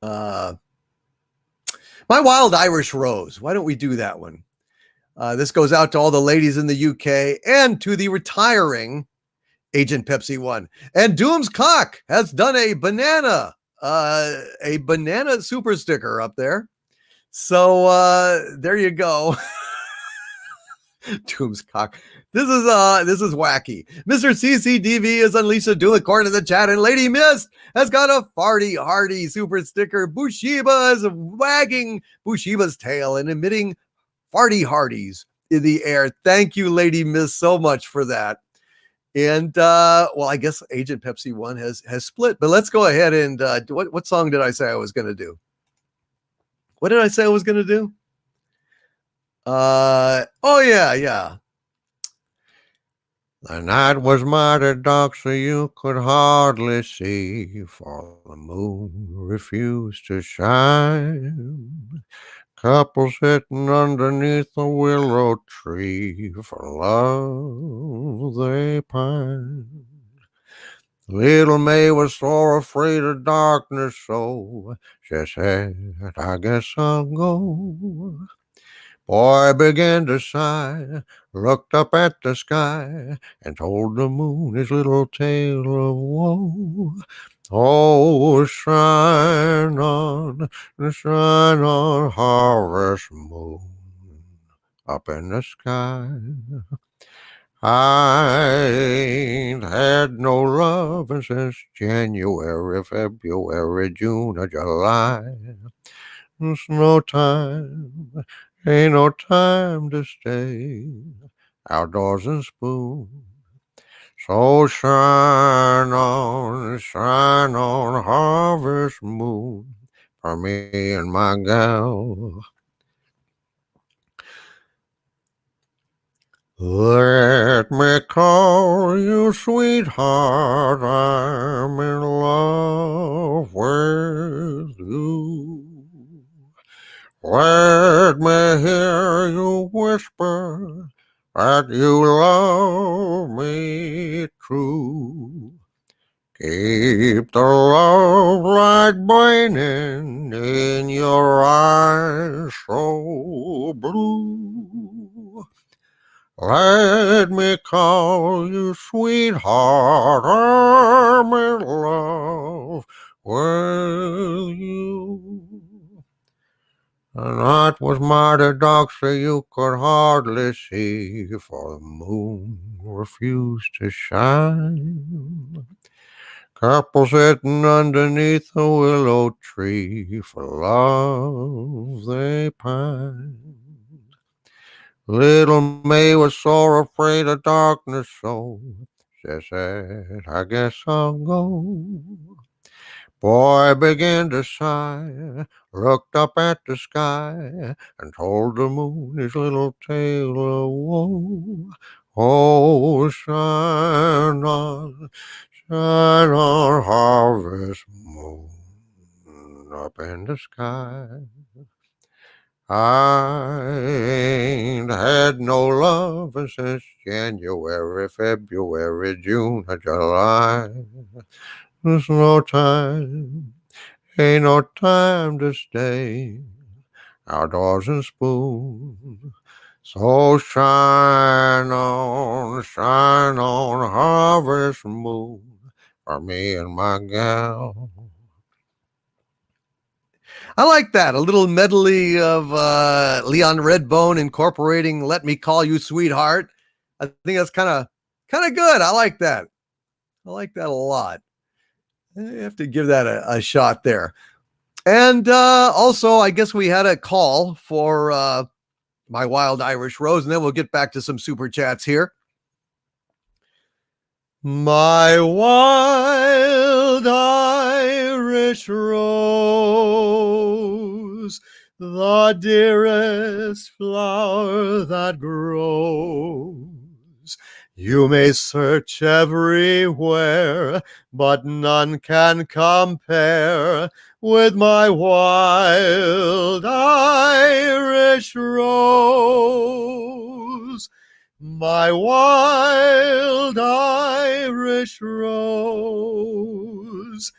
My Wild Irish Rose? Why don't we do that one? This goes out to all the ladies in the UK and to the retiring Agent Pepsi 1. And Doomcock has done a banana super sticker up there. So there you go. Doomcock. This is wacky. Mr. CCDV has unleashed a Doomcock in the chat, and Lady Mist has got a farty hardy super sticker. Bushiba is wagging Bushiba's tail and emitting farty hardies in the air. Thank you, Lady Mist, so much for that. And well, I guess Agent Pepsi 1 has split, but let's go ahead and what song did I say I was going to do? What did I say I was going to do? Oh yeah. The night was mighty dark, so you could hardly see, for the moon refused to shine. Couple sitting underneath a willow tree, for love they pined. Little May was so afraid of darkness, so she said, I guess I'll go. Boy began to sigh, looked up at the sky, and told the moon his little tale of woe. Oh, shine on, harvest moon, up in the sky. I ain't had no lovin' since January, February, June, or July. It's no time, ain't no time to stay outdoors and spoon. So shine on, harvest moon, for me and my gal. Let me call you sweetheart, I'm in love with you. Let me hear you whisper that you love me true. Keep the love light burning in your eyes so blue. Let me call you sweetheart, I'm in love with you. The night was mighty dark, so you could hardly see, for the moon refused to shine. Couple sitting underneath a willow tree, for love they pined. Little May was so afraid of darkness, so she said, I guess I'll go. Boy began to sigh, looked up at the sky, and told the moon his little tale of woe. Oh, shine on, harvest moon, up in the sky. I ain't had no love since January, February, June, or July. There's no time, ain't no time to stay outdoors and spoon. So shine on, harvest moon, for me and my gal. I like that. A little medley of Leon Redbone incorporating Let Me Call You Sweetheart. I think that's kind of good. I like that. I like that a lot. I have to give that a shot there. And also, I guess we had a call for My Wild Irish Rose, and then we'll get back to some super chats here. My wild Irish rose, the dearest flower that grows. You may search everywhere, but none can compare with my wild Irish rose. My wild Irish rose,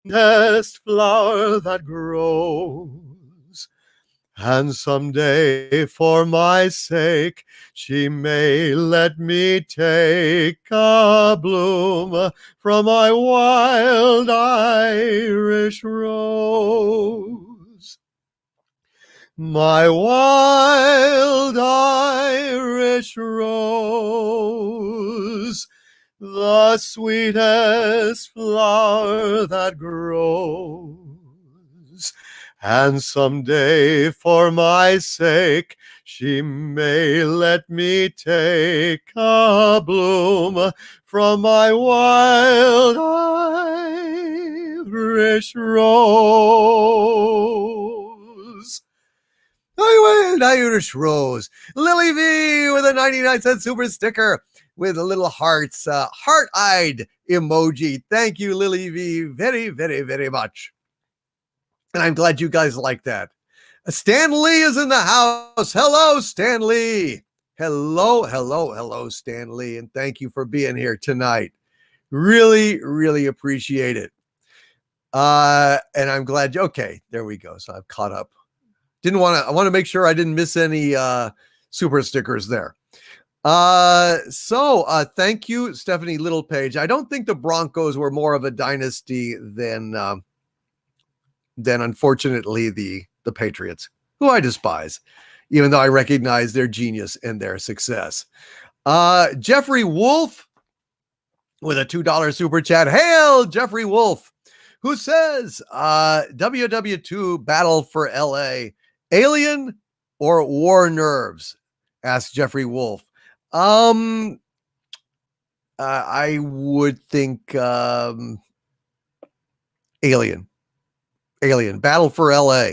best flower that grows. And someday, for my sake, she may let me take a bloom from my wild Irish rose. My wild Irish rose, the sweetest flower that grows, and someday for my sake she may let me take a bloom from my wild Irish rose. My wild Irish rose. Lily V with a 99-cent super sticker with a little hearts, heart-eyed emoji. Thank you, Lily V, very, very, very much. And I'm glad you guys like that. Stan Lee is in the house. Hello, Stan Lee. Hello, Stan Lee. And thank you for being here tonight. Really, really appreciate it. And I'm glad. Okay, there we go. So I've caught up. I want to make sure I didn't miss any super stickers there. So thank you, Stephanie Littlepage. I don't think the Broncos were more of a dynasty than unfortunately the Patriots, who I despise, even though I recognize their genius and their success. Jeffrey Wolf with a $2 super chat. Hail, Jeffrey Wolf, who says, WW2 Battle for LA, Alien or War Nerves? Asked Jeffrey Wolf. I would think Alien Battle for LA.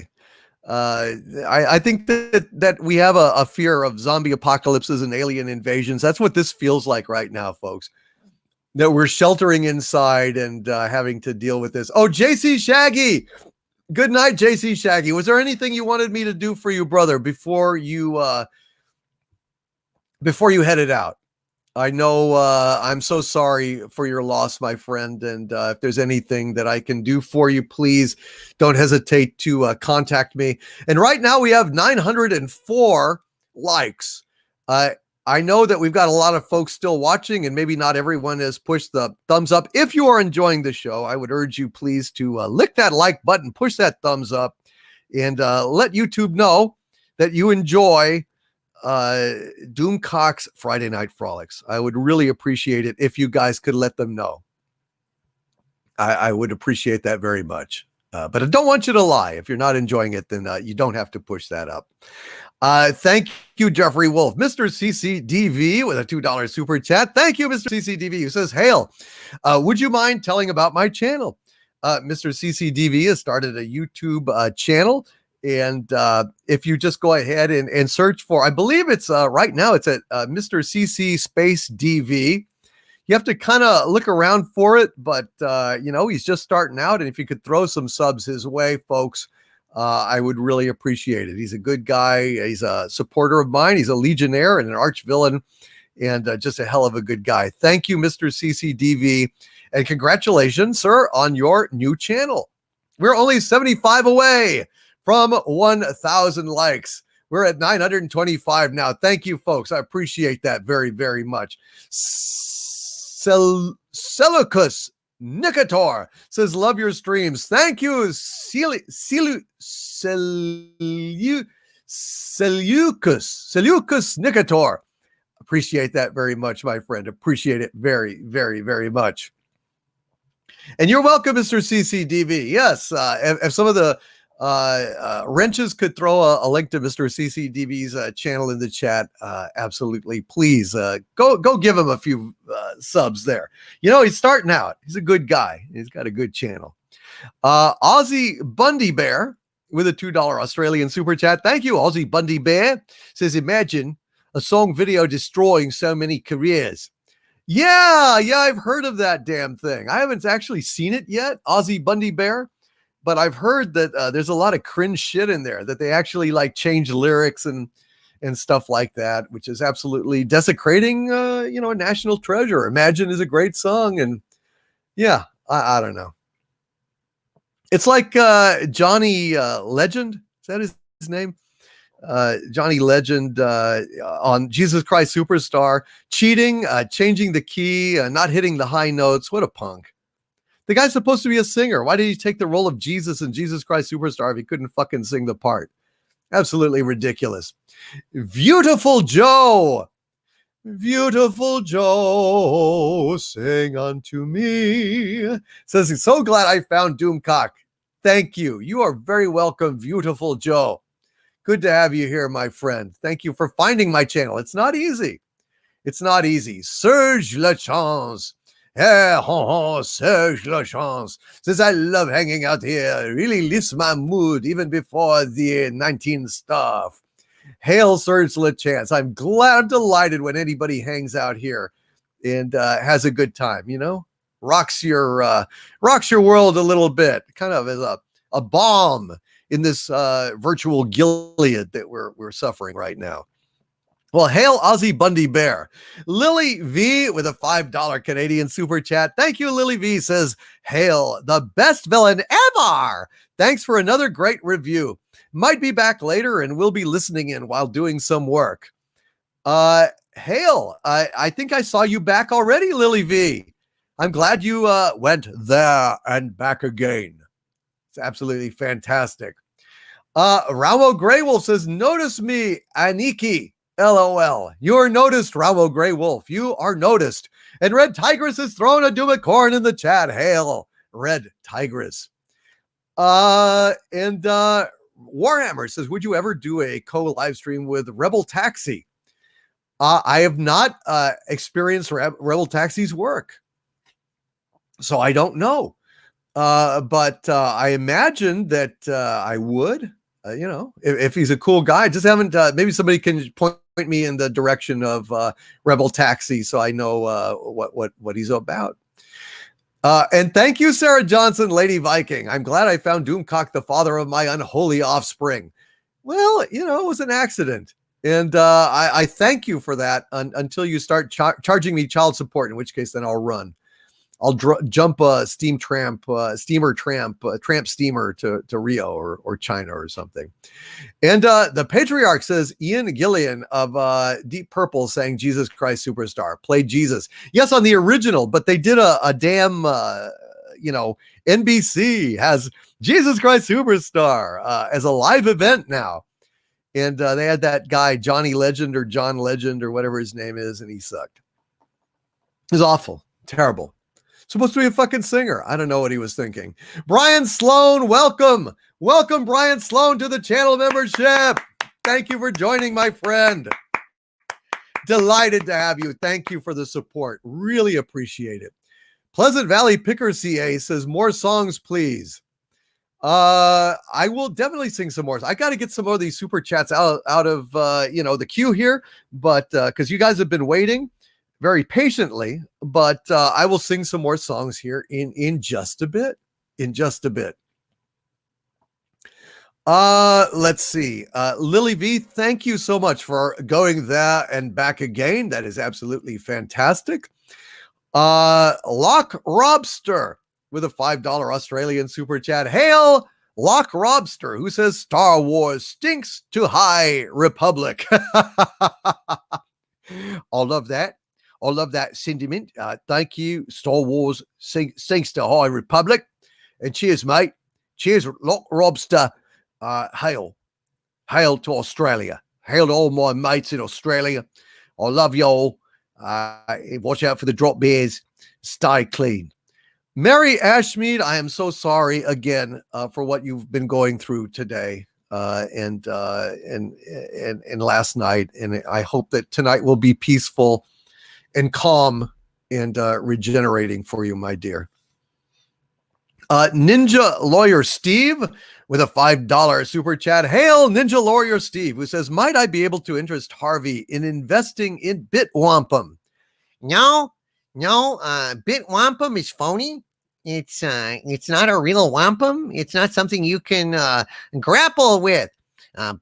I think that we have a fear of zombie apocalypses and alien invasions. That's what this feels like right now, folks. That we're sheltering inside and having to deal with this. Oh, JC Shaggy. Good night, JC Shaggy. Was there anything you wanted me to do for you, brother, before you headed out? I know I'm so sorry for your loss, my friend. And if there's anything that I can do for you, please don't hesitate to contact me. And right now we have 904 likes. I know that we've got a lot of folks still watching, and maybe not everyone has pushed the thumbs up. If you are enjoying the show, I would urge you please to lick that like button, push that thumbs up, and let YouTube know that you enjoy Doomcock's Friday Night Frolics. I would really appreciate it if you guys could let them know. I would appreciate that very much. But I don't want you to lie. If you're not enjoying it, then you don't have to push that up. Thank you, Jeffrey Wolf. Mr. CCDV with a $2 super chat. Thank you, Mr. CCDV, who says, hail, would you mind telling about my channel? Mr. CCDV has started a YouTube channel. And if you just go ahead and search for, I believe it's right now, it's at Mr. CC Space DV. You have to kind of look around for it, but he's just starting out. And if you could throw some subs his way, folks, I would really appreciate it. He's a good guy. He's a supporter of mine. He's a Legionnaire and an arch villain, and just a hell of a good guy. Thank you, Mr. CCDV, and congratulations, sir, on your new channel. We're only 75 away from 1,000 likes. We're at 925 now. Thank you, folks. I appreciate that very, very much. Seleucus Nicator says, love your streams. Thank you, Seleucus Nicator. Appreciate that very much, my friend. Appreciate it very, very, very much. And you're welcome, Mr. CCDV. Yes, if some of the wrenches could throw a link to Mr. CCDV's channel in the chat, absolutely. Please go give him a few subs there. He's starting out. He's a good guy. He's got a good channel. Aussie Bundy Bear with a $2 Australian super chat. Thank you, Aussie Bundy Bear. Says, imagine a song video destroying so many careers. Yeah, I've heard of that damn thing. I haven't actually seen it yet, Aussie Bundy Bear. But I've heard that there's a lot of cringe shit in there, that they actually like change lyrics and stuff like that, which is absolutely desecrating, a national treasure. Imagine is a great song. And yeah, I don't know. It's like Johnny Legend. Is that his name? Johnny Legend on Jesus Christ Superstar, cheating, changing the key, not hitting the high notes. What a punk. The guy's supposed to be a singer. Why did he take the role of Jesus in Jesus Christ Superstar if he couldn't fucking sing the part? Absolutely ridiculous. Beautiful Joe. Beautiful Joe, sing unto me. Says, he's so glad I found Doomcock. Thank you. You are very welcome, beautiful Joe. Good to have you here, my friend. Thank you for finding my channel. It's not easy. It's not easy. Serge Lachance. Serge Lachance says, I love hanging out here. It really lifts my mood even before the 19 stuff. Hail Serge Lachance. I'm delighted when anybody hangs out here and has a good time, you know, rocks your world a little bit, kind of as a balm in this virtual Gilead that we're suffering right now. Well, hail Ozzy Bundy Bear. Lily V with a $5 Canadian super chat. Thank you, Lily V says, hail the best villain ever. Thanks for another great review. Might be back later and we'll be listening in while doing some work. Hail, I think I saw you back already, Lily V. I'm glad you went there and back again. It's absolutely fantastic. Ramo Grey Wolf says, notice me, Aniki. LOL. You're noticed, Ramo Grey Wolf. You are noticed. And Red Tigress has thrown a Doomacorn in the chat. Hail, Red Tigress. And Warhammer says, would you ever do a co-live stream with Rebel Taxi? I have not experienced Rebel Taxi's work, so I don't know. But I imagine that I would. You know, if he's a cool guy. Just haven't. Maybe somebody can point me in the direction of Rebel Taxi, so I know what he's about. And thank you, Sarah Johnson, Lady Viking. I'm glad I found Doomcock, the father of my unholy offspring. Well, you know, it was an accident. And I thank you for that until you start charging me child support, in which case then I'll run. I'll jump a tramp steamer to Rio or China or something. And the Patriarch says, Ian Gillian of Deep Purple sang Jesus Christ Superstar, played Jesus. Yes, on the original, but they did a damn, NBC has Jesus Christ Superstar as a live event now. And they had that guy, Johnny Legend or John Legend or whatever his name is, and he sucked. It was awful, terrible. Supposed to be a fucking singer. I don't know what he was thinking. Brian Sloan, welcome. Welcome, Brian Sloan, to the channel membership. Thank you for joining, my friend. Delighted to have you. Thank you for the support. Really appreciate it. Pleasant Valley Picker CA says, more songs, please. I will definitely sing some more. I got to get some more of these super chats out of the queue here, but because you guys have been waiting very patiently, but I will sing some more songs here in just a bit. Let's see. Lily V, thank you so much for going there and back again. That is absolutely fantastic. Lock Robster with a $5 Australian super chat. Hail Lock Robster, who says Star Wars stinks to High Republic. All of that. All of that sentiment. Thank you. Star Wars stinks to High Republic. And cheers, mate. Cheers, Lock Robster. Hail. Hail to Australia. Hail to all my mates in Australia. I love you all. Watch out for the drop bears. Stay clean. Mary Ashmead, I am so sorry again for what you've been going through today and last night. And I hope that tonight will be peaceful and calm and regenerating for you, my dear. Ninja Lawyer Steve with a $5 super chat. Hail Ninja Lawyer Steve, who says, might I be able to interest Harvey in investing in Bitwampum? No, Bitwampum is phony. It's not a real wampum. It's not something you can grapple with,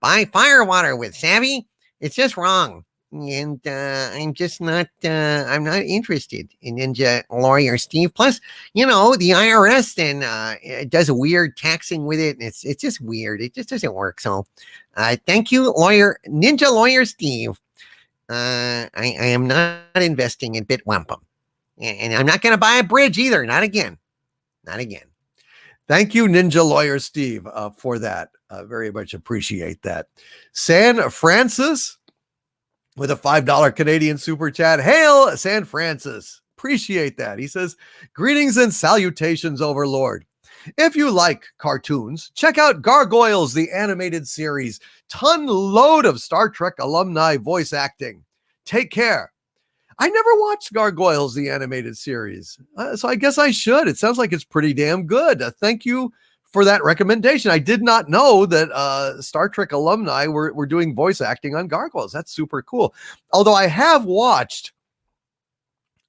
buy firewater with, savvy? It's just wrong. And I'm just not, I'm not interested in Ninja Lawyer Steve. Plus, the IRS then it does a weird taxing with it. And it's just weird. It just doesn't work. So thank you, Ninja Lawyer Steve. I am not investing in Bitwampum. And I'm not going to buy a bridge either. Not again. Not again. Thank you, Ninja Lawyer Steve, for that. Very much appreciate that. San Francis with a $5 Canadian super chat. Hail, San Francis. Appreciate that. He says, greetings and salutations, Overlord. If you like cartoons, check out Gargoyles, the animated series. Ton load of Star Trek alumni voice acting. Take care. I never watched Gargoyles, the animated series, so I guess I should. It sounds like it's pretty damn good. Thank you for that recommendation. I did not know that Star Trek alumni were doing voice acting on Gargoyles. That's super cool. Although I have watched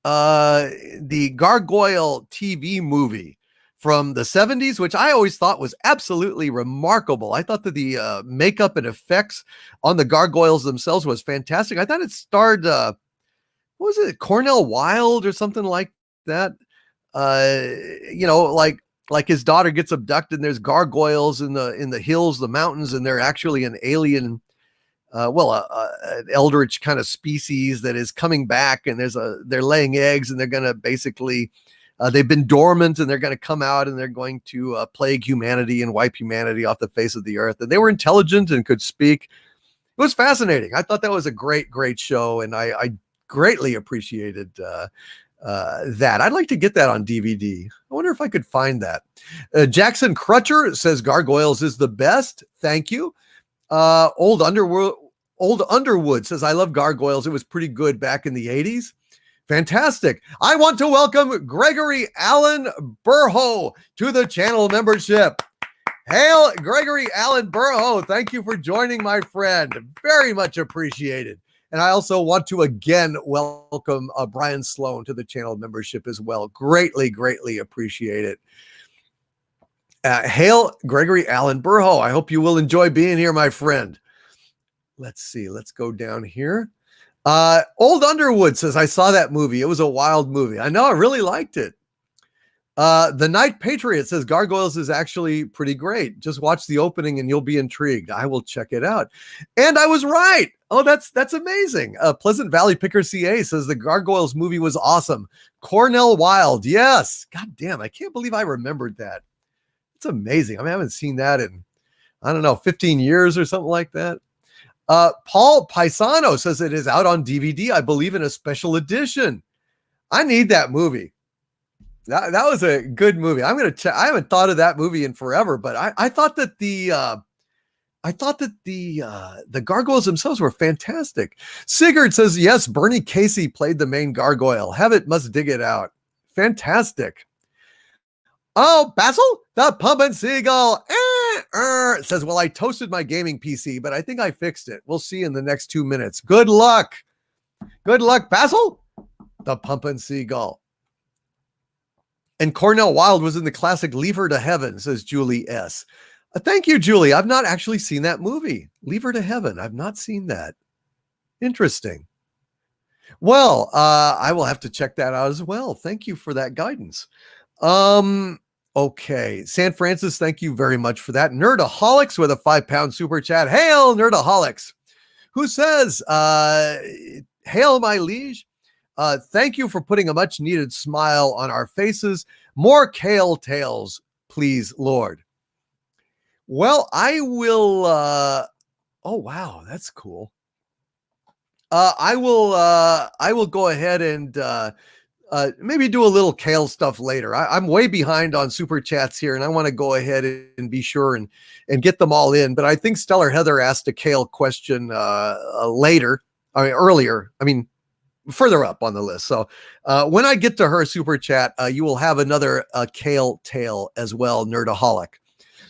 the Gargoyle TV movie from the 70s, which I always thought was absolutely remarkable. I thought that the makeup and effects on the gargoyles themselves was fantastic. I thought it starred, what was it, Cornell Wilde or something like that? Like his daughter gets abducted and there's gargoyles in the hills, the mountains, and they're actually an alien, an eldritch kind of species that is coming back, and they're laying eggs, and they're going to basically, they've been dormant, and they're going to come out, and they're going to plague humanity and wipe humanity off the face of the earth. And they were intelligent and could speak. It was fascinating. I thought that was a great, great show, and I greatly appreciated that. I'd like to get that on DVD. I wonder if I could find that. Jackson Crutcher says Gargoyles is the best. Thank you. Old Underwood says, I love Gargoyles. It was pretty good back in the 80s. Fantastic. I want to welcome Gregory Allen Burho to the channel membership. Hail, Gregory Allen Burho. Thank you for joining, my friend. Very much appreciated. And I also want to again welcome Brian Sloan to the channel membership as well. Greatly, greatly appreciate it. Hail, Gregory Allen Burho. I hope you will enjoy being here, my friend. Let's see. Let's go down here. Old Underwood says, I saw that movie. It was a wild movie. I know. I really liked it. The Night Patriot says Gargoyles is actually pretty great. Just watch the opening and you'll be intrigued. I will check it out. And I was right. Oh, that's amazing. Pleasant Valley Picker CA says the Gargoyles movie was awesome. Cornell Wilde. Yes. God damn. I can't believe I remembered that. It's amazing. I haven't seen that in, 15 years or something like that. Paul Paisano says it is out on DVD, I believe, in a special edition. I need that movie. That was a good movie. I'm going to check. I haven't thought of that movie in forever, but I thought that the gargoyles themselves were fantastic. Sigurd says, yes, Bernie Casey played the main gargoyle. Have it, must dig it out. Fantastic. Oh, Basil, the Pumpin' Seagull says, well, I toasted my gaming PC, but I think I fixed it. We'll see in the next 2 minutes. Good luck. Good luck, Basil, the Pumpin' Seagull. And Cornell Wilde was in the classic Leave Her to Heaven, says Julie S. Thank you, Julie. I've not actually seen that movie. Leave Her to Heaven. I've not seen that. Interesting. Well, I will have to check that out as well. Thank you for that guidance. Okay. San Francis, thank you very much for that. Nerdaholics with a £5 super chat. Hail, Nerdaholics. Who says, hail, my liege. Thank you for putting a much needed smile on our faces. More Kale Tales, please, Lord. Well, I will, oh, wow, that's cool. I will go ahead and, maybe do a little Kale stuff later. I'm way behind on super chats here, and I want to go ahead and be sure and get them all in. But I think Stellar Heather asked a Kale question later. Earlier. Further up on the list. So when I get to her super chat, you will have another Kale tale as well, Nerdaholic.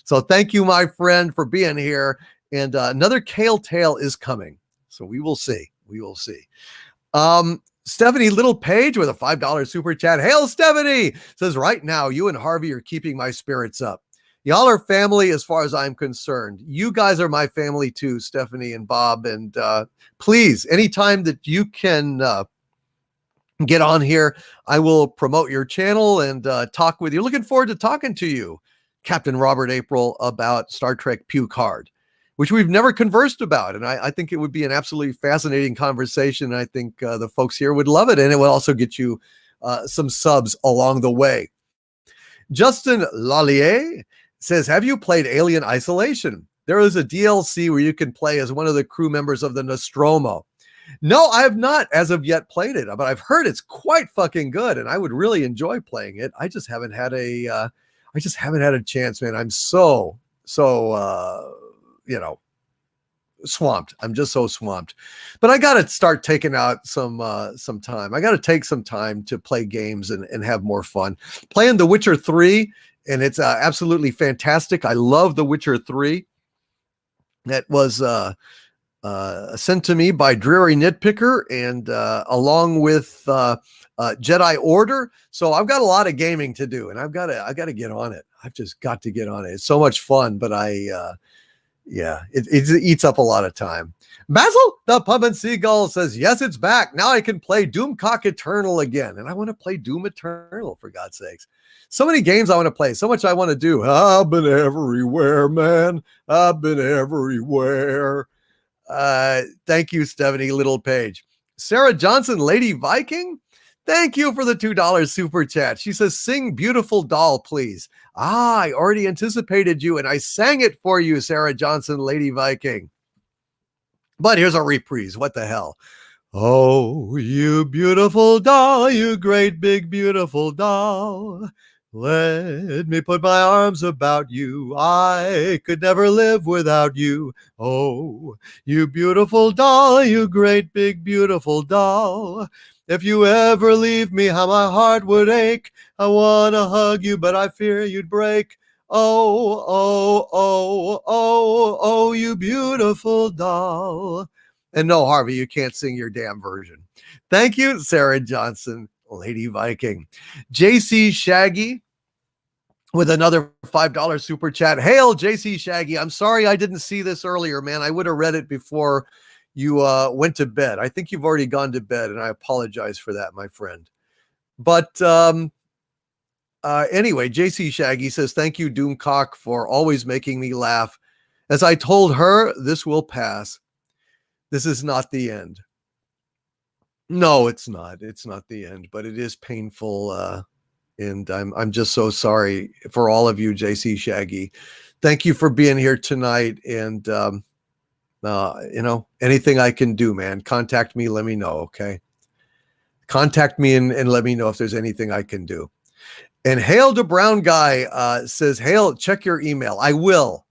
So thank you, my friend, for being here. And another Kale tale is coming. So we will see. We will see. Stephanie Little Page with a $5 super chat. Hail, Stephanie! Says, right now, you and Harvey are keeping my spirits up. Y'all are family as far as I'm concerned. You guys are my family too, Stephanie and Bob. And please, anytime that you can get on here, I will promote your channel and talk with you. Looking forward to talking to you, Captain Robert April, about Star Trek Picard, which we've never conversed about. And I think it would be an absolutely fascinating conversation. I think the folks here would love it. And it will also get you some subs along the way. Justin Lallier says, have you played Alien Isolation? there is a DLC where you can play as one of the crew members of the Nostromo. No, I have not as of yet played it, but I've heard it's quite fucking good, and I would really enjoy playing it. I just haven't had a chance, man. I'm so swamped. I'm just so swamped. But I got to start taking out some time. I got to take some time to play games and have more fun. Playing The Witcher 3, and it's absolutely fantastic. I love The Witcher 3. That was sent to me by Dreary Nitpicker, and along with Jedi Order. So I've got a lot of gaming to do, and I got to get on it. I've just got to get on it. It's so much fun, but it eats up a lot of time. Basil, the Pub and Seagull, says, yes, it's back. Now I can play Doomcock Eternal again. And I want to play Doom Eternal, for God's sakes. So many games I want to play. So much I want to do. I've been everywhere, man. I've been everywhere. Thank you, Stephanie Little Page. Sarah Johnson, Lady Viking. Thank you for the $2 super chat. She says, sing Beautiful Doll, please. I already anticipated you, and I sang it for you, Sarah Johnson, Lady Viking. But here's a reprise. What the hell? Oh, you beautiful doll, you great big beautiful doll. Let me put my arms about you. I could never live without you. Oh, you beautiful doll, you great big beautiful doll. If you ever leave me, how my heart would ache. I want to hug you, but I fear you'd break. Oh, oh, oh, oh, oh, you beautiful doll. And no, Harvey, you can't sing your damn version. Thank you, Sarah Johnson, Lady Viking. JC Shaggy with another $5 super chat. Hail, JC Shaggy. I'm sorry I didn't see this earlier, man. I would have read it before you went to bed. I think you've already gone to bed, and I apologize for that, my friend. But anyway, JC Shaggy says, thank you, Doomcock, for always making me laugh. As I told her, this will pass. This is not the end. No, it's not. It's not the end, but it is painful. And I'm just so sorry for all of you, JC Shaggy. Thank you for being here tonight. And, anything I can do, man, contact me. Let me know. Okay. Contact me and let me know if there's anything I can do. And Hail to Brown Guy says, Hail, check your email. I will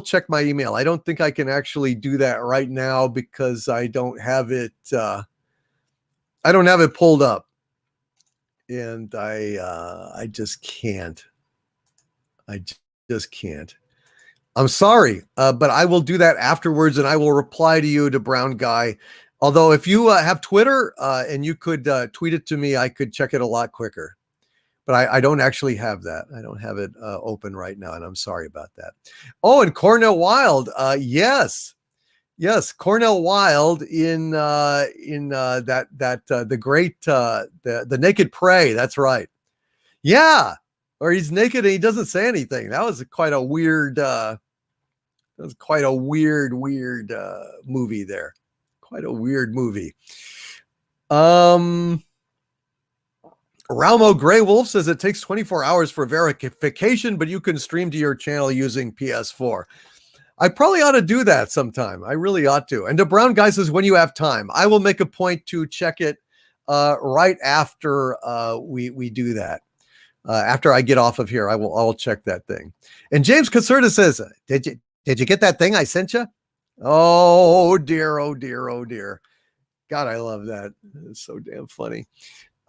check my email. I don't think I can actually do that right now because I don't have it. I don't have it pulled up, and I just can't. I just can't. I'm sorry, but I will do that afterwards, and I will reply to you, to Brown Guy. Although if you have Twitter and you could tweet it to me, I could check it a lot quicker. But I don't actually have that. I don't have it open right now, and I'm sorry about that. Oh, and Cornell Wilde, yes, Cornell Wilde in the great the Naked Prey. That's right. Yeah, or he's naked and he doesn't say anything. That was quite a weird. Weird movie there. Quite a weird movie. Raumo Grey Wolf says it takes 24 hours for verification, but you can stream to your channel using PS4. I probably ought to do that sometime. I really ought to. And the Brown Guy says, when you have time, I will make a point to check it right after we do that. After I get off of here, I'll check that thing. And James Caserta says, did you get that thing I sent you? Oh dear, oh dear, oh dear. God, I love that. It's so damn funny.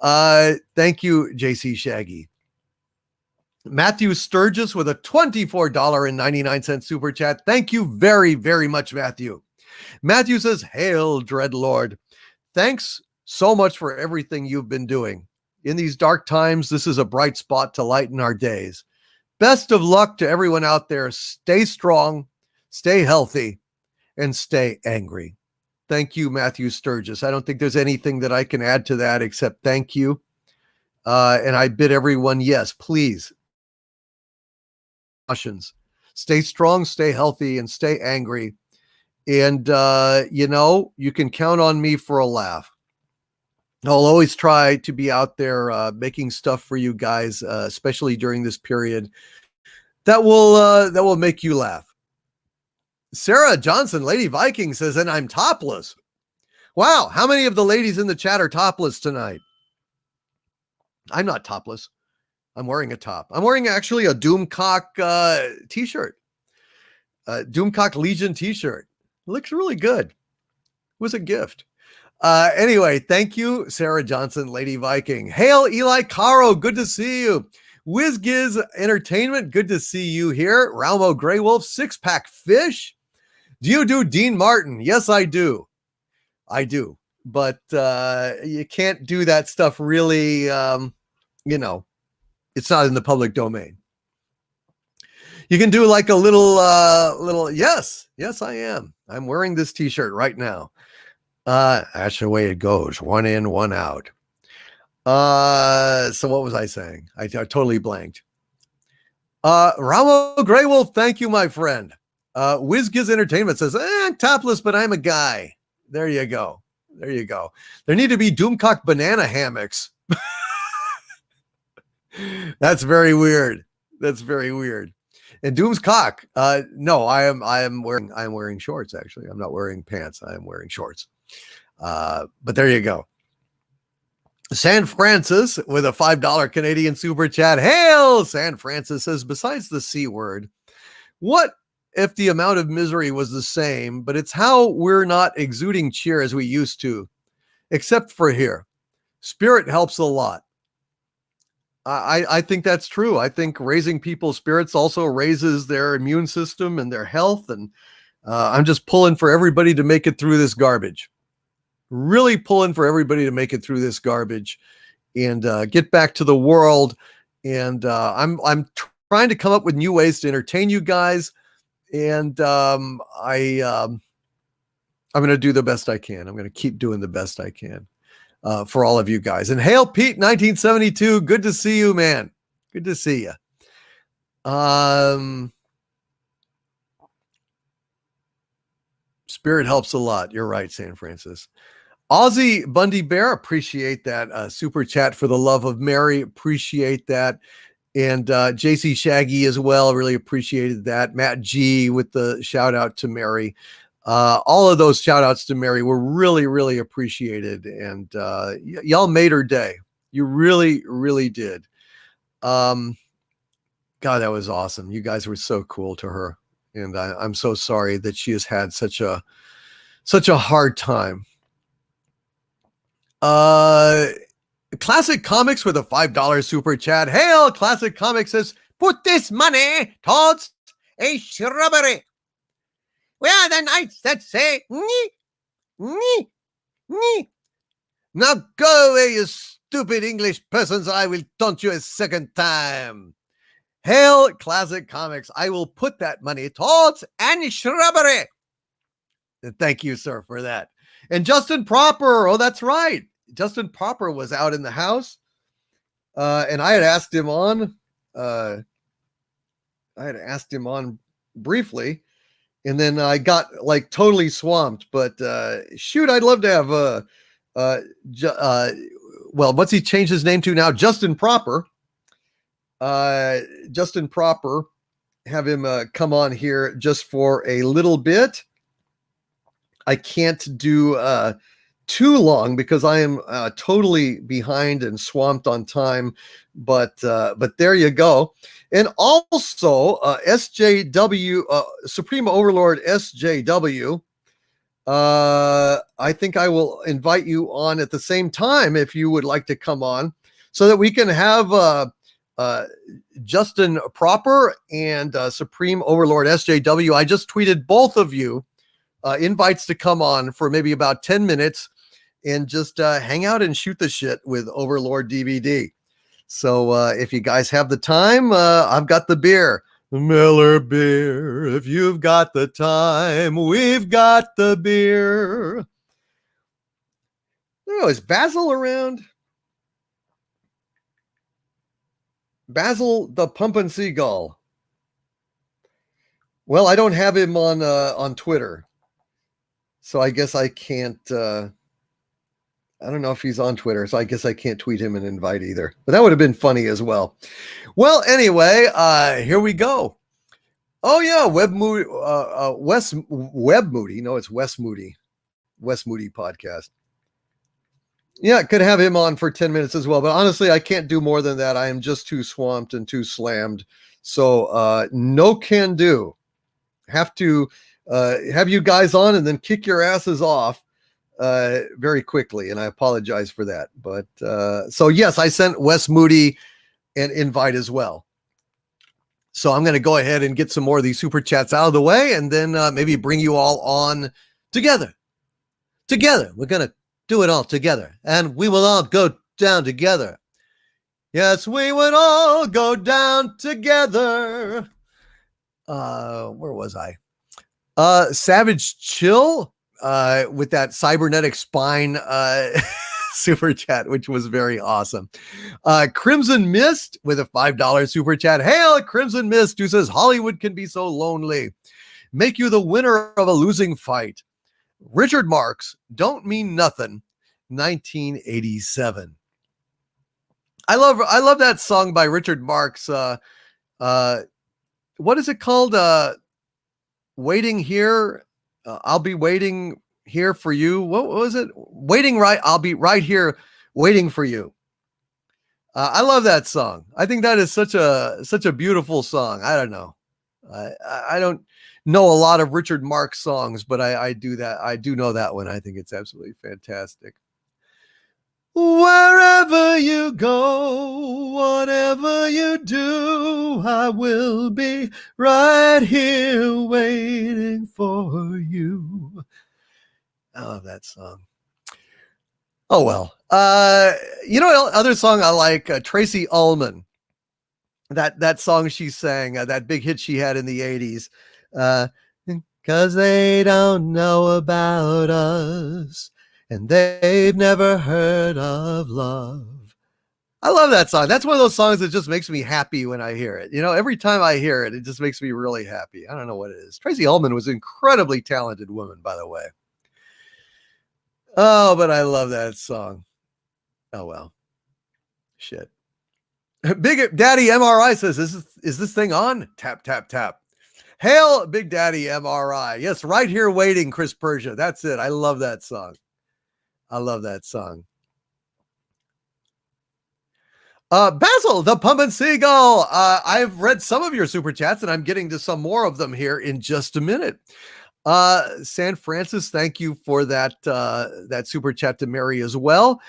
Thank you, JC Shaggy. Matthew Sturgis with a $24.99 super chat. Thank you very, very much, Matthew. Matthew says, Hail, Dreadlord. Thanks so much for everything you've been doing. In these dark times, this is a bright spot to lighten our days. Best of luck to everyone out there. Stay strong, stay healthy, and stay angry. Thank you, Matthew Sturgis. I don't think there's anything that I can add to that except thank you. And I bid everyone, yes, please. Stay strong, stay healthy, and stay angry. And, you can count on me for a laugh. I'll always try to be out there making stuff for you guys, especially during this period that will make you laugh. Sarah Johnson, Lady Viking says, and I'm topless. Wow. How many of the ladies in the chat are topless tonight? I'm not topless. I'm wearing a top. I'm wearing actually a Doomcock t-shirt. Doomcock Legion t-shirt. Looks really good. It was a gift. Anyway, thank you, Sarah Johnson, Lady Viking. Hail, Eli Caro. Good to see you. WizGiz Entertainment. Good to see you here. Raumo Grey Wolf, Six Pack Fish. Do you do Dean Martin? Yes, I do. I do. But you can't do that stuff really, you know, it's not in the public domain. You can do like a little, yes, I am. I'm wearing this t-shirt right now. That's the way it goes. One in, one out. So what was I saying? I totally blanked. Ramo Grey Wolf, thank you, my friend. WizGiz Entertainment says, I'm topless, but I'm a guy. There you go. There you go. There need to be Doomcock banana hammocks. That's very weird. That's very weird. And Doom's cock. No, I am wearing shorts, actually. I'm not wearing pants. I am wearing shorts. But there you go. San Francis with a $5 Canadian super chat. Hail! San Francis says, besides the C word, what if the amount of misery was the same, but it's how we're not exuding cheer as we used to, except for here. Spirit helps a lot. I think that's true. I think raising people's spirits also raises their immune system and their health. And I'm just pulling for everybody to make it through this garbage. Really pulling for everybody to make it through this garbage and get back to the world. And I'm trying to come up with new ways to entertain you guys. And I'm going to do the best I can. I'm going to keep doing the best I can. For all of you guys. And hail Pete 1972. Good to see you, man. Good to see you. Spirit helps a lot. You're right, San Francis. Aussie Bundy Bear, appreciate that super chat for the love of Mary. Appreciate that. And JC Shaggy as well. Really appreciated that. Matt G with the shout out to Mary. All of those shout outs to Mary were really, really appreciated. And y'all made her day. You really, really did. God, that was awesome. You guys were so cool to her. And I'm so sorry that she has had such a hard time. Classic Comics with a $5 super chat. Hail, Classic Comics says, put this money towards a shrubbery. Where are the knights that say, nee, nee, nee? Now go away, you stupid English persons, or I will taunt you a second time. Hail, Classic Comics. I will put that money towards any shrubbery. And thank you, sir, for that. And Justin Proper. Oh, that's right. Justin Proper was out in the house. And I had asked him on. Briefly. And then I got like totally swamped, but shoot, I'd love to have well, what's he changed his name to now? Justin Proper. Justin Proper, have him come on here just for a little bit. I can't do too long because I am totally behind and swamped on time, but there you go. And also SJW, Supreme Overlord SJW, I think I will invite you on at the same time if you would like to come on so that we can have Justin Proper and Supreme Overlord SJW. I just tweeted both of you invites to come on for maybe about 10 minutes and just hang out and shoot the shit with Overlord DVD. So if you guys have the time, I've got the beer. Miller beer. If you've got the time, we've got the beer. Oh, is Basil around? Basil the Pumpin' Seagull. Well, I don't have him on Twitter. So I guess I can't I don't know if he's on Twitter, so I guess I can't tweet him and invite either. But that would have been funny as well. Well, anyway, here we go. Oh yeah, Web Moody, Web Moody. No, it's Wes Moody. Wes Moody podcast. Yeah, could have him on for 10 minutes as well. But honestly, I can't do more than that. I am just too swamped and too slammed. So no can do. Have to have you guys on and then kick your asses off very quickly. And I apologize for that. But so yes, I sent Wes Moody an invite as well. So I'm going to go ahead and get some more of these super chats out of the way and then maybe bring you all on together. Together. We're going to do it all together and we will all go down together. Yes, we would all go down together. Where was I? Savage Chill with that cybernetic spine super chat, which was very awesome. Crimson Mist with a $5 super chat. Hail Crimson Mist, who says Hollywood can be so lonely. Make you the winner of a losing fight. Richard Marx, Don't Mean Nothing, 1987. I love that song by Richard Marx. What is it called? Waiting Here. I'll be waiting here for you. What was it? Waiting right. I'll be right here waiting for you. I love that song. I think that is such a beautiful song. I don't know. I don't know a lot of Richard Marx songs, but I do that. I do know that one. I think it's absolutely fantastic. Wherever you go, whatever you do, I will be right here waiting for you. I love that song. Oh, well. Other song I like, Tracy Ullman. That song she sang, that big hit she had in the 80s. 'Cause they don't know about us. And they've never heard of love. I love that song. That's one of those songs that just makes me happy when I hear it. Every time I hear it, it just makes me really happy. I don't know what it is. Tracy Ullman was an incredibly talented woman, by the way. Oh, but I love that song. Oh, well. Shit. Big Daddy MRI says, is this thing on? Tap, tap, tap. Hail, Big Daddy MRI. Yes, right here waiting, Chris Persia. That's it. I love that song. I love that song. Basil, the Pumpin' Seagull. I've read some of your super chats and I'm getting to some more of them here in just a minute. San Francis, thank you for that super chat to Mary as well.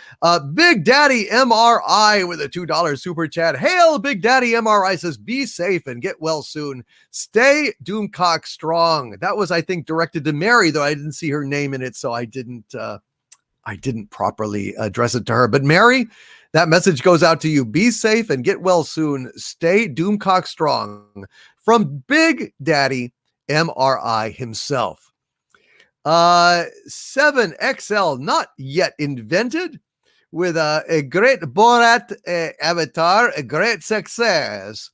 Big Daddy MRI with a $2 super chat. Hail, Big Daddy MRI says, be safe and get well soon. Stay Doomcock strong. That was, I think, directed to Mary, though I didn't see her name in it, so I didn't properly address it to her. But Mary, that message goes out to you. Be safe and get well soon. Stay Doomcock strong. From Big Daddy MRI himself. 7XL, not yet invented, with a great Borat avatar, a great success.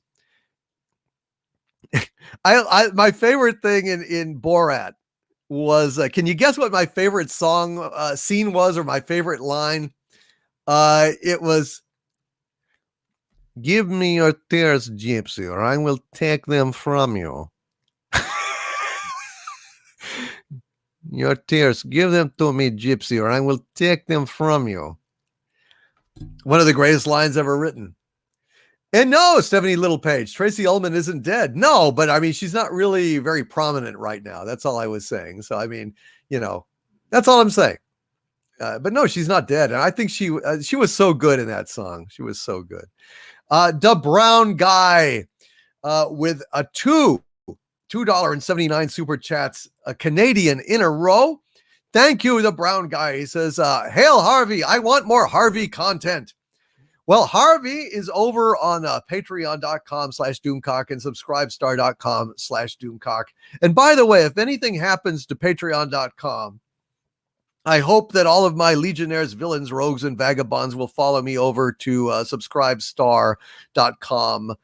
My favorite thing in Borat was, can you guess what my favorite scene was, or my favorite line? It was, give me your tears, gypsy, or I will take them from you. Your tears, give them to me, gypsy, or I will take them from you. One of the greatest lines ever written. And no, Stephanie Littlepage, Tracy Ullman isn't dead. No, but I mean, she's not really very prominent right now. That's all I was saying. So, I mean, that's all I'm saying. But no, she's not dead. And I think she was so good in that song. She was so good. The Brown Guy with a $2.79 super chats, a Canadian in a row. Thank you, The Brown Guy. He says, hail Harvey, I want more Harvey content. Well, Harvey is over on patreon.com/Doomcock and subscribestar.com/Doomcock. And by the way, if anything happens to patreon.com, I hope that all of my legionnaires, villains, rogues, and vagabonds will follow me over to subscribestar.com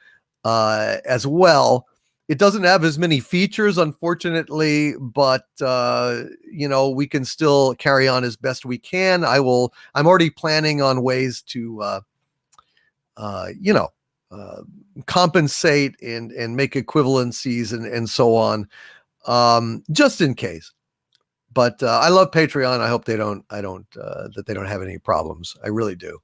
as well. It doesn't have as many features, unfortunately, but we can still carry on as best we can. I'm already planning on ways to compensate and make equivalencies and so on, just in case. But I love Patreon. I hope they don't have any problems. I really do.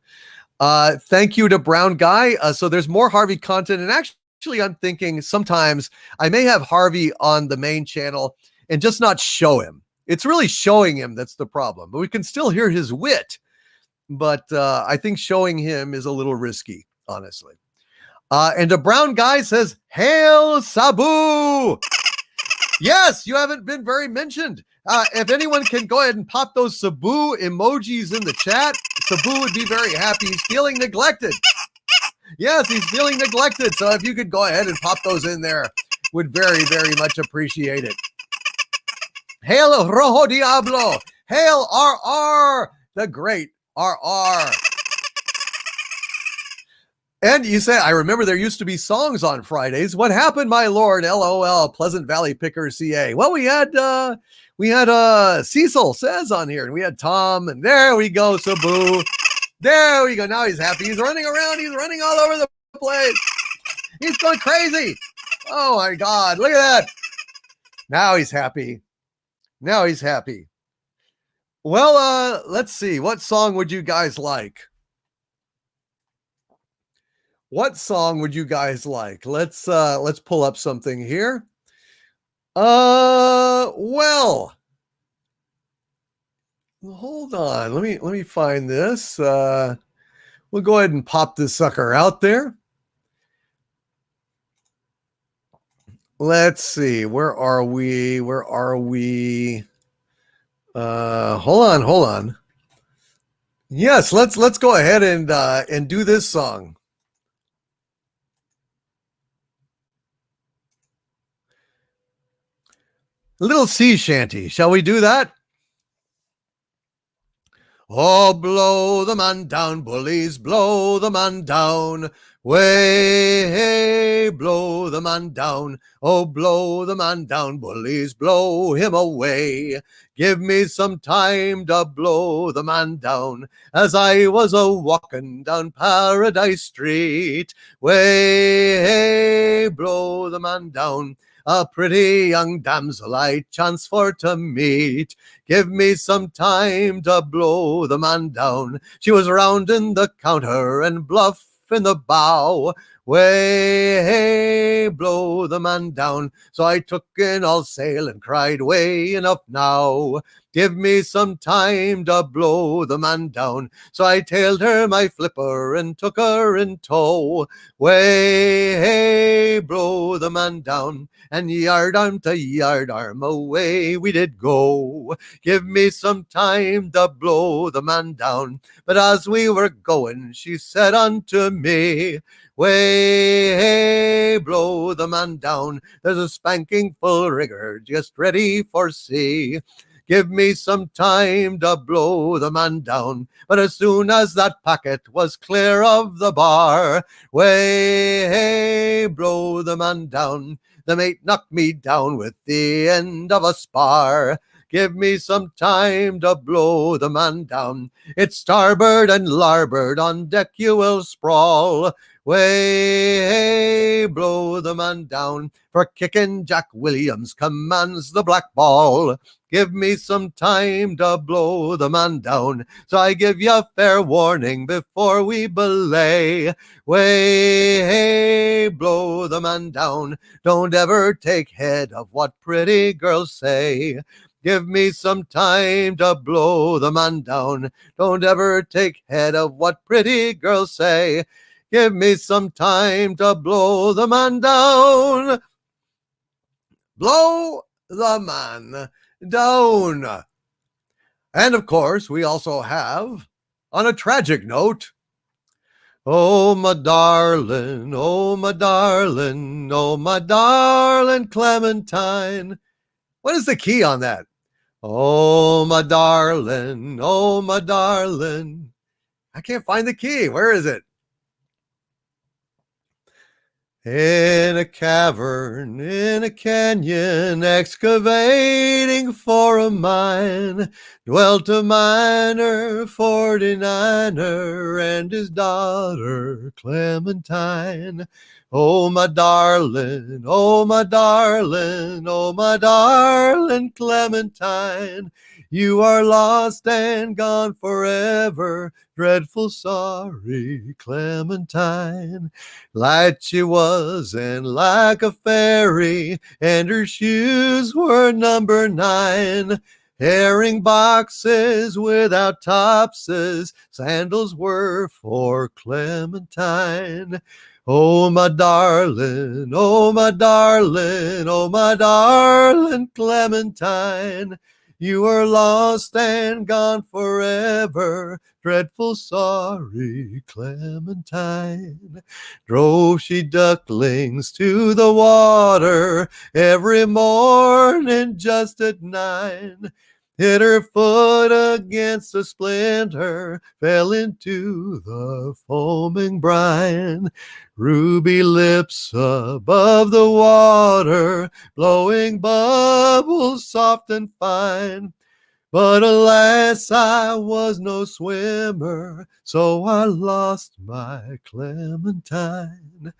Thank you to Brown Guy. So there's more Harvey content, and actually I'm thinking sometimes I may have Harvey on the main channel and just not show him. It's really showing him that's the problem, but we can still hear his wit. But I think showing him is a little risky, honestly. And a Brown Guy says, "Hail Sabu!" Yes, you haven't been very mentioned. If anyone can go ahead and pop those Sabu emojis in the chat, Sabu would be very happy. He's feeling neglected. Yes, he's feeling neglected. So if you could go ahead and pop those in there, would very, very much appreciate it. Hail Rojo Diablo. Hail RR, the great RR. And you say, I remember there used to be songs on Fridays. What happened, my lord? LOL, Pleasant Valley Picker CA. Well, we had Cecil says on here, and we had Tom, and there we go, Sabu. There we go. Now he's happy. He's running around. He's running all over the place. He's going crazy. Oh my God. Look at that. Now he's happy. Now he's happy. Well, let's see. What song would you guys like? What song would you guys like? Let's pull up something here. Well, hold on. Let me find this. We'll go ahead and pop this sucker out there. Let's see. Where are we? Hold on. Yes, let's go ahead and do this song. A little sea shanty. Shall we do that? Oh, blow the man down, bullies, blow the man down. Way, hey, blow the man down. Oh, blow the man down, bullies, blow him away. Give me some time to blow the man down, as I was a-walking down Paradise Street. Way, hey, blow the man down. A pretty young damsel I chance for to meet. Give me some time to blow the man down. She was rounding the counter and bluff in the bow. Way, hey, blow the man down. So I took in all sail and cried, way enough now. Give me some time to blow the man down. So I tailed her my flipper and took her in tow. Way, hey, blow the man down. And yard arm to yard arm away we did go. Give me some time to blow the man down. But as we were going, she said unto me, way, hey, blow the man down. There's a spanking full rigger just ready for sea. Give me some time to blow the man down. But as soon as that packet was clear of the bar, way, hey, blow the man down. The mate knocked me down with the end of a spar. Give me some time to blow the man down. It's starboard and larboard on deck you will sprawl. Way, hey, blow the man down. For kicking Jack Williams commands the black ball. Give me some time to blow the man down. So I give you fair warning before we belay. Way, hey, blow the man down. Don't ever take heed of what pretty girls say. Give me some time to blow the man down. Don't ever take heed of what pretty girls say. Give me some time to blow the man down. Blow the man down. And of course, we also have, on a tragic note, oh, my darling, oh, my darling, oh, my darling Clementine. What is the key on that? Oh, my darling, oh, my darling. I can't find the key. Where is it? In a cavern, in a canyon, excavating for a mine, dwelt a miner, 49er, and his daughter, Clementine. Oh, my darling, oh, my darling, oh, my darling Clementine. You are lost and gone forever, dreadful sorry Clementine. Light she was and like a fairy, and her shoes were number 9. Herring boxes without topses, sandals were for Clementine. Oh, my darling, oh, my darling, oh, my darling Clementine. You are lost and gone forever, dreadful sorry Clementine. Drove she ducklings to the water every morning just at 9. Hit her foot against a splinter, fell into the foaming brine. Ruby lips above the water, blowing bubbles soft and fine. But alas, I was no swimmer, so I lost my Clementine.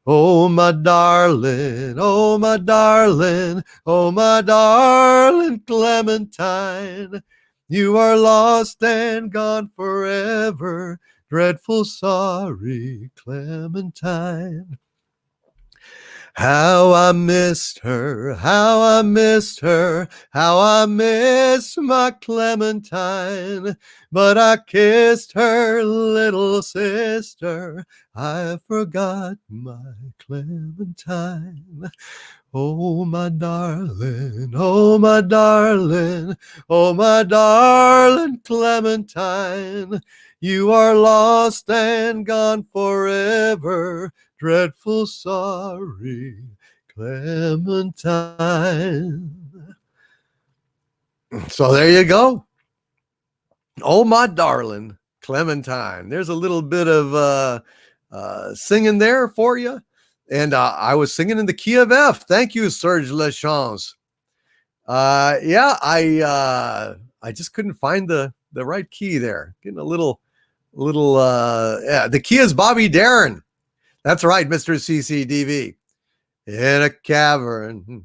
Oh, my darling, oh, my darling, oh, my darling Clementine. You are lost and gone forever, dreadful sorry Clementine. How I missed her, how I missed her, how I missed my Clementine. But I kissed her little sister, I forgot my Clementine. Oh, my darling, oh, my darling, oh, my darling Clementine. You are lost and gone forever, dreadful sorry Clementine. So there you go. Oh, my darling Clementine. There's a little bit of singing there for you. And I was singing in the key of F. Thank you, Serge Lachance. Yeah, I just couldn't find the right key there. Getting a little yeah, the key is Bobby Darin. That's right, Mr. CCDV. In a cavern,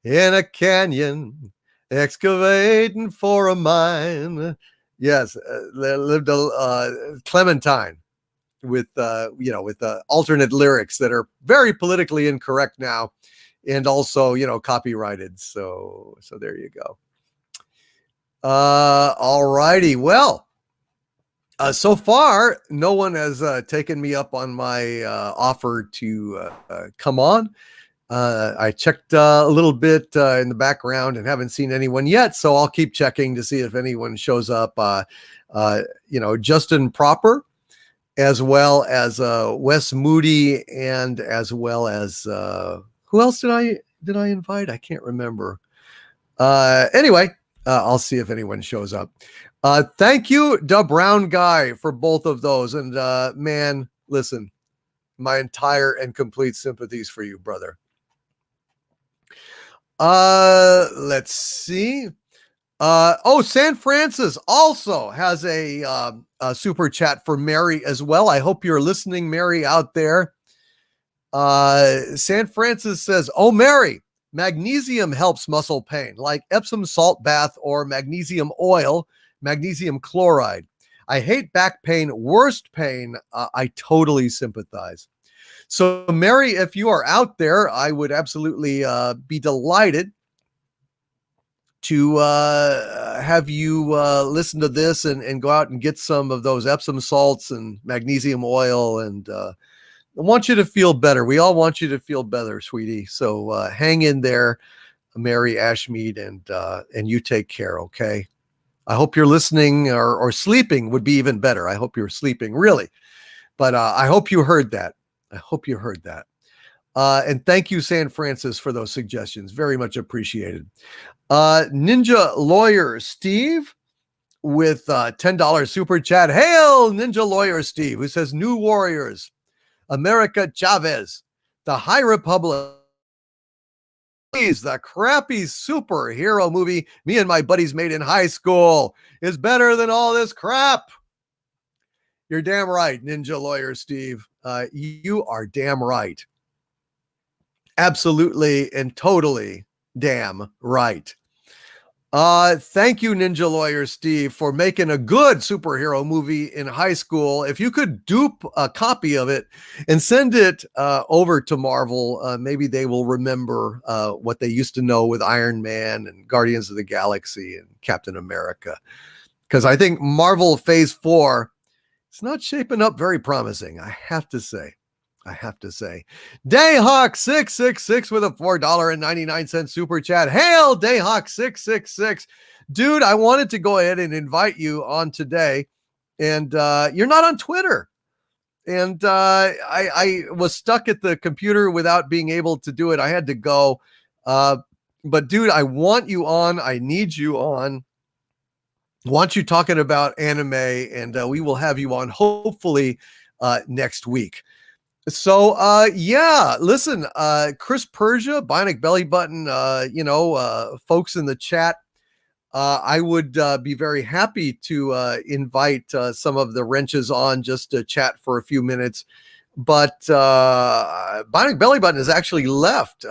in a canyon, excavating for a mine. Yes, there lived a Clementine with with alternate lyrics that are very politically incorrect now, and also copyrighted. So there you go. All righty. Well, so far no one has taken me up on my offer to come on. I checked a little bit in the background and haven't seen anyone yet, so I'll keep checking to see if anyone shows up. Justin Proper, as well as Wes Moody, and as well as who else did I invite? I can't remember. Anyway, I'll see if anyone shows up. Thank you, Da Brown Guy, for both of those. And man, listen, my entire and complete sympathies for you, brother. Let's see. San Francis also has a super chat for Mary as well. I hope you're listening, Mary, out there. San Francis says, "Oh, Mary, magnesium helps muscle pain, like Epsom salt bath or magnesium oil, magnesium chloride. I hate back pain, worst pain. I totally sympathize." So, Mary, if you are out there, I would absolutely be delighted to have you listen to this and go out and get some of those Epsom salts and magnesium oil. And I want you to feel better. We all want you to feel better, sweetie. So hang in there, Mary Ashmead, and you take care, okay? I hope you're listening, or sleeping would be even better. I hope you're sleeping, really. But I hope you heard that. I hope you heard that. And thank you, San Francis, for those suggestions. Very much appreciated. Ninja Lawyer Steve with $10 super chat. Hail, Ninja Lawyer Steve, who says, "New Warriors, America Chavez, the High Republic. The crappy superhero movie me and my buddies made in high school is better than all this crap. You're damn right, Ninja Lawyer Steve. You are damn right. Absolutely and totally damn right. Thank you, Ninja Lawyer Steve, for making a good superhero movie in high school. If you could dupe a copy of it and send it over to Marvel, maybe they will remember what they used to know with Iron Man and Guardians of the Galaxy and Captain America. Because I think Marvel Phase 4, it's not shaping up very promising, I have to say. Dayhawk666 with a $4.99 super chat. Hail Dayhawk666. Dude, I wanted to go ahead and invite you on today, and you're not on Twitter. And I was stuck at the computer without being able to do it. I had to go. But dude, I want you on. I need you on. I want you talking about anime, and we will have you on hopefully next week. So, yeah, listen, Chris Persia, Bionic Belly Button, folks in the chat, I would be very happy to invite some of the wrenches on just to chat for a few minutes. But Bionic Belly Button has actually left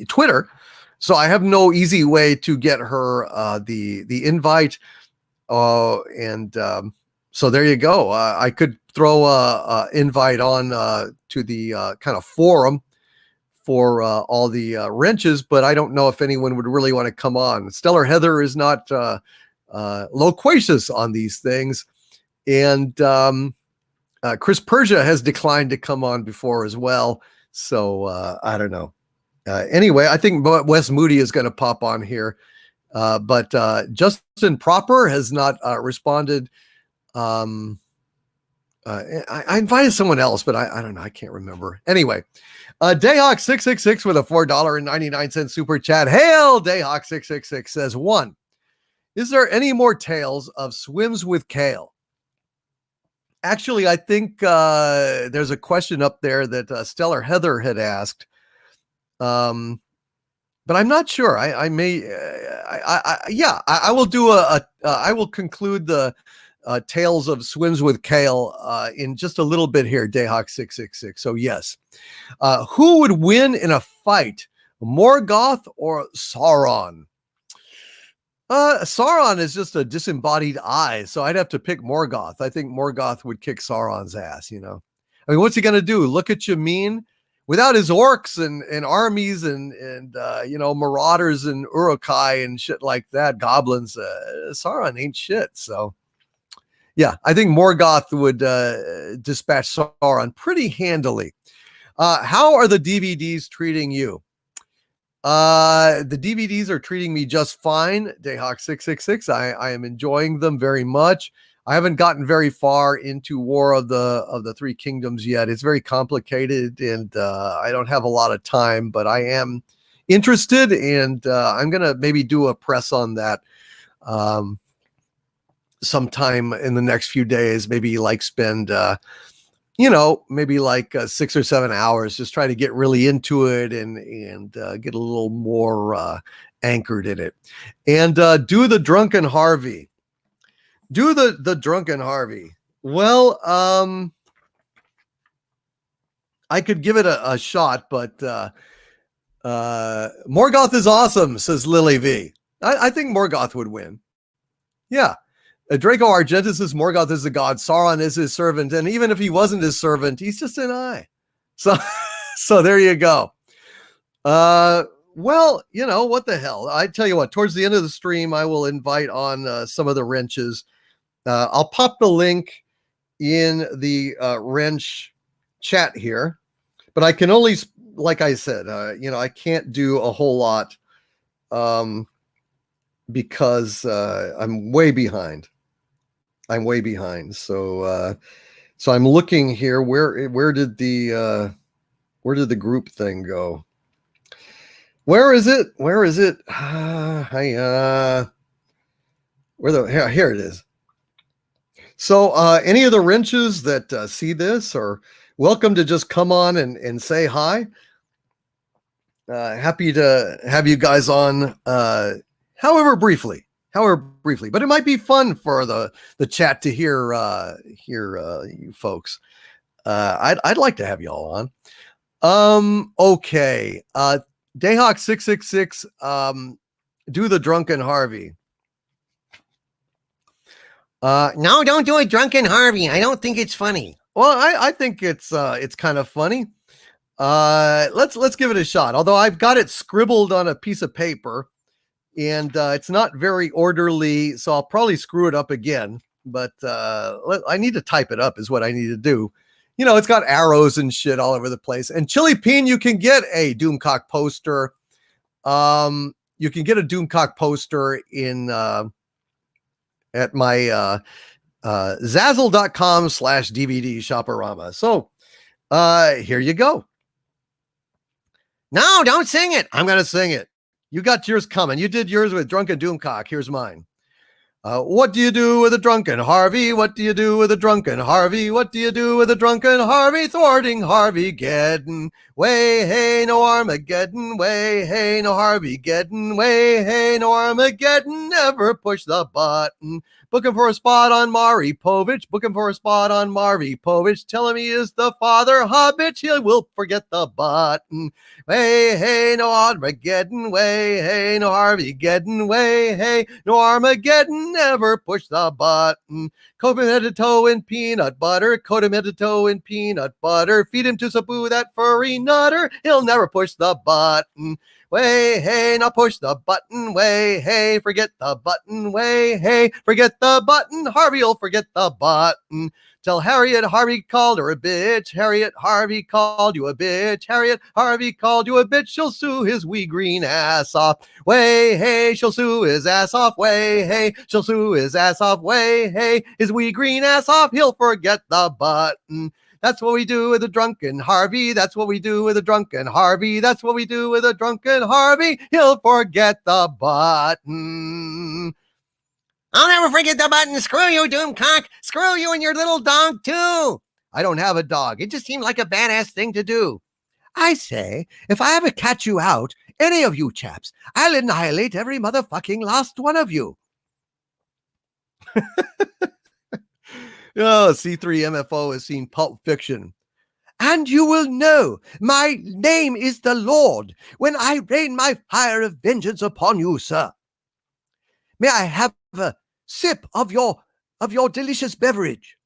Twitter. So I have no easy way to get her the invite. So there you go. I could throw a invite on to the kind of forum for all the wrenches, but I don't know if anyone would really want to come on. Stellar Heather is not loquacious on these things. And Chris Persia has declined to come on before as well. So I don't know. Anyway, I think Wes Moody is going to pop on here. But Justin Proper has not responded. I invited someone else, but I don't know. I can't remember. Anyway, Dayhawk666 with a $4.99 super chat. Hail Dayhawk666 says, 1, is there any more tales of swims with kale? Actually, I think there's a question up there that Stellar Heather had asked. But I'm not sure. I will do I will conclude the Tales of Swims with Kale in just a little bit here, Dayhawk666. So yes. Who would win in a fight, Morgoth or Sauron? Sauron is just a disembodied eye, so I'd have to pick Morgoth. I think Morgoth would kick Sauron's ass, I mean, what's he going to do? Look at you mean? Without his orcs and armies and marauders and Uruk-hai and shit like that, goblins, Sauron ain't shit. So yeah, I think Morgoth would dispatch Sauron pretty handily. How are the DVDs treating you? The DVDs are treating me just fine. Dayhawk666. I am enjoying them very much. I haven't gotten very far into War of the Three Kingdoms yet. It's very complicated, and I don't have a lot of time, but I am interested, and I'm gonna maybe do a press on that sometime in the next few days. Maybe spend maybe 6 or 7 hours, just try to get really into it and get a little more anchored in it, and do the Drunken Harvey. Do the Drunken Harvey. Well, I could give it a shot, but Morgoth is awesome, says Lily V. I think Morgoth would win. Yeah. Draco Argentus says Morgoth is a god. Sauron is his servant. And even if he wasn't his servant, he's just an eye. So there you go. Well, what the hell? I tell you what, towards the end of the stream, I will invite on some of the wrenches. I'll pop the link in the wrench chat here, but I can only, like I said, I can't do a whole lot because I'm way behind. So I'm looking here. Where did the group thing go? Where is it? Here it is. So any of the wrenches that see this are welcome to just come on and say hi. Happy to have you guys on, however briefly, but it might be fun for the chat to hear you folks. I'd like to have y'all on. Okay. Dayhawk 666, do the Drunken Harvey. No, don't do it, Drunken Harvey. I don't think it's funny. Well, I think it's kind of funny. Let's give it a shot. Although I've got it scribbled on a piece of paper, and it's not very orderly, so I'll probably screw it up again. But I need to type it up, is what I need to do. You know, it's got arrows and shit all over the place. And Chili Peen, you can get a Doomcock poster. You can get a Doomcock poster in at my Zazzle.com/DVD Shoporama. So here you go. No, don't sing it. I'm going to sing it. You got yours coming. You did yours with Drunken Doomcock. Here's mine. What do you do with a drunken Harvey? What do you do with a drunken Harvey? What do you do with a drunken Harvey? Thwarting Harvey Geddon. Way, hey, no Armageddon. Way, hey, no Harvey Geddon. Way, hey, no Armageddon. Never push the button. Booking for a spot on Maury Povich. Booking for a spot on Marvy Povich. Tell him he is the father hobbit. He will forget the button. Way, hey, no Armageddon. Way, hey, no Harvey Geddon. Way, hey, no Armageddon. Never push the button. Coat him head to toe in peanut butter. Coat him head to toe in peanut butter. Feed him to Sabu, that furry nutter. He'll never push the button. Way, hey, now push the button. Way, hey, forget the button. Way, hey, forget the button. Harvey'll forget the button. Tell Harriet Harvey called her a bitch. Harriet Harvey called you a bitch. Harriet Harvey called you a bitch. She'll sue his wee green ass off. Way, hey, she'll sue his ass off. Way, hey, she'll sue his ass off. Way, hey, his wee green ass off. He'll forget the button. That's what we do with a drunken Harvey. That's what we do with a drunken Harvey. That's what we do with a drunken Harvey. He'll forget the button. I'll never forget the button. Screw you, Doomcock. Screw you and your little dog, too. I don't have a dog. It just seemed like a badass thing to do. I say, if I ever catch you out, any of you chaps, I'll annihilate every motherfucking last one of you. Oh, C3MFO has seen Pulp Fiction. And you will know my name is the Lord when I rain my fire of vengeance upon you, sir. May I have a sip of your delicious beverage?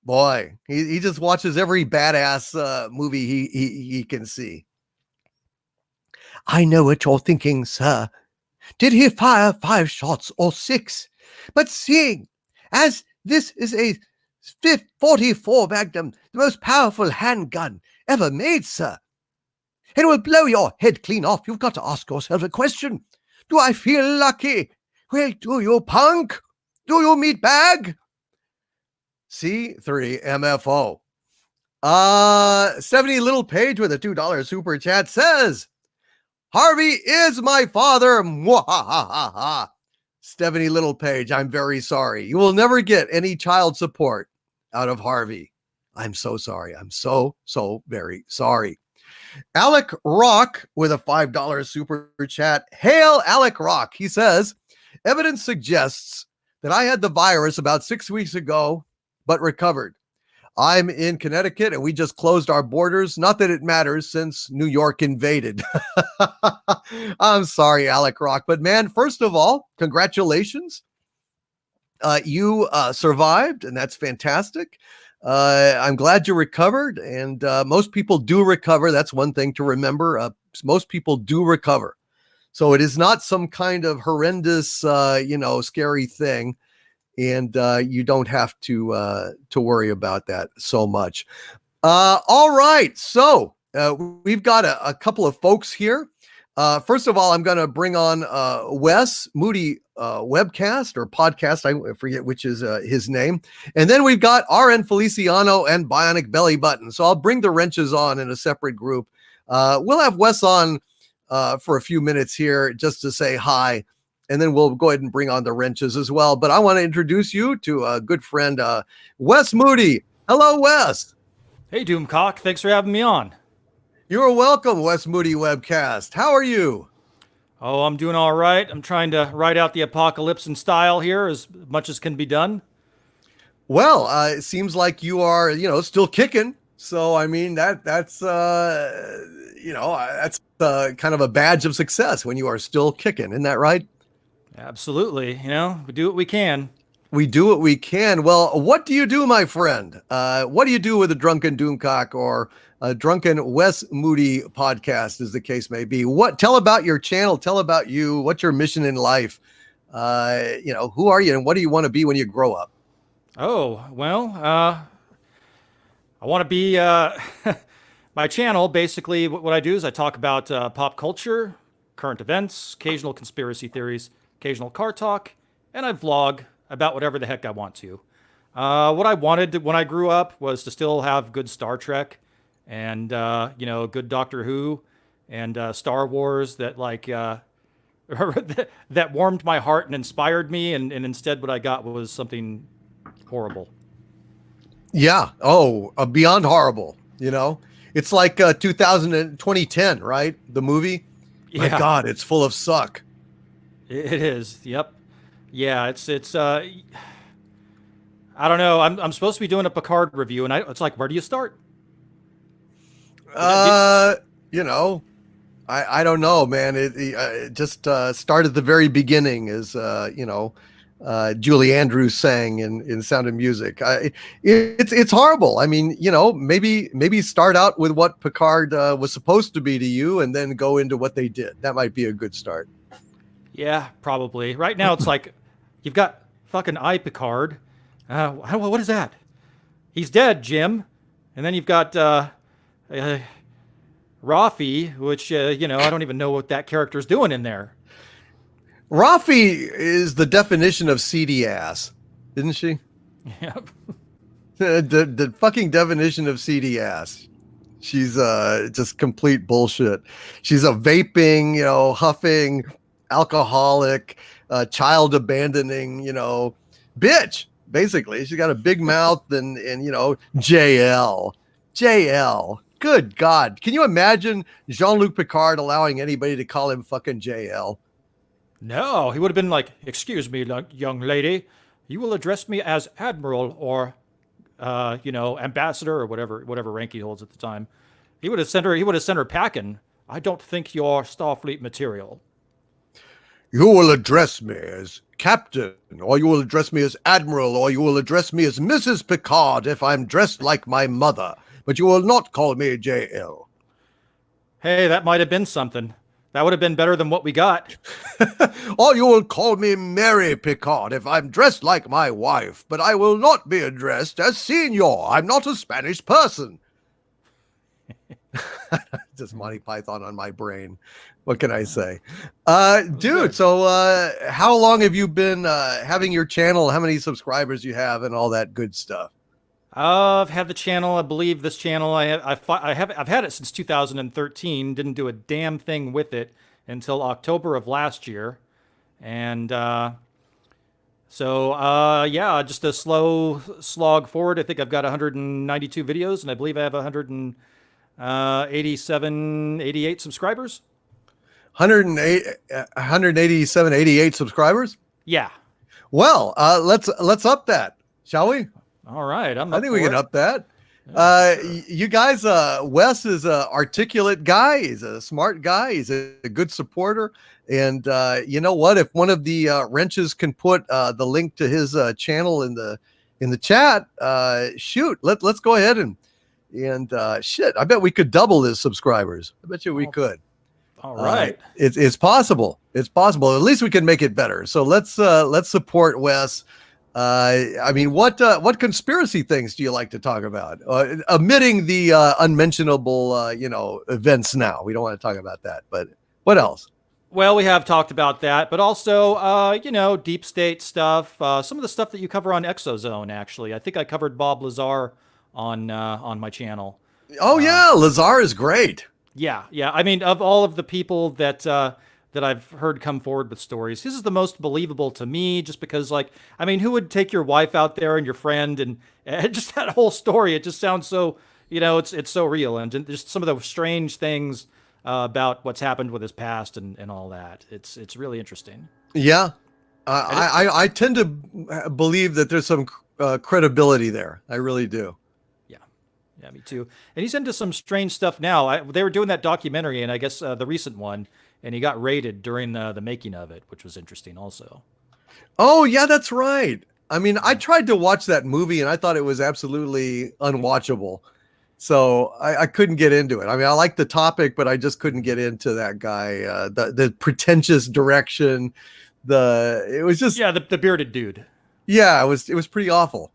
Boy, he just watches every badass movie he can see. I know what you're thinking, sir. Did he fire 5 shots or 6? But seeing as this is a 44 Magnum, the most powerful handgun ever made, sir, it will blow your head clean off. You've got to ask yourself a question. Do I feel lucky? Well, do you, punk? Do you, meatbag? C3MFO. 70 Little Page with a $2 super chat says, Harvey is my father. Mwahahaha. Stephanie Little Page, I'm very sorry. You will never get any child support out of Harvey. I'm so sorry. I'm so very sorry. Alec Rock with a $5 super chat. Hail Alec Rock. He says, evidence suggests that I had the virus about 6 weeks ago, but recovered. I'm in Connecticut and we just closed our borders. Not that it matters since New York invaded. I'm sorry, Alec Rock. But man, first of all, congratulations. You survived, and that's fantastic. I'm glad you recovered, and most people do recover. That's one thing to remember. Most people do recover. So it is not some kind of horrendous, scary thing. And you don't have to worry about that so much. All right. So we've got a couple of folks here. First of all, I'm going to bring on Wes Moody webcast or podcast. I forget which is his name. And then we've got RN Feliciano and Bionic Belly Button. So I'll bring the wrenches on in a separate group. We'll have Wes on for a few minutes here just to say hi. and then we'll go ahead and bring on the wrenches as well. But I want to introduce you to a good friend, Wes Moody. Hello, Wes. Hey, Doomcock. Thanks for having me on. You're welcome, Wes Moody Webcast. How are you? Oh, I'm doing all right. I'm trying to ride out the apocalypse in style here as much as can be done. Well, it seems like you are, still kicking. So, I mean, that's kind of a badge of success when you are still kicking. Isn't that right? Absolutely. We do what we can. We do what we can. Well, what do you do, my friend? What do you do with a Drunken Doomcock or a Drunken Wes Moody podcast, as the case may be? Tell about your channel. Tell about you. What's your mission in life? Who are you and what do you want to be when you grow up? Oh, well, I want to be, my channel, basically what I do is I talk about pop culture, current events, occasional conspiracy theories, occasional car talk, and I vlog about whatever the heck I want to. What I wanted when I grew up was to still have good Star Trek and, good Doctor Who and Star Wars that that warmed my heart and inspired me. And instead what I got was something horrible. Yeah. Oh, beyond horrible. It's like 2010, right? The movie. My God, it's full of suck. It is. Yep. Yeah. It's. I don't know. I'm supposed to be doing a Picard review, and it's like, where do you start? I don't know, man. It just start at the very beginning, as Julie Andrews sang in Sound of Music. It's horrible. I mean, maybe start out with what Picard was supposed to be to you, and then go into what they did. That might be a good start. Yeah, probably. Right now, it's like you've got fucking Picard. What is that? He's dead, Jim. And then you've got Rafi, which I don't even know what that character's doing in there. Rafi is the definition of seedy ass, isn't she? Yep. The fucking definition of seedy ass. She's just complete bullshit. She's a vaping, huffing, alcoholic, child abandoning, bitch. Basically, she's got a big mouth and JL. Good God. Can you imagine Jean-Luc Picard allowing anybody to call him fucking JL? No, he would have been like, excuse me, young lady, you will address me as Admiral or, Ambassador or whatever rank he holds at the time. He would have sent her packing. I don't think you're Starfleet material. You will address me as Captain, or you will address me as Admiral, or you will address me as Mrs. Picard if I'm dressed like my mother, but you will not call me JL. Hey, that might have been something. That would have been better than what we got. Or you will call me Mary Picard if I'm dressed like my wife, but I will not be addressed as Senor. I'm not a Spanish person. Just Monty Python on my brain. What can I say? Dude, so how long have you been having your channel? How many subscribers you have and all that good stuff? I've had the channel. I believe this channel. I've had it since 2013. Didn't do a damn thing with it until October of last year, and just a slow slog forward. I think I've got 192 videos, and I believe I have 88 subscribers. 187, 88 subscribers. Yeah. Well, let's up that, shall we? All right, I think we can up that. You guys, Wes is a articulate guy. He's a smart guy. He's a good supporter. And you know what? If one of the wrenches can put the link to his channel in the chat, shoot, let's go ahead and shit. I bet we could double his subscribers. I bet you we could. All right, it's possible. It's possible. At least we can make it better. So let's support Wes. I mean, what conspiracy things do you like to talk about? Omitting the unmentionable, events now. We don't want to talk about that, but what else? Well, we have talked about that, but also, deep state stuff. Some of the stuff that you cover on Exozone, actually. I think I covered Bob Lazar on my channel. Oh, yeah. Lazar is great. Yeah. I mean, of all of the people that that I've heard come forward with stories. His is the most believable to me, just because, like, I mean, who would take your wife out there and your friend and just that whole story? It just sounds so, it's so real, and just some of the strange things about what's happened with his past and all that. It's really interesting. Yeah, I tend to believe that there's some credibility there. I really do. Yeah, me too. And he's into some strange stuff now. They were doing that documentary, and I guess the recent one, and he got raided during the making of it, which was interesting also. Oh, yeah, that's right. I mean, I tried to watch that movie, and I thought it was absolutely unwatchable. So I couldn't get into it. I mean, I like the topic, but I just couldn't get into that guy. The pretentious direction. It was just the bearded dude. Yeah, it was pretty awful.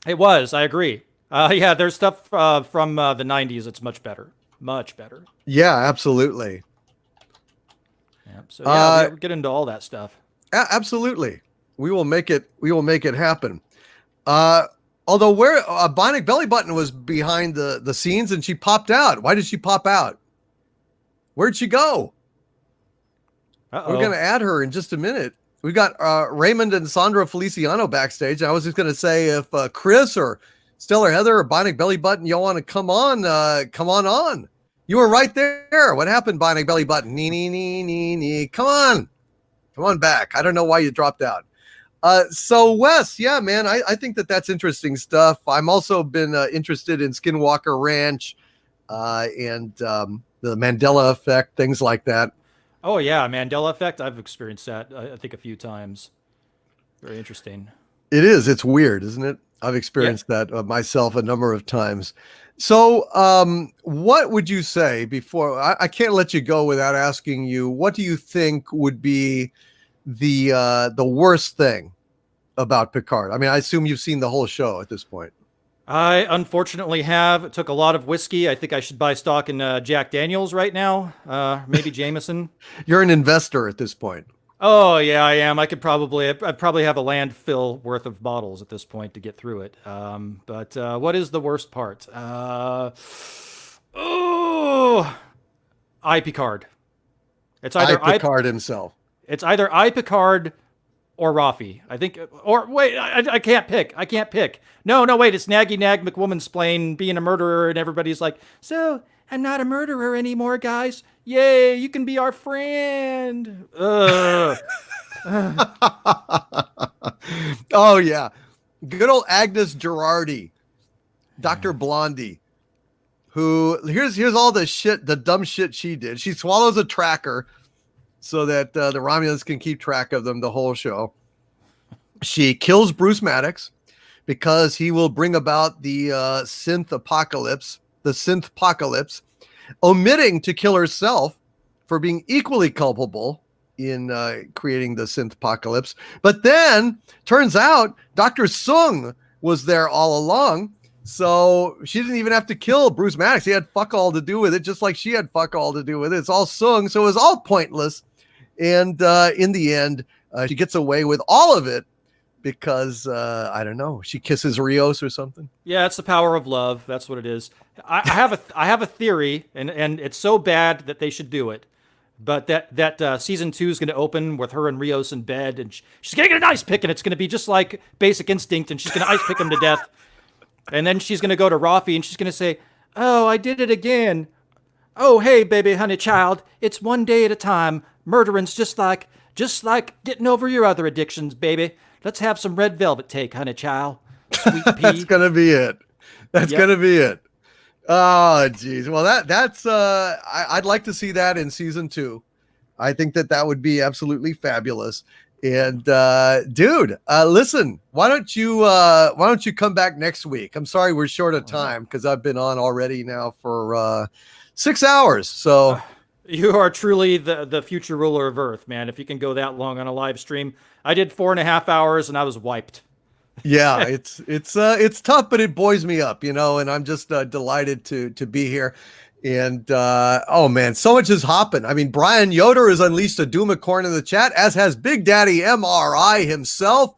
It was. I agree. Yeah, there's stuff from the 90s. It's much better. Much better. Yeah, absolutely. Yeah, so we'll get into all that stuff. Absolutely. We will make it happen. Although where Bionic Belly Button was behind the scenes and she popped out. Why did she pop out? Where'd she go? Uh-oh. We're going to add her in just a minute. We've got Raymond and Sandra Feliciano backstage. I was just going to say if Chris or Stellar Heather or Bionic Belly Button, y'all want to come on. You were right there. What happened, Bionic Belly Button? Nee. Come on back. I don't know why you dropped out. So Wes, yeah, man, I think that's interesting stuff. I'm also been interested in Skinwalker Ranch and the Mandela effect, things like that. Oh yeah, Mandela effect. I've experienced that. I think a few times. Very interesting. It is. It's weird, isn't it? I've experienced that myself a number of times. So, what would you say before I can't let you go without asking you, what do you think would be the worst thing about Picard? I mean, I assume you've seen the whole show at this point. I unfortunately have. It took a lot of whiskey. I think I should buy stock in Jack Daniels right now. Maybe Jameson. You're an investor at this point. Oh yeah, I am. I'd probably have a landfill worth of bottles at this point to get through it. But what is the worst part? Picard. It's either Picard himself. It's either Picard or Rafi. I think. Or wait, I can't pick. No, wait. It's Naggy Nag McWomansplain being a murderer, and everybody's like, so I'm not a murderer anymore, guys. Yay, you can be our friend. Oh, yeah. Good old Agnes Girardi, Dr. Blondie, who, here's all the dumb shit she did. She swallows a tracker so that the Romulans can keep track of them the whole show. She kills Bruce Maddox because he will bring about the synth apocalypse, omitting to kill herself for being equally culpable in creating the synth apocalypse. But then turns out Dr. Sung was there all along. So she didn't even have to kill Bruce Maddox. He had fuck all to do with it, just like she had fuck all to do with it. It's all Sung. So it was all pointless. And in the end, she gets away with all of it because, I don't know, she kisses Rios or something. Yeah, it's the power of love. That's what it is. I have a theory, and it's so bad that they should do it. But that season 2 is going to open with her and Rios in bed, and she's going to get an ice pick, and it's going to be just like Basic Instinct, and she's going to ice pick him to death. And then she's going to go to Rafi, and she's going to say, "Oh, I did it again. Oh, hey, baby, honey, child. It's one day at a time. Murdering's just like getting over your other addictions, baby. Let's have some red velvet cake, honey, child. Sweet pea." That's going to be it. Going to be it. Oh, geez. Well, that's I'd like to see that in season 2. I think that would be absolutely fabulous. And dude, listen, why don't you come back next week? I'm sorry we're short of time because I've been on already now for 6 hours. So you are truly the future ruler of Earth, man. If you can go that long on a live stream. I did 4.5 hours and I was wiped. Yeah, it's tough, but it buoys me up, and I'm just delighted to be here. And oh man, so much has happened. I mean, Brian Yoder has unleashed a Doomacorn in the chat, as has Big Daddy MRI himself.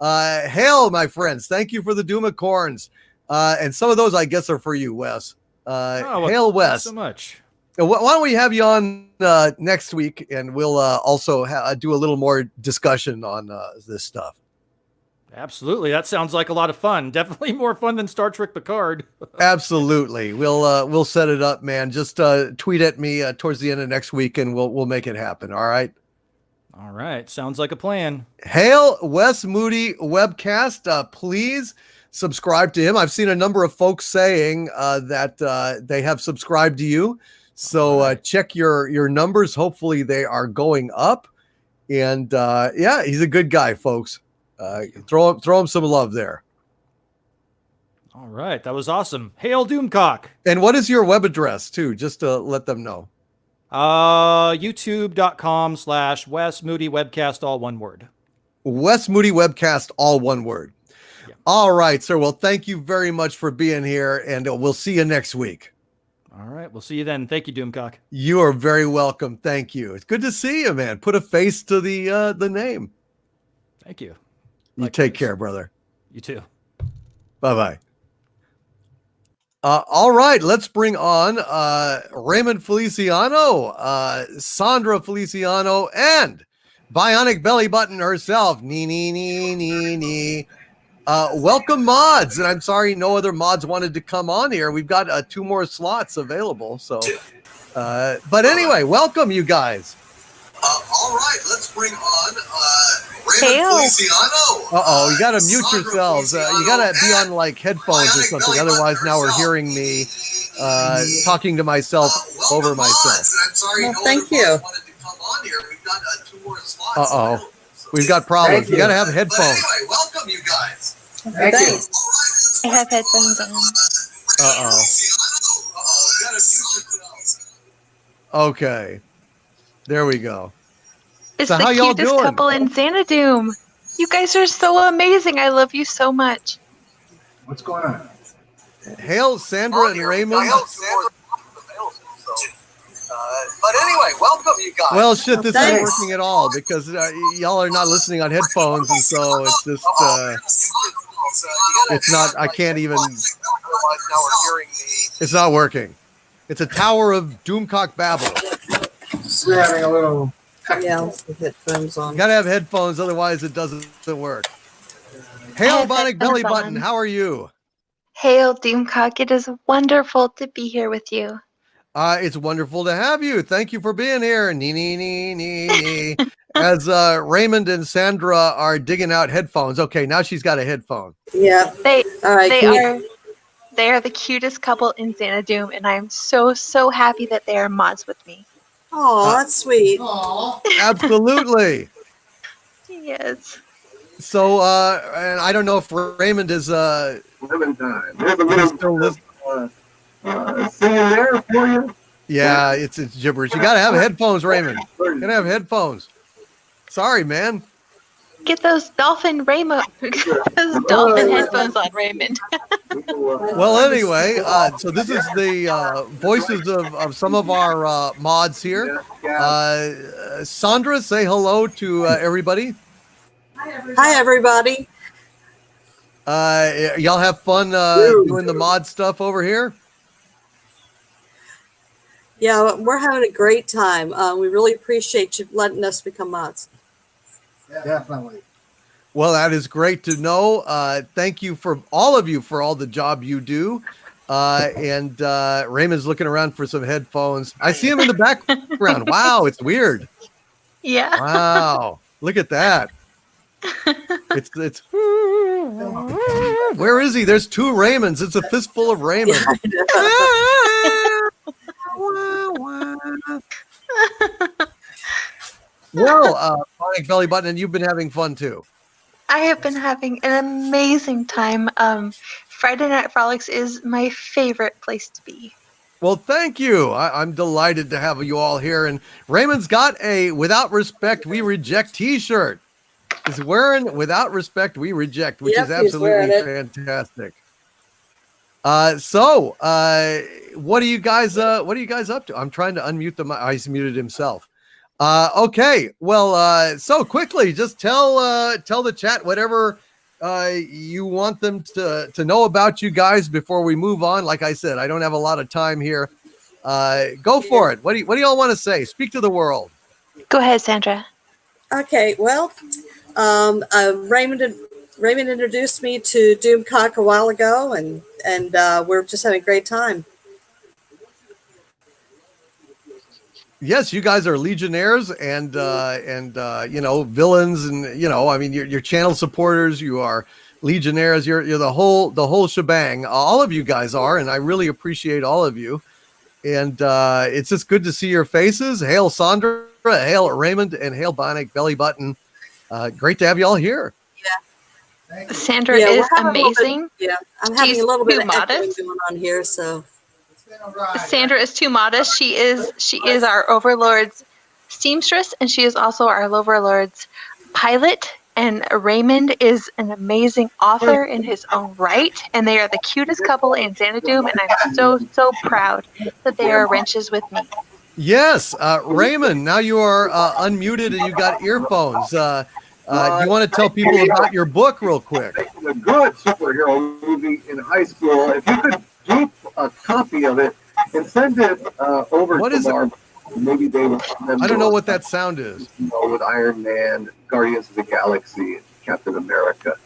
Hail, my friends! Thank you for the Doomacorns. And some of those, I guess, are for you, Wes. Hail, Wes! So much. Why don't we have you on next week, and we'll also do a little more discussion on this stuff. Absolutely. That sounds like a lot of fun. Definitely more fun than Star Trek Picard. Absolutely. We'll set it up, man. Just tweet at me towards the end of next week, and we'll make it happen. All right. All right. Sounds like a plan. Hail Wes Moody webcast. Please subscribe to him. I've seen a number of folks saying that they have subscribed to you. So check your numbers. Hopefully they are going up. And yeah, he's a good guy, folks. Throw him some love there. All right. That was awesome. Hail Doomcock. And what is your web address too? Just to let them know. YouTube.com/Wes Moody Webcast, all one word. Wes Moody Webcast, all one word. Yeah. All right, sir. Well, thank you very much for being here, and we'll see you next week. All right. We'll see you then. Thank you, Doomcock. You are very welcome. Thank you. It's good to see you, man. Put a face to the name. Thank you. You take care, brother. You too. Bye-bye. All right, let's bring on Raymond Feliciano, Sandra Feliciano, and Bionic Belly Button herself. Nee. Welcome, mods. And I'm sorry no other mods wanted to come on here. We've got 2 more slots available. So, but anyway, welcome, you guys. All right, let's bring on Raymond Feliciano. Uh-oh, you got to mute yourselves. You got to be on like headphones or something. Otherwise, now we're hearing me talking to myself over myself. Well, thank you. Uh-oh, we've got problems. You got to have headphones. Anyway, welcome, you guys. Thank you. I have headphones on. Okay. There we go. It's So the how y'all cutest doing? couple in Xanadoom. You guys are so amazing. I love you so much. What's going on? Hail Sandra and Raymond. But anyway, welcome, you guys. Well, shit, this isn't working at all because y'all are not listening on headphones, and so it's just it's not. I can't even. It's not working. It's a Tower of Doomcock Babel. We're having a little. Yeah, with headphones on. You gotta have headphones, otherwise it doesn't work. Hail Bionic Belly Button, how are you? Hail Doomcock. It is wonderful to be here with you. It's wonderful to have you. Thank you for being here. Nee. As Raymond and Sandra are digging out headphones. Okay, now she's got a headphone. Yeah. All right. They are the cutest couple in Xanadoom, and I'm so happy that they are mods with me. Oh, that's sweet. Absolutely. Yes. So, and I don't know if Raymond is Living time. still listening. Singing there for you. Yeah, it's gibberish. You gotta have headphones, Raymond. You gotta have headphones. Sorry, man. Get those dolphin headphones on, Raymond. Well, anyway, so this is the voices of some of our mods here. Sandra, say hello to everybody. Hi, everybody. Y'all have fun doing the mod stuff over here? Yeah, we're having a great time. We really appreciate you letting us become mods. Definitely. Well, that is great to know. Thank you for all of you for all the job you do. And Raymond's looking around for some headphones. I see him in the background. Wow, it's weird. Yeah. Wow, look at that. It's. Where is he? There's 2 Raymonds. It's a fistful of Raymond. Well, Bionic Belly Button, and you've been having fun too. I have been having an amazing time. Friday Night Frolics is my favorite place to be. Well, thank you. I'm delighted to have you all here. And Raymond's got a "Without Respect, We Reject" T-shirt. He's wearing "Without Respect, We Reject," which is absolutely fantastic. So, what are you guys up to? I'm trying to unmute the mic. Oh, he's muted himself. Okay. Well, so quickly, just tell the chat whatever you want them to know about you guys before we move on. Like I said, I don't have a lot of time here. Go for it. What do y'all want to say? Speak to the world. Go ahead, Sandra. Okay, well, Raymond introduced me to Doomcock a while ago, and we're just having a great time. Yes, you guys are Legionnaires and villains, and I mean, you're channel supporters. You are Legionnaires. You're the whole shebang. All of you guys are, and I really appreciate all of you. And it's just good to see your faces. Hail Sandra, hail Raymond, and hail Bionic Belly Button. Great to have you all here. Sandra is amazing. I'm having a little bit of echoing modest. going on here, so. Sandra is too modest. She is our Overlord's seamstress, and she is also our Overlord's pilot. And Raymond is an amazing author in his own right, and they are the cutest couple in Xanadu, and I'm so proud that they are wrenches with me. Yes, Raymond, now you are unmuted and you got earphones. You want to tell people about your book real quick? A good superhero movie in high school. If you could keep a copy of it and send it over What to is it? Marvel, maybe they would. I don't know what that sound is. With Iron Man, Guardians of the Galaxy, and Captain America.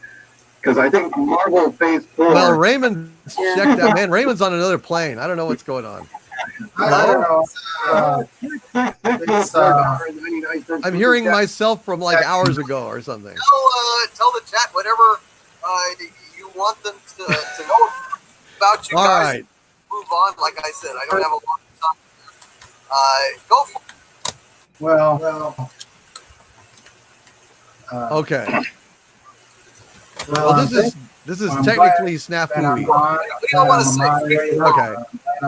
Because I think Marvel Phase 4. Well, Raymond checked out. Man, Raymond's on another plane. I don't know what's going on. I don't know. I'm hearing myself from like hours ago or something. Tell the chat whatever you want them to know about you All guys. right. Move on. Like I said, I don't have a lot of time. Go for it. Well. Okay. Well, this is technically snafu. What do y'all want to say? Okay.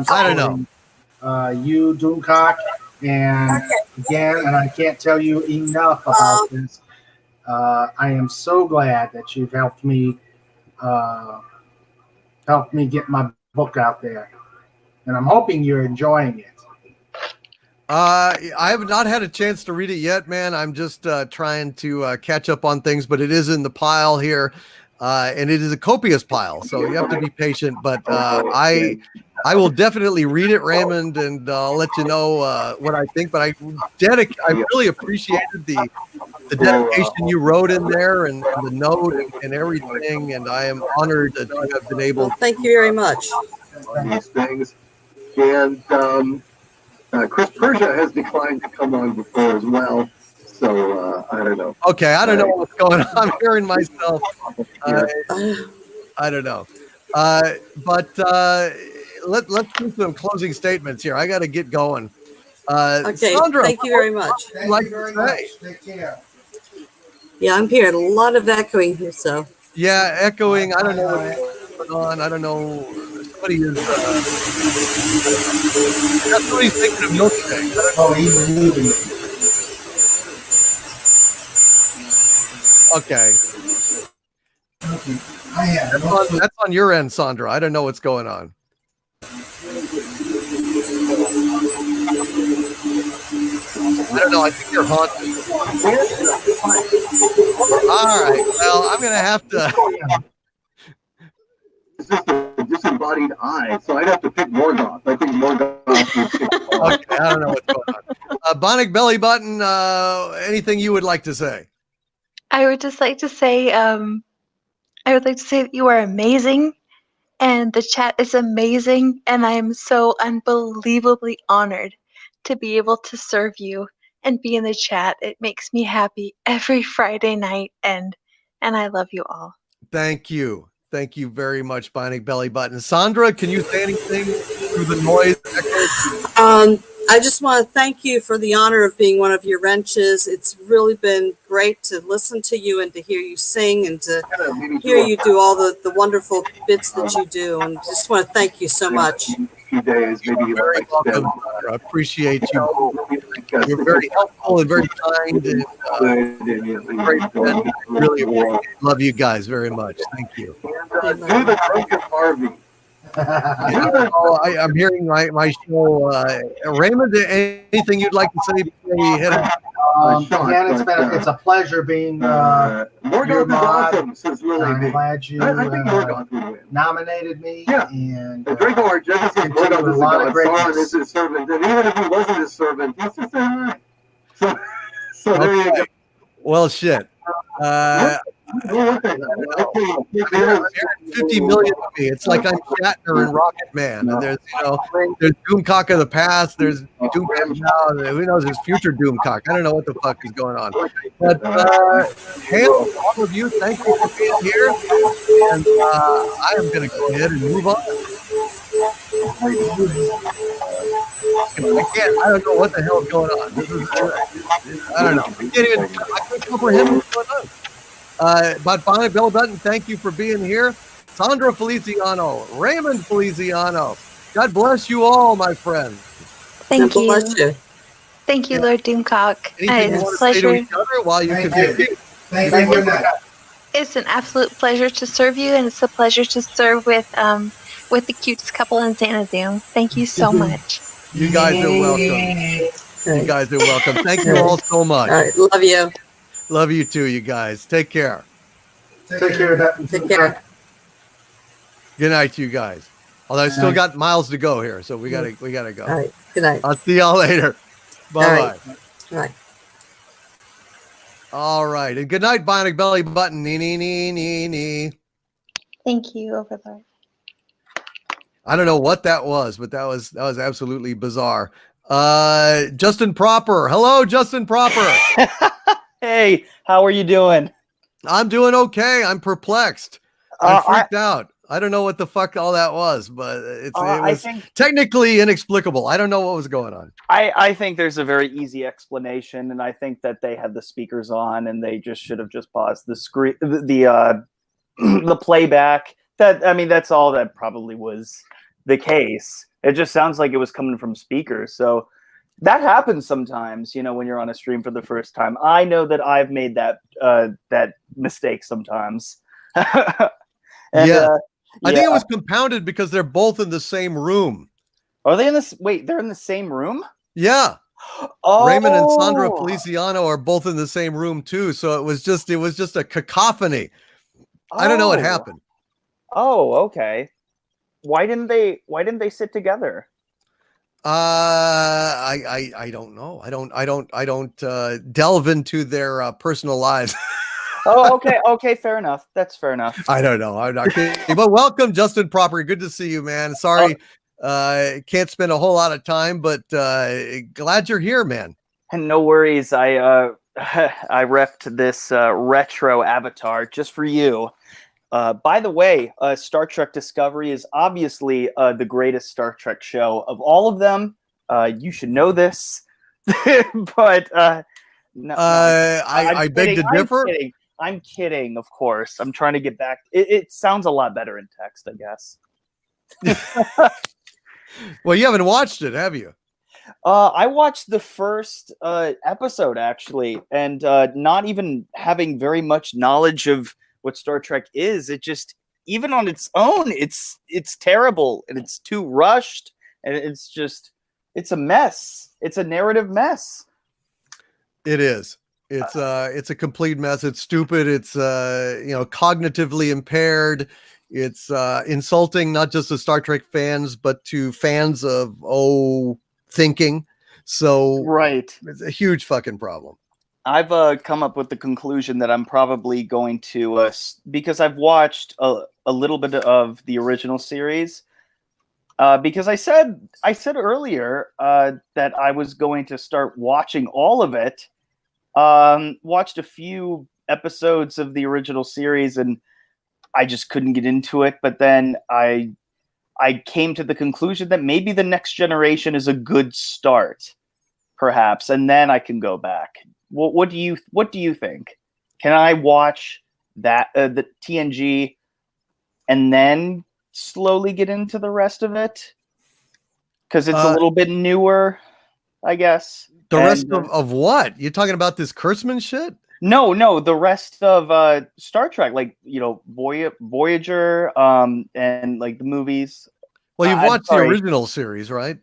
I don't know. You, Doomcock, and again, and I can't tell you enough about this. I am so glad that you've helped me get my book out there, and I'm hoping you're enjoying it. I have not had a chance to read it yet, man. I'm just trying to catch up on things, but it is in the pile here, and it is a copious pile, so you have to be patient. But I will definitely read it, Raymond, and I'll let you know what I think. But I really appreciated the dedication you wrote in there, and the note and everything, and I am honored that I have been able. Thank you very much. These things. And Chris Persia has declined to come on before as well. So I don't know. Okay, I don't know what's going on. I'm hearing myself. I don't know. But let's do some closing statements here. I got to get going. Okay, Sandra, thank you very much. Like to say? Take care. Yeah, I'm hearing a lot of echoing here, so. Yeah, echoing. I don't know what's going on. I don't know. Somebody is. Somebody's thinking of milkshake. Oh, he's moving. Okay. That's on your end, Sandra. I don't know what's going on. I don't know. I think you're haunted. All right. Well, I'm going to have to. It's just a disembodied eye, so I'd have to pick Morgoth. I think Morgoth would pick Okay, I don't know what's going on. Bionic Belly Button, anything you would like to say? I would just like to say, that you are amazing, and the chat is amazing, and I am so unbelievably honored to be able to serve you and be in the chat. It makes me happy every Friday night, and I love you all. Thank you. Thank you very much, Bionic Belly Button. Sandra, can you say anything through the noise? I just want to thank you for the honor of being one of your wrenches. It's really been great to listen to you and to hear you sing and to hear you do all the wonderful bits that you do. And just want to thank you so much. Days, maybe You're very welcome. I appreciate you. You're very helpful and very kind and great friend. I really love you guys very much. Thank you. Do the Drunken Harvey. I'm hearing my show. Raymond, anything you'd like to say before we head out? Sean, it's a pleasure being Morgoth your is mod. awesome, says Willie I'm B. glad you I think Morgoth would win. nominated me. Yeah. And Draco Argenta says into Morgoth a is a lot of god. greatness. Sauron is his servant, and even if he wasn't his servant, he's just a so there you go. Well, shit. Well, okay, then. 50 million of me. It's like I'm Shatner and Rocket Man. And there's Doomcock of the past. There's Doomcock now. Who knows his future Doomcock? I don't know what the fuck is going on. But hail to all of you. Thank you for being here. And I am going to go ahead and move on. I don't know what the hell is going on. I don't know. I can't comprehend what's going on. But finally, Bill Dutton, thank you for being here. Sandra Feliciano, Raymond Feliciano. God bless you all, my friends. Thank God you. bless you. Thank you, Lord Doomcock. Anything you It's want a to say to pleasure. each other while you continue? Thank you. It's an absolute pleasure to serve you, and it's a pleasure to serve with the cutest couple in Xanadu. Thank you so much. You guys are welcome. You guys are welcome. Thank you all so much. All right, love you. Love you too, you guys. Take care. Take care of that. Take care. Good night, you guys. Although I still got miles to go here, so we gotta go. All right, good night. I'll see y'all later. Bye bye. right. All right. All right, and good night, Bionic Belly Button. Nee. Thank you, Overlord. I don't know what that was, but that was absolutely bizarre. Justin Proper. Hello, Justin Proper. Hey, how are you doing? I'm doing okay. I'm perplexed. I'm freaked out. I don't know what the fuck all that was, but it was technically inexplicable. I don't know what was going on. I think there's a very easy explanation, and I think that they had the speakers on, and they just should have just paused the screen, the playback. That's all that probably was the case. It just sounds like it was coming from speakers. So that happens sometimes, when you're on a stream for the first time. I know that I've made that mistake sometimes. I think it was compounded because they're both in the same room. Are they in this? Wait, they're in the same room? Yeah. Oh. Raymond and Sandra Feliciano are both in the same room too. So it was just a cacophony. I don't know what happened. Oh, okay. Why didn't they sit together? I don't know. I don't delve into their personal lives. Oh, okay, fair enough. That's fair enough. I don't know. I'm not kidding. But welcome, Justin Proper. Good to see you, man. Sorry, can't spend a whole lot of time, but glad you're here, man. And no worries. I repped this retro avatar just for you. By the way, Star Trek Discovery is obviously the greatest Star Trek show of all of them. You should know this, but no, I beg to differ. I'm kidding, of course. I'm trying to get back. It sounds a lot better in text, I guess. Well, you haven't watched it, have you? I watched the first episode, actually, and not even having very much knowledge of what Star Trek is. It just, even on its own, it's terrible, and it's too rushed, and it's a mess. It's a narrative mess. It is. It's a complete mess. It's stupid. It's cognitively impaired. It's insulting not just to Star Trek fans, but to fans of thinking. So right, it's a huge fucking problem. I've come up with the conclusion that I'm probably going to because I've watched a little bit of the original series. Because I said earlier that I was going to start watching all of it. Watched a few episodes of the original series and I just couldn't get into it. But then I came to the conclusion that maybe the Next Generation is a good start, perhaps, and then I can go back. What do you think? Can I watch that the TNG and then slowly get into the rest of it? Because it's a little bit newer, I guess. The rest of what? You're talking about this Kurtzman shit? No, the rest of Star Trek, like, Voyager, and like the movies. Well, you've watched the original series, right?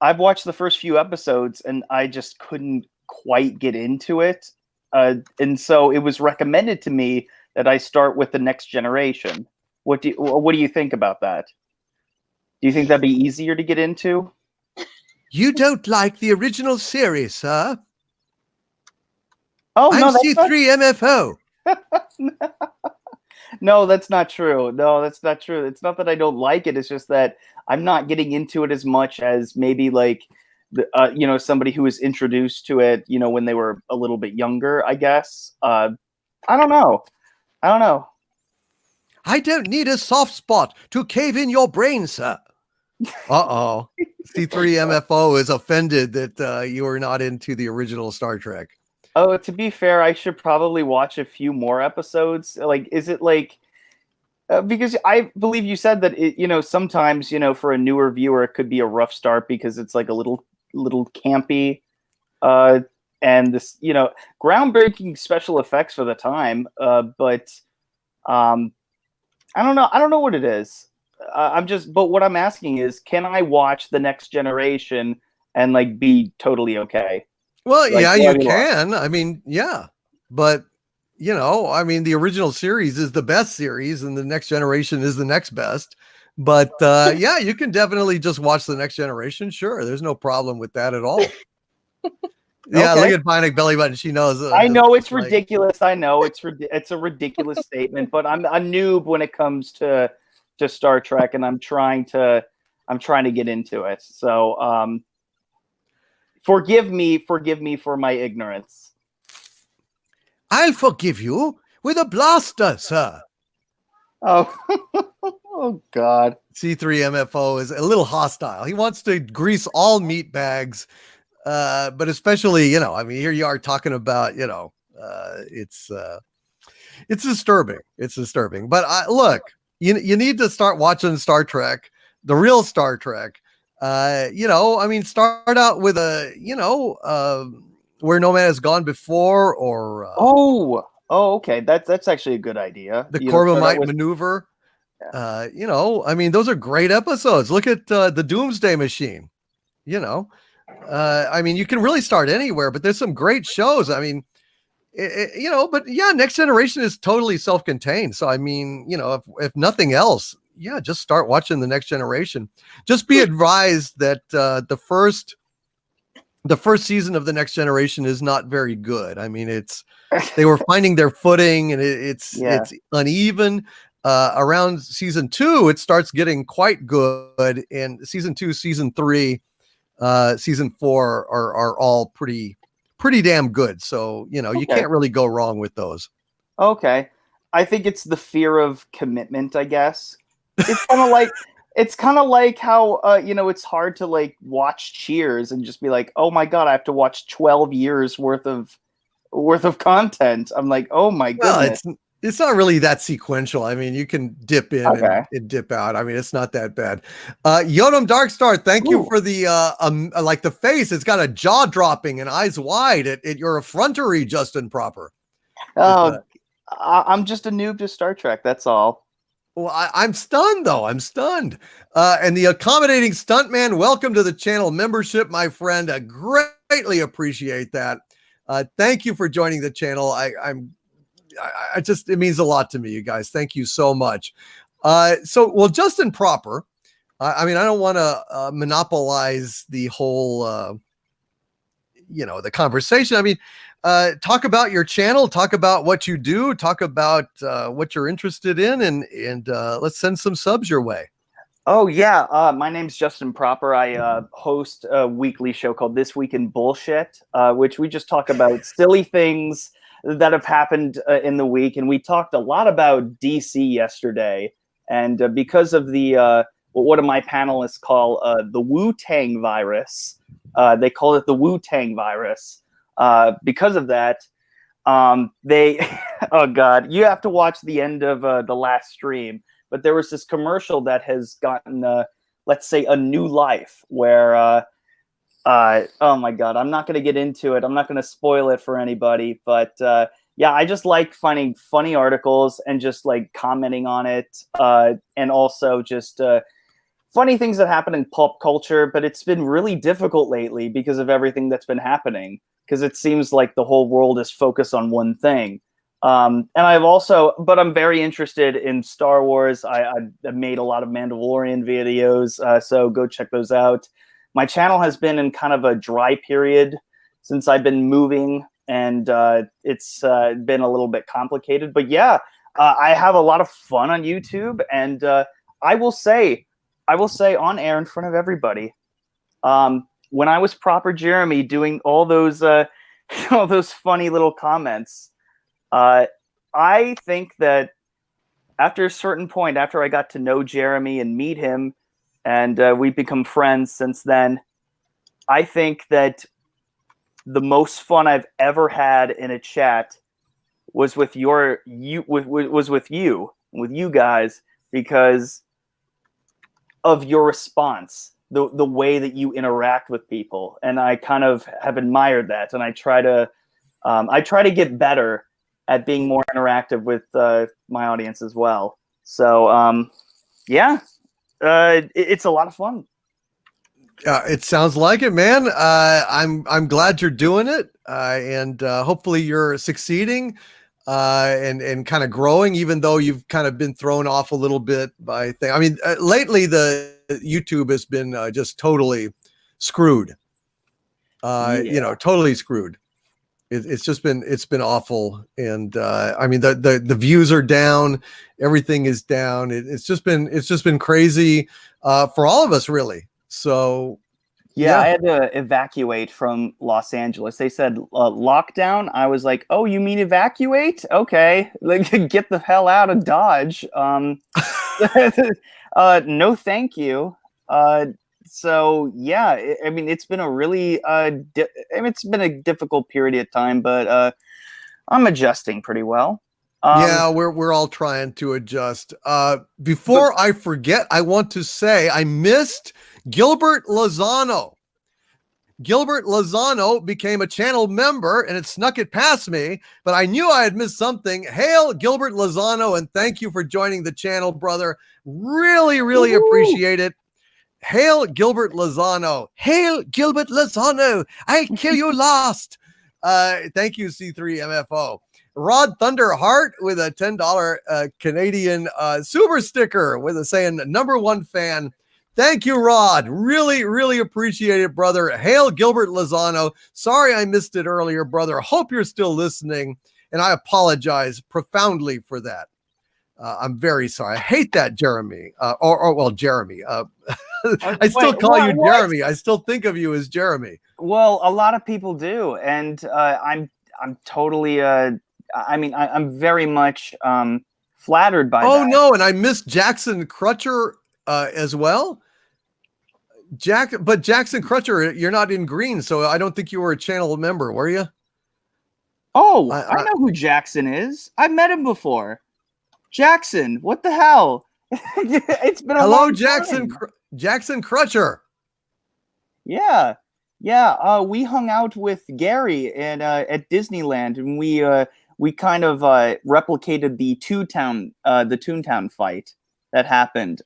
I've watched the first few episodes and I just couldn't quite get into it. And so it was recommended to me that I start with the Next Generation. What do you think about that? Do you think that'd be easier to get into? You don't like the original series, sir? Oh, no, I'm that's not- C3MFO. No, that's not true. No, that's not true. It's not that I don't like it. It's just that I'm not getting into it as much as maybe like somebody who was introduced to it, when they were a little bit younger, I guess. I don't know. I don't need a soft spot to cave in your brain, sir. Uh-oh. C3MFO is offended that you are not into the original Star Trek. Oh, to be fair, I should probably watch a few more episodes. Like, is it like... because I believe you said that, sometimes, for a newer viewer, it could be a rough start because it's like a little campy. And this, groundbreaking special effects for the time. But I don't know. I don't know what it is. But what I'm asking is, can I watch the Next Generation and like be totally okay? Well, Like, yeah, you can. I mean, yeah. But, the original series is the best series and the Next Generation is the next best. But yeah, you can definitely just watch the Next Generation. Sure. There's no problem with that at all. Yeah, Okay. look at Bionic Belly Button. She knows. I know it's ridiculous. I know it's a ridiculous statement, but I'm a noob when it comes to Star Trek, and I'm trying to get into it. So forgive me for my ignorance. I'll forgive you with a blaster, sir. Oh, oh God. C3MFO is a little hostile. He wants to grease all meat bags. But especially, here you are talking about, it's disturbing. It's disturbing. But look, you need to start watching Star Trek, the real Star Trek. Start out with Where No Man Has Gone Before, or okay, that's actually a good idea. The Corbomite Maneuver. Those are great episodes. Look at the Doomsday Machine. You can really start anywhere, but there's some great shows. But yeah, Next Generation is totally self-contained. So, if nothing else, yeah, just start watching the Next Generation. Just be advised that the first season of the Next Generation is not very good. They were finding their footing, and it's uneven. Around season 2, it starts getting quite good, and season 2, season 3, season 4 are all pretty damn good. So, you can't really go wrong with those. Okay. I think it's the fear of commitment, I guess. It's kind of like how, it's hard to like watch Cheers and just be like, oh my God, I have to watch 12 years worth of content. I'm like, oh my goodness. Well, it's not really that sequential. You can dip in and dip out. It's not that bad. Yodam Darkstar, thank you for the like the face. It's got a jaw dropping and eyes wide at your effrontery, Justin Proper. I'm just a noob to Star Trek. That's all. Well, I'm stunned though. I'm stunned. And the accommodating stuntman, welcome to the channel membership, my friend. I greatly appreciate that. Thank you for joining the channel. It means a lot to me, you guys. Thank you so much. Justin Proper, I don't want to monopolize the whole, the conversation. Talk about your channel, talk about what you do, talk about what you're interested in, and let's send some subs your way. Oh, yeah. My name's Justin Proper. I host a weekly show called This Week in Bullshit, which we just talk about silly things that have happened in the week. And we talked a lot about DC yesterday. And because of the what one of my panelists call the Wu-Tang virus, they call it the Wu-Tang virus. Because of that, they oh God, you have to watch the end of the last stream. But there was this commercial that has gotten, let's say, a new life where, oh my God, I'm not going to get into it. I'm not going to spoil it for anybody. But yeah, I just like finding funny articles and just like commenting on it. And also just funny things that happen in pop culture, but it's been really difficult lately because of everything that's been happening. Because it seems like the whole world is focused on one thing. And but I'm very interested in Star Wars. I've made a lot of Mandalorian videos, so go check those out. My channel has been in kind of a dry period since I've been moving, and it's been a little bit complicated. But yeah, I have a lot of fun on YouTube, and I will say on air in front of everybody, when I was proper Jeremy doing all those funny little comments, I think that after a certain point, after I got to know Jeremy and meet him, and we've become friends since then, I think that the most fun I've ever had in a chat was with with you guys, because of your response. The way that you interact with people, and I kind of have admired that, and I try to get better at being more interactive with my audience as well. So yeah, it's a lot of fun. It sounds like it, man. I'm glad you're doing it, and hopefully you're succeeding and kind of growing, even though you've kind of been thrown off a little bit by things. I mean, lately the YouTube has been just totally screwed. Totally screwed. It's been awful, and I mean the views are down, everything is down. It's just been crazy for all of us, really. So yeah, I had to evacuate from Los Angeles. They said lockdown. I was like, oh, you mean evacuate? Okay, like get the hell out of Dodge. No, thank you. So yeah, I mean, it's been a really, it's been a difficult period of time, but I'm adjusting pretty well. Yeah, we're all trying to adjust. Before I forget, I want to say I missed Gilbert Lozano. Gilbert Lozano became a channel member, and it snuck it past me, but I knew I had missed something. Hail Gilbert Lozano, and thank you for joining the channel, brother. Really, really appreciate it. Hail Gilbert Lozano. Hail Gilbert Lozano. I'll kill you last. Thank you, C3MFO. Rod Thunderheart with a $10 Canadian super sticker with a saying #1 fan. Thank you, Rod. Really, really appreciate it, brother. Hail Gilbert Lozano. Sorry I missed it earlier, brother. Hope you're still listening, and I apologize profoundly for that. I'm very sorry. I hate that, Jeremy. Jeremy. I still call you Jeremy. I still think of you as Jeremy. Well, a lot of people do, and I'm totally. I'm very much flattered by that. Oh no, and I missed Jackson Crutcher as well. Jackson Crutcher, you're not in green, so I don't think you were a channel member, were you? Oh, I know who Jackson is. I've met him before. Jackson, what the hell? It's been a long Jackson. time. Jackson Crutcher. Yeah. We hung out with Gary at Disneyland, and we kind of replicated the Toontown fight that happened.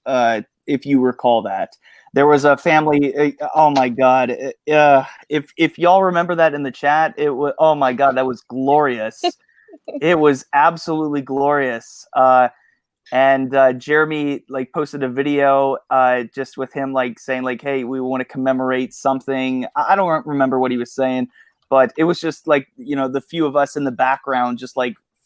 If you recall that, there was a family. Oh my God! If y'all remember that in the chat, it was. Oh my God, that was glorious. It was absolutely glorious. And Jeremy posted a video just with him saying hey, we want to commemorate something. I don't remember what he was saying, but it was just the few of us in the background just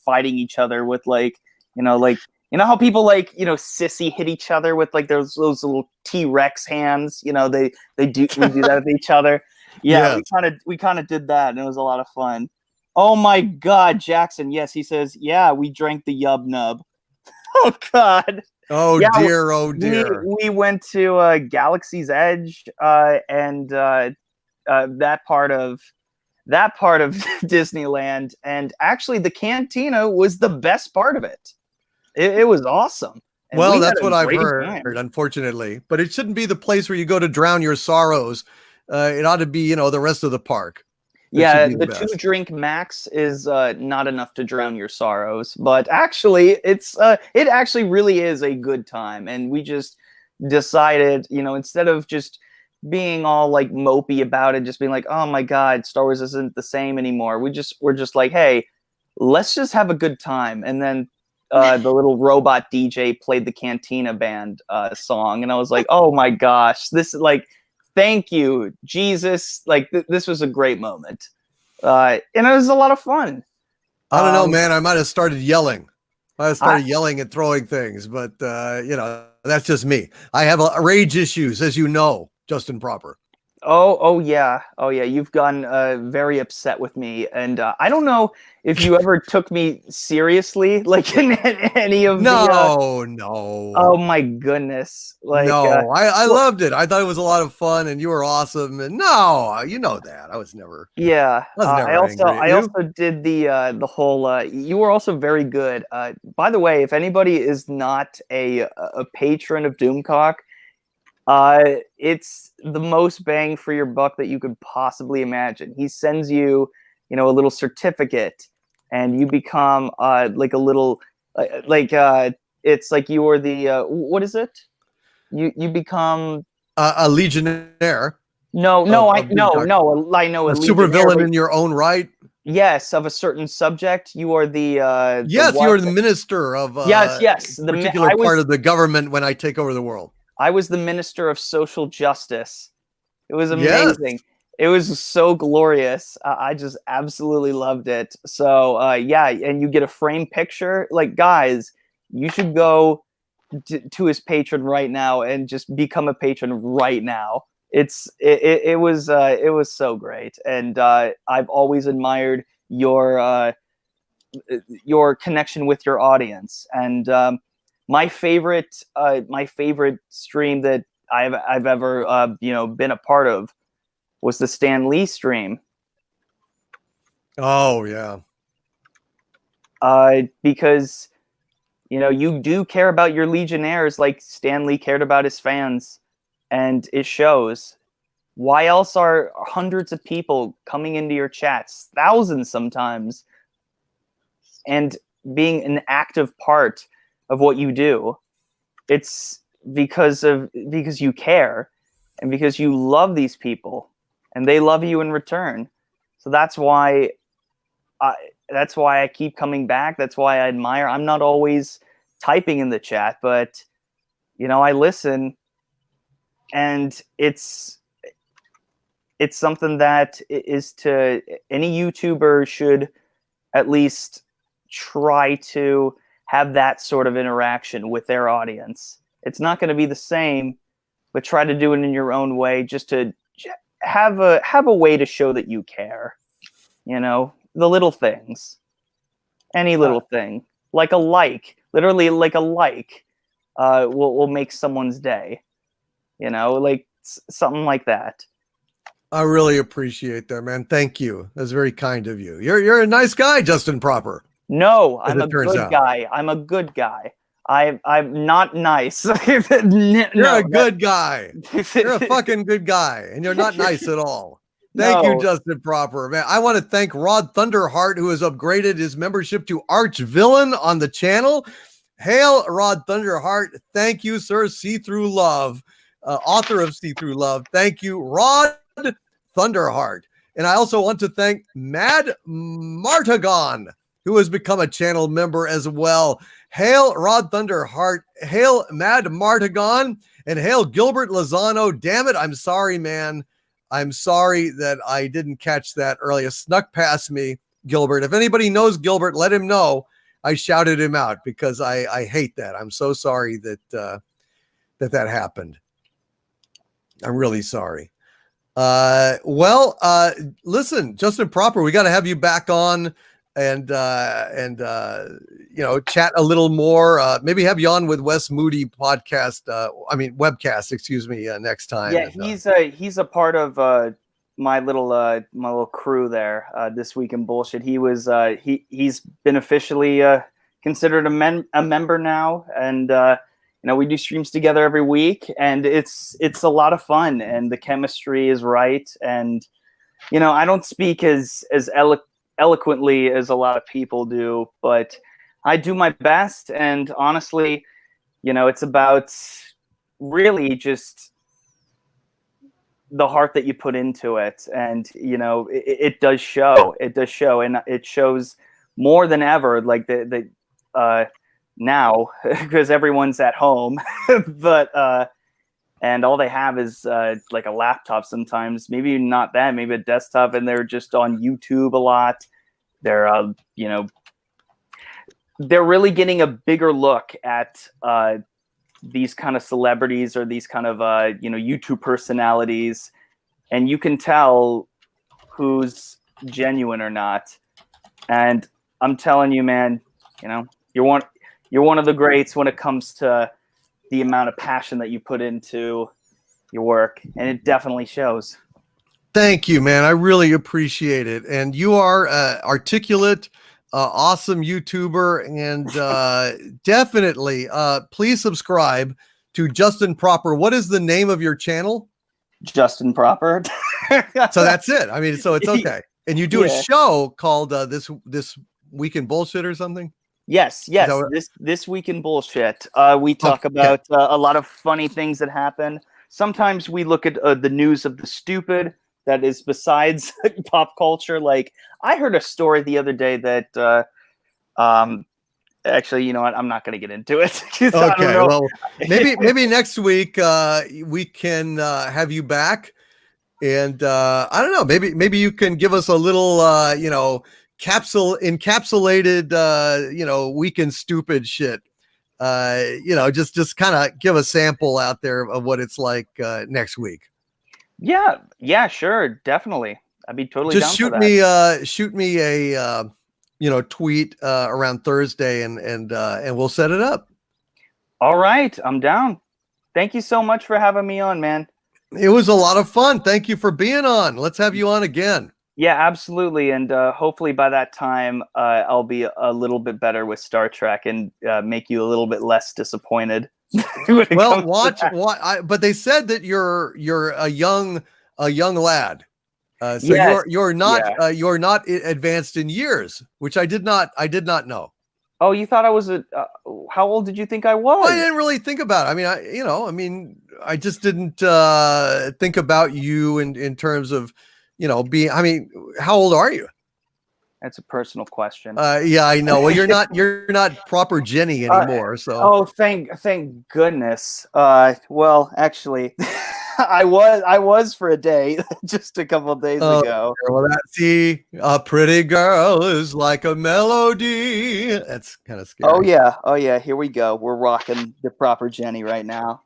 fighting each other with how people sissy hit each other with those little T-Rex hands. We do that with each other. Yeah, yes. we kind of did that, and it was a lot of fun. Oh my God, Jackson. Yes, he says, yeah, we drank the Yub Nub. Oh God. Oh yeah, dear. Oh dear. We went to Galaxy's Edge and that part of Disneyland, and actually the cantina was the best part of it. It was awesome. And well, that's what I've heard, unfortunately. But it shouldn't be the place where you go to drown your sorrows. It ought to be, the rest of the park. Yeah, the 2-drink max is not enough to drown your sorrows, but actually, it actually really is a good time, and we just decided, instead of just being all like mopey about it, just being like, oh my God, Star Wars isn't the same anymore. We're just like, hey, let's just have a good time. And then the little robot DJ played the Cantina Band song, and I was like, oh my gosh, this is like, thank you, Jesus. Like this was a great moment. And it was a lot of fun. I don't know, man. I might have started yelling. I started yelling and throwing things, but that's just me. I have rage issues, as you know, Justin Proper. Oh yeah. You've gotten very upset with me, and I don't know if you ever took me seriously, like in any of no. Oh my goodness! Like no, I loved it. I thought it was a lot of fun, and you were awesome. And no, you know that I was never. Yeah, I also did the whole. You were also very good. By the way, if anybody is not a patron of Doomcock, it's the most bang for your buck that you could possibly imagine. He sends you, a little certificate, and you become like a little it's like you are the what is it? You become a legionnaire. No, I know a supervillain in your own right. Yes, of a certain subject. You are the yes, you are the minister of yes, the particular part of the government when I take over the world. I was the minister of social justice. It was amazing. Yes. It was so glorious. I just absolutely loved it. So yeah, and you get a framed picture. Like, guys, you should go to his patron right now and just become a patron right now. It was so great, and I've always admired your connection with your audience. And my favorite stream that I've ever been a part of was the Stan Lee stream. Oh yeah. Because you do care about your Legionnaires like Stan Lee cared about his fans, and it shows. Why else are hundreds of people coming into your chats, thousands sometimes, and being an active part of what you do? It's because you care, and because you love these people, and they love you in return. So that's why I keep coming back. That's why I admire. I'm not always typing in the chat, but I listen, and it's something that is to any YouTuber should at least try to have that sort of interaction with their audience. It's not going to be the same, but try to do it in your own way, just to have a way to show that you care. The little things, any little thing, like a like, literally like a like, will make someone's day. Like something like that. I really appreciate that, man. Thank you. That's very kind of you. You're a nice guy, Justin Proper. No, I'm a good guy. I'm a good guy. I'm not nice. You're a good guy. You're a fucking good guy, and you're not nice at all. Thank you, Justin Proper, man. I want to thank Rod Thunderheart, who has upgraded his membership to Arch Villain on the channel. Hail, Rod Thunderheart. Thank you, sir. See Through Love, author of See Through Love. Thank you, Rod Thunderheart. And I also want to thank Mad Martagon, who has become a channel member as well. Hail Rod Thunderheart, hail Mad Martagon, and hail Gilbert Lozano. Damn it, I'm sorry, man. I'm sorry that I didn't catch that earlier. Snuck past me, Gilbert. If anybody knows Gilbert, let him know I shouted him out, because I hate that. I'm so sorry that that happened. I'm really sorry. Listen, Justin Proper, we got to have you back on and chat a little more. Maybe have you on with Wes Moody podcast. Webcast, excuse me, next time. Yeah, he's a part of my little crew there. This Week in Bullshit. He was he's been officially considered a member now, and we do streams together every week, and it's a lot of fun, and the chemistry is right. And I don't speak as eloquently as a lot of people do, but I do my best. And honestly, it's about really just the heart that you put into it. And, you know, it does show. It does show. And it shows more than ever, like now, because everyone's at home. But and all they have is like a laptop sometimes, maybe not that, maybe a desktop, and they're just on YouTube a lot. They're, you know, they're really getting a bigger look at these kind of celebrities or these kind of, you know, YouTube personalities. And you can tell who's genuine or not. And I'm telling you, man, you know, you're one of the greats when it comes to the amount of passion that you put into your work, and it definitely shows. Thank you, man. I really appreciate it. And you are articulate, awesome YouTuber, and definitely please subscribe to Justin Proper. What is the name of your channel? Justin Proper. So that's it. I mean, so it's okay. And you do a show called this Week in Bullshit or something? Yes. This Week in Bullshit. We talk about a lot of funny things that happen. Sometimes we look at the news of the stupid that is besides pop culture. Like, I heard a story the other day that actually, you know what? I'm not going to get into it. Okay, well, maybe next week we can have you back, and I don't know. Maybe you can give us a little, you know, encapsulated, you know, weekend stupid shit. You know, just kind of give a sample out there of what it's like next week. Yeah, sure, definitely. I'd be totally just down for that. shoot me a you know, tweet around Thursday, and we'll set it up. All right, I'm down. Thank you so much for having me on, man. It was a lot of fun. Thank you for being on. Let's have you on again. Yeah, absolutely. And hopefully by that time, I'll be a little bit better with Star Trek and make you a little bit less disappointed. Well, but they said that you're a young lad. So yes, you're not advanced in years, which I did not know. Oh, you thought I was how old did you think I was? Well, I didn't really think about it. I mean, I just didn't think about you in terms of, you know, how old are you? That's a personal question. Yeah, I know. Well, you're not proper Jenny anymore. So. Oh, thank goodness. Well, actually, I was for a day, just a couple of days ago. Well, see, a pretty girl is like a melody. That's kind of scary. Oh yeah. Here we go. We're rocking the proper Jenny right now.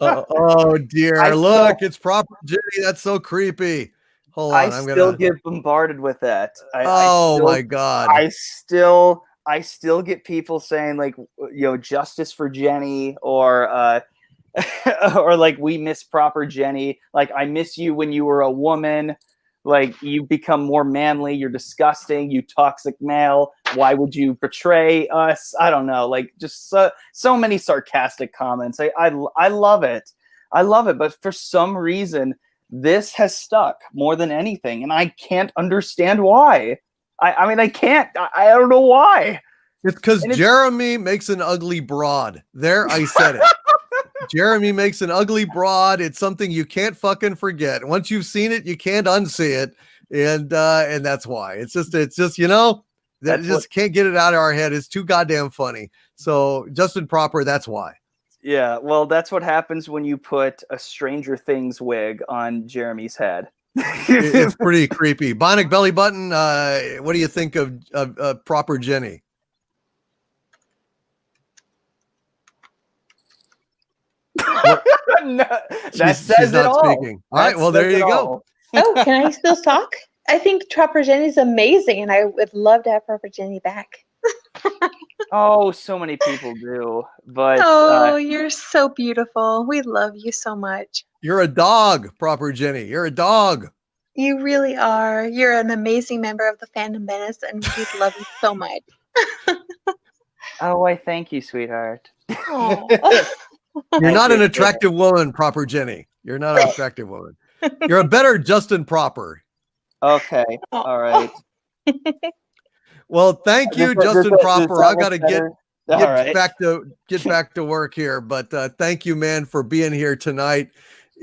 Oh dear! Look, it's proper Jenny. That's so creepy. Hold on, I still get bombarded with that. My God! I still get people saying, like, you know, justice for Jenny, or or like, we miss proper Jenny. Like, I miss you when you were a woman. Like, you become more manly. You're disgusting. You toxic male. Why would you betray us? I don't know. Like, just so many sarcastic comments. I love it. I love it. But for some reason, this has stuck more than anything, and I can't understand why. I mean, I can't. I don't know why. It's because Jeremy makes an ugly broad. There, I said it. Jeremy makes an ugly broad. It's something you can't fucking forget. Once you've seen it, you can't unsee it, and that's why. It's just you know, can't get it out of our head. It's too goddamn funny. So Justin Proper, that's why. Yeah, well, that's what happens when you put a Stranger Things wig on Jeremy's head. It's pretty creepy. Bionic belly button. What do you think of proper Jenny? No, that says it all. Speaking. All right, well, there you go. Oh, can I still talk? I think Proper Jenny's amazing, and I would love to have Proper Jenny back. Oh, so many people do, but you're so beautiful. We love you so much. You're a dog, proper Jenny. You're a dog. You really are. You're an amazing member of the Fandom Menace, and we love you so much. Oh, I thank you, sweetheart. You're not an attractive woman, proper Jenny. You're not an attractive woman. You're a better Justin Proper. Okay. All right. Well, thank you, Justin Proper. I got to get. All right. get back to work here. But thank you, man, for being here tonight.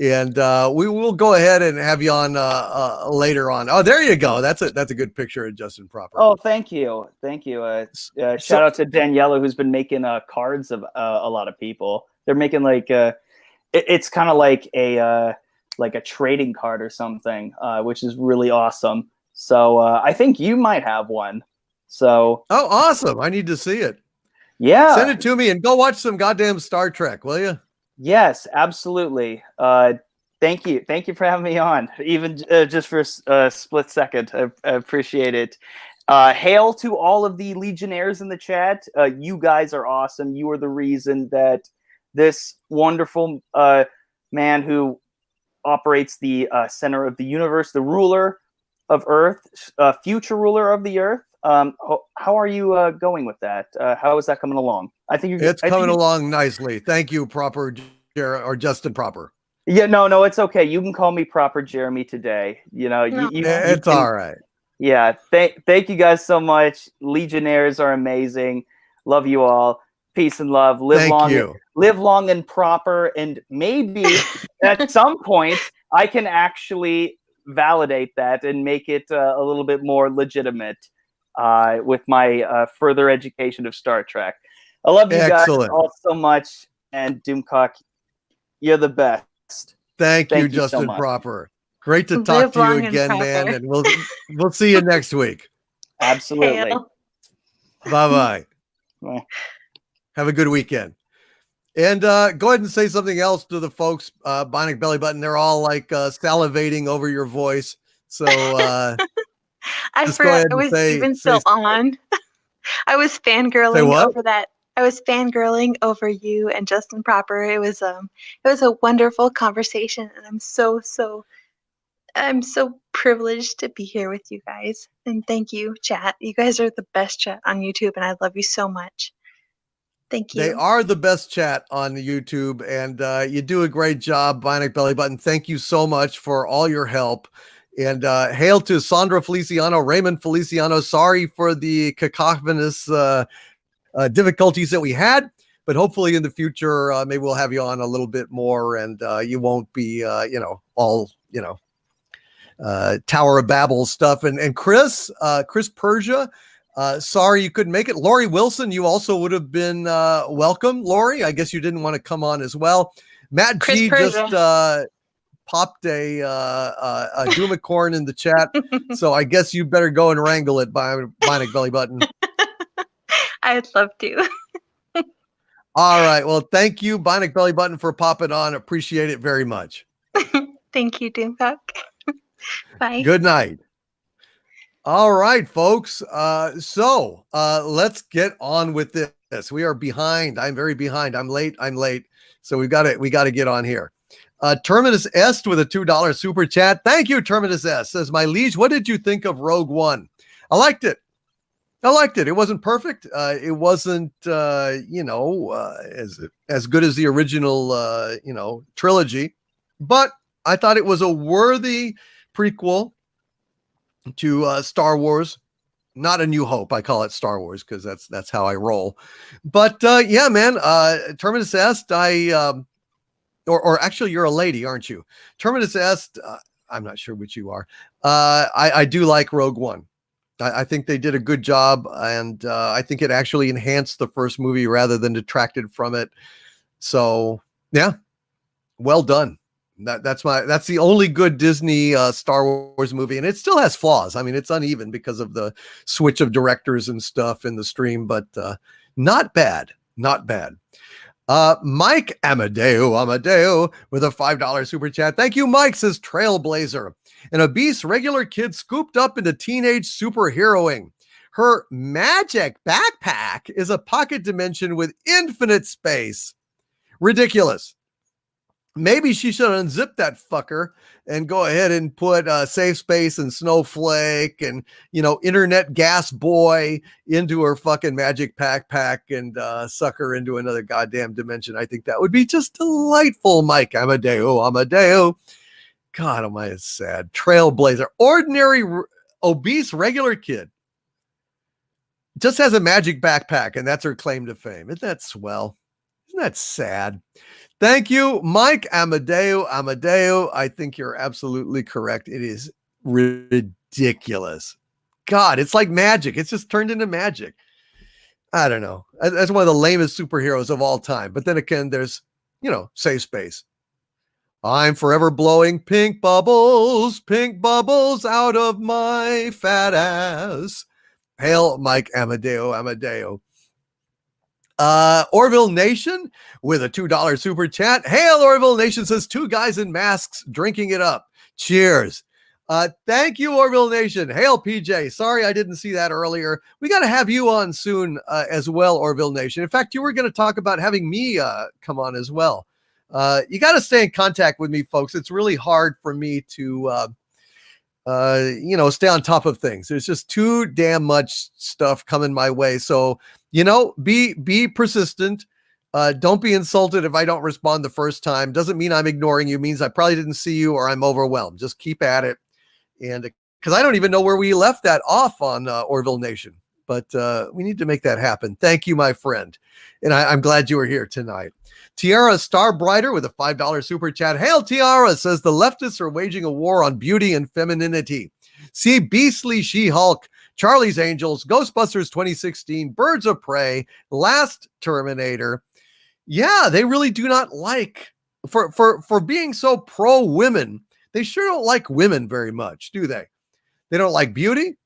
And we will go ahead and have you on later on. Oh, there you go. That's a good picture of Justin Proper. Oh, thank you. Shout out to Daniela, who's been making cards of a lot of people. They're making like it's kind of like a trading card or something, which is really awesome. So I think you might have one. So awesome! I need to see it. Yeah, send it to me and go watch some goddamn Star Trek, will you? Yes, absolutely. Thank you for having me on, even just for a split second. I appreciate it. Hail to all of the Legionnaires in the chat. You guys are awesome. You are the reason that this wonderful man who operates the center of the universe, the ruler of Earth, future ruler of the Earth. How are you going with that? How is that coming along? It's coming along nicely. Thank you, Proper or Justin Proper. Yeah, no, it's okay. You can call me Proper Jeremy today. You know, it's all right. Yeah, thank you guys so much. Legionnaires are amazing. Love you all. Peace and love. Live long and proper. And maybe at some point I can actually validate that and make it a little bit more legitimate with my further education of Star Trek. I love you guys all so much. And Doomcock, you're the best. Thank you, Justin so Proper. Great to talk to you again, man. And we'll see you next week. Absolutely. Bye-bye. Have a good weekend. And go ahead and say something else to the folks, Bionic Belly Button. They're all like salivating over your voice. So I forgot I was even still on. I was fangirling over that. I was fangirling over you and Justin Proper. It was a wonderful conversation, and I'm so privileged to be here with you guys. And thank you, chat. You guys are the best chat on YouTube, and I love you so much. Thank you. They are the best chat on YouTube, and you do a great job, Bionic Belly Button. Thank you so much for all your help. And hail to Sandra Feliciano, Raymond Feliciano. Sorry for the cacophonous difficulties that we had, but hopefully in the future, maybe we'll have you on a little bit more, and you won't be, all, Tower of Babel stuff. And Chris Persia, sorry you couldn't make it. Lori Wilson, you also would have been welcome. Lori, I guess you didn't want to come on as well. Matt Chris G Persia. just popped a Doomicorn in the chat, so I guess you better go and wrangle it, Bionic Belly Button. I'd love to. All right. Well, thank you, Bionic Belly Button, for popping on. Appreciate it very much. Thank you, Doomcock. Bye. Good night. All right, folks. So let's get on with this. We are behind. I'm very behind. I'm late. So we got to get on here. Terminus Est with a $2 super chat. Thank you, Terminus Est. Says, my liege, what did you think of Rogue One? I liked it. It wasn't perfect. It wasn't, as good as the original, trilogy, but I thought it was a worthy prequel to Star Wars. Not A New Hope. I call it Star Wars because that's how I roll. But yeah, man, Terminus Est, or actually you're a lady, aren't you? Terminus Est, I'm not sure which you are. I do like Rogue One. I think they did a good job, and I think it actually enhanced the first movie rather than detracted from it. So yeah, well done. That's the only good Disney Star Wars movie, and it still has flaws. I mean, it's uneven because of the switch of directors and stuff in the stream, but not bad. Mike Amadeo with a $5 super chat. Thank you, Mike. Says Trailblazer. An obese regular kid scooped up into teenage superheroing. Her magic backpack is a pocket dimension with infinite space. Ridiculous. Maybe she should unzip that fucker and go ahead and put Safe Space and Snowflake and, Internet Gas Boy into her fucking magic backpack and suck her into another goddamn dimension. I think that would be just delightful, Mike Amadeo. God, am I sad. Trailblazer. Ordinary, obese, regular kid. just has a magic backpack, and that's her claim to fame. Isn't that swell? Isn't that sad? Thank you, Mike Amadeo. I think you're absolutely correct. It is ridiculous. God, it's like magic. It's just turned into magic. I don't know. That's one of the lamest superheroes of all time. But then again, there's, safe space. I'm forever blowing pink bubbles out of my fat ass. Hail Mike Amadeo. Orville Nation with a $2 super chat. Hail Orville Nation says 2 guys in masks drinking it up. Cheers. Thank you, Orville Nation. Hail PJ. Sorry I didn't see that earlier. We got to have you on soon as well, Orville Nation. In fact, you were going to talk about having me come on as well. You got to stay in contact with me, folks. It's really hard for me to stay on top of things. There's just too damn much stuff coming my way. So, be persistent. Don't be insulted if I don't respond the first time. Doesn't mean I'm ignoring you. It means I probably didn't see you or I'm overwhelmed. Just keep at it. And because I don't even know where we left that off on Orville Nation, but we need to make that happen. Thank you, my friend. And I'm glad you were here tonight. Tiara Starbrighter with a $5 super chat. Hail Tiara says the leftists are waging a war on beauty and femininity. See Beastly She-Hulk, Charlie's Angels, Ghostbusters 2016, Birds of Prey, Last Terminator. Yeah, they really do not like, for being so pro-women, they sure don't like women very much, do they? They don't like beauty.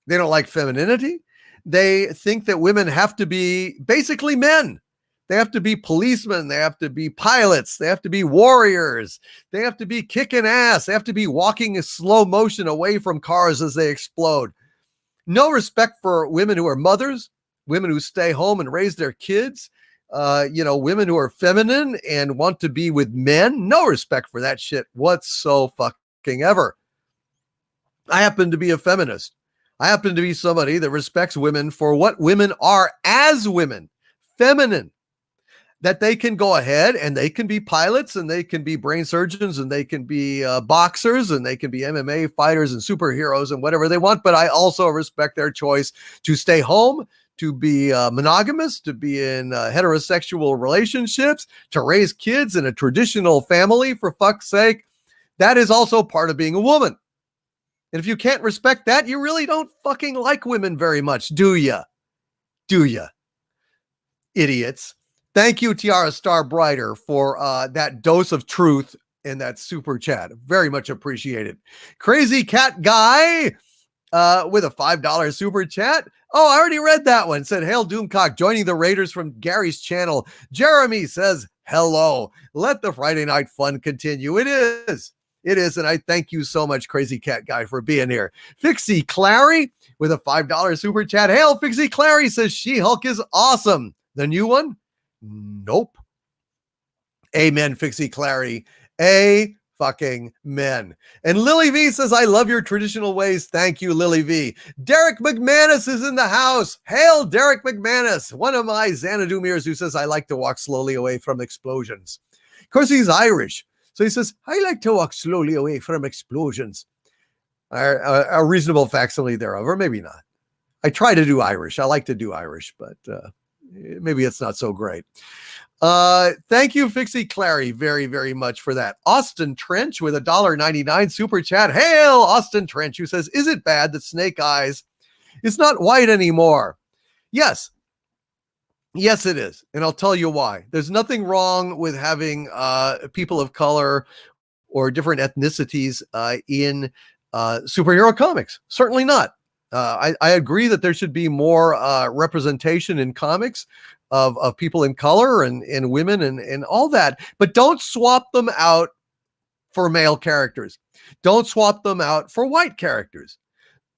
They don't like femininity. They think that women have to be basically men. They have to be policemen. They have to be pilots. They have to be warriors. They have to be kicking ass. They have to be walking in slow motion away from cars as they explode. No respect for women who are mothers, women who stay home and raise their kids, women who are feminine and want to be with men. No respect for that shit whatsoever. I happen to be a feminist. I happen to be somebody that respects women for what women are as women, feminine. That they can go ahead and they can be pilots and they can be brain surgeons and they can be boxers and they can be MMA fighters and superheroes and whatever they want. But I also respect their choice to stay home, to be monogamous, to be in heterosexual relationships, to raise kids in a traditional family, for fuck's sake. That is also part of being a woman. And if you can't respect that, you really don't fucking like women very much, do ya? Do ya? Idiots. Thank you, Tiara Starbrighter, for that dose of truth in that super chat. Very much appreciated. Crazy Cat Guy with a $5 super chat. Oh, I already read that one. Said, hail Doomcock, joining the Raiders from Gary's channel. Jeremy says, hello. Let the Friday night fun continue. It is. It is. And I thank you so much, Crazy Cat Guy, for being here. Fixie Clary with a $5 super chat. Hail, Fixie Clary says, She-Hulk is awesome. The new one? Nope. Amen, Fixie Clary. Fucking men. And Lily V says, I love your traditional ways. Thank you, Lily V. Derek McManus is in the house. Hail, Derek McManus, one of my Xanadumirs who says, I like to walk slowly away from explosions. Of course, he's Irish. So he says, I like to walk slowly away from explosions. A reasonable facsimile thereof, or maybe not. I try to do Irish. I like to do Irish, but maybe it's not so great. Thank you, Fixie Clary, very, very much for that. Austin Trench with a $1.99 super chat. Hail, Austin Trench, who says, is it bad that Snake Eyes is not white anymore? Yes. Yes, it is. And I'll tell you why. There's nothing wrong with having people of color or different ethnicities in superhero comics. Certainly not. I agree that there should be more representation in comics of people in color and women and all that, but don't swap them out for male characters. Don't swap them out for white characters.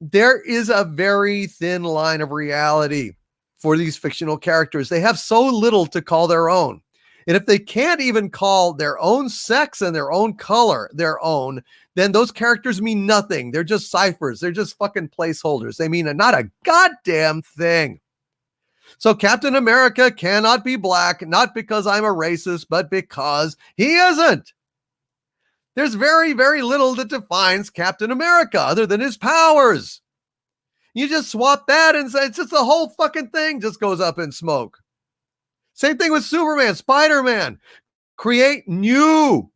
There is a very thin line of reality for these fictional characters. They have so little to call their own. And if they can't even call their own sex and their own color their own, then those characters mean nothing. They're just ciphers. They're just fucking placeholders. They mean not a goddamn thing. So Captain America cannot be black, not because I'm a racist, but because he isn't. There's very, very little that defines Captain America other than his powers. You just swap that and it's just the whole fucking thing just goes up in smoke. Same thing with Superman, Spider-Man. Create new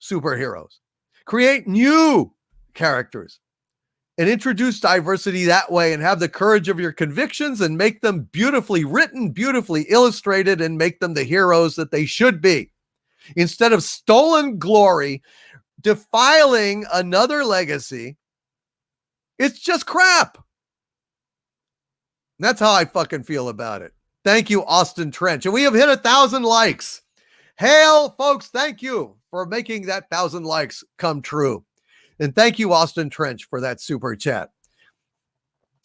superheroes. Create new characters. And introduce diversity that way and have the courage of your convictions and make them beautifully written, beautifully illustrated, and make them the heroes that they should be. Instead of stolen glory, defiling another legacy, it's just crap. That's how I fucking feel about it. Thank you, Austin Trench. And we have hit 1,000 likes. Hail, folks. Thank you for making that 1,000 likes come true. And thank you, Austin Trench, for that super chat.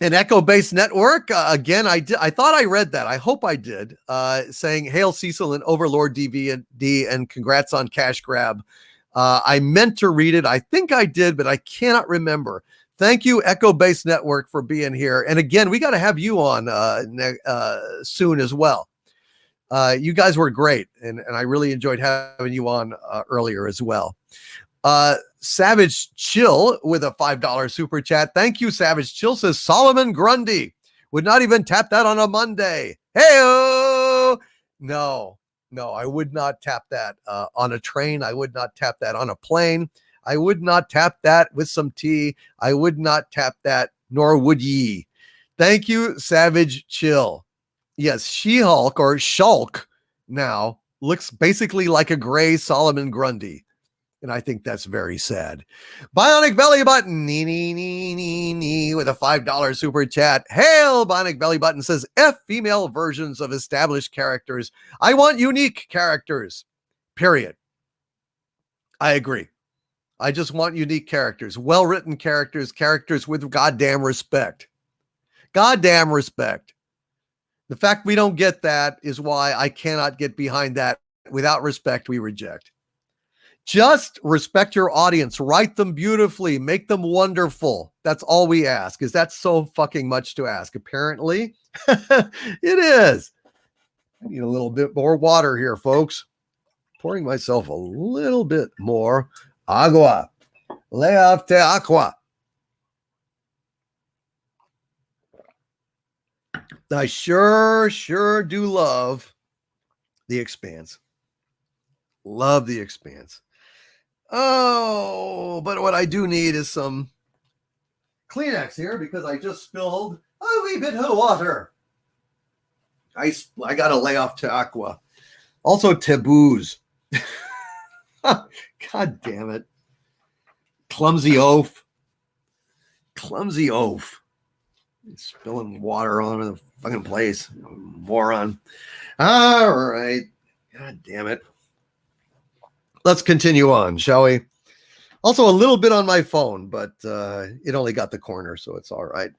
And Echo Base Network, again, I thought I read that. I hope I did. Saying, hail Cecil and Overlord DVD, and congrats on Cash Grab. I meant to read it. I think I did, but I cannot remember. Thank you, Echo Base Network, for being here. And again, we got to have you on soon as well. You guys were great, and I really enjoyed having you on earlier as well. Savage Chill with a $5 super chat. Thank you, Savage Chill. Says Solomon Grundy would not even tap that on a Monday. Hey-o! No, I would not tap that on a train. I would not tap that on a plane. I would not tap that with some tea. I would not tap that, nor would ye. Thank you, Savage Chill. Yes, She-Hulk or Shulk now looks basically like a gray Solomon Grundy. And I think that's very sad. Bionic Belly Button, nee, with a $5 super chat. Hail, Bionic Belly Button says, F female versions of established characters. I want unique characters, period. I agree. I just want unique characters, well-written characters, characters with goddamn respect. Goddamn respect. The fact we don't get that is why I cannot get behind that. Without respect, we reject. Just respect your audience. Write them beautifully. Make them wonderful. That's all we ask. Is that so fucking much to ask? Apparently, it is. I need a little bit more water here, folks. Pouring myself a little bit more agua. Leave te aqua. I sure do love The Expanse. Love The Expanse. Oh, but what I do need is some Kleenex here because I just spilled a wee bit of water. I got to lay off to aqua. Also taboos. God damn it. Clumsy oaf. Clumsy oaf. Spilling water all over the fucking place. Moron. All right. God damn it. Let's continue on, shall we? Also, a little bit on my phone, but it only got the corner, so it's all right.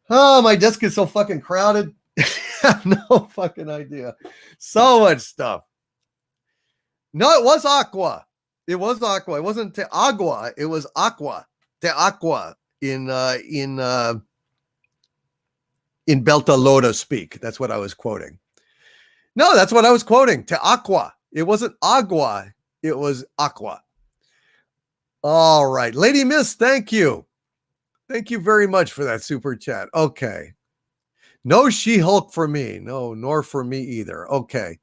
Oh, my desk is so fucking crowded. I have no fucking idea. So much stuff. No, it was aqua. It was aqua. It wasn't te agua. It was aqua. Te aqua in Beltalowda speak. That's what I was quoting. No, that's what I was quoting. Te aqua. It wasn't agua. It was aqua. All right. Lady Miss, thank you. Thank you very much for that super chat. Okay. No She-Hulk for me. No, nor for me either. Okay.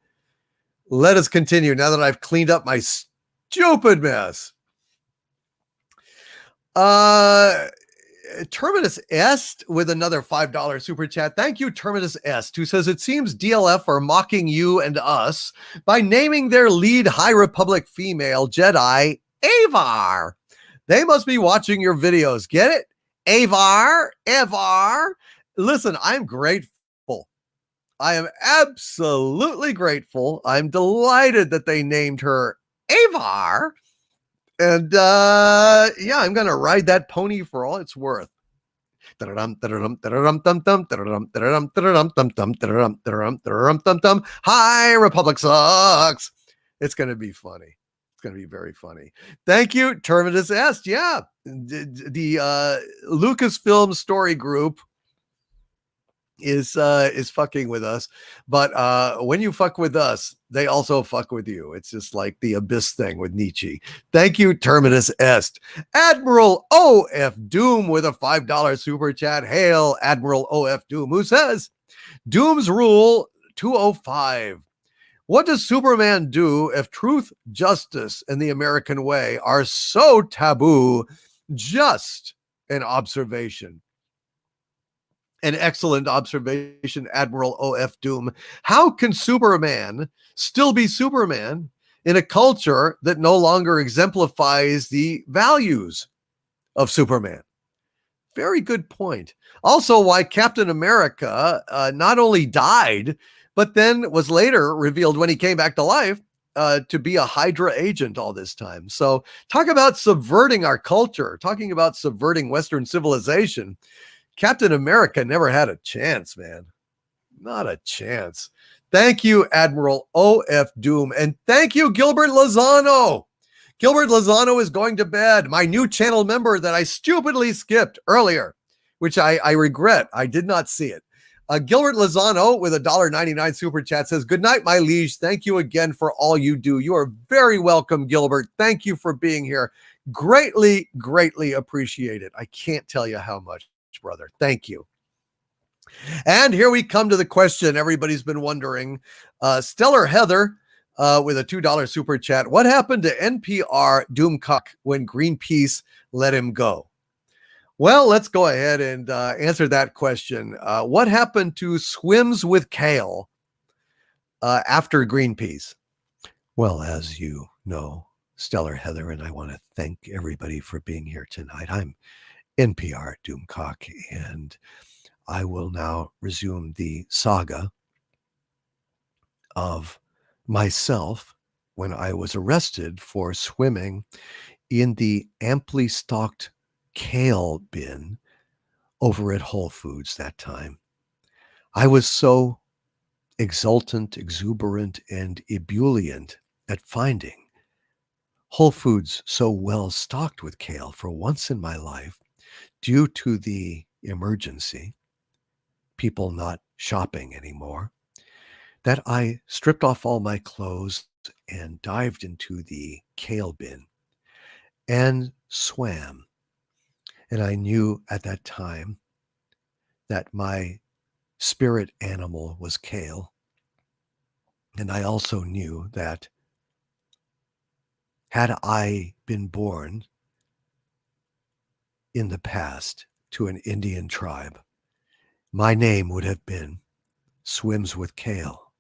Let us continue now that I've cleaned up my stupid mess. Terminus Est with another $5 super chat. Thank you, Terminus Est, who says, it seems DLF are mocking you and us by naming their lead High Republic female Jedi Avar. They must be watching your videos. Get it? Avar. Listen, I'm grateful. I am absolutely grateful. I'm delighted that they named her Avar. And yeah, I'm gonna ride that pony for all it's worth. High Republic sucks. It's gonna be funny. It's gonna be very funny. Thank you, Terminus Est. Yeah, the Lucasfilm Story Group is fucking with us. But when you fuck with us, they also fuck with you. It's just like the abyss thing with Nietzsche. Thank you, Terminus Est. Admiral O.F. Doom with a $5 super chat. Hail, Admiral O.F. Doom, who says, Doom's Rule 205. What does Superman do if truth, justice, and the American way are so taboo? Just an observation. An excellent observation, Admiral O.F. Doom. How can Superman still be Superman in a culture that no longer exemplifies the values of Superman? Very good point. Also, why Captain America not only died, but then was later revealed when he came back to life to be a Hydra agent all this time. So talk about subverting our culture, talking about subverting Western civilization. Captain America never had a chance, man. Not a chance. Thank you, Admiral O.F. Doom. And thank you, Gilbert Lozano. Gilbert Lozano is going to bed. My new channel member that I stupidly skipped earlier, which I regret. I did not see it. Gilbert Lozano with a $1.99 super chat says, good night, my liege. Thank you again for all you do. You are very welcome, Gilbert. Thank you for being here. Greatly, greatly appreciate it. I can't tell you how much, brother. Thank you. And here we come to the question everybody's been wondering. Stellar Heather with a $2 super chat. What happened to NPR Doomcock when Greenpeace let him go? Well, let's go ahead and answer that question. What happened to Swims with Kale after Greenpeace? Well, as you know, Stellar Heather, and I want to thank everybody for being here tonight. I'm NPR Doomcock, and I will now resume the saga of myself when I was arrested for swimming in the amply stocked kale bin over at Whole Foods that time. I was so exultant, exuberant, and ebullient at finding Whole Foods so well stocked with kale for once in my life, due to the emergency, people not shopping anymore, that I stripped off all my clothes and dived into the kale bin and swam. And I knew at that time that my spirit animal was kale. And I also knew that had I been born in the past to an Indian tribe, my name would have been Swims with Kale.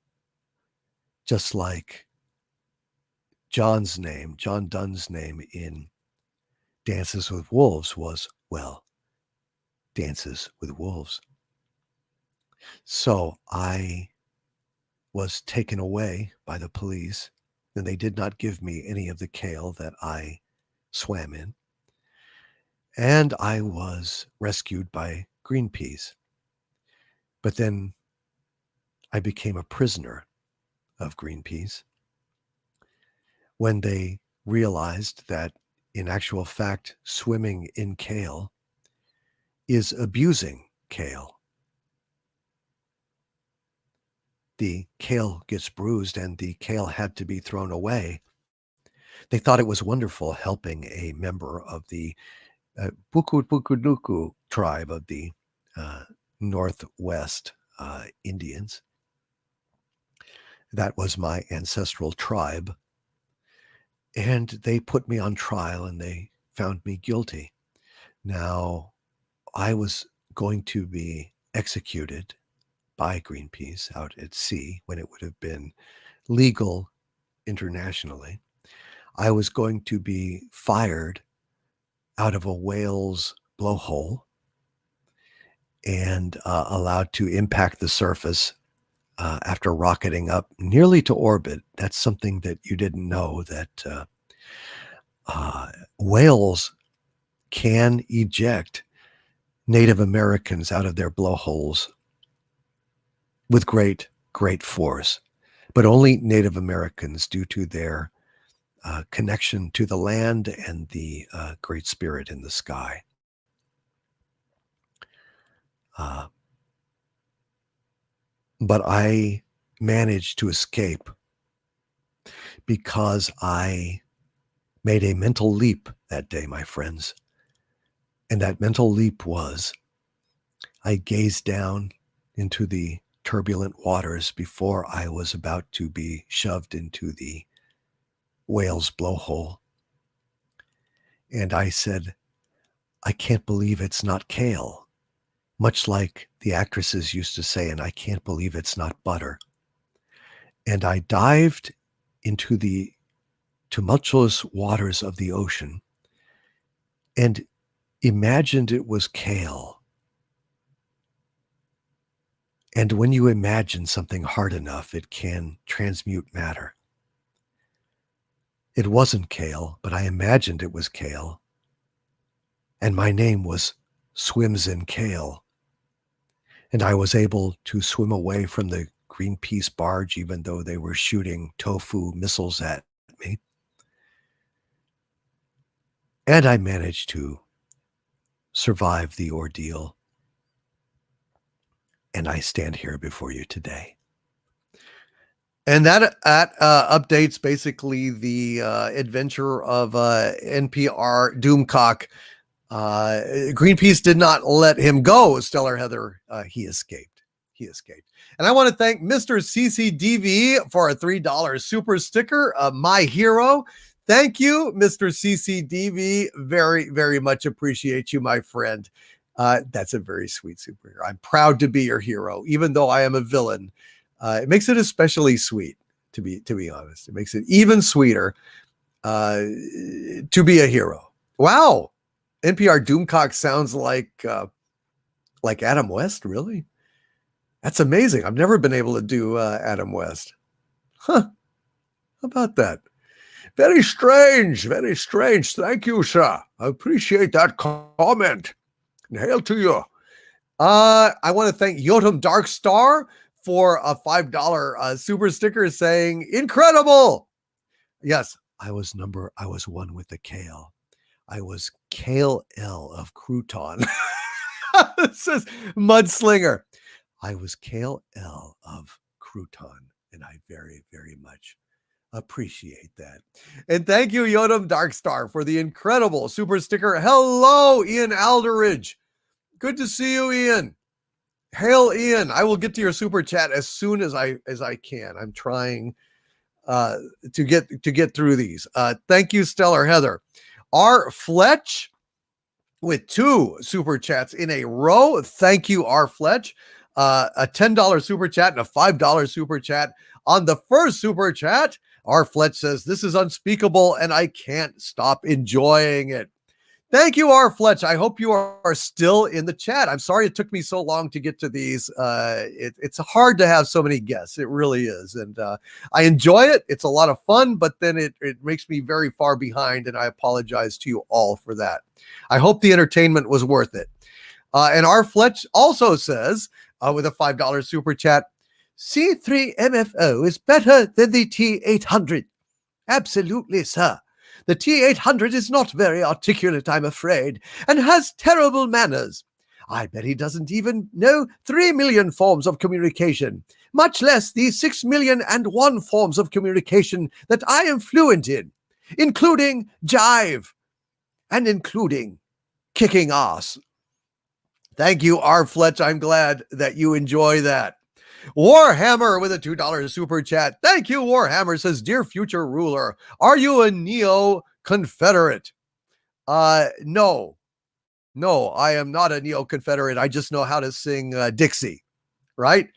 Just like John Dunn's name in Dances with Wolves was, well, Dances with Wolves. So I was taken away by the police, and they did not give me any of the kale that I swam in. And I was rescued by Greenpeace. But then I became a prisoner of Greenpeace when they realized that, in actual fact, swimming in kale is abusing kale. The kale gets bruised and the kale had to be thrown away. They thought it was wonderful helping a member of the Bukuduku tribe of the Northwest Indians. That was my ancestral tribe. And they put me on trial and they found me guilty. Now, I was going to be executed by Greenpeace out at sea when it would have been legal internationally. I was going to be fired out of a whale's blowhole and allowed to impact the surface after rocketing up nearly to orbit. That's something that you didn't know, that whales can eject Native Americans out of their blowholes with great, great force, but only Native Americans due to their connection to the land and the great spirit in the sky. but I managed to escape because I made a mental leap that day, my friends. And that mental leap was I gazed down into the turbulent waters before I was about to be shoved into the whale's blowhole. And I said, I can't believe it's not kale. Much like the actresses used to say, and I can't believe it's not butter. And I dived into the tumultuous waters of the ocean and imagined it was kale. And when you imagine something hard enough, it can transmute matter. It wasn't kale, but I imagined it was kale. And my name was Swims in Kale. And I was able to swim away from the Greenpeace barge, even though they were shooting tofu missiles at me. And I managed to survive the ordeal. And I stand here before you today. And that updates basically the adventure of NPR Doomcock. Greenpeace did not let him go, Stellar Heather. He escaped. And I want to thank Mr. CCDV for a $3 super sticker, my hero. Thank you, Mr. CCDV. Very, very much appreciate you, my friend. That's a very sweet superhero. I'm proud to be your hero, even though I am a villain. It makes it especially sweet, to be honest. It makes it even sweeter to be a hero. Wow. NPR Doomcock sounds like Adam West, really? That's amazing. I've never been able to do Adam West. Huh. How about that? Very strange, very strange. Thank you, sir. I appreciate that comment. And hail to you. I want to thank Yotam Darkstar for a $5 super sticker saying, incredible. Yes, I was one with the kale. I was Kale L of Crouton. It says Mudslinger. I was Kale L of Crouton, and I very, very much appreciate that. And thank you, Yotam Darkstar, for the incredible super sticker. Hello, Ian Alderidge. Good to see you, Ian. Hail, Ian. I will get to your super chat as soon as I can. I'm trying to get through these. Thank you, Stellar Heather. R. Fletch with 2 super chats in a row. Thank you, R. Fletch. A $10 super chat and a $5 super chat. On the first super chat, R. Fletch says, this is unspeakable and I can't stop enjoying it. Thank you, R. Fletch. I hope you are still in the chat. I'm sorry it took me so long to get to these. It's hard to have so many guests. It really is. And I enjoy it. It's a lot of fun, but then it makes me very far behind, and I apologize to you all for that. I hope the entertainment was worth it. And R. Fletch also says, with a $5 super chat, C3MFO is better than the T800. Absolutely, sir. The T800 is not very articulate, I'm afraid, and has terrible manners. I bet he doesn't even know 3 million forms of communication, much less the 6,000,001 forms of communication that I am fluent in, including jive and including kicking ass. Thank you, R. Fletch. I'm glad that you enjoy that. Warhammer with a $2 super chat. Thank you, Warhammer. Says, dear future ruler, are you a neo-Confederate? No, I am not a neo-Confederate. I just know how to sing Dixie, right?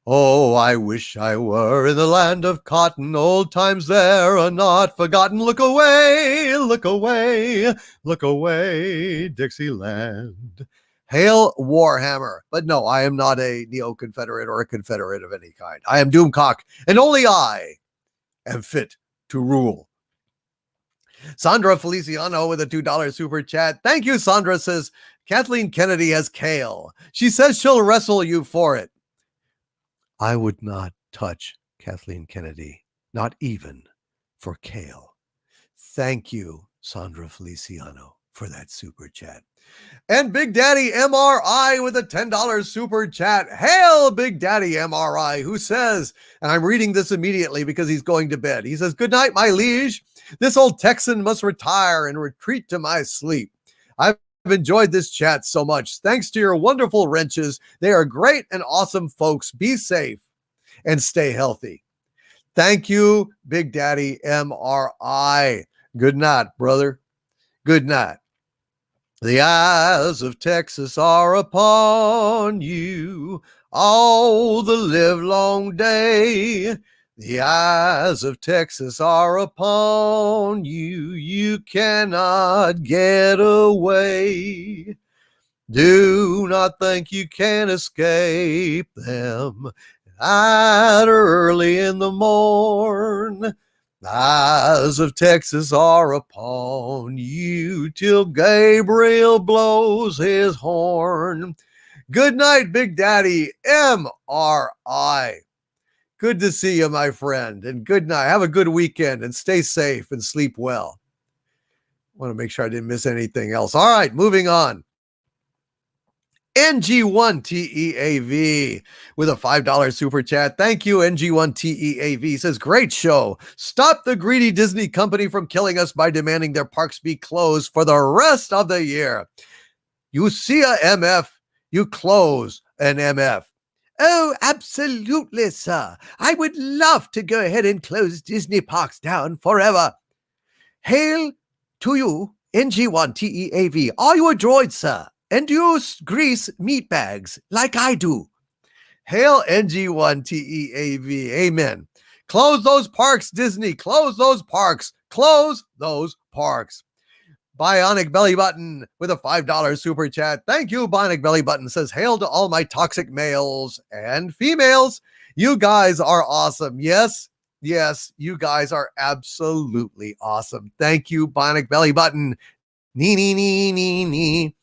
Oh, I wish I were in the land of cotton. Old times there are not forgotten. Look away, look away, look away, Dixieland. Hail Warhammer. But no, I am not a neo-Confederate or a Confederate of any kind. I am Doomcock, and only I am fit to rule. Sandra Feliciano with a $2 super chat. Thank you, Sandra. Says, Kathleen Kennedy has kale. She says she'll wrestle you for it. I would not touch Kathleen Kennedy, not even for kale. Thank you, Sandra Feliciano, for that super chat. And Big Daddy MRI with a $10 super chat. Hail, Big Daddy MRI, who says, and I'm reading this immediately because he's going to bed. He says, "Good night, my liege. This old Texan must retire and retreat to my sleep. I've enjoyed this chat so much. Thanks to your wonderful wrenches. They are great and awesome folks. Be safe and stay healthy." Thank you, Big Daddy MRI. Good night, brother. Good night. The eyes of Texas are upon you all the livelong day. The eyes of Texas are upon you. You cannot get away. Do not think you can escape them. Night or early in the morn, the eyes of Texas are upon you till Gabriel blows his horn. Good night, Big Daddy MRI. Good to see you, my friend, and good night. Have a good weekend and stay safe and sleep well. I want to make sure I didn't miss anything else. All right, moving on. NG1TEAV with a $5 super chat. Thank you, NG1TEAV. Says, "Great show. Stop the greedy Disney company from killing us by demanding their parks be closed for the rest of the year. You see a MF, you close an MF." Oh, absolutely, sir. I would love to go ahead and close Disney parks down forever. Hail to you, NG1TEAV. Are you a droid, sir? And do you grease meat bags like I do? Hail NG1TEAV. Amen. Close those parks, Disney. Close those parks. Close those parks. Bionic Belly Button with a $5 super chat. Thank you, Bionic Belly Button. Says, "Hail to all my toxic males and females. You guys are awesome." Yes, yes, you guys are absolutely awesome. Thank you, Bionic Belly Button. Nee, nee, nee, nee, nee.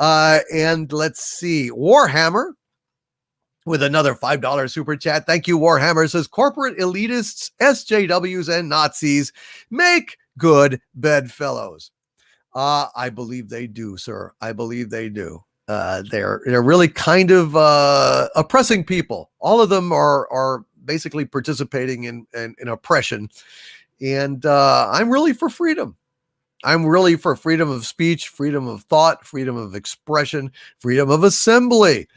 And let's see, Warhammer with another $5 super chat. Thank you, Warhammer. Says, "Corporate elitists, SJWs, and Nazis make good bedfellows." I believe they do, sir. I believe they do. They're really kind of oppressing people. All of them are basically participating in oppression. And I'm really for freedom. I'm really for freedom of speech, freedom of thought, freedom of expression, freedom of assembly,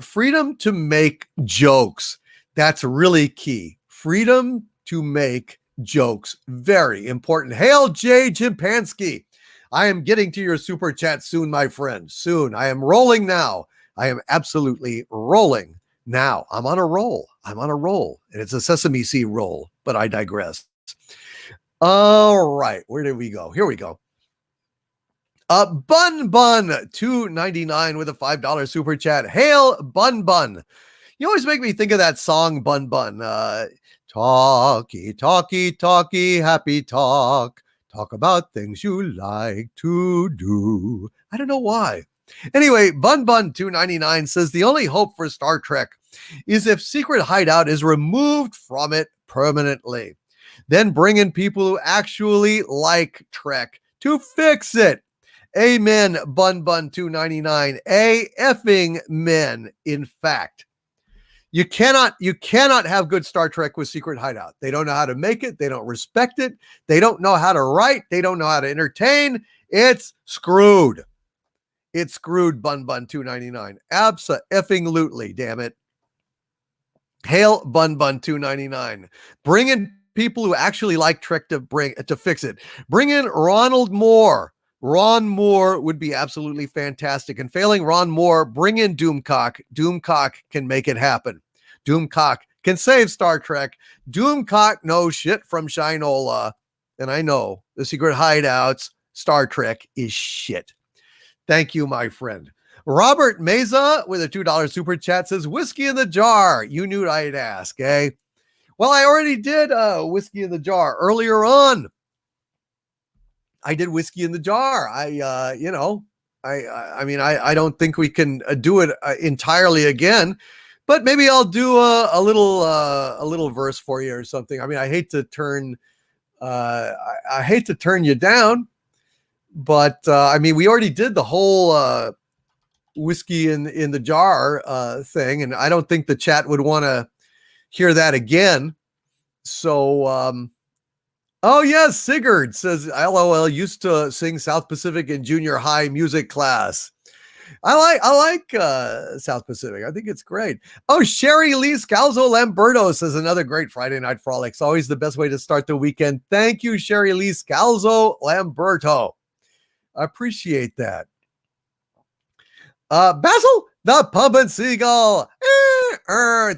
freedom to make jokes. That's really key. Freedom to make jokes. Very important. Hail Jay Jimpanski. I am getting to your super chat soon, my friend. Soon. I am rolling now. I am absolutely rolling now. I'm on a roll. I'm on a roll. And it's a sesame seed roll, but I digress. All right, where did we go? Here we go. Bun $2.99 with a $5 super chat. Hail Bun Bun. You always make me think of that song Bun Bun. Talky, talky, talky, happy talk. Talk about things you like to do. I don't know why. Anyway, Bun $2.99 says, "The only hope for Star Trek is if Secret Hideout is removed from it permanently. Then bring in people who actually like Trek to fix it." Amen, Bun $2.99. A effing men, in fact. You cannot have good Star Trek with Secret Hideout. They don't know how to make it. They don't respect it. They don't know how to write. They don't know how to entertain. It's screwed. It's screwed, Bun $2.99. Abso-effing-lutely, damn it. Hail Bun $2.99. Bring in people who actually like Trek to fix it. Bring in Ronald Moore. Ron Moore would be absolutely fantastic. And failing Ron Moore, bring in Doomcock. Doomcock can make it happen. Doomcock can save Star Trek. Doomcock knows shit from Shinola. And I know the Secret Hideout's Star Trek is shit. Thank you, my friend. Robert Meza with a $2 super chat says, "Whiskey in the jar." You knew I'd ask, eh? Well, I already did Whiskey in the Jar earlier on. I did Whiskey in the Jar. I don't think we can do it entirely again, but maybe I'll do a little verse for you or something. I mean, I hate to turn you down, But I mean, we already did the whole whiskey in the jar thing, and I don't think the chat would want to hear that again. So, oh yes, Sigurd says, LOL, used to sing South Pacific in junior high music class. I like South Pacific. I think it's great. Oh, Sherry Lee Scalzo Lamberto says, another great Friday Night Frolics. Always the best way to start the weekend. Thank you, Sherry Lee Scalzo Lamberto. I appreciate that. Basil, the Pump and Seagull.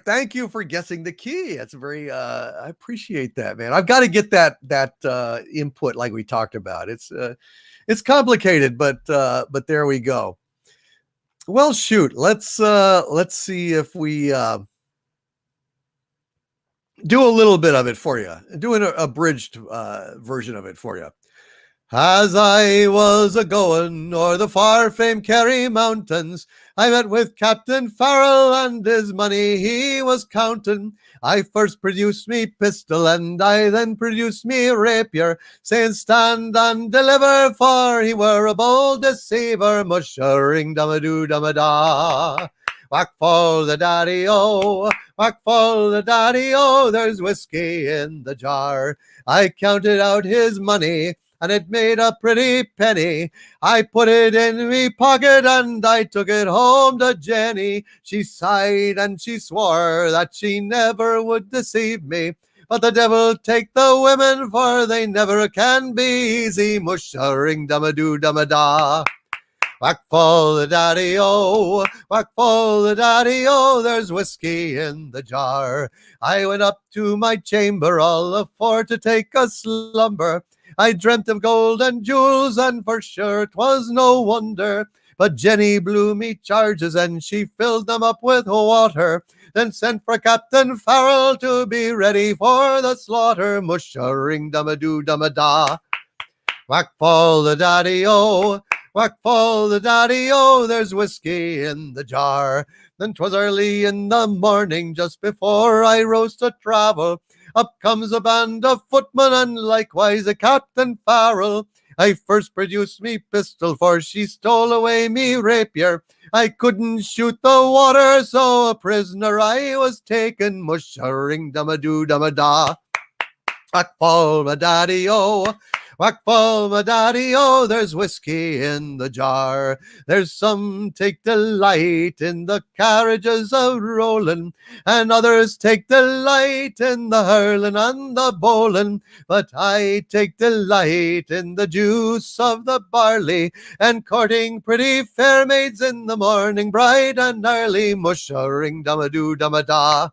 Thank you for guessing the key. That's very I appreciate that, man. I've got to get that input like we talked about. It's complicated, but there we go. Well, shoot. Let's see if we do a little bit of it for you. Doing an abridged version of it for you. As I was a-going o'er the far-famed Kerry Mountains, I met with Captain Farrell and his money he was counting. I first produced me pistol and I then produced me rapier, saying stand and deliver, for he were a bold deceiver, mushering dum-a-doo dum-a-da. Whack fall the daddy-o, whack fall the daddy-o, there's whiskey in the jar. I counted out his money, and it made a pretty penny. I put it in me pocket and I took it home to Jenny. She sighed and she swore that she never would deceive me. But the devil take the women, for they never can be easy. Mushering dum-a-doo dum-a-da. Whack fall the daddy-o, whack fall the daddy-o, there's whiskey in the jar. I went up to my chamber all for to take a slumber. I dreamt of gold and jewels, and for sure 'twas no wonder. But Jenny blew me charges, and she filled them up with water, then sent for Captain Farrell to be ready for the slaughter. Mushering dum-a-doo dum-a-da. Whack fall the daddy-o, whack fall the daddy-o, there's whiskey in the jar. Then 'twas early in the morning, just before I rose to travel. Up comes a band of footmen and likewise a Captain Farrell. I first produced me pistol, for she stole away me rapier. I couldn't shoot the water, so a prisoner I was taken. Mushering dum-a-doo dum-a-da. Whack fall my daddy-o, whack fall my daddy-o, there's whiskey in the jar. There's some take delight in the carriages of rolling, and others take delight in the hurling and the bowling. But I take delight in the juice of the barley, and courting pretty fair maids in the morning, bright and early. Mushering dum-a-doo dum-a-da.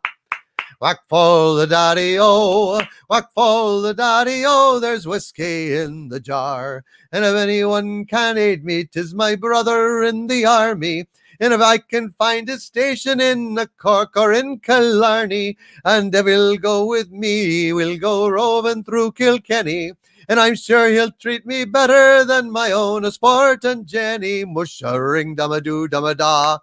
Whack fall the daddy-o, whack fall the daddy-o, there's whiskey in the jar. And if anyone can aid me, 'tis my brother in the army. And if I can find a station in the Cork or in Killarney, and if he'll go with me, we'll go roving through Kilkenny. And I'm sure he'll treat me better than my own sport and Jenny. Mushering dum-a-doo dum-a-da.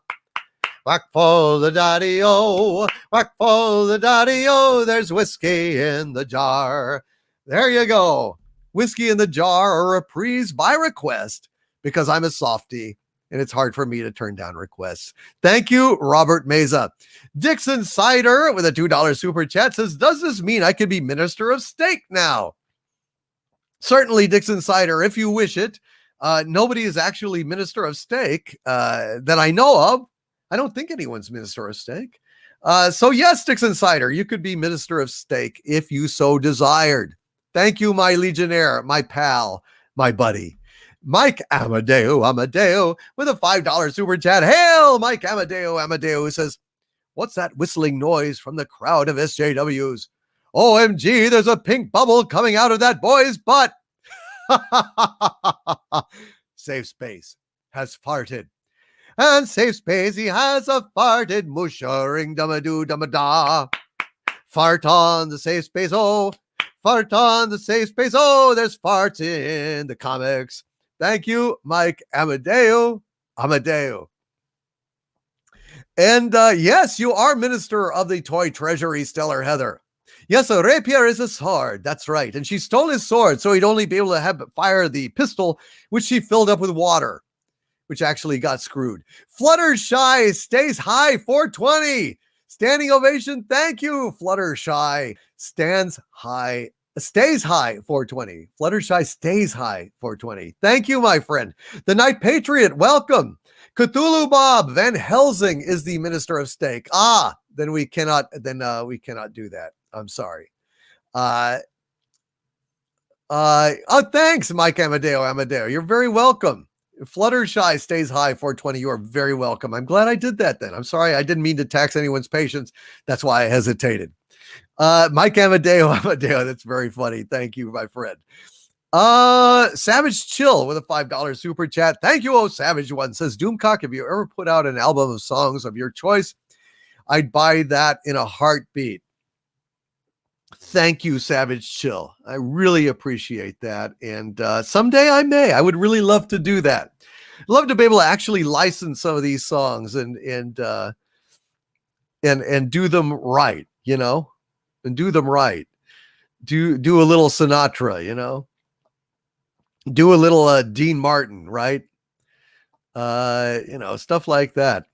Whack fall the daddy-o, whack fall the daddy-o, there's whiskey in the jar. There you go. Whiskey in the jar, a reprise by request, because I'm a softie and it's hard for me to turn down requests. Thank you, Robert Meza. Dixon Cider with a $2 super chat says, does this mean I could be Minister of Steak now? Certainly, Dixon Cider, if you wish it. Nobody is actually Minister of Steak that I know of. I don't think anyone's Minister of Steak. So yes, Dixon Cider, you could be Minister of Steak if you so desired. Thank you, my Legionnaire, my pal, my buddy. Mike Amadeo with a $5 super chat. Hail, Mike Amadeo says, what's that whistling noise from the crowd of SJWs? OMG, there's a pink bubble coming out of that boy's butt. Safe Space has farted. And Safe Space, he has a farted, mushering dum-a-doo dum-a-da. Fart on the Safe Space, oh. Fart on the Safe Space, oh. There's farts in the comics. Thank you, Mike Amadeo. And yes, you are Minister of the Toy Treasury, Stellar Heather. Yes, a rapier is a sword. That's right. And she stole his sword so he'd only be able to fire the pistol, which she filled up with water, which actually got screwed. Fluttershy stays high 420. Standing ovation. Thank you, Fluttershy. Stays high 420. Fluttershy stays high 420. Thank you, my friend. The Night Patriot, welcome. Cthulhu Bob Van Helsing is the Minister of Steak. Then we cannot do that. I'm sorry. Thanks, Mike Amadeo. You're very welcome. Fluttershy stays high 420. You are very welcome. I'm glad I did that then. I'm sorry. I didn't mean to tax anyone's patience. That's why I hesitated. Mike Amadeo, that's very funny. Thank you, my friend. Savage Chill with a $5 super chat. Thank you, Savage One. Says, Doomcock, if you ever put out an album of songs of your choice, I'd buy that in a heartbeat. Thank you, Savage Chill. I really appreciate that. And someday I may. I would really love to do that. I'd love to be able to actually license some of these songs and do them right, and do them right. Do a little Sinatra, do a little Dean Martin, right? Stuff like that,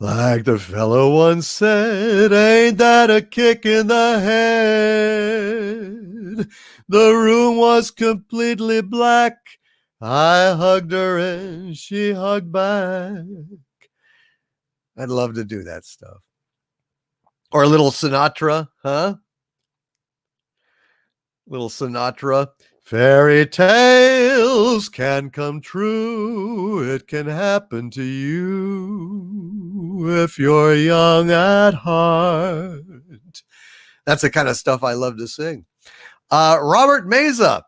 Like the fellow once said, ain't that a kick in the head? The room was completely black. I hugged her and she hugged back. I'd love to do that stuff. Or a little Sinatra, huh? Little Sinatra. Fairy tales can come true. It can happen to you if you're young at heart. That's the kind of stuff I love to sing. Robert Meza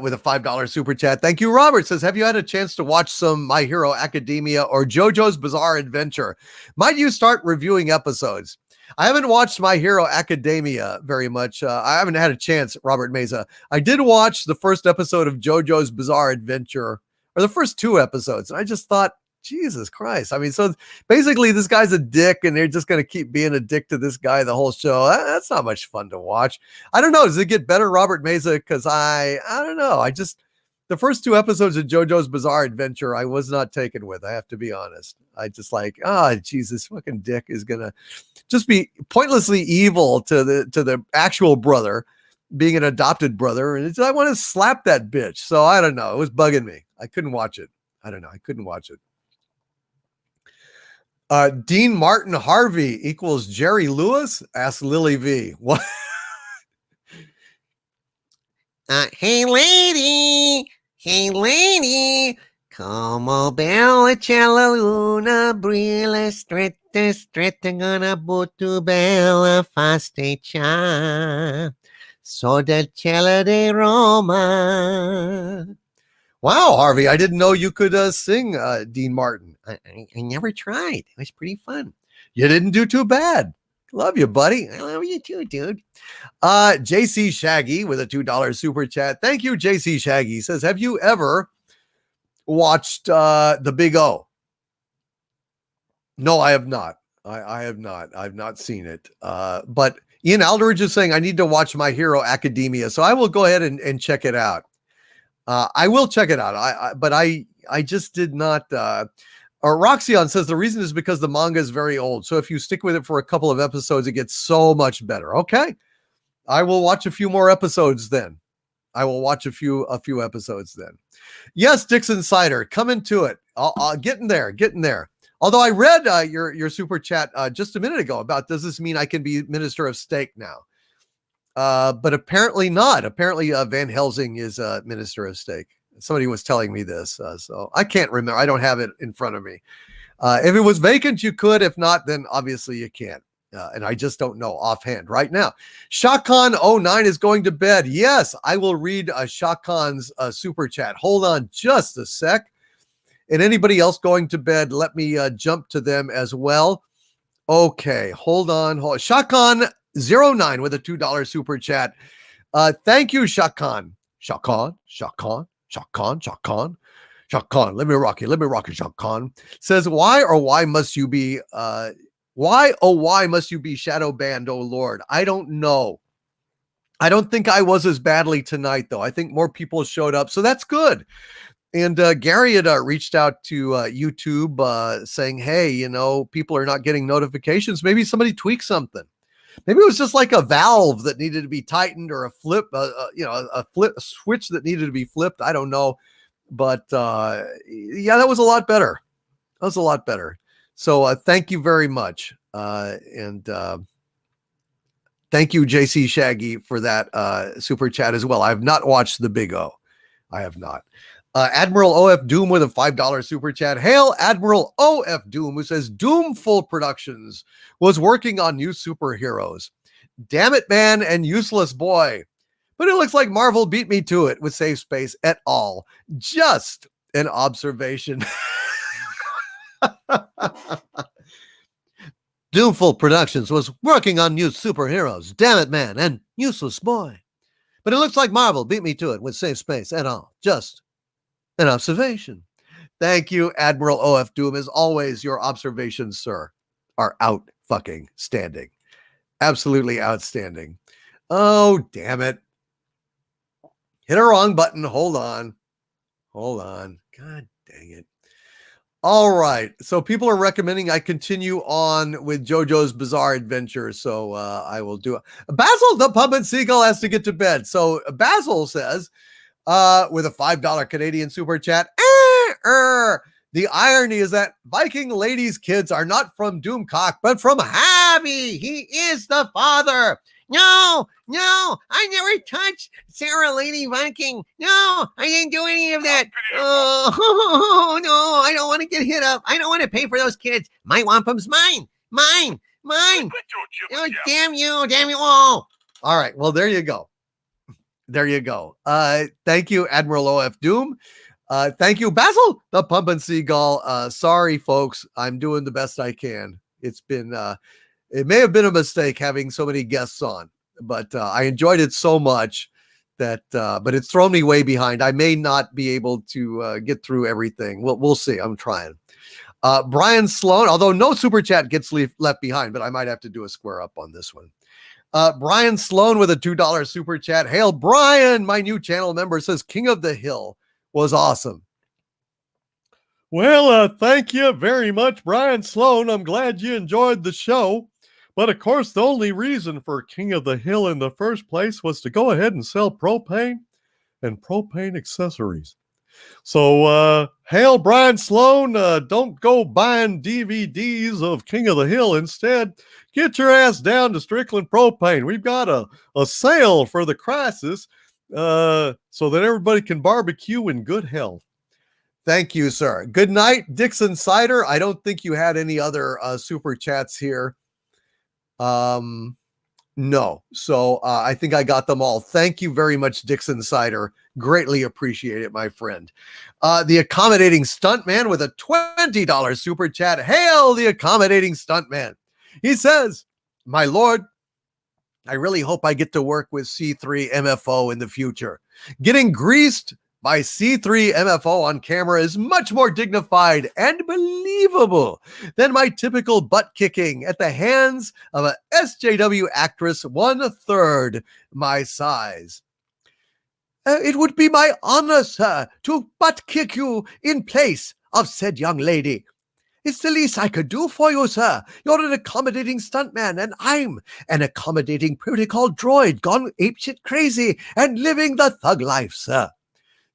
with a $5 super chat. Thank you, Robert. Says, have you had a chance to watch some My Hero Academia or JoJo's Bizarre Adventure? Might you start reviewing episodes? I haven't watched My Hero Academia very much. I haven't had a chance, Robert Meza. I did watch the first episode of JoJo's Bizarre Adventure, or the first 2 episodes, and I just thought, Jesus Christ. I mean, so basically this guy's a dick, and they're just going to keep being a dick to this guy the whole show. That's not much fun to watch. I don't know. Does it get better, Robert Meza? Because I don't know. The first 2 episodes of JoJo's Bizarre Adventure, I was not taken with. I have to be honest. I just like, Jesus, fucking dick is gonna just be pointlessly evil to the actual brother, being an adopted brother, and I want to slap that bitch. So I don't know. It was bugging me. I couldn't watch it. I don't know. I couldn't watch it. Dean Martin Harvey equals Jerry Lewis? Ask Lily V. What? Hey lady, como bella c'è la luna, brilla stretta, gonna butto bella fasticcia, so del cielo di Roma. Wow, Harvey, I didn't know you could sing Dean Martin. I never tried. It was pretty fun. You didn't do too bad. Love you, buddy. I love you too, dude. JC Shaggy with a $2 super chat. Thank you, JC Shaggy. Says, have you ever watched The Big O? No, I have not. I have not. I've not seen it. But Ian Aldridge is saying I need to watch My Hero Academia. So I will go ahead and check it out. I will check it out. But I just did not. Roxyon says the reason is because the manga is very old. So if you stick with it for a couple of episodes, it gets so much better. Okay. I will watch a few more episodes then. Yes, Dixon Cider, coming to it. Getting there. Although I read your super chat just a minute ago about, does this mean I can be Minister of Steak now? But apparently not. Apparently Van Helsing is Minister of Steak. Somebody was telling me this, so I can't remember. I don't have it in front of me. If it was vacant, you could. If not, then obviously you can't. And I just don't know offhand right now. Shakan09 is going to bed. Yes, I will read Shakan's super chat. Hold on just a sec. And anybody else going to bed, let me jump to them as well. Okay, hold on. Shakan09 with a $2 super chat. Thank you, Shakan. Shakan. Let me rock you, Shakan. Says, why must you be Why, oh, why must you be shadow banned, oh Lord? I don't know. I don't think I was as badly tonight, though. I think more people showed up, so that's good. And Gary had reached out to YouTube saying, hey, you know, people are not getting notifications. Maybe somebody tweaked something. Maybe it was just like a valve that needed to be tightened, or a flip, a switch that needed to be flipped. I don't know. But yeah, that was a lot better. That was a lot better. So thank you very much. And thank you, JC Shaggy, for that super chat as well. I have not watched the Big O. I have not. Admiral OF Doom with a $5 super chat. Hail Admiral OF Doom, who says Doomful Productions was working on new superheroes. Damn it, man, and Useless Boy. But it looks like Marvel beat me to it with Safe Space et al. Just an observation. Doomful Productions was working on new superheroes. Damn it, man, and Useless Boy. But it looks like Marvel beat me to it with Safe Space et al. Just an observation. Thank you, Admiral OF Doom. As always, your observations, sir, are out fucking standing. Absolutely outstanding. Oh, damn it. Hit a wrong button. Hold on. God dang it. All right. So people are recommending I continue on with JoJo's Bizarre Adventure. So I will do it. Basil the Puppet Seagull has to get to bed. So Basil says, with a $5 Canadian super chat, the irony is that Viking ladies' kids are not from Doomcock, but from Harvey. He is the father. No, I never touched Sarah Lady Viking. No, I didn't do any of that. Oh, no, I don't want to get hit up. I don't want to pay for those kids. My wampum's mine. Oh, damn you all. All right, well, there you go. Thank you, Admiral OF Doom. Thank you, Basil the Pumpin' Seagull. Sorry, folks. I'm doing the best I can. It's been, it may have been a mistake having so many guests on, but I enjoyed it so much that, but it's thrown me way behind. I may not be able to get through everything. We'll see. I'm trying. Brian Sloan, although no super chat gets left behind, but I might have to do a square up on this one. Brian Sloan with a $2 super chat. Hail, Brian, my new channel member, says King of the Hill was awesome. Well, thank you very much, Brian Sloan. I'm glad you enjoyed the show. But of course, the only reason for King of the Hill in the first place was to go ahead and sell propane and propane accessories. So, hail, Brian Sloan. Don't go buying DVDs of King of the Hill. Instead, get your ass down to Strickland Propane. We've got a sale for the crisis so that everybody can barbecue in good health. Thank you, sir. Good night, Dixon Cider. I don't think you had any other super chats here. No. So I think I got them all. Thank you very much, Dixon Cider. Greatly appreciate it, my friend. The accommodating stuntman with a $20 super chat. Hail the accommodating stuntman. He says, my lord, I really hope I get to work with C3 MFO in the future. Getting greased by C3 MFO on camera is much more dignified and believable than my typical butt kicking at the hands of a SJW actress 1/3 my size. It would be my honor, sir, to butt kick you in place of said young lady. It's the least I could do for you, sir. You're an accommodating stuntman, and I'm an accommodating protocol droid gone apeshit crazy and living the thug life, sir.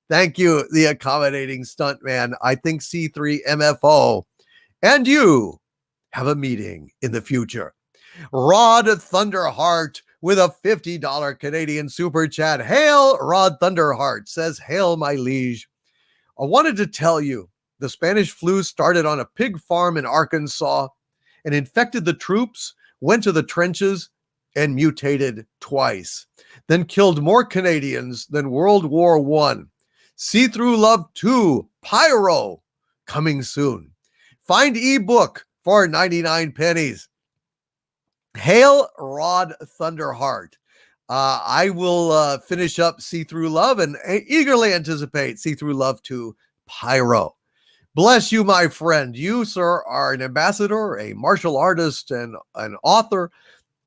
Thank you, the accommodating stuntman. I think C3 MFO and you have a meeting in the future. Rod Thunderheart with a $50 Canadian super chat. Hail, Rod Thunderheart says, hail, my liege. I wanted to tell you, the Spanish flu started on a pig farm in Arkansas and infected the troops, went to the trenches, and mutated twice. Then killed more Canadians than World War I. See Through Love 2, Pyro, coming soon. Find ebook for 99 pennies. Hail, Rod Thunderheart. I will finish up See Through Love and eagerly anticipate See Through Love 2, Pyro. Bless you, my friend. You, sir, are an ambassador, a martial artist, and an author,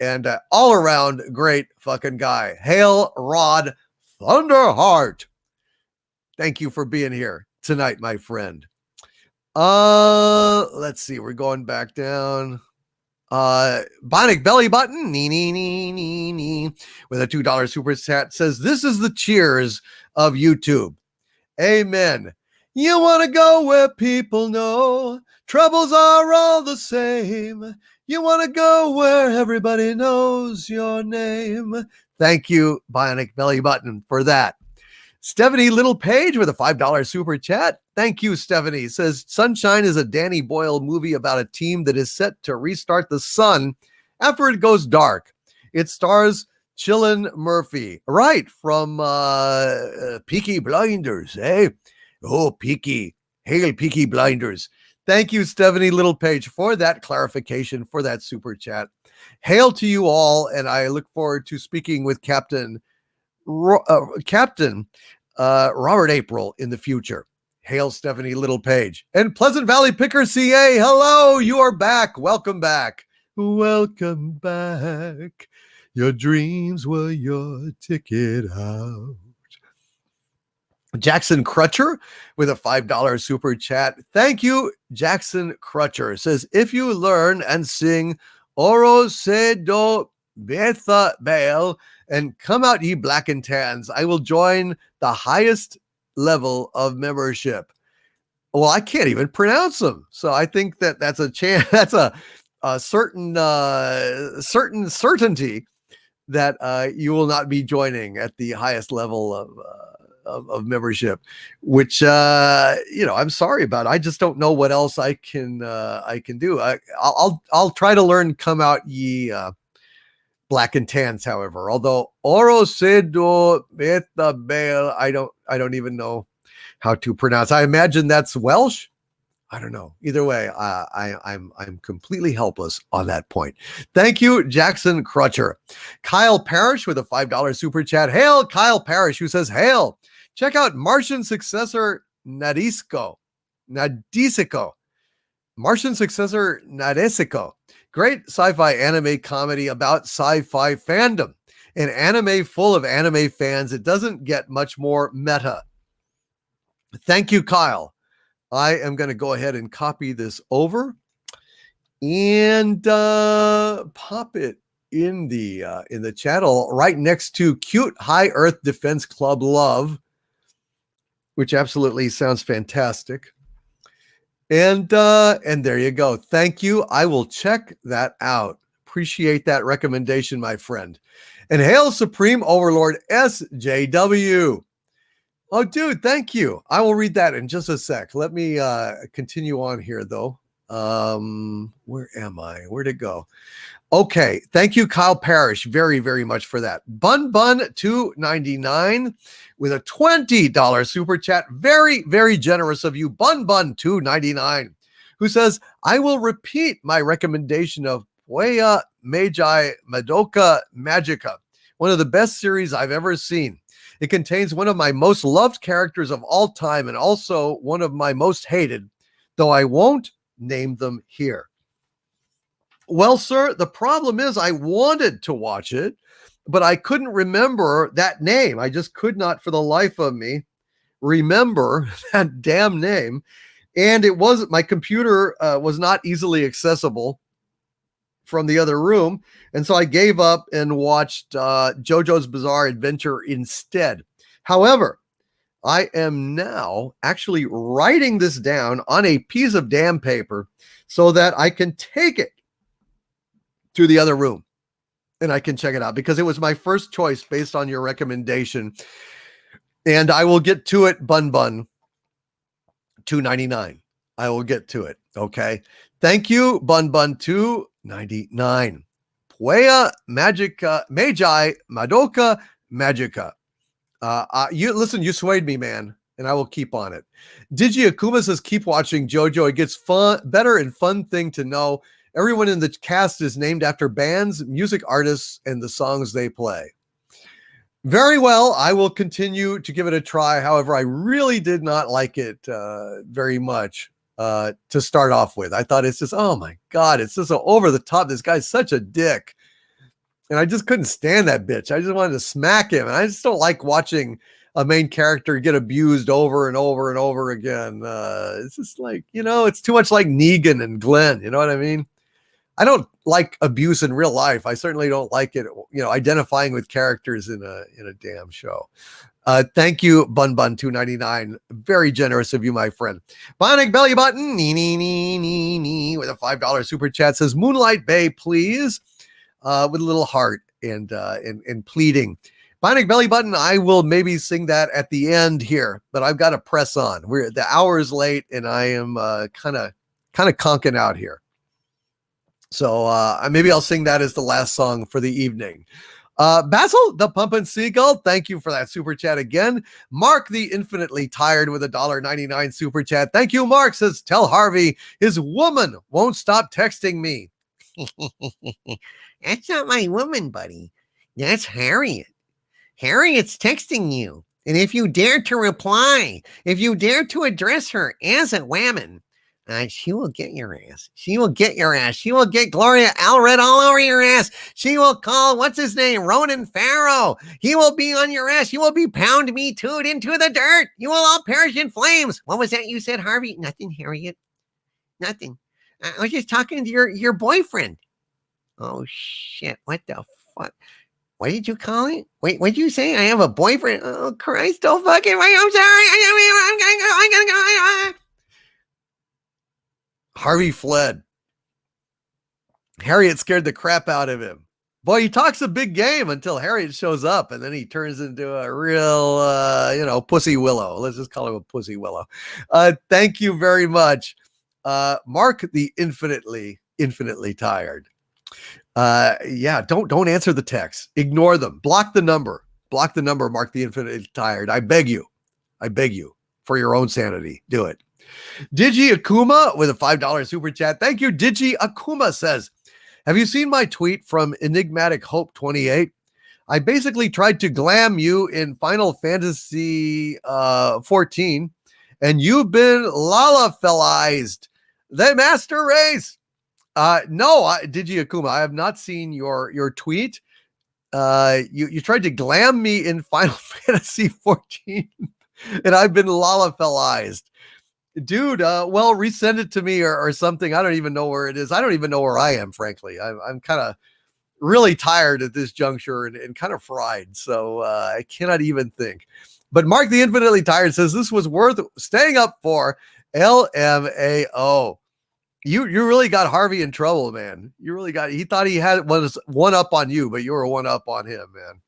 and an all-around great fucking guy. Hail, Rod Thunderheart. Thank you for being here tonight, my friend. Let's see. We're going back down. Bionic Belly Button, with a $2 super chat says, this is the cheers of YouTube. Amen. You want to go where people know troubles are all the same. You want to go where everybody knows your name. Thank you, Bionic Belly Button, for that. Stephanie Little Page with a $5 super chat. Thank you, Stephanie. Says Sunshine is a Danny Boyle movie about a team that is set to restart the sun after it goes dark. It stars Cillian Murphy, right, from Peaky Blinders, eh? Oh, Peaky. Hail, Peaky Blinders. Thank you, Stephanie Little Page, for that clarification, for that super chat. Hail to you all, and I look forward to speaking with Captain Robert April in the future. Hail, Stephanie Little Page. And Pleasant Valley Picker CA, hello, you are back. Welcome back. Welcome back. Your dreams were your ticket out. Jackson Crutcher with a $5 super chat. Thank you, Jackson Crutcher. Says, if you learn and sing Oro Se Do Betha Baal and come out ye black and tans, I will join the highest level of membership. Well, I can't even pronounce them. So I think that that's a chance. That's a certain certainty that you will not be joining at the highest level of membership, which I'm sorry about. I just don't know what else I can do. I'll try to learn come out ye black and tans, however. Although Oro Sedo Beta Baal, I don't even know how to pronounce. I imagine that's Welsh. I don't know. Either way, I'm completely helpless on that point. Thank you, Jackson Crutcher. Kyle Parrish with a $5 super chat. Hail, Kyle Parrish, who says, hail. Check out Martian Successor Nadesico. Martian Successor Nadesico. Great sci-fi anime comedy about sci-fi fandom. An anime full of anime fans. It doesn't get much more meta. Thank you, Kyle. I am going to go ahead and copy this over and pop it in the channel right next to Cute High Earth Defense Club Love, which absolutely sounds fantastic. And there you go. Thank you. I will check that out. Appreciate that recommendation, my friend. And hail Supreme Overlord SJW. Oh, dude, thank you. I will read that in just a sec. Let me continue on here, though. Where am I? Where'd it go? Okay. Thank you, Kyle Parrish, very, very much for that. Bun299 with a $20 super chat. Very, very generous of you, Bun299, who says, I will repeat my recommendation of Puella Magi Madoka Magica, one of the best series I've ever seen. It contains one of my most loved characters of all time and also one of my most hated, though I won't name them here. Well, sir, the problem is I wanted to watch it, but I couldn't remember that name. I just could not for the life of me remember that damn name. And it wasn't, my computer was not easily accessible from the other room. And so I gave up and watched JoJo's Bizarre Adventure instead. However, I am now actually writing this down on a piece of damn paper so that I can take it to the other room and I can check it out because it was my first choice based on your recommendation. And I will get to it, Bun $2.99. I will get to it. Okay. Thank you, Bun $2.99. Puella Magica, Magi Madoka Magica. You listen, you swayed me, man, and I will keep on it. Digi Akuma says, keep watching JoJo. It gets better and fun thing to know. Everyone in the cast is named after bands, music artists, and the songs they play. Very well. I will continue to give it a try. However, I really did not like it very much. to start off with. I thought it's just, oh my God, it's just so over the top. This guy's such a dick. And I just couldn't stand that bitch. I just wanted to smack him. And I just don't like watching a main character get abused over and over and over again. It's just like, it's too much like Negan and Glenn. You know what I mean? I don't like abuse in real life. I certainly don't like it, identifying with characters in a damn show. Thank you, Bun299. Very generous of you, my friend. Bionic Belly Button, with a $5 super chat says, Moonlight Bay, please, with a little heart and pleading. Bionic Belly Button, I will maybe sing that at the end here, but I've got to press on. The hour is late, and I am kind of conking out here. So maybe I'll sing that as the last song for the evening. Basil, the Pumpin' Seagull, thank you for that super chat again. Mark, the Infinitely Tired, with a $1.99 super chat. Thank you, Mark. Says, tell Harvey his woman won't stop texting me. That's not my woman, buddy. That's Harriet. Harriet's texting you. And if you dare to reply, if you dare to address her as a woman, she will get your ass. She will get your ass. She will get Gloria Allred all over your ass. She will call, what's his name? Ronan Farrow. He will be on your ass. You will be pound me too'd into the dirt. You will all perish in flames. What was that you said, Harvey? Nothing, Harriet. Nothing. I was just talking to your boyfriend. Oh, shit. What the fuck? What did you call it? Wait, what did you say? I have a boyfriend. Oh, Christ. Don't fucking wait. I'm sorry. I'm gonna go. Harvey fled. Harriet scared the crap out of him. Boy, he talks a big game until Harriet shows up, and then he turns into a real, pussy willow. Let's just call him a pussy willow. Thank you very much. Mark, the infinitely tired. Don't answer the text. Ignore them. Block the number. Mark, the infinitely tired. I beg you for your own sanity. Do it. Digi Akuma with a $5 super chat. Thank you. Digi Akuma says, have you seen my tweet from Enigmatic Hope 28? I basically tried to glam you in Final Fantasy 14, and you've been Lalafelized. The master race. No, Digi Akuma, I have not seen your tweet. You tried to glam me in Final Fantasy 14, and I've been Lalafelized. Dude, well, resend it to me or something. I don't even know where it is. I don't even know where I am, frankly. I'm kind of really tired at this juncture and kind of fried, so I cannot even think. But Mark the Infinitely Tired says this was worth staying up for. LMAO. You really got Harvey in trouble, man. He thought he was one up on you, but you were one up on him, man.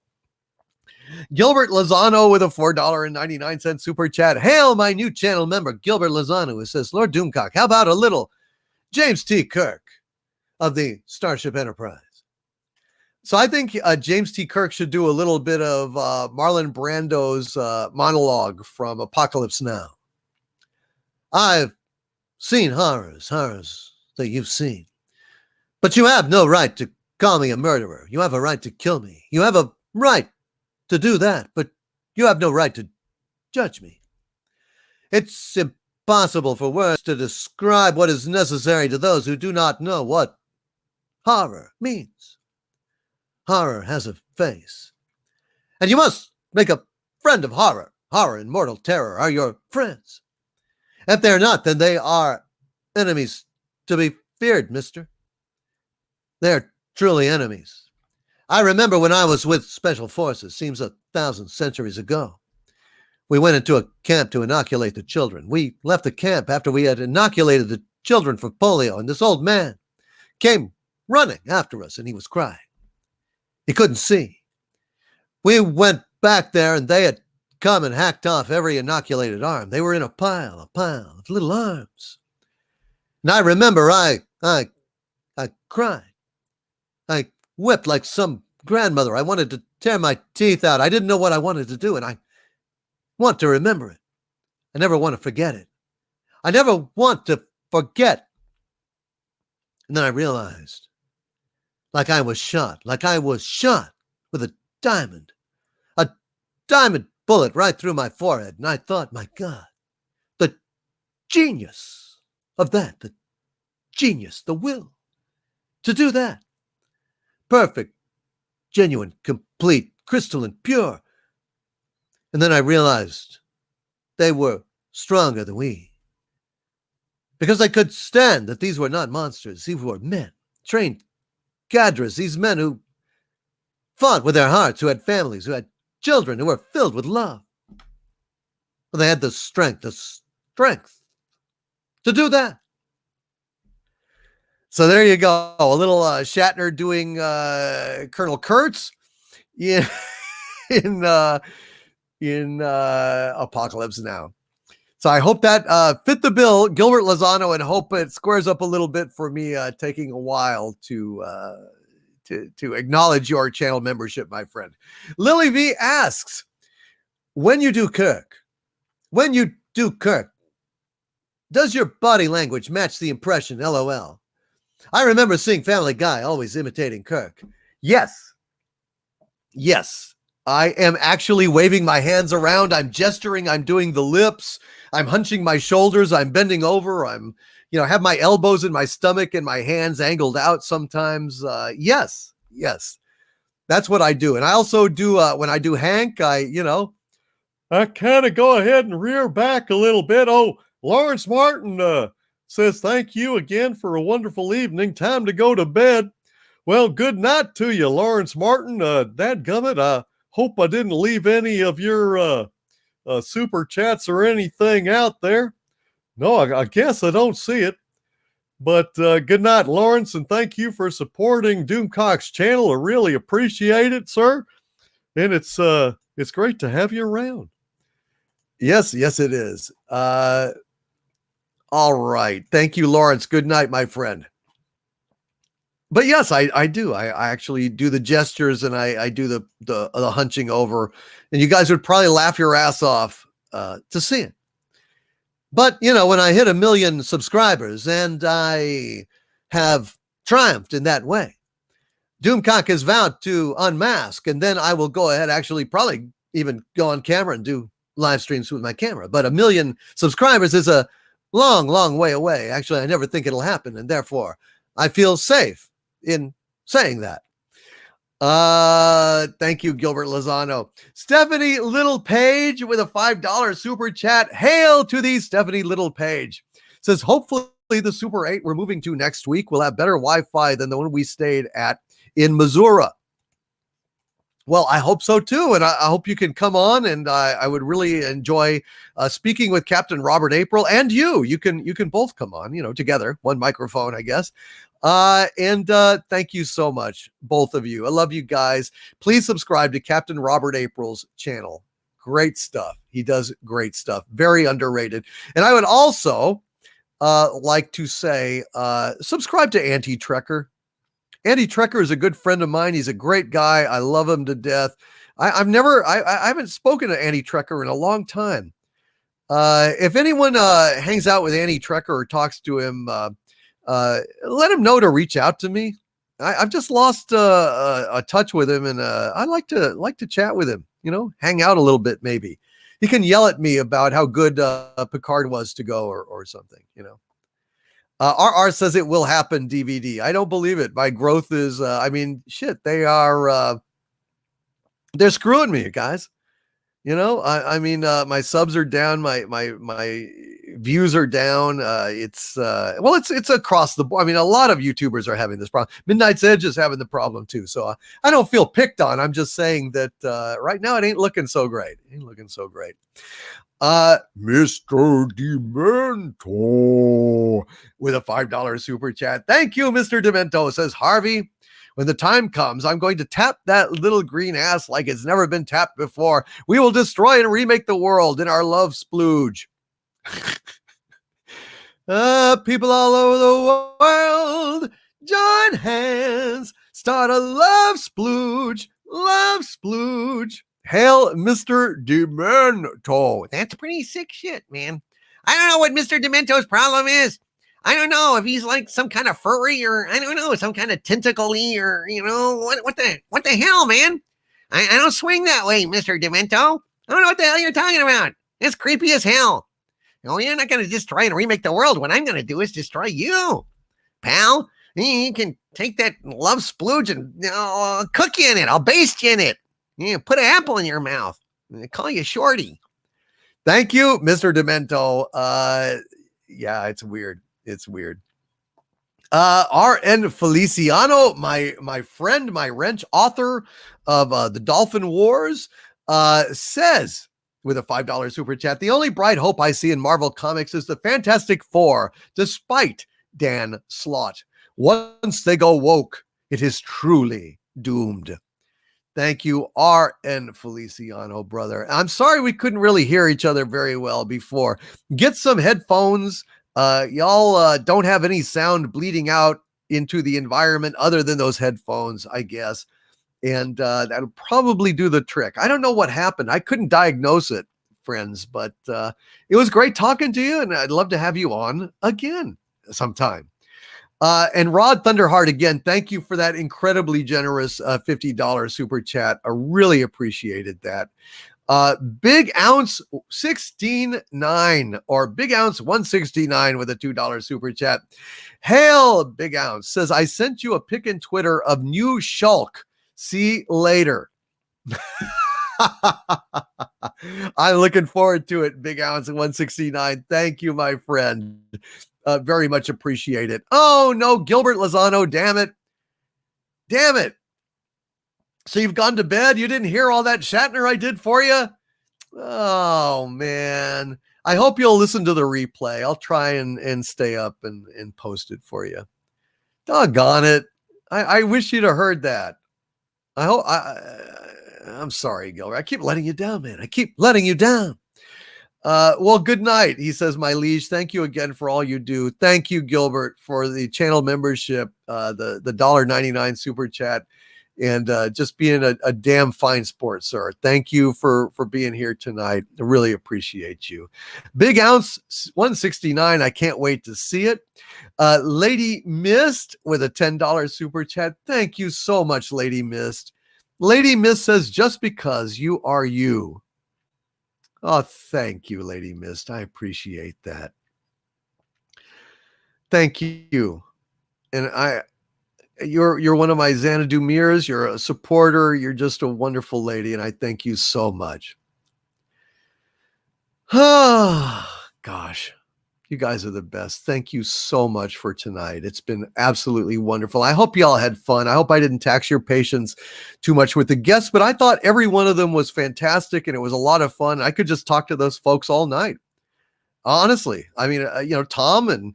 Gilbert Lozano with a $4.99 super chat. Hail my new channel member, Gilbert Lozano, who says, Lord Doomcock, how about a little James T. Kirk of the Starship Enterprise? So I think James T. Kirk should do a little bit of Marlon Brando's monologue from Apocalypse Now. I've seen horrors that you've seen, but you have no right to call me a murderer. You have a right to kill me. You have a right to do that, but you have no right to judge me. It's impossible for words to describe what is necessary to those who do not know what horror means. Horror has a face, and you must make a friend of horror. Horror and mortal terror are your friends. If they're not, then they are enemies to be feared, mister. They're truly enemies. I remember when I was with Special Forces, seems 1,000 centuries ago. We went into a camp to inoculate the children. We left the camp after we had inoculated the children for polio, and this old man came running after us, and he was crying. He couldn't see. We went back there, and they had come and hacked off every inoculated arm. They were in a pile of little arms. And I remember I cried. I wept like some grandmother. I wanted to tear my teeth out. I didn't know what I wanted to do, and I want to remember it. I never want to forget it. I never want to forget. And then I realized, like I was shot with a diamond bullet right through my forehead. And I thought, my God, the genius of that, the genius, the will to do that. Perfect, genuine, complete, crystalline, pure. And then I realized they were stronger than we. Because I could stand that these were not monsters. These were men, trained cadres, these men who fought with their hearts, who had families, who had children, who were filled with love. But they had the strength to do that. So there you go. A little Shatner doing Colonel Kurtz in Apocalypse Now. So I hope that fit the bill, Gilbert Lozano, and hope it squares up a little bit for me taking a while to acknowledge your channel membership, my friend. Lily V asks, when you do Kirk, does your body language match the impression? LOL. I remember seeing Family Guy always imitating Kirk. Yes. I am actually waving my hands around. I'm gesturing. I'm doing the lips. I'm hunching my shoulders. I'm bending over. I'm, have my elbows in my stomach and my hands angled out sometimes. Yes. That's what I do. And I also do, when I do Hank, I kind of go ahead and rear back a little bit. Oh, Lawrence Martin says, thank you again for a wonderful evening. Time to go to bed. Well, good night to you, Lawrence Martin. Dadgummit, I hope I didn't leave any of your super chats or anything out there. No, I guess I don't see it. But good night, Lawrence, and thank you for supporting Doomcock's channel. I really appreciate it, sir. And it's great to have you around. Yes, it is. All right. Thank you, Lawrence. Good night, my friend. But yes, I do. I actually do the gestures and I do the hunching over. And you guys would probably laugh your ass off to see it. But, when I hit 1 million subscribers and I have triumphed in that way, Doomcock has vowed to unmask, and then I will go ahead, actually probably even go on camera and do live streams with my camera. But 1 million subscribers is a long, long way away. Actually, I never think it'll happen, and therefore I feel safe in saying that. Thank you, Gilbert Lozano. Stephanie Little Page with a $5 super chat. Hail to thee, Stephanie Little Page. Says, hopefully the Super 8 we're moving to next week will have better Wi-Fi than the one we stayed at in Missouri. Well, I hope so too, and I hope you can come on, and I would really enjoy speaking with Captain Robert April and you. You can both come on, together, one microphone, I guess. And thank you so much, both of you. I love you guys. Please subscribe to Captain Robert April's channel. Great stuff. He does great stuff. Very underrated. And I would also like to say, subscribe to Anti-Trekker. Anti-Trekker is a good friend of mine. He's a great guy. I love him to death. I haven't spoken to Anti-Trekker in a long time. If anyone hangs out with Anti-Trekker or talks to him, let him know to reach out to me. I've just lost a touch with him, and I like to chat with him. Hang out a little bit. Maybe he can yell at me about how good Picard was to go or something. RR says it will happen. DVD. I don't believe it. My growth is. Shit. They are. They're screwing me, guys. My subs are down. My views are down. It's across the board. A lot of YouTubers are having this problem. Midnight's Edge is having the problem too. So I don't feel picked on. I'm just saying that right now it ain't looking so great. Mr. Demento with a $5 super chat. Thank you, Mr. Demento. Says, Harvey, when the time comes, I'm going to tap that little green ass like it's never been tapped before. We will destroy and remake the world in our love splooge. People all over the world, join hands, start a love splooge. Hail, Mr. Demento. That's pretty sick shit, man. I don't know what Mr. Demento's problem is. I don't know if he's like some kind of furry or I don't know, some kind of tentacle-y or what the hell, man? I don't swing that way, Mr. Demento. I don't know what the hell you're talking about. It's creepy as hell. Oh, you're not going to destroy and remake the world. What I'm going to do is destroy you, pal. You can take that love splooge and cook you in it. I'll baste you in it. Put an apple in your mouth. Call you Shorty. Thank you, Mr. Demento. Yeah, it's weird. It's weird. R.N. Feliciano, my friend, my wrench author of the Dolphin Wars, says with a $5 super chat, the only bright hope I see in Marvel Comics is the Fantastic Four, despite Dan Slott. Once they go woke, it is truly doomed. Thank you, R.N. Feliciano, brother. I'm sorry we couldn't really hear each other very well before. Get some headphones. Y'all don't have any sound bleeding out into the environment other than those headphones, I guess. And that'll probably do the trick. I don't know what happened. I couldn't diagnose it, friends, but it was great talking to you, and I'd love to have you on again sometime. And Rod Thunderheart, again, thank you for that incredibly generous $50 super chat. I really appreciated that. Big Ounce 16.9 or Big Ounce 169 with a $2 super chat. Hail, Big Ounce says, I sent you a pic in Twitter of new Shulk. See later. I'm looking forward to it, Big Ounce 169. Thank you, my friend. Very much appreciate it. Oh, no, Gilbert Lozano, damn it. Damn it. So you've gone to bed? You didn't hear all that Shatner I did for you? Oh, man. I hope you'll listen to the replay. I'll try and stay up and post it for you. Doggone it. I wish you'd have heard that. I'm sorry, Gilbert. I keep letting you down, man. I keep letting you down. Well, good night, he says, my liege. Thank you again for all you do. Thank you, Gilbert, for the channel membership, the $1.99 super chat, and just being a damn fine sport, sir. Thank you for being here tonight. I really appreciate you. Big Ounce 169. I can't wait to see it. Lady Mist with a $10 super chat. Thank you so much, Lady Mist. Lady Mist says, just because you are you. Oh, thank you, Lady Mist. I appreciate that. Thank you. And you're one of my Xanadu mirrors. You're a supporter. You're just a wonderful lady, and I thank you so much. Oh, gosh. You guys are the best. Thank you so much for tonight. It's been absolutely wonderful. I hope y'all had fun. I hope I didn't tax your patience too much with the guests, but I thought every one of them was fantastic, and it was a lot of fun. I could just talk to those folks all night. Honestly. I mean, Tom and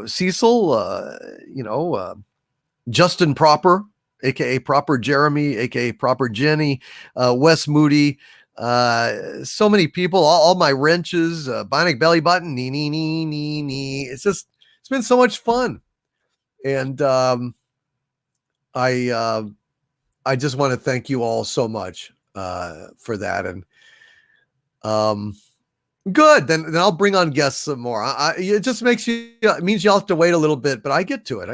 Cecil, Justin Proper, aka Proper Jeremy, aka Proper Jenny, Wes Moody, so many people, all my wrenches, Bionic Belly Button, nee. It's been so much fun. And I just want to thank you all so much for that. And good. Then I'll bring on guests some more. It just means you'll have to wait a little bit, but I get to it.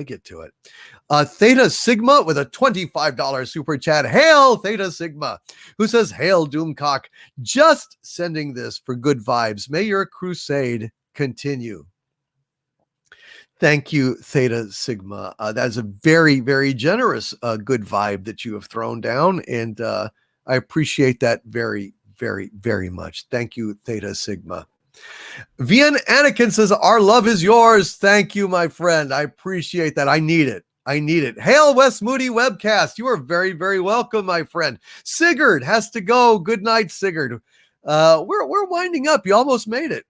Theta Sigma with a $25 super chat. Hail Theta Sigma, who says, hail Doomcock. Just sending this for good vibes. May your crusade continue. Thank you, Theta Sigma. That's a very, very generous good vibe that you have thrown down. And I appreciate that very, very, very much. Thank you, Theta Sigma. Vian Anakin says, our love is yours. Thank you, my friend. I appreciate that. I need it. Hail Wes Moody Webcast. You are very, very welcome, my friend. Sigurd has to go. Good night, Sigurd. We're winding up. You almost made it.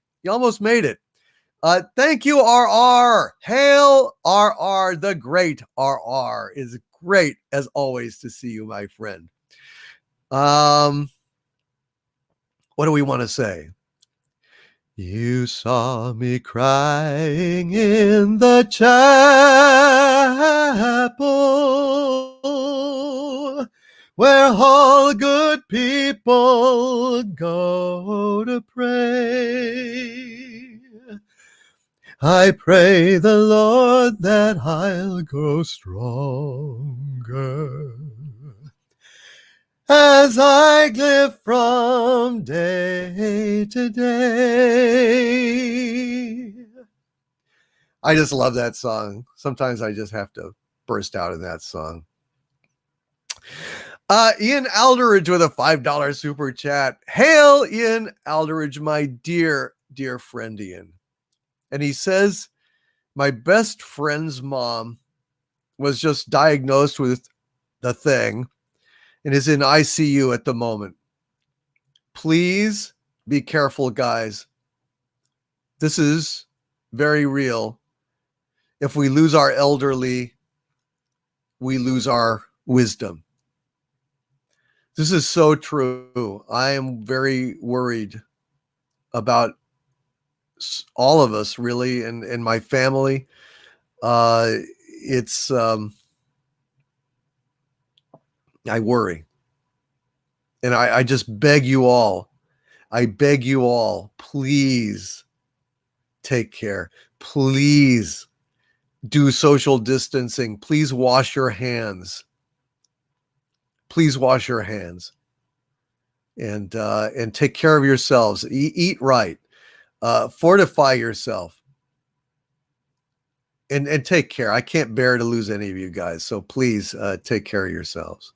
Thank you, RR. Hail RR, the great RR. Is great as always to see you, my friend. What do we want to say? You saw me crying in the chapel where all good people go to pray. I pray the Lord that I'll grow stronger as I live from day to day. I just love that song. Sometimes I just have to burst out in that song. Ian Alderidge with a $5 super chat. Hail, Ian Alderidge, my dear, dear friend Ian. And he says, my best friend's mom was just diagnosed with the thing and is in ICU at the moment. Please be careful, guys. This is very real. If we lose our elderly, we lose our wisdom. This is so true. I am very worried about all of us, really, and my family. It's I worry. And I just beg you all, please take care. Please do social distancing. Please wash your hands. Please wash your hands. And take care of yourselves. Eat right. Fortify yourself. And take care. I can't bear to lose any of you guys. So please take care of yourselves.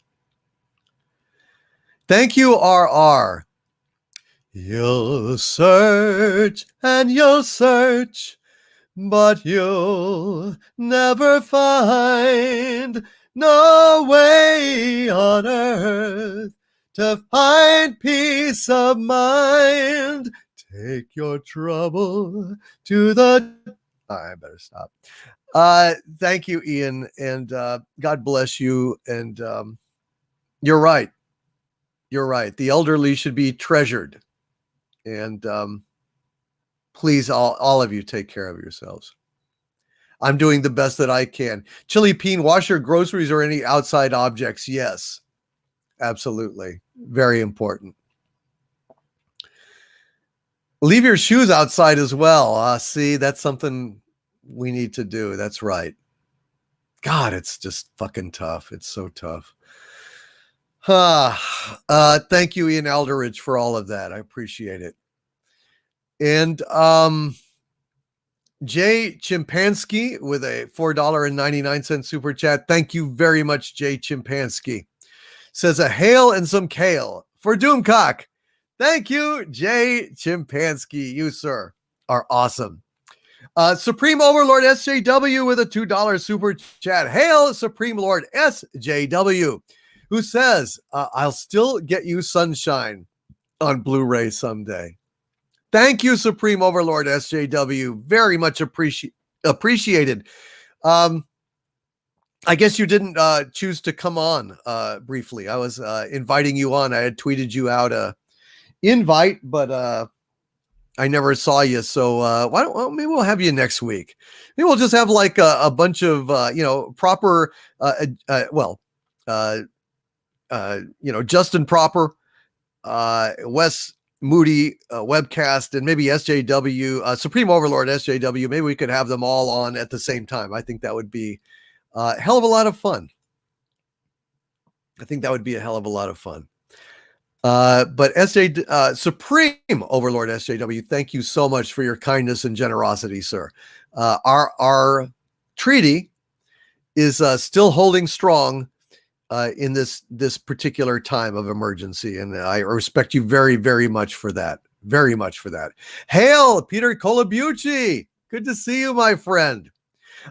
Thank you, RR. You'll search and you'll search, but you'll never find no way on earth to find peace of mind. Take your trouble to the... I better stop. Thank you, Ian, and God bless you. And you're right. You're right. The elderly should be treasured. And please, all of you, take care of yourselves. I'm doing the best that I can. Chili Peen, wash your groceries or any outside objects. Yes, absolutely. Very important. Leave your shoes outside as well. See, that's something we need to do. That's right. God, it's just fucking tough. It's so tough. Thank you, Ian Alderidge, for all of that. I appreciate it. And Jay Chimpansky with a $4.99 super chat. Thank you very much, Jay Chimpansky. Says a hail and some kale for Doomcock. Thank you, Jay Chimpansky. You, sir, are awesome. Supreme Overlord SJW with a $2 super chat. Hail, Supreme Lord SJW, who says, I'll still get you Sunshine on Blu-ray someday. Thank you, Supreme Overlord SJW. Very much appreciated. I guess you didn't choose to come on briefly. I was inviting you on. I had tweeted you out a invite, but I never saw you. So maybe we'll have you next week. Maybe we'll just have like a bunch of proper Justin Proper, Wes Moody webcast, and maybe SJW, Supreme Overlord SJW. Maybe we could have them all on at the same time. I think that would be a hell of a lot of fun. But Supreme Overlord SJW, thank you so much for your kindness and generosity, sir. Our treaty is still holding strong in this particular time of emergency, and I respect you very, very much for that. Very much for that. Hail, Peter Colabucci. Good to see you, my friend.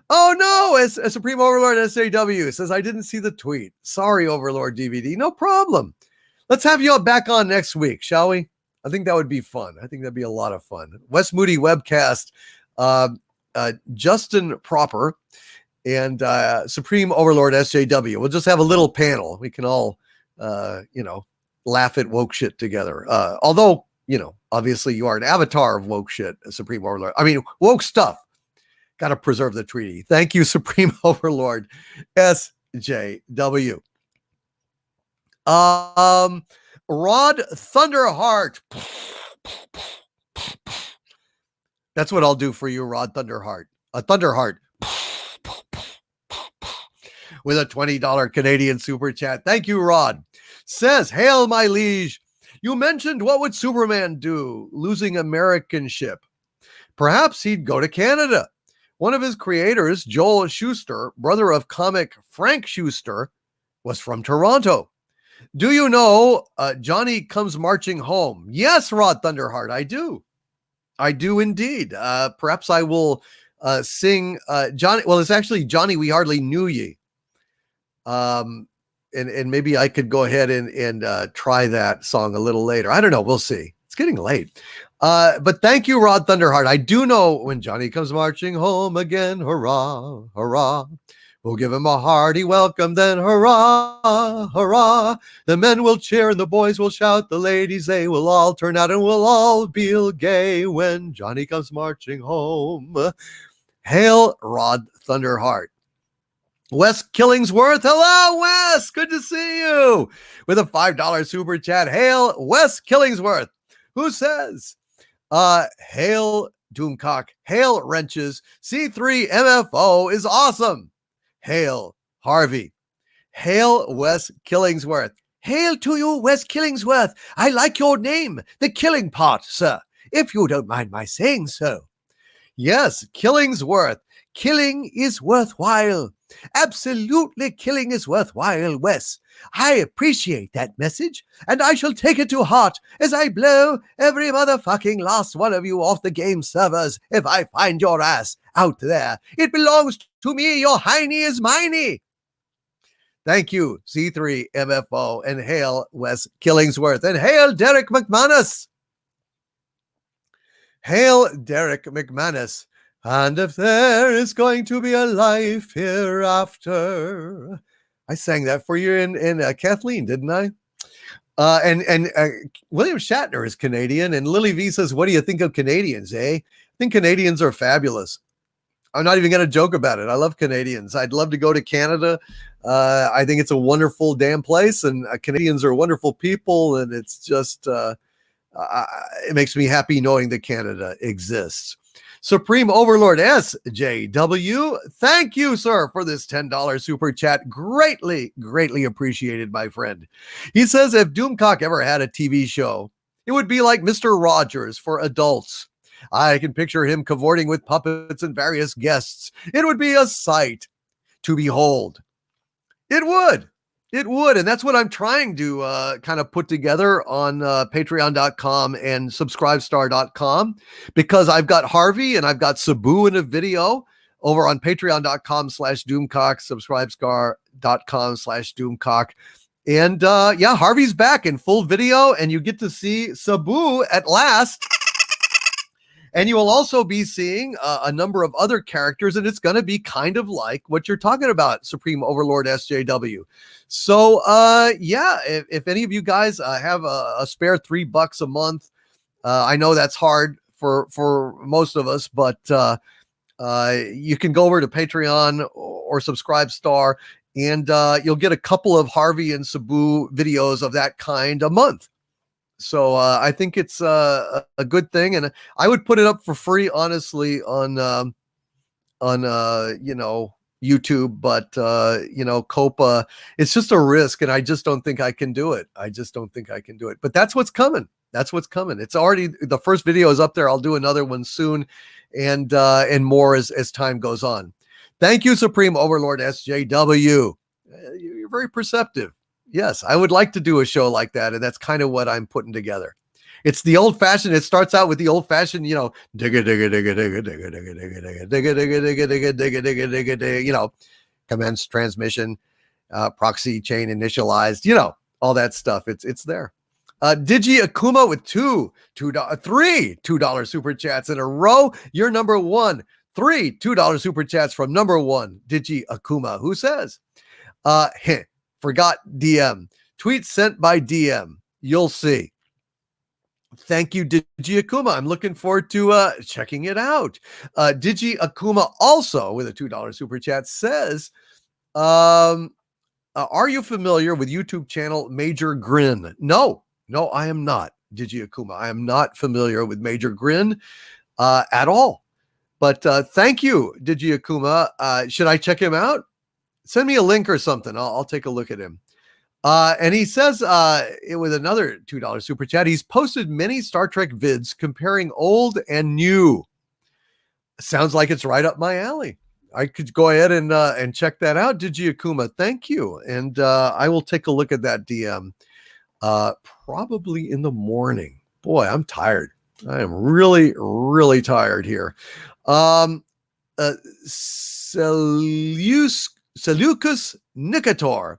Oh no, as Supreme Overlord SJW says, I didn't see the tweet. Sorry, Overlord DVD. No problem. Let's have you back on next week, shall we? I think that would be fun. I think that'd be a lot of fun. Wes Moody webcast, Justin Proper, and Supreme Overlord SJW. We'll just have a little panel. We can all, laugh at woke shit together. Although, obviously you are an avatar of woke shit, Supreme Overlord. I mean, woke stuff. Got to preserve the treaty. Thank you, Supreme Overlord SJW. Rod Thunderheart. That's what I'll do for you, Rod Thunderheart. A Thunderheart. With a $20 Canadian super chat. Thank you, Rod. says, "Hail, my liege. You mentioned what would Superman do, losing American ship. Perhaps he'd go to Canada. One of his creators, Joel Shuster, brother of comic Frank Schuster, was from Toronto. Do you know Johnny Comes Marching Home?" Yes, Rod Thunderheart, I do. I do indeed. Perhaps I will sing Johnny. Well, it's actually Johnny We Hardly Knew Ye. And maybe I could go ahead and try that song a little later. I don't know. We'll see. It's getting late. But thank you, Rod Thunderheart. I do know when Johnny comes marching home again, hurrah, hurrah. We'll give him a hearty welcome, then hurrah, hurrah. The men will cheer and the boys will shout. The ladies, they will all turn out and we'll all feel gay when Johnny comes marching home. Hail, Rod Thunderheart. Wes Killingsworth. Hello, Wes. Good to see you. With a $5 super chat. Hail, Wes Killingsworth, who says, hail, Doomcock. Hail, Wrenches. C3 MFO is awesome. Hail, Harvey. Hail, Wes Killingsworth. Hail to you, Wes Killingsworth. I like your name, the killing part, sir, if you don't mind my saying so. Yes, Killingsworth. Killing is worthwhile. Absolutely killing is worthwhile, Wes. I appreciate that message, and I shall take it to heart as I blow every motherfucking last one of you off the game servers if I find your ass out there. It belongs to me. Your hiney is miney. Thank you, C3 MFO, and hail Wes Killingsworth, and hail Derek McManus. Hail Derek McManus. And if there is going to be a life hereafter. I sang that for you in Kathleen, didn't I? And William Shatner is Canadian, and Lily V says, "What do you think of Canadians, eh?" I think Canadians are fabulous. I'm not even going to joke about it. I love Canadians. I'd love to go to Canada. I think it's a wonderful damn place, and Canadians are wonderful people, and it's just, it makes me happy knowing that Canada exists. Supreme Overlord SJW, thank you, sir, for this $10 super chat. Greatly, greatly appreciated, my friend. He says, if Doomcock ever had a TV show, it would be like Mr. Rogers for adults. I can picture him cavorting with puppets and various guests. It would be a sight to behold. It would. It would. And that's what I'm trying to kind of put together on patreon.com and subscribestar.com, because I've got Harvey and I've got Sabu in a video over on patreon.com/Doomcock, subscribestar.com/Doomcock. And yeah, Harvey's back in full video, and you get to see Sabu at last. And you will also be seeing a number of other characters, and it's going to be kind of like what you're talking about, Supreme Overlord SJW. So, yeah, if any of you guys have a spare $3 a month, I know that's hard for most of us, but you can go over to Patreon or Subscribestar, and you'll get a couple of Harvey and Sabu videos of that kind a month. So I think it's a good thing, and I would put it up for free, honestly, on you know, YouTube. But you know, Copa, it's just a risk, and I just don't think I can do it. I just don't think I can do it. But that's what's coming. That's what's coming. It's already, the first video is up there. I'll do another one soon, and more as time goes on. Thank you, Supreme Overlord SJW. You're very perceptive. Yes, I would like to do a show like that, and that's kind of what I'm putting together. It's the old-fashioned. It starts out with the old-fashioned, you know, digga digga digga digga digga digga digga digga digga digga digga digga digga digga digga, you know, commence transmission, proxy chain initialized, you know, all that stuff. It's there. Digi Akuma with three $2 super chats in a row. You're number one. 3 $2 super chats from number one, Digi Akuma, who says, forgot DM. Tweet sent by DM. You'll see. Thank you, Digi Akuma. I'm looking forward to checking it out. Digi Akuma also, with a $2 super chat, says, are you familiar with YouTube channel Major Grin? No, I am not, Digi Akuma. I am not familiar with Major Grin at all. But thank you, Digi Akuma. Should I check him out? Send me a link or something. I'll take a look at him. And he says with another $2 super chat, he's posted many Star Trek vids comparing old and new. Sounds like it's right up my alley. I could go ahead and check that out. Digi Akuma, thank you. And I will take a look at that DM probably in the morning. Boy, I'm tired. I am really, really tired here. Seleucus Nicator.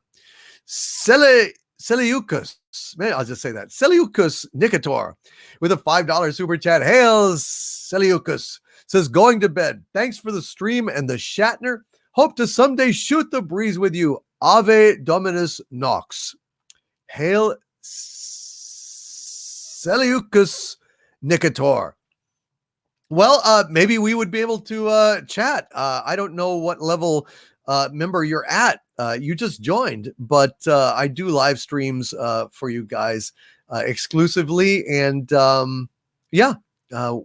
Seleucus. Man, I'll just say that. Seleucus Nicator with a $5 super chat. Hail Seleucus. Says, going to bed. Thanks for the stream and the Shatner. Hope to someday shoot the breeze with you. Ave Dominus Nox. Hail Seleucus Nicator. Well, maybe we would be able to chat. I don't know what level member you're at. You just joined, but I do live streams for you guys exclusively. And yeah,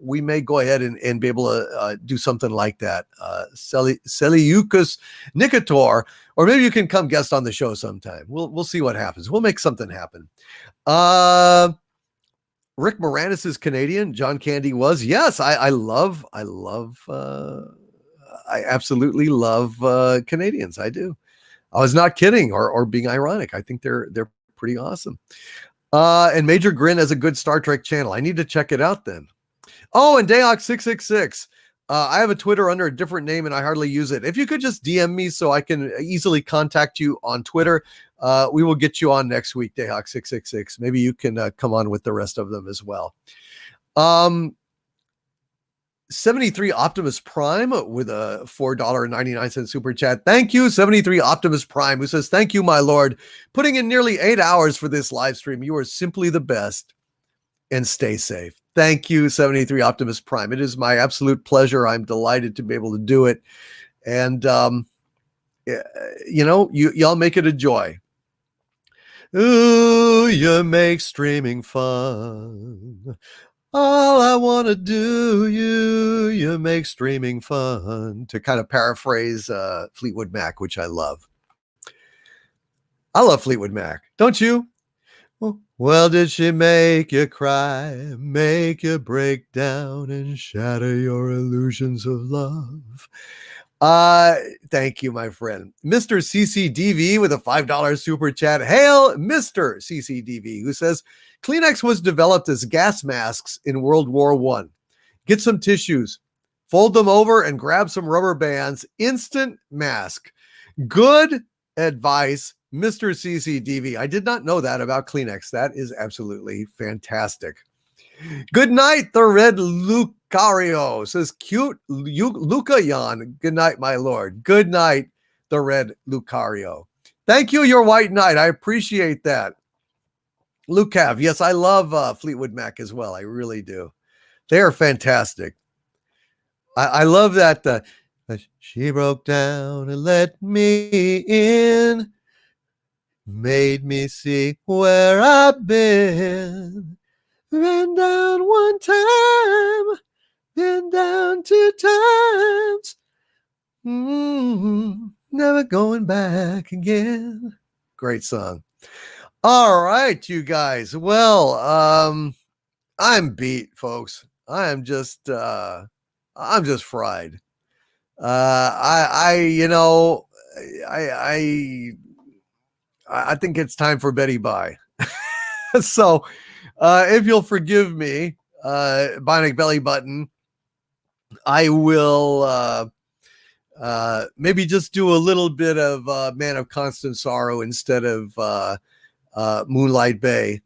we may go ahead and be able to do something like that. Seleucus Nicator, or maybe you can come guest on the show sometime. We'll see what happens. We'll make something happen. Rick Moranis is Canadian. John Candy was. Yes, I absolutely love Canadians. I do. I was not kidding or being ironic. I think they're pretty awesome. And Major Grin has a good Star Trek channel. I need to check it out then. Oh, and Dayhawk666. I have a Twitter under a different name and I hardly use it. If you could just DM me so I can easily contact you on Twitter, we will get you on next week, Dayhawk666. Maybe you can come on with the rest of them as well. 73 Optimus Prime with a $4.99 super chat. Thank you, 73 Optimus Prime, who says, thank you, my lord. Putting in nearly 8 hours for this live stream. You are simply the best. And stay safe. Thank you, 73 Optimus Prime. It is my absolute pleasure. I'm delighted to be able to do it. And, you know, y'all make it a joy. Ooh, you make streaming fun. All I want to do, you make streaming fun. To kind of paraphrase Fleetwood Mac, which I love. I love Fleetwood Mac. Don't you? Well, did she make you cry, make you break down and shatter your illusions of love? Thank you, my friend. Mr. CCDV with a $5 super chat. Hail, Mr. CCDV, who says, Kleenex was developed as gas masks in World War I. Get some tissues, fold them over and grab some rubber bands. Instant mask. Good advice, Mr. CCDV. I did not know that about Kleenex. That is absolutely fantastic. Good night, the Red Lucario. Says cute Luca Yan. Good night, my lord. Good night, the Red Lucario. Thank you, your white knight. I appreciate that. Lucav. Yes, I love Fleetwood Mac as well. I really do. They are fantastic. I love that. She broke down and let me in. Made me see where I've been. Been down one time, been down 2 times. Never going back again. Great song. All right, you guys. Well, I'm beat, folks. I'm just fried. I think it's time for Betty Bye. So, if you'll forgive me, Bionic Belly Button, I will maybe just do a little bit of Man of Constant Sorrow instead of Moonlight Bay.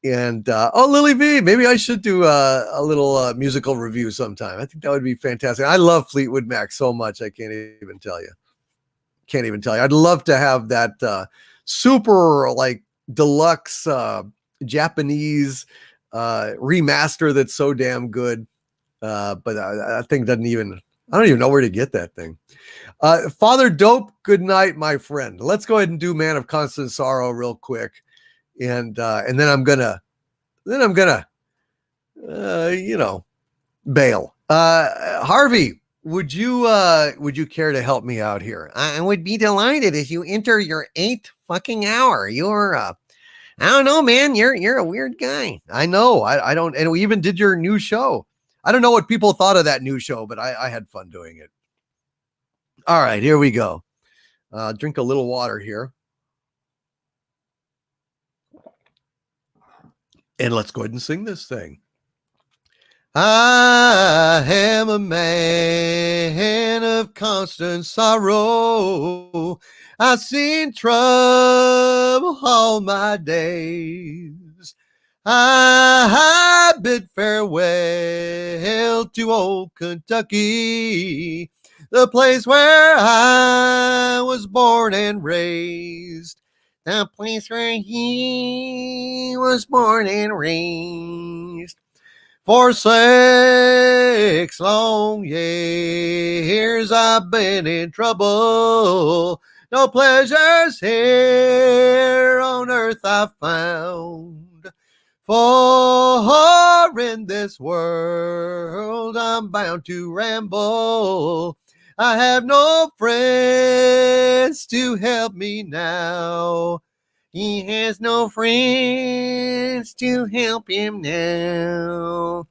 And Lily V, maybe I should do a little musical review sometime. I think that would be fantastic. I love Fleetwood Mac so much, I can't even tell you. I'd love to have that super like deluxe Japanese remaster that's so damn good. But I think I don't even know where to get that thing. Father Dope, good night, my friend. Let's go ahead and do Man of Constant Sorrow real quick. And then I'm gonna bail. Harvey, would you care to help me out here? I would be delighted if you enter your 8 fucking hour. You're I don't know, man. You're a weird guy. I know. I don't, and we even did your new show. I don't know what people thought of that new show, but I had fun doing it. All right, here we go. Drink a little water here. And let's go ahead and sing this thing. I am a man of constant sorrow. I've seen trouble all my days. I bid farewell to old Kentucky, the place where I was born and raised. The place where he was born and raised. For 6 long years I've been in trouble. No pleasures here on earth I've found. For in this world I'm bound to ramble. I have no friends to help me now. He has no friends to help him now.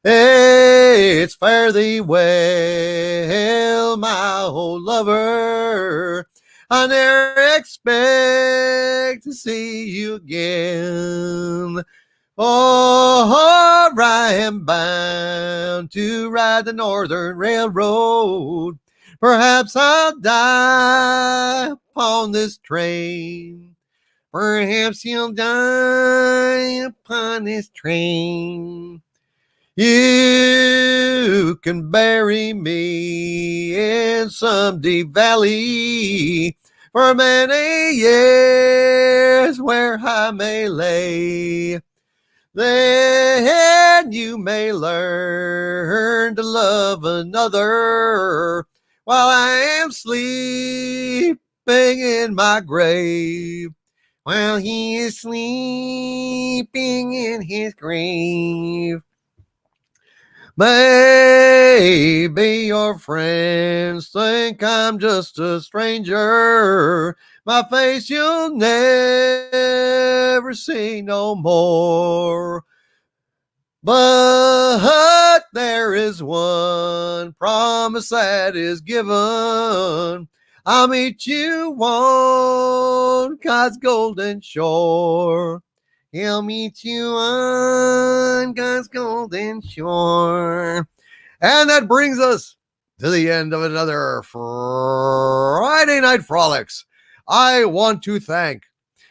It's fare thee well, my old lover. I never expect to see you again. For I am bound to ride the Northern Railroad. Perhaps I'll die upon this train. Perhaps you'll die upon this train. You can bury me in some deep valley for many years where I may lay. Then you may learn to love another while I am sleeping in my grave. While he is sleeping in his grave. Maybe your friends think I'm just a stranger. My face you'll never see no more. But there is one promise that is given. I'll meet you on God's golden shore. He'll meet you on God's golden shore. And that brings us to the end of another Friday Night Frolics. I want to thank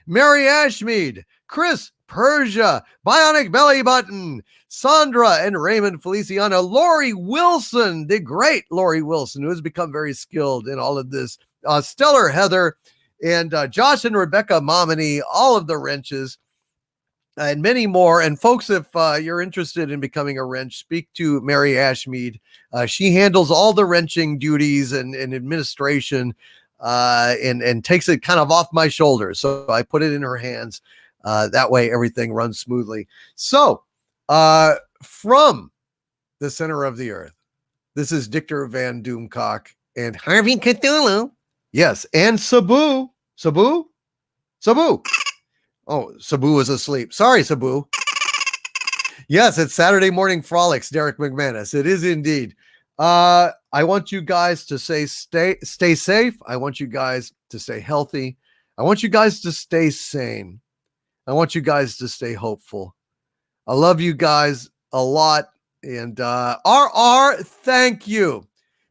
Mary Ashmead, Chris Persia, Bionic Belly Button, Sandra and Raymond Feliciano, Lori Wilson, the great Lori Wilson, who has become very skilled in all of this, Stellar Heather, and Josh and Rebecca Momini, all of the wrenches, and many more. And folks, if you're interested in becoming a wrench, speak to Mary Ashmead. She handles all the wrenching duties and administration, and takes it kind of off my shoulders. So I put it in her hands. That way everything runs smoothly. So from the center of the earth, this is Dictor Van Doomcock and Harvey Cthulhu. Yes, and Sabu. Sabu? Oh, Sabu is asleep. Sorry, Sabu. Yes, it's Saturday Morning Frolics, Derek McManus. It is indeed. I want you guys to stay safe. I want you guys to stay healthy. I want you guys to stay sane. I want you guys to stay hopeful. I love you guys a lot. And RR, thank you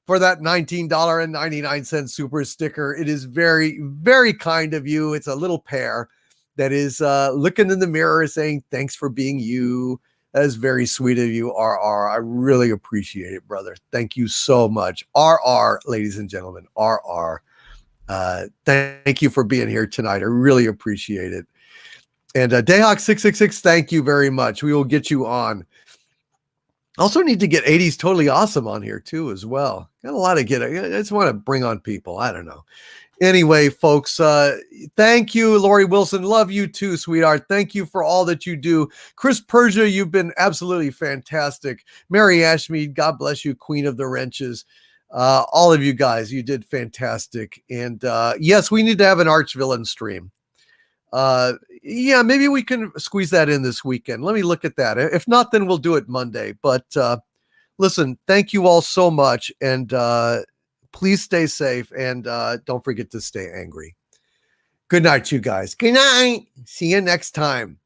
for that $19.99 super sticker. It is very, very kind of you. It's a little pear that is looking in the mirror saying, thanks for being you. That is very sweet of you, RR. I really appreciate it, brother. Thank you so much. RR, ladies and gentlemen, RR. Thank you for being here tonight. I really appreciate it. And Dayhawk666, thank you very much. We will get you on. Also need to get 80s Totally Awesome on here too as well. Got a lot of I just want to bring on people. I don't know. Anyway, folks, thank you, Lori Wilson. Love you too, sweetheart. Thank you for all that you do. Chris Persia, you've been absolutely fantastic. Mary Ashmead, God bless you, Queen of the Wrenches. All of you guys, you did fantastic. And yes, we need to have an arch villain stream. Yeah, maybe we can squeeze that in this weekend. Let me look at that. If not, then we'll do it Monday. But listen, thank you all so much. And please stay safe. And don't forget to stay angry. Good night, you guys. Good night. See you next time.